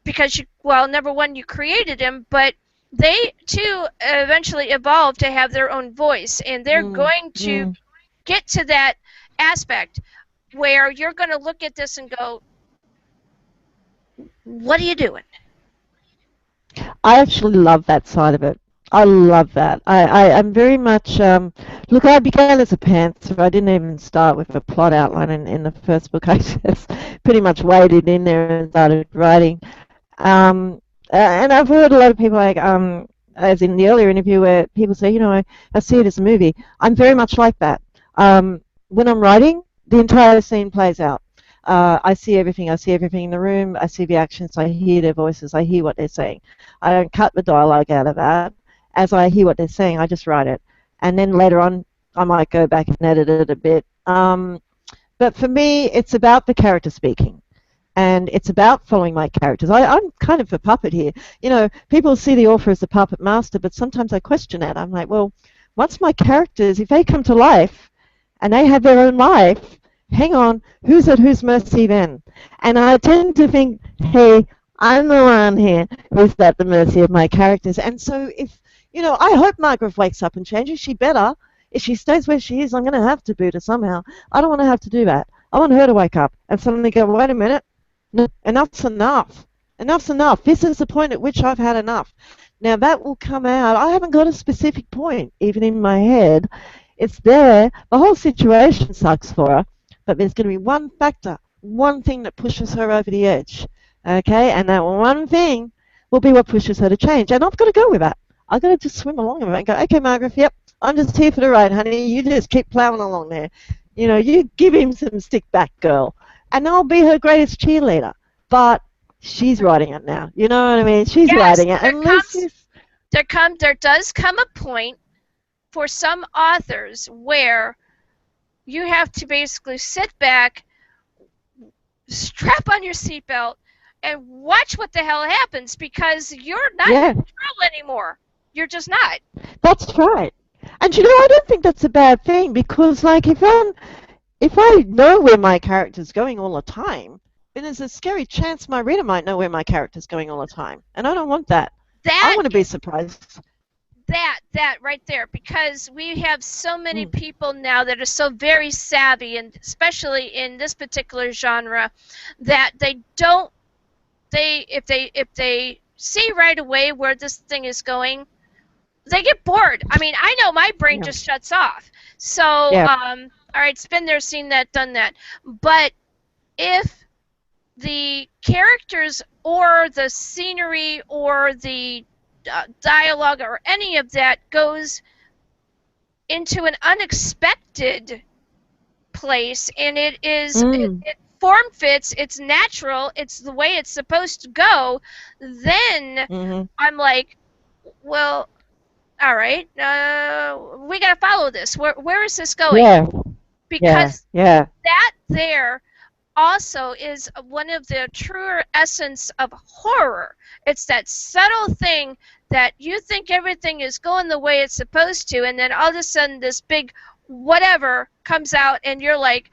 Because number one, you created them, but they too eventually evolve to have their own voice, and they're going to get to that aspect where you're going to look at this and go, what are you doing? I actually love that side of it. I love that. I'm very much, look, I began as a pantser. I didn't even start with a plot outline in the first book. I just pretty much waded in there and started writing. And I've heard a lot of people, like, as in the earlier interview, where people say, I see it as a movie. I'm very much like that. When I'm writing, the entire scene plays out. I see everything. I see everything in the room. I see the actions. I hear their voices. I hear what they're saying. I don't cut the dialogue out of that. As I hear what they're saying, I just write it. And then later on, I might go back and edit it a bit. But for me, it's about the character speaking. And it's about following my characters. I'm kind of a puppet here. People see the author as a puppet master, but sometimes I question that. I'm like, well, once my characters, if they come to life and they have their own life, hang on, who's at whose mercy then? And I tend to think, hey, I'm the one here who's at the mercy of my characters. And so if, I hope Margaret wakes up and changes. She better. If she stays where she is, I'm going to have to boot her somehow. I don't want to have to do that. I want her to wake up and suddenly go, wait a minute. No, enough's enough. Enough's enough. This is the point at which I've had enough. Now that will come out. I haven't got a specific point, even in my head. It's there. The whole situation sucks for her, but there's going to be one factor, one thing that pushes her over the edge. Okay? And that one thing will be what pushes her to change. And I've got to go with that. I've got to just swim along with it and go, okay, Margaret, yep, I'm just here for the ride, honey. You just keep plowing along there. You give him some stick back, girl. And I'll be her greatest cheerleader. But she's writing it now. You know what I mean? She's writing it. And there does come a point for some authors where you have to basically sit back, strap on your seatbelt, and watch what the hell happens, because you're not in control anymore. You're just not. That's right. And I don't think that's a bad thing, because if I know where my character's going all the time, then there's a scary chance my reader might know where my character's going all the time. And I don't want that. I want to be surprised. That right there, because we have so many people now that are so very savvy, and especially in this particular genre, that if they see right away where this thing is going, they get bored. I mean, I know my brain just shuts off. So, all right, it's been there, seen that, done that. But if the characters or the scenery or the dialogue or any of that goes into an unexpected place, and it is it form fits, it's natural, it's the way it's supposed to go, then I'm like, well, all right, we got to follow this. Where is this going? Because that there also is one of the truer essence of horror. It's that subtle thing that you think everything is going the way it's supposed to, and then all of a sudden this big whatever comes out, and you're like,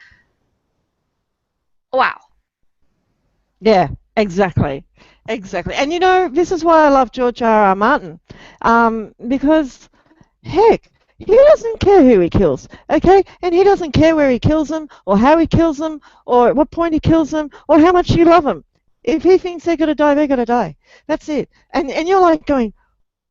wow. Yeah, exactly. Exactly. And this is why I love George R.R. Martin. Because, heck, he doesn't care who he kills, okay? And he doesn't care where he kills them, or how he kills them, or at what point he kills them, or how much you love them. If he thinks they're going to die, they're going to die. That's it. And you're like going,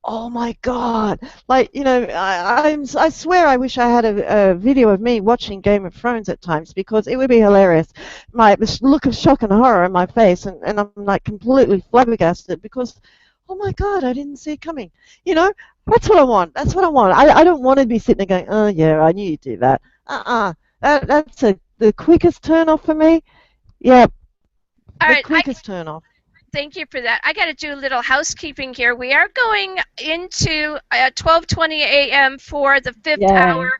oh my God. Like, I swear I wish I had a video of me watching Game of Thrones at times because it would be hilarious. My this look of shock and horror on my face, and I'm like completely flabbergasted because, oh my God, I didn't see it coming. You know, that's what I want. That's what I want. I don't want to be sitting there going, oh yeah, I knew you'd do that. That's the quickest turn off for me. Yeah, All the right, quickest turn off. thank you for that. I got to do a little housekeeping here. We are going into 12:20 a.m. for the 5th Yay. hour.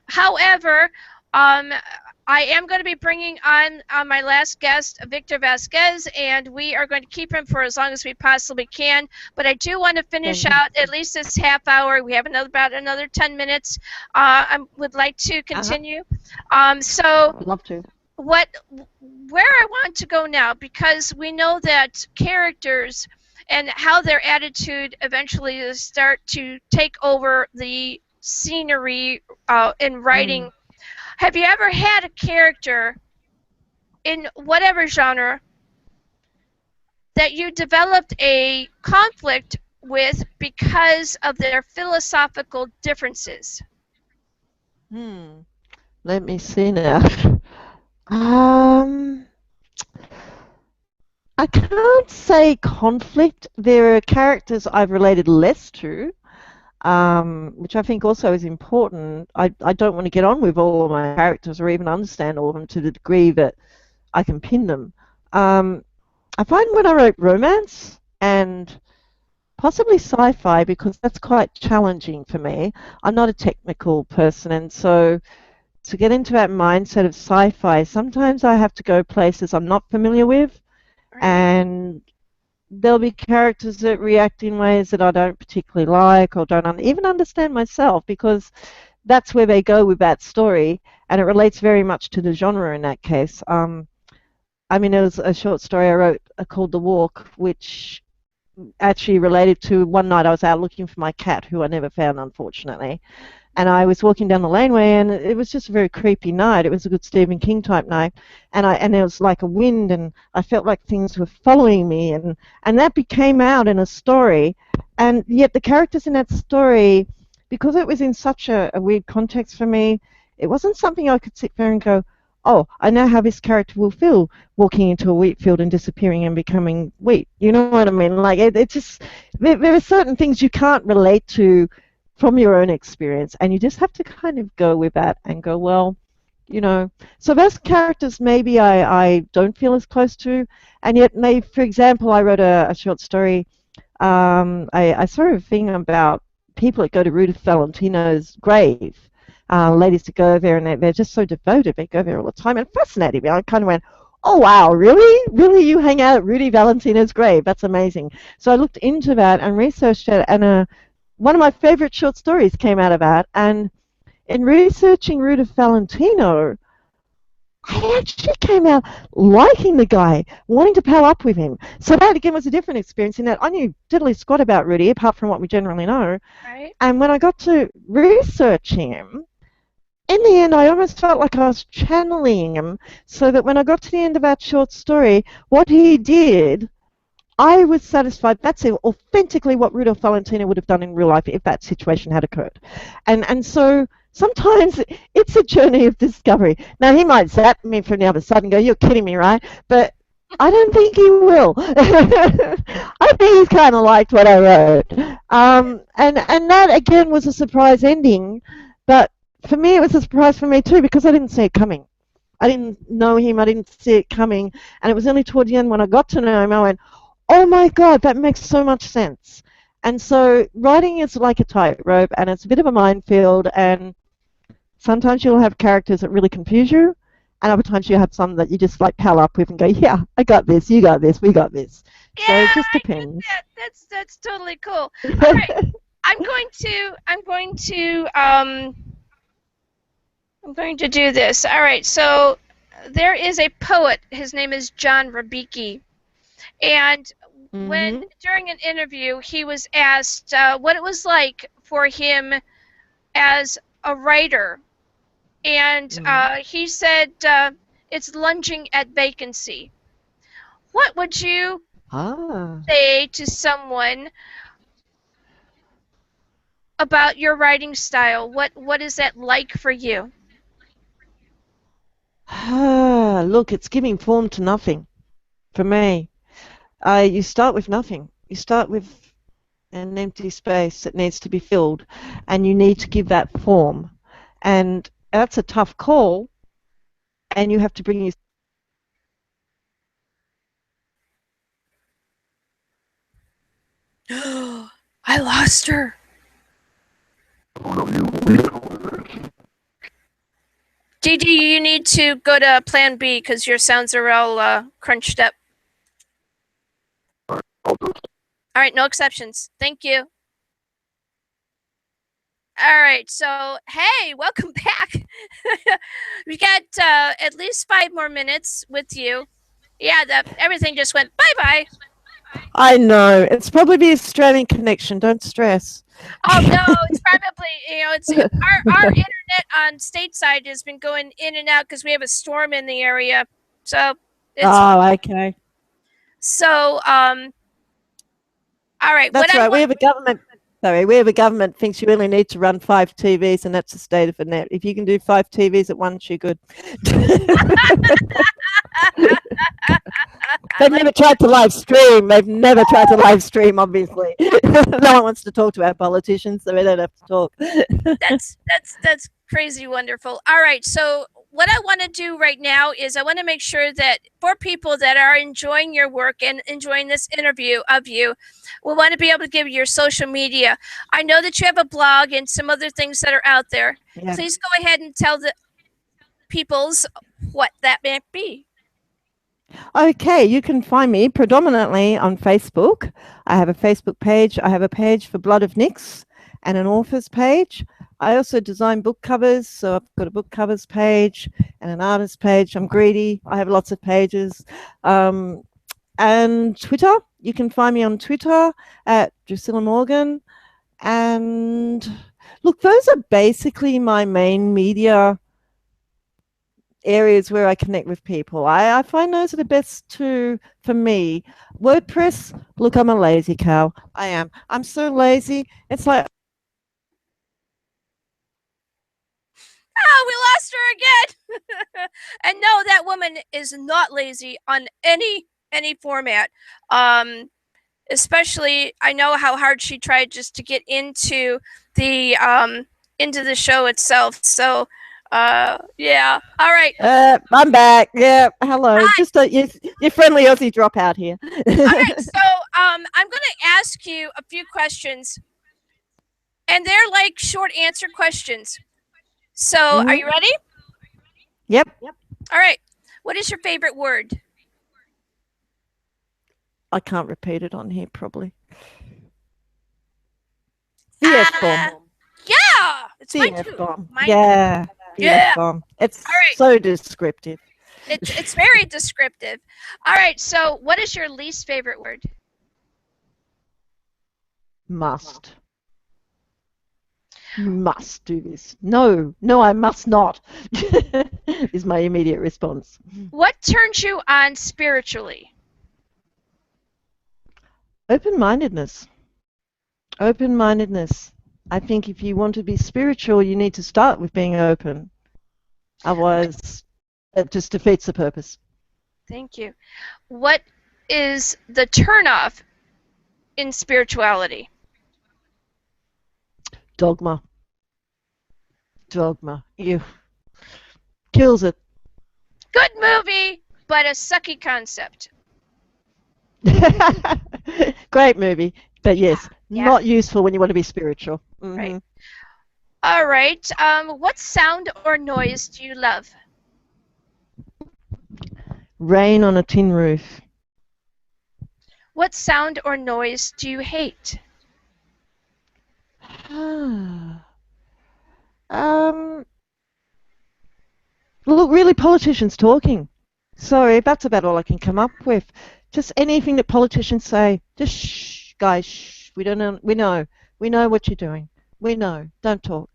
However, I am going to be bringing on my last guest, Victor Vasquez, and we are going to keep him for as long as we possibly can. But I do want to finish out at least this half hour. We have about another 10 minutes. I would like to continue. So I'd love to. where I want to go now, because we know that characters and how their attitude eventually start to take over the scenery in writing. Have you ever had a character in whatever genre that you developed a conflict with because of their philosophical differences? Let me see now. I can't say conflict. There are characters I've related less to, which I think also is important. I don't want to get on with all of my characters or even understand all of them to the degree that I can pin them. I find when I wrote romance and possibly sci-fi, because that's quite challenging for me. I'm not a technical person, and so to get into that mindset of sci-fi, sometimes I have to go places I'm not familiar with, and there'll be characters that react in ways that I don't particularly like or don't even understand myself, because that's where they go with that story, and it relates very much to the genre in that case. I mean, there was a short story I wrote called The Walk, which actually related to one night I was out looking for my cat, who I never found, unfortunately. And I was walking down the laneway, and it was just a very creepy night. It was a good Stephen King type night, and there was like a wind, and I felt like things were following me, and that became out in a story. And yet the characters in that story, because it was in such a weird context for me, it wasn't something I could sit there and go, oh, I know how this character will feel walking into a wheat field and disappearing and becoming wheat. You know what I mean? Like it just there are certain things you can't relate to from your own experience, and you just have to kind of go with that and go, well, so those characters maybe I don't feel as close to, and yet maybe, for example, I wrote a short story. I saw a thing about people that go to Rudy Valentino's grave, ladies that go there, and they're just so devoted. They go there all the time, and fascinating me. I kind of went, oh wow, really you hang out at Rudy Valentino's grave? That's amazing. So I looked into that and researched it, and one of my favorite short stories came out of that. And in researching Rudy Valentino, I actually came out liking the guy, wanting to pal up with him. So that again was a different experience in that I knew diddly squat about Rudy, apart from what we generally know. Right. And when I got to research him, in the end, I almost felt like I was channeling him, so that when I got to the end of that short story, what he did, I was satisfied. That's authentically what Rudolph Valentino would have done in real life if that situation had occurred. And so sometimes it's a journey of discovery. Now, he might zap me from the other side and go, you're kidding me, right? But I don't think he will. I think he's kind of liked what I wrote. And that, again, was a surprise ending. But for me, it was a surprise for me, too, because I didn't see it coming. I didn't know him. I didn't see it coming. And it was only toward the end when I got to know him, I went, oh my God, that makes so much sense. And so writing is like a tightrope, and it's a bit of a minefield, and sometimes you'll have characters that really confuse you, and other times you have some that you just like pal up with and go, yeah, I got this, you got this, we got this. Yeah, so it just depends. That's totally cool. All right, I'm going to do this. All right, so there is a poet. His name is John Rabicki. And when during an interview he was asked what it was like for him as a writer, and he said it's lunging at vacancy. What would you say to someone about your writing style? What is that like for you? Look, it's giving form to nothing for me. You start with nothing. You start with an empty space that needs to be filled, and you need to give that form. And that's a tough call, and you have to bring your... I lost her. Gigi, you need to go to plan B because your sounds are all crunched up. All right, no exceptions. Thank you. All right, so hey, welcome back. We got at least 5 more minutes with you. Yeah, everything just went bye-bye. I know. It's probably the Australian connection. Don't stress. Oh no, it's probably, it's our internet on stateside has been going in and out because we have a storm in the area. So it's okay. So all right. That's right. We have a government. Sorry, we have a government thinks you only need to run 5 TVs, and that's the state of the net. If you can do 5 TVs at once, you're good. They've never tried to live stream. They've never tried to live stream, obviously. No one wants to talk to our politicians, so we don't have to talk. That's crazy wonderful. All right, so what I want to do right now is I want to make sure that for people that are enjoying your work and enjoying this interview of you, we want to be able to give you your social media. I know that you have a blog and some other things that are out there. Yeah. Please go ahead and tell the peoples what that might be. Okay, you can find me predominantly on Facebook. I have a Facebook page. I have a page for Blood of Nyx and an author's page. I also design book covers, so I've got a book covers page and an artist page. I'm greedy. I have lots of pages. And Twitter, you can find me on Twitter at Druscilla Morgan. And look, those are basically my main media areas where I connect with people. I find those are the best for me. WordPress, look, I'm a lazy cow. I am. I'm so lazy. It's like... Oh, we lost her again. And no, that woman is not lazy on any format. Especially, I know how hard she tried just to get into the show itself. So yeah. All right. I'm back. Yeah. Hello. Hi. Just your friendly Aussie dropout here. All right. So I'm going to ask you a few questions, and they're like short answer questions. So are you ready? Yep. All right. What is your favorite word? I can't repeat it on here, probably. The F-bomb. Yeah. It's the mine F-bomb. Mine yeah. The F-bomb. It's so descriptive. It's very descriptive. All right. So what is your least favorite word? Must. You must do this. No, I must not, is my immediate response. What turns you on spiritually? Open-mindedness. Open-mindedness. I think if you want to be spiritual, you need to start with being open. Otherwise, it just defeats the purpose. Thank you. What is the turnoff in spirituality? Dogma. Ew. Kills it. Good movie, but a sucky concept. Great movie, but yes, not useful when you want to be spiritual. Mm-hmm. Right. All right. What sound or noise do you love? Rain on a tin roof. What sound or noise do you hate? Look, really, politicians talking. Sorry, that's about all I can come up with. Just anything that politicians say. Just shh, guys, shh. We don't know. We know what you're doing. We know. Don't talk.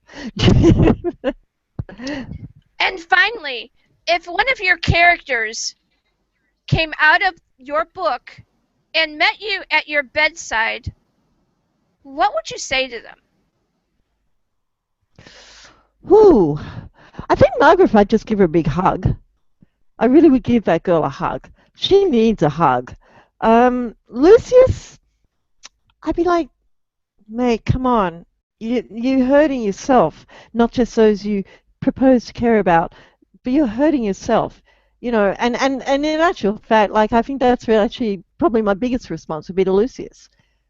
And finally, if one of your characters came out of your book and met you at your bedside, what would you say to them? Whew. I think Margaret, I'd just give her a big hug. I really would give that girl a hug. She needs a hug. Lucius, I'd be like, mate, come on. You're hurting yourself, not just those you propose to care about, but you're hurting yourself. And in actual fact, like I think that's actually probably my biggest response would be to Lucius.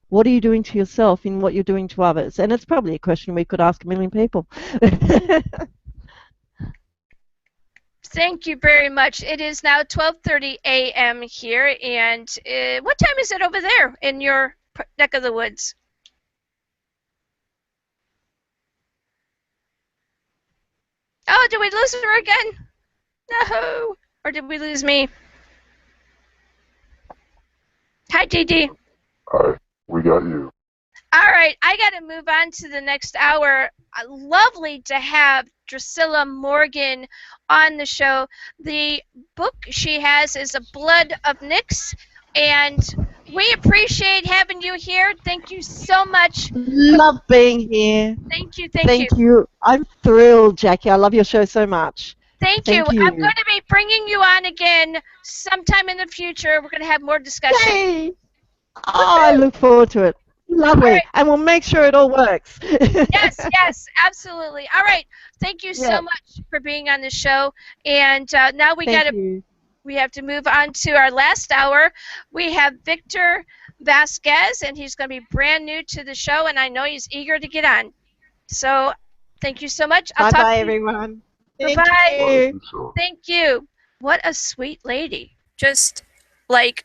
What are you doing to yourself in what you're doing to others? And it's probably a question we could ask a million people. Thank you very much. It is now 12:30 a.m. here, and what time is it over there in your neck of the woods? Oh, did we lose her again? No. Or did we lose me? Hi, DD. Hi, we got you. All right, I got to move on to the next hour. Lovely to have Druscilla Morgan on the show. The book she has is A Blood of Nyx, and we appreciate having you here. Thank you so much. Love being here. Thank you. Thank you. I'm thrilled, Jackie. I love your show so much. Thank you. I'm going to be bringing you on again sometime in the future. We're going to have more discussion. Yay! Oh, I look forward to it. Lovely. Right. And we'll make sure it all works. Yes, absolutely. All right. Thank you so much for being on the show. And now we have to move on to our last hour. We have Victor Vasquez, and he's going to be brand new to the show, and I know he's eager to get on. So thank you so much. Bye-bye, everyone. Bye-bye. Thank you. What a sweet lady. Just like,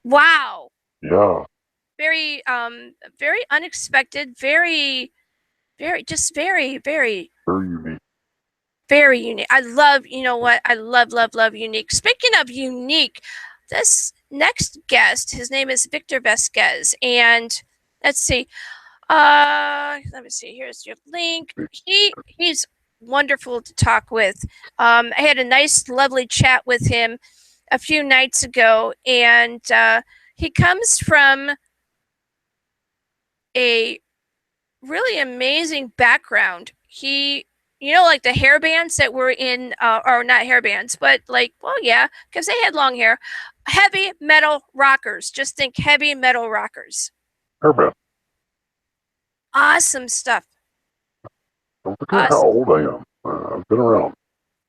wow. Yeah. Very unexpected, very unique. Very unique. I love, I love unique. Speaking of unique, this next guest, his name is Victor Vasquez, and let's see. Let me see. Here's your link. He's wonderful to talk with. I had a nice, lovely chat with him a few nights ago, and he comes from a really amazing background. He, like the hair bands that were in, or not hair bands, but like, well, yeah, because they had long hair. Heavy metal rockers. Just think heavy metal rockers. Hairband. Awesome stuff. Don't forget how old I am. I've been around.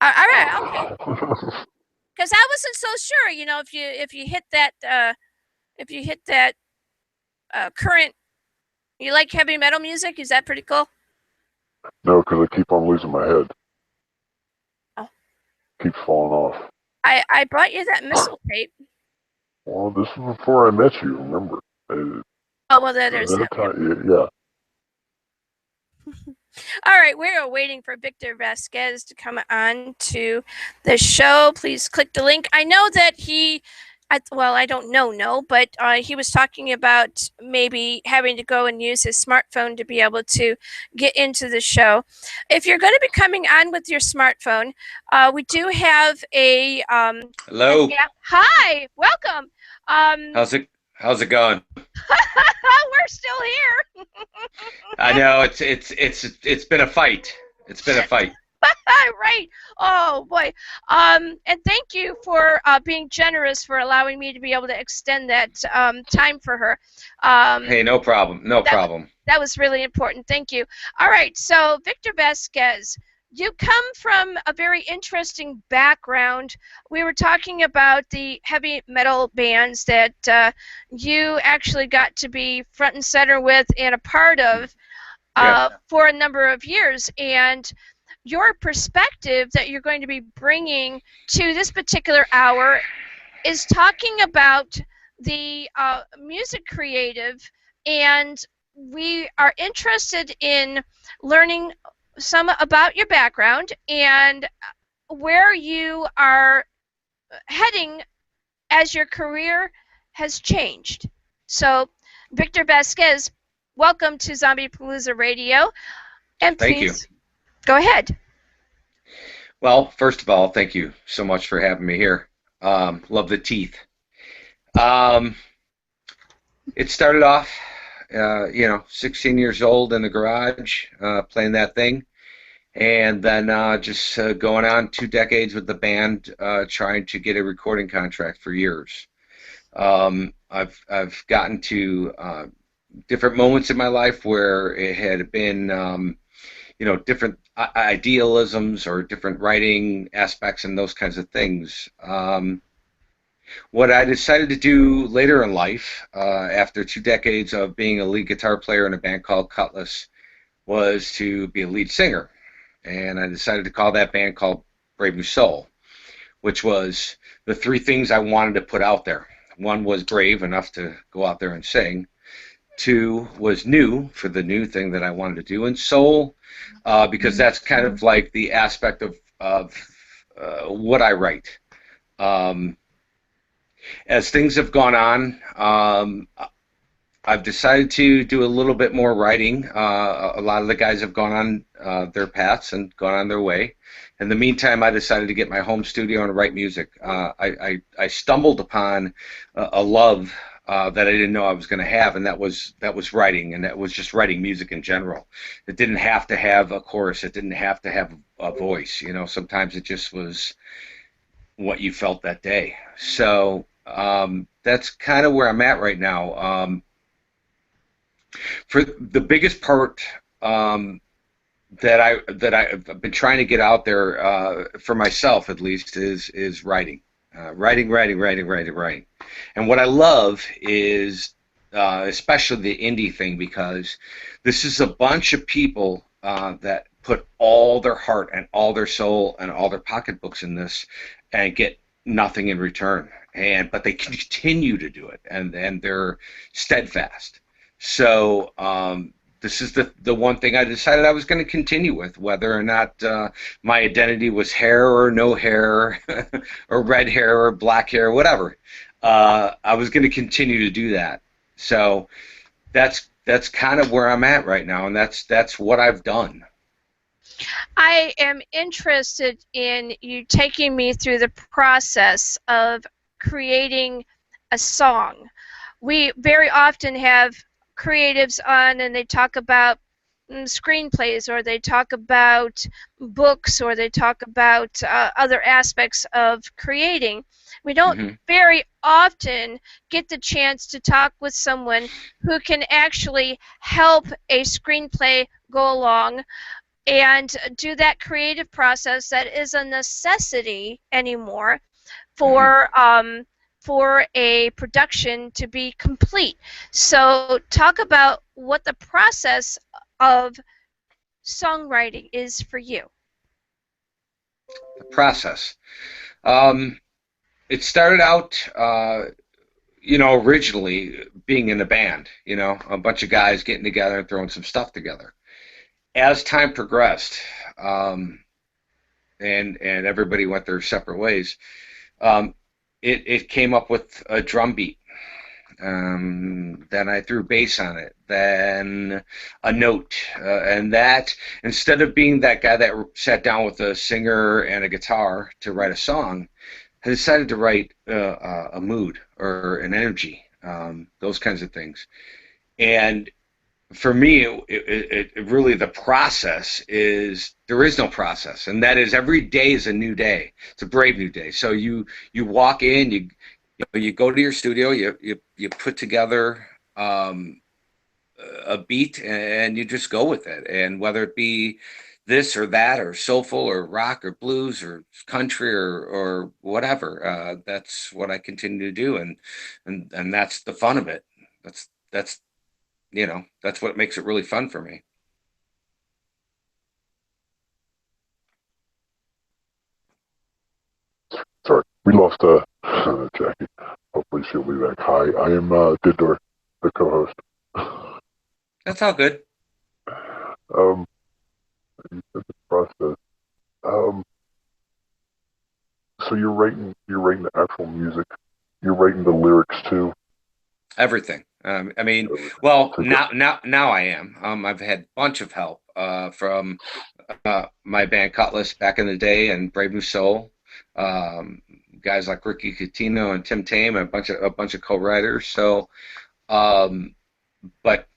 All right, okay. Because I wasn't so sure, if you hit that current. You like heavy metal music? Is that pretty cool? No, because I keep on losing my head. Oh. Keeps falling off. I brought you that missile tape. Well, this was before I met you, remember? Oh, well, there's that. Yeah. All right, we are waiting for Victor Vasquez to come on to the show. Please click the link. I know that I don't know, but he was talking about maybe having to go and use his smartphone to be able to get into the show. If you're going to be coming on with your smartphone, we do have a hello. Hi, welcome. How's it going? We're still here. I know it's been a fight. It's been a fight. Right. Oh boy. And thank you for being generous for allowing me to be able to extend that time for her. Hey, no problem. No problem. That was really important. Thank you. All right. So Victor Vasquez, you come from a very interesting background. We were talking about the heavy metal bands that you actually got to be front and center with and a part of for a number of years. And your perspective that you're going to be bringing to this particular hour is talking about the music creative, and we are interested in learning some about your background and where you are heading as your career has changed. So, Victor Vasquez, welcome to Zombiepalooza Radio, and please go ahead. Well, first of all, thank you so much for having me here. Love the teeth. It started off you know, 16 years old in the garage playing that thing. And then just going on 2 decades with the band, trying to get a recording contract for years. I've gotten to different moments in my life where it had been, you know, different idealisms or different writing aspects and those kinds of things. What I decided to do later in life, after 2 decades of being a lead guitar player in a band called Cutlass, was to be a lead singer. And I decided to call that band called Brave New Soul, which was the 3 things I wanted to put out there. One was brave enough to go out there and sing. 2 was new for the new thing that I wanted to do, and soul, because that's kind of like the aspect of what I write. As things have gone on, I've decided to do a little bit more writing. A lot of the guys have gone on their paths and gone on their way. In the meantime, I decided to get my home studio and write music. I stumbled upon a love that I didn't know I was going to have, and that was writing, and that was just writing music in general. It didn't have to have a chorus. It didn't have to have a voice. You know, sometimes it just was what you felt that day. So that's kind of where I'm at right now. For the biggest part that I've been trying to get out there for myself, at least, is writing. Writing. And what I love is especially the indie thing, because this is a bunch of people that put all their heart and all their soul and all their pocketbooks in this and get nothing in return. But they continue to do it, and they're steadfast. So this is the one thing I decided I was going to continue with, whether or not my identity was hair or no hair, or red hair or black hair, whatever. I was going to continue to do that. So that's kind of where I'm at right now, and that's what I've done. I am interested in you taking me through the process of creating a song. We very often have creatives on, and they talk about screenplays, or they talk about books, or they talk about other aspects of creating. We don't very often get the chance to talk with someone who can actually help a screenplay go along and do that creative process that is a necessity anymore for a production to be complete. So talk about what the process of songwriting is for you. The process. It started out, you know, originally being in a band, you know, a bunch of guys getting together and throwing some stuff together. As time progressed, and everybody went their separate ways, it came up with a drum beat. Then I threw bass on it, then a note, and that, instead of being that guy that sat down with a singer and a guitar to write a song, I decided to write a mood or an energy, those kinds of things. And for me, it really, the process is, there is no process, and that is every day is a new day. It's a brave new day. So you walk in, you go to your studio, you put together a beat, and you just go with it. And whether it be this or that, or soulful or rock or blues or country or whatever, that's what I continue to do, and that's the fun of it. That's you know, that's what makes it really fun for me. Sorry, we lost Jackie. Hopefully she'll be back. Hi, I am Didor, the co-host. That's all good. You said the process. So you're writing the actual music. You're writing the lyrics too. Everything. I mean, well, now I am. I've had a bunch of help from my band Cutlass back in the day, and Brave New Soul. Guys like Ricky Catino and Tim Tame, and a bunch of co-writers. So, but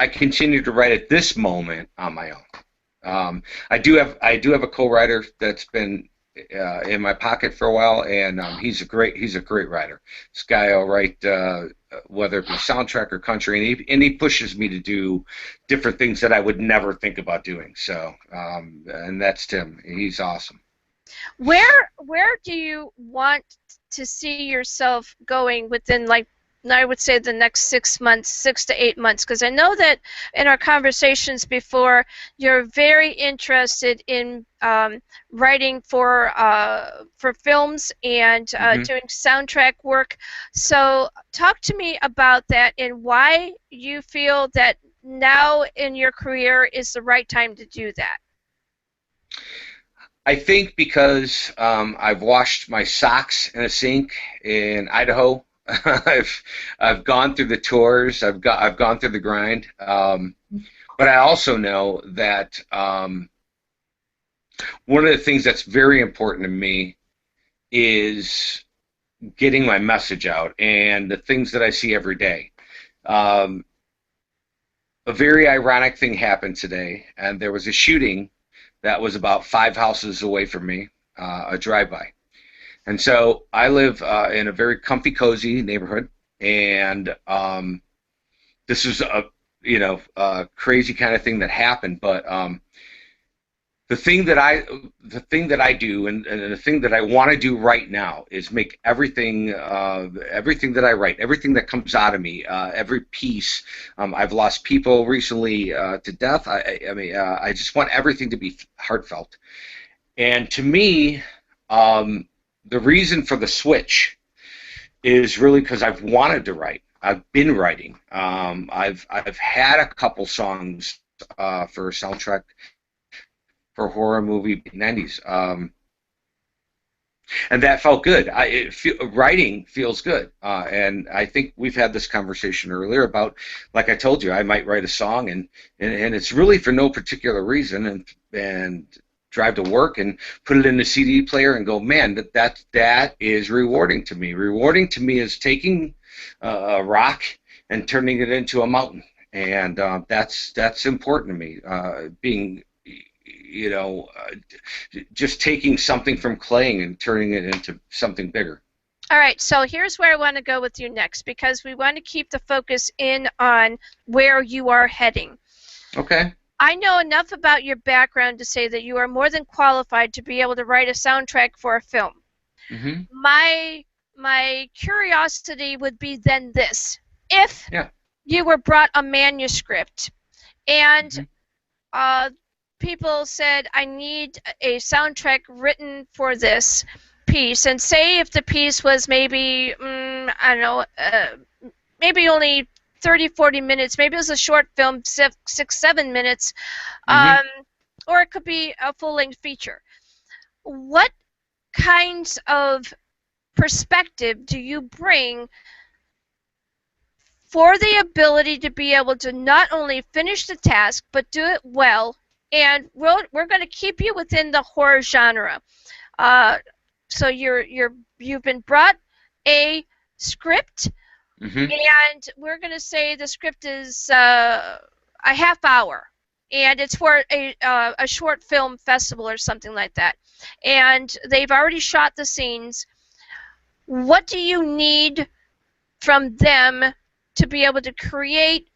I continue to write at this moment on my own. I do have a co-writer that's been in my pocket for a while, and he's a great writer. This guy will write whether it be soundtrack or country, and he pushes me to do different things that I would never think about doing. So, and that's Tim. He's awesome. Where do you want to see yourself going within, like, I would say the next 6 months, 6 to 8 months? Because I know that in our conversations before, you're very interested in writing for films and doing soundtrack work. So talk to me about that and why you feel that now in your career is the right time to do that. I think because I've washed my socks in a sink in Idaho. I've gone through the tours. I've gone through the grind. But I also know that one of the things that's very important to me is getting my message out and the things that I see every day. A very ironic thing happened today, and there was a shooting that was about 5 houses away from me, a drive-by. And so I live in a very comfy, cozy neighborhood, and this is a crazy kind of thing that happened. But the thing that I do, and the thing that I want to do right now is make everything that I write, everything that comes out of me, every piece. I've lost people recently to death. I just want everything to be heartfelt. And to me, the reason for the switch is really because I've wanted to write. I've been writing. I've had a couple songs for a soundtrack for a horror movie in the 90s, and that felt good. Writing feels good, and I think we've had this conversation earlier about, like I told you, I might write a song, and it's really for no particular reason, and drive to work and put it in the CD player and go, man, that is rewarding to me. Rewarding to me is taking a rock and turning it into a mountain, and that's important to me. Being, just taking something from clay and turning it into something bigger. All right, so here's where I want to go with you next, because we want to keep the focus in on where you are heading. Okay. I know enough about your background to say that you are more than qualified to be able to write a soundtrack for a film. Mm-hmm. My curiosity would be then this: if you were brought a manuscript and people said, I need a soundtrack written for this piece, and say if the piece was maybe, I don't know, maybe only 30, 40 minutes, maybe it was a short film, 6, 7 minutes, or it could be a full-length feature. What kinds of perspective do you bring for the ability to be able to not only finish the task, but do it well? And we're going to keep you within the horror genre. So you've been brought a script, and we're going to say the script is a half hour, and it's for a short film festival or something like that. And they've already shot the scenes. What do you need from them to be able to create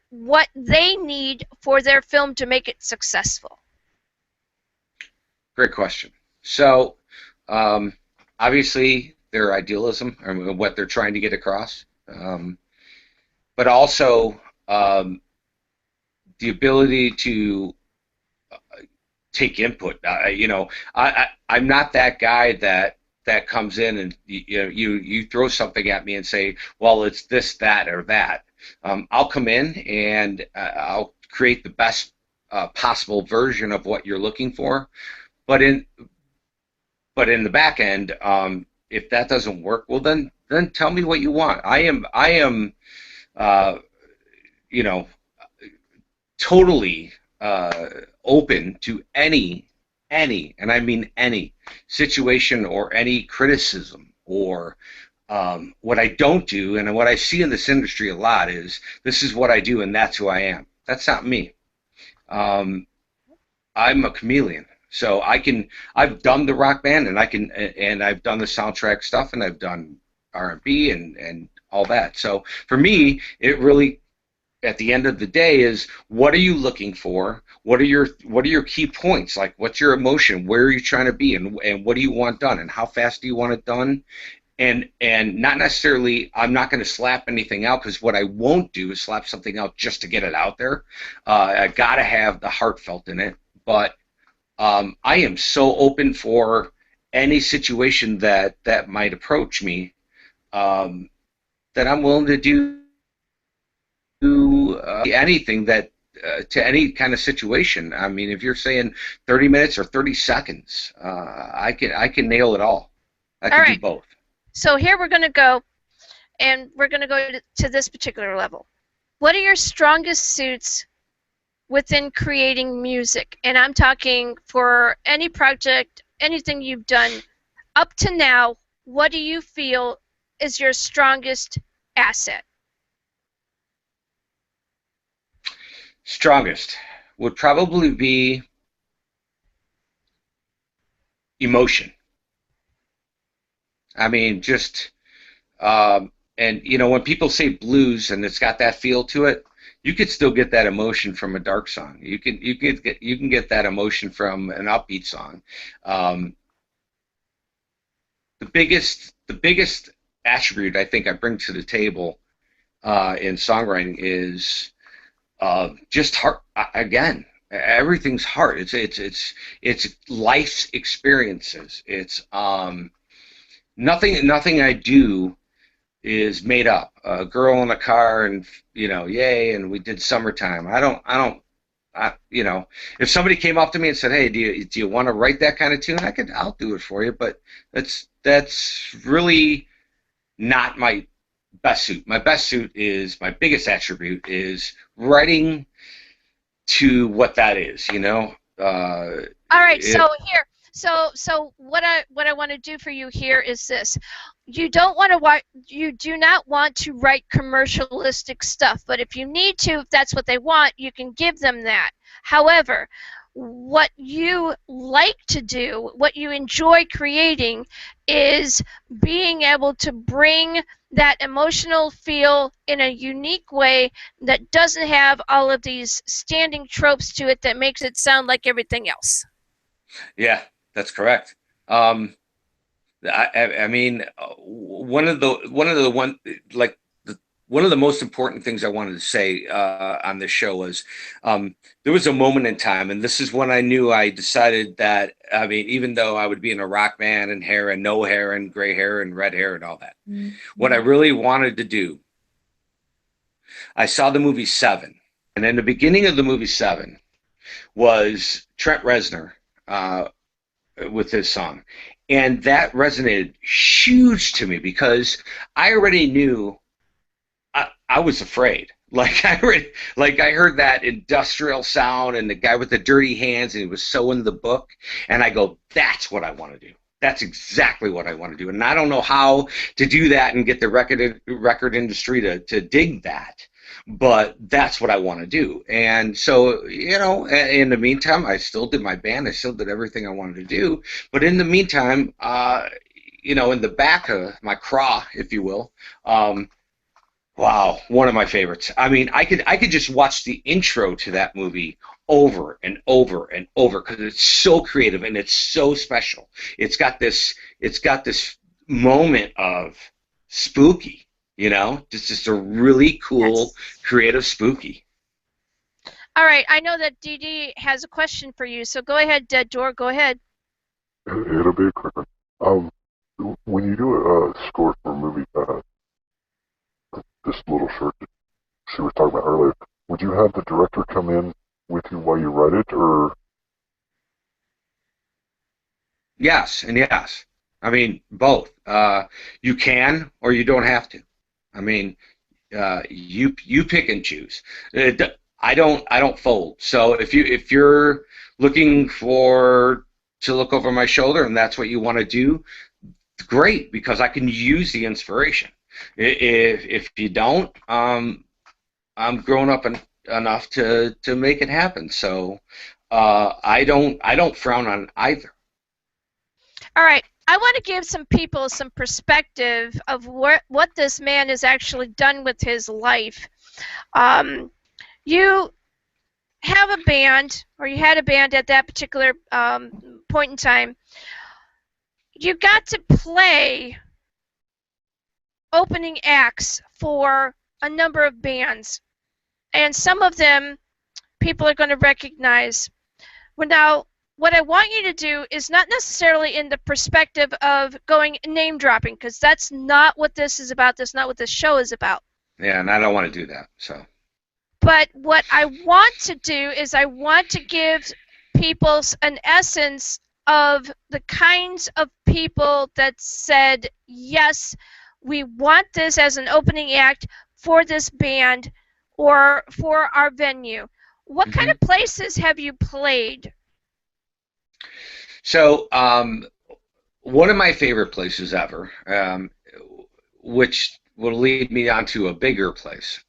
what they need for their film to make it successful? Great question. So, obviously, their idealism, or what they're trying to get across, but also the ability to take input. I'm not that guy that comes in and you throw something at me and say, well, it's this, that, or that. I'll come in and I'll create the best possible version of what you're looking for, but in the back end, if that doesn't work, well then tell me what you want. I am totally open to any, and I mean any situation or any criticism or What I don't do, and what I see in this industry a lot, is this is what I do and that's who I am. That's not me. I'm a chameleon. So I've done the rock band, and I've done the soundtrack stuff, and I've done R&B and all that. So for me, it really, at the end of the day, is what are you looking for? What are your key points? Like, what's your emotion? Where are you trying to be? And what do you want done? And how fast do you want it done? And not necessarily, I'm not going to slap anything out, because what I won't do is slap something out just to get it out there. I got to have the heartfelt in it. But I am so open for any situation that might approach me, that I'm willing to do anything that to any kind of situation. I mean, if you're saying 30 minutes or 30 seconds, I can nail it all. I can do both. So here we're going to go, and we're going to go to this particular level. What are your strongest suits within creating music? And I'm talking for any project, anything you've done up to now. What do you feel is your strongest asset? Strongest would probably be emotion. I mean, just and you know, when people say blues and it's got that feel to it, you could still get that emotion from a dark song. You can get that emotion from an upbeat song. The biggest attribute I think I bring to the table in songwriting is just heart. Again, everything's heart. It's life's experiences. It's nothing I do is made up. A girl in a car, and you know, yay, and we did Summertime. You know, if somebody came up to me and said, "Hey, do you want to write that kind of tune?" I'll do it for you. But that's really not my best suit. My best suit is, my biggest attribute is writing to what that is. You know. All right. So here. So what I want to do for you here is this. You do not want to write commercialistic stuff, but if you need to, if that's what they want, you can give them that. However, what you like to do, what you enjoy creating, is being able to bring that emotional feel in a unique way that doesn't have all of these standing tropes to it that makes it sound like everything else. Yeah, that's correct. I mean, one of the most important things I wanted to say on this show was, there was a moment in time, and this is when I knew, I decided that, I mean, even though I would be in a rock band and hair and no hair and gray hair and red hair and all that, what I really wanted to do, I saw the movie Seven, and in the beginning of the movie Seven was Trent Reznor with his song. And that resonated huge to me, because I already knew I was afraid. Like I heard that industrial sound and the guy with the dirty hands, and he was so in the book. And I go, that's what I want to do. That's exactly what I want to do. And I don't know how to do that and get the record industry to dig that, but that's what I want to do. And so, you know, in the meantime, I still did my band. I still did everything I wanted to do. But in the meantime, you know, in the back of my craw, if you will, wow, one of my favorites. I mean, I could just watch the intro to that movie over and over and over, because it's so creative and it's so special. It's got this moment of spooky, you know, just a really cool, creative spooky. All right, I know that Dee Dee has a question for you, so go ahead, Dead Door, go ahead. It'll be a quick one. When you do a score for a movie, this little short that she was talking about earlier, would you have the director come in with you while you write it, or? Yes, and yes. I mean, both. You can, or you don't have to. I mean, you pick and choose. I don't fold. So if you're looking to look over my shoulder and that's what you want to do, great because I can use the inspiration. If you don't, I'm grown up enough to make it happen. So I don't frown on either. All right. I want to give some people some perspective of what this man has actually done with his life. You have a band, or you had a band at that particular point in time. You got to play opening acts for a number of bands, and some of them people are going to recognize. Well, now, what I want you to do is not necessarily in the perspective of going name dropping, because that's not what this is about. That's not what this show is about. Yeah, and I don't want to do that. So. But what I want to do is I want to give people an essence of the kinds of people that said, yes, we want this as an opening act for this band or for our venue. What kind of places have you played? So, one of my favorite places ever, which will lead me on to a bigger place.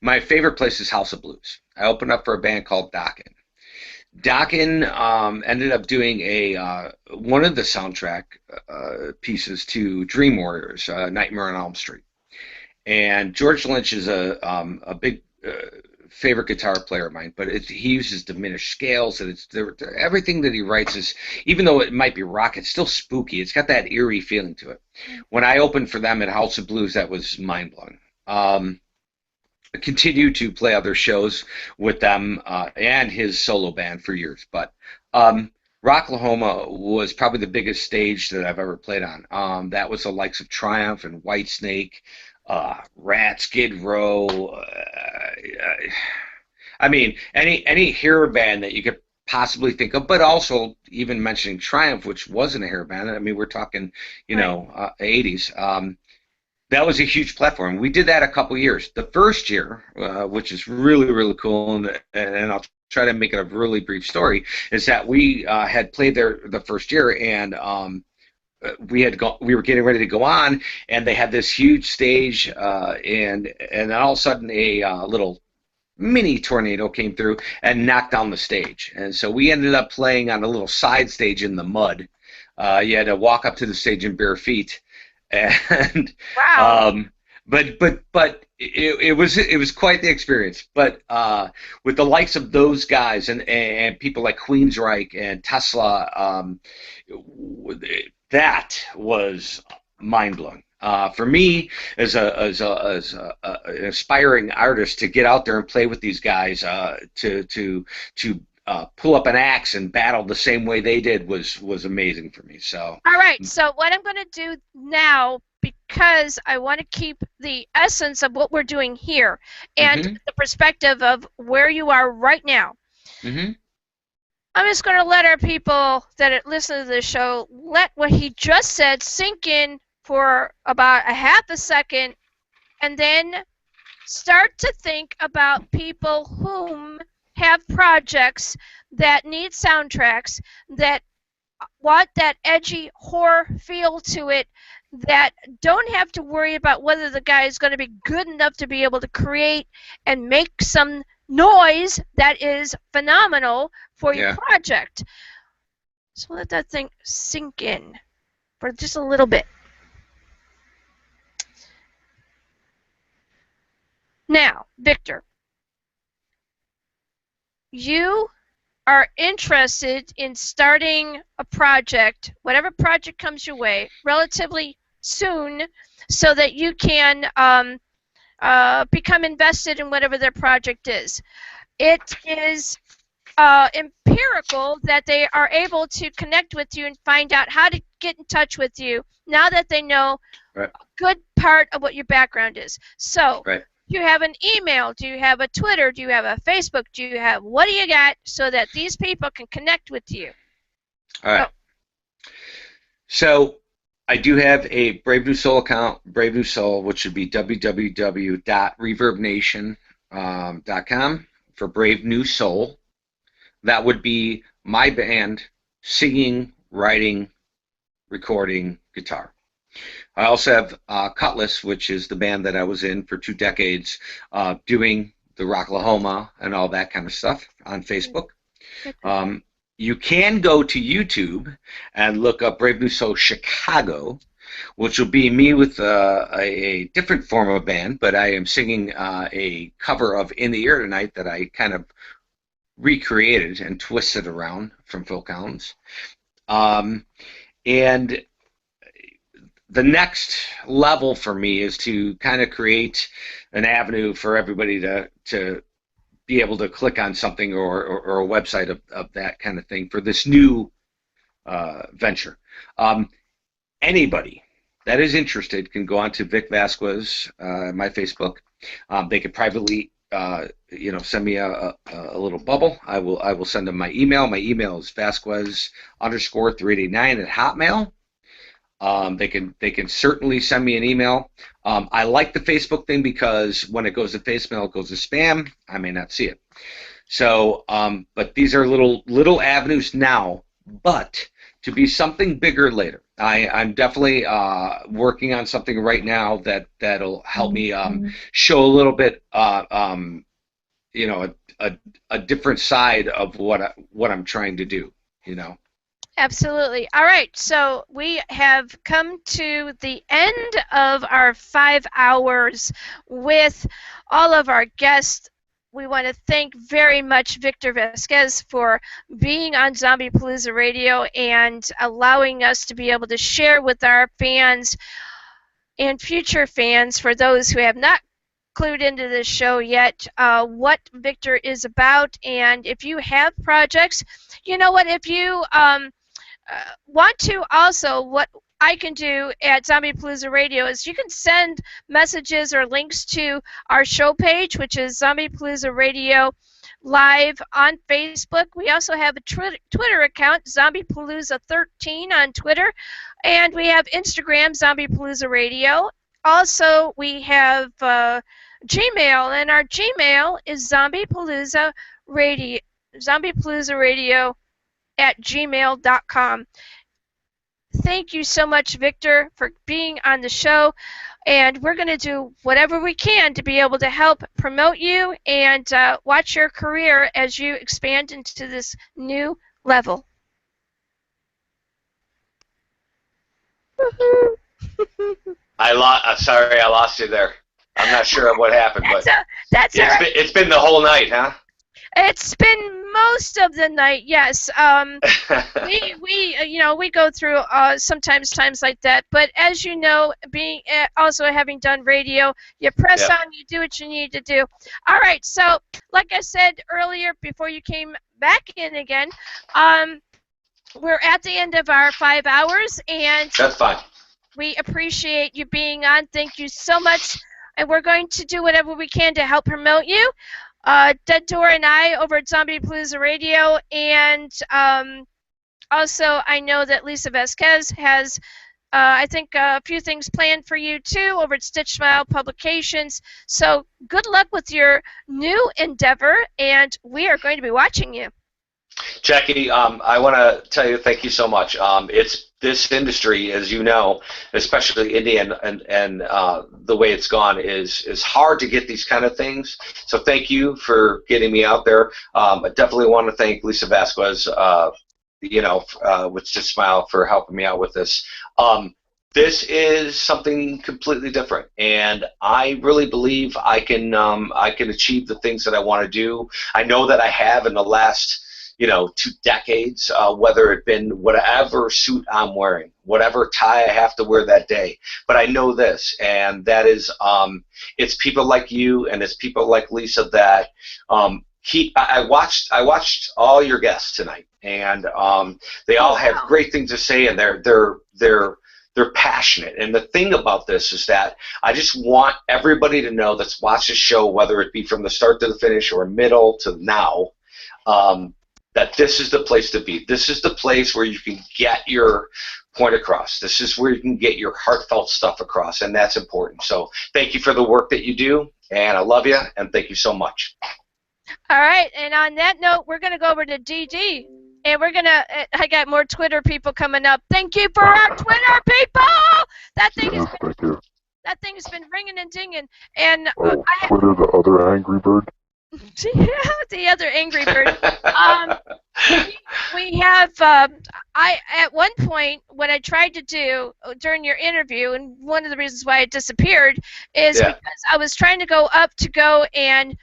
My favorite place is House of Blues. I opened up for a band called Dokken. Dokken ended up doing one of the soundtrack pieces to Dream Warriors, Nightmare on Elm Street. And George Lynch is a big favorite guitar player of mine, but he uses diminished scales, and everything that he writes is, even though it might be rock, it's still spooky. It's got that eerie feeling to it. When I opened for them at House of Blues, that was mind-blowing. I continued to play other shows with them and his solo band for years, but Rocklahoma was probably the biggest stage that I've ever played on. That was the likes of Triumph and Whitesnake, Rat, Skid Row. I mean, any hair band that you could possibly think of, but also even mentioning Triumph, which wasn't a hair band. I mean, we're talking, 80s. That was a huge platform. We did that a couple years. The first year, which is really, really cool, and I'll try to make it a really brief story, is that we had played there the first year, and we were getting ready to go on, and they had this huge stage, and then all of a sudden a little mini tornado came through and knocked down the stage. And so we ended up playing on a little side stage in the mud. You had to walk up to the stage in bare feet, and wow. But it was quite the experience. But with the likes of those guys and people like Queensryche and Tesla, that was mind-blowing. For me, as an aspiring artist, to get out there and play with these guys, to pull up an axe and battle the same way they did was amazing for me. So. All right. So what I'm going to do now, because I want to keep the essence of what we're doing here and the perspective of where you are right now. I'm just going to let our people that listen to this show let what he just said sink in for about a half a second, and then start to think about people whom have projects that need soundtracks, that want that edgy horror feel to it, that don't have to worry about whether the guy is going to be good enough to be able to create and make some noise that is phenomenal for your project. So let that thing sink in for just a little bit. Now, Victor, you are interested in starting a project, whatever project comes your way, relatively soon, so that you can become invested in whatever their project is. It is empirical that they are able to connect with you and find out how to get in touch with you now that they know a good part of what your background is. So. Do you have an email? Do you have a Twitter? Do you have a Facebook? What do you got so that these people can connect with you? All right. So I do have a Brave New Soul account, Brave New Soul, which should be www.reverbnation.com for Brave New Soul. That would be my band singing, writing, recording guitar. I also have Cutlass, which is the band that I was in for 2 decades, doing the Rocklahoma and all that kind of stuff on Facebook. You can go to YouTube and look up Brave New Soul Chicago, which will be me with a different form of band, but I am singing a cover of In the Air Tonight that I kind of recreated and twisted around from Phil Collins. And the next level for me is to kind of create an avenue for everybody to be able to click on something or a website of that kind of thing for this new venture. Anybody that is interested can go on to Vic Vasquez, my Facebook. They could privately, send me a little bubble. I will send them my email. My email is Vasquez_389@hotmail. They can certainly send me an email. I like the Facebook thing because when it goes to voicemail, it goes to spam. I may not see it. So, but these are little avenues now, but to be something bigger later. I'm definitely working on something right now that'll help me show a little bit, a different side of what I'm trying to do. Absolutely. All right, so we have come to the end of our 5 hours with all of our guests. We want to thank very much Victor Vasquez for being on Zombiepalooza Radio and allowing us to be able to share with our fans and future fans, for those who have not clued into this show yet, what Victor is about. And if you have projects, you know what, if you want to also, what I can do at Zombiepalooza Radio is you can send messages or links to our show page, which is Zombiepalooza Radio Live on Facebook. We also have a Twitter account, Zombiepalooza13 on Twitter, and we have Instagram, Zombiepalooza Radio. Also, we have Gmail, and our Gmail is Zombiepalooza Radio at gmail.com. Thank you so much, Victor, for being on the show, and we're going to do whatever we can to be able to help promote you and watch your career as you expand into this new level. Sorry, I lost you there. I'm not sure what happened, but it's been the whole night, huh? It's been most of the night, yes. We go through sometimes times like that, but as you know, being also having done radio, you press on, you do what you need to do. All right, so like I said earlier before you came back in again, we're at the end of our 5 hours, and that's fine. We appreciate you being on. Thank you so much, and we're going to do whatever we can to help promote you. Dead Door and I over at Zombiepalooza Radio, and also I know that Lisa Vasquez has, I think, a few things planned for you too over at Stitch Smile Publications. So good luck with your new endeavor, and we are going to be watching you. Jackie, I want to tell you thank you so much. It's this industry, as you know, especially indie and the way it's gone, is hard to get these kind of things. So thank you for getting me out there. I definitely want to thank Lisa Vasquez, with Just Smile, for helping me out with this. This is something completely different, and I really believe I can achieve the things that I want to do. I know that I have in the last 2 decades, whether it been whatever suit I'm wearing, whatever tie I have to wear that day. But I know this, and that is, it's people like you and it's people like Lisa that I watched all your guests tonight, and they all have great things to say, and they're passionate. And the thing about this is that I just want everybody to know that's watched the show, whether it be from the start to the finish or middle to now, that this is the place to be. This is the place where you can get your point across. This is where you can get your heartfelt stuff across, and that's important. So thank you for the work that you do, and I love you, and thank you so much. All right, and on that note, we're going to go over to DD And we're gonna. I got more Twitter people coming up. Thank you for our Twitter people. That thing Yes, thank you. That thing has been ringing and dinging. And Oh, Twitter, the other angry bird. the other angry bird. We have. I at one point when I tried to do during your interview, and one of the reasons why it disappeared is because I was trying to go and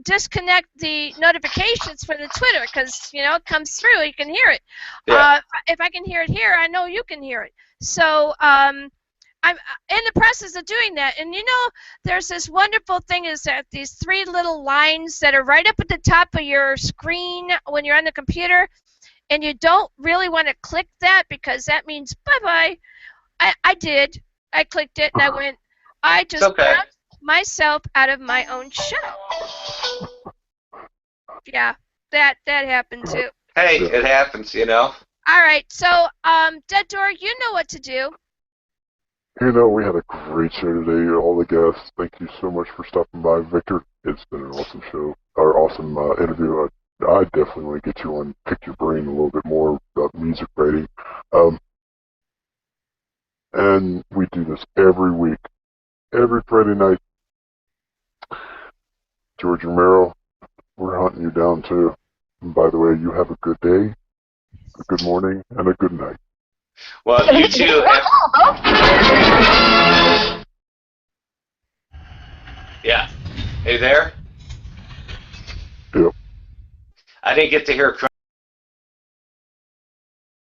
disconnect the notifications for the Twitter, because it comes through, you can hear it. If I can hear it here, I know you can hear it. So I'm in the process of doing that, and there's this wonderful thing is that these 3 little lines that are right up at the top of your screen when you're on the computer, and you don't really want to click that because that means bye-bye. I did. I clicked it, and I went, I just grabbed myself out of my own show. Yeah, that happened too. Hey, it happens, All right, so Dead Door, you know what to do. We had a great show today. All the guests, thank you so much for stopping by, Victor. It's been an awesome show, or awesome interview. I definitely want to get you on, pick your brain a little bit more about music writing. And we do this every week, every Friday night. George Romero, we're hunting you down too. And by the way, you have a good day, a good morning, and a good night. Well, you too. Yeah. Hey there? Yep. I didn't get to hear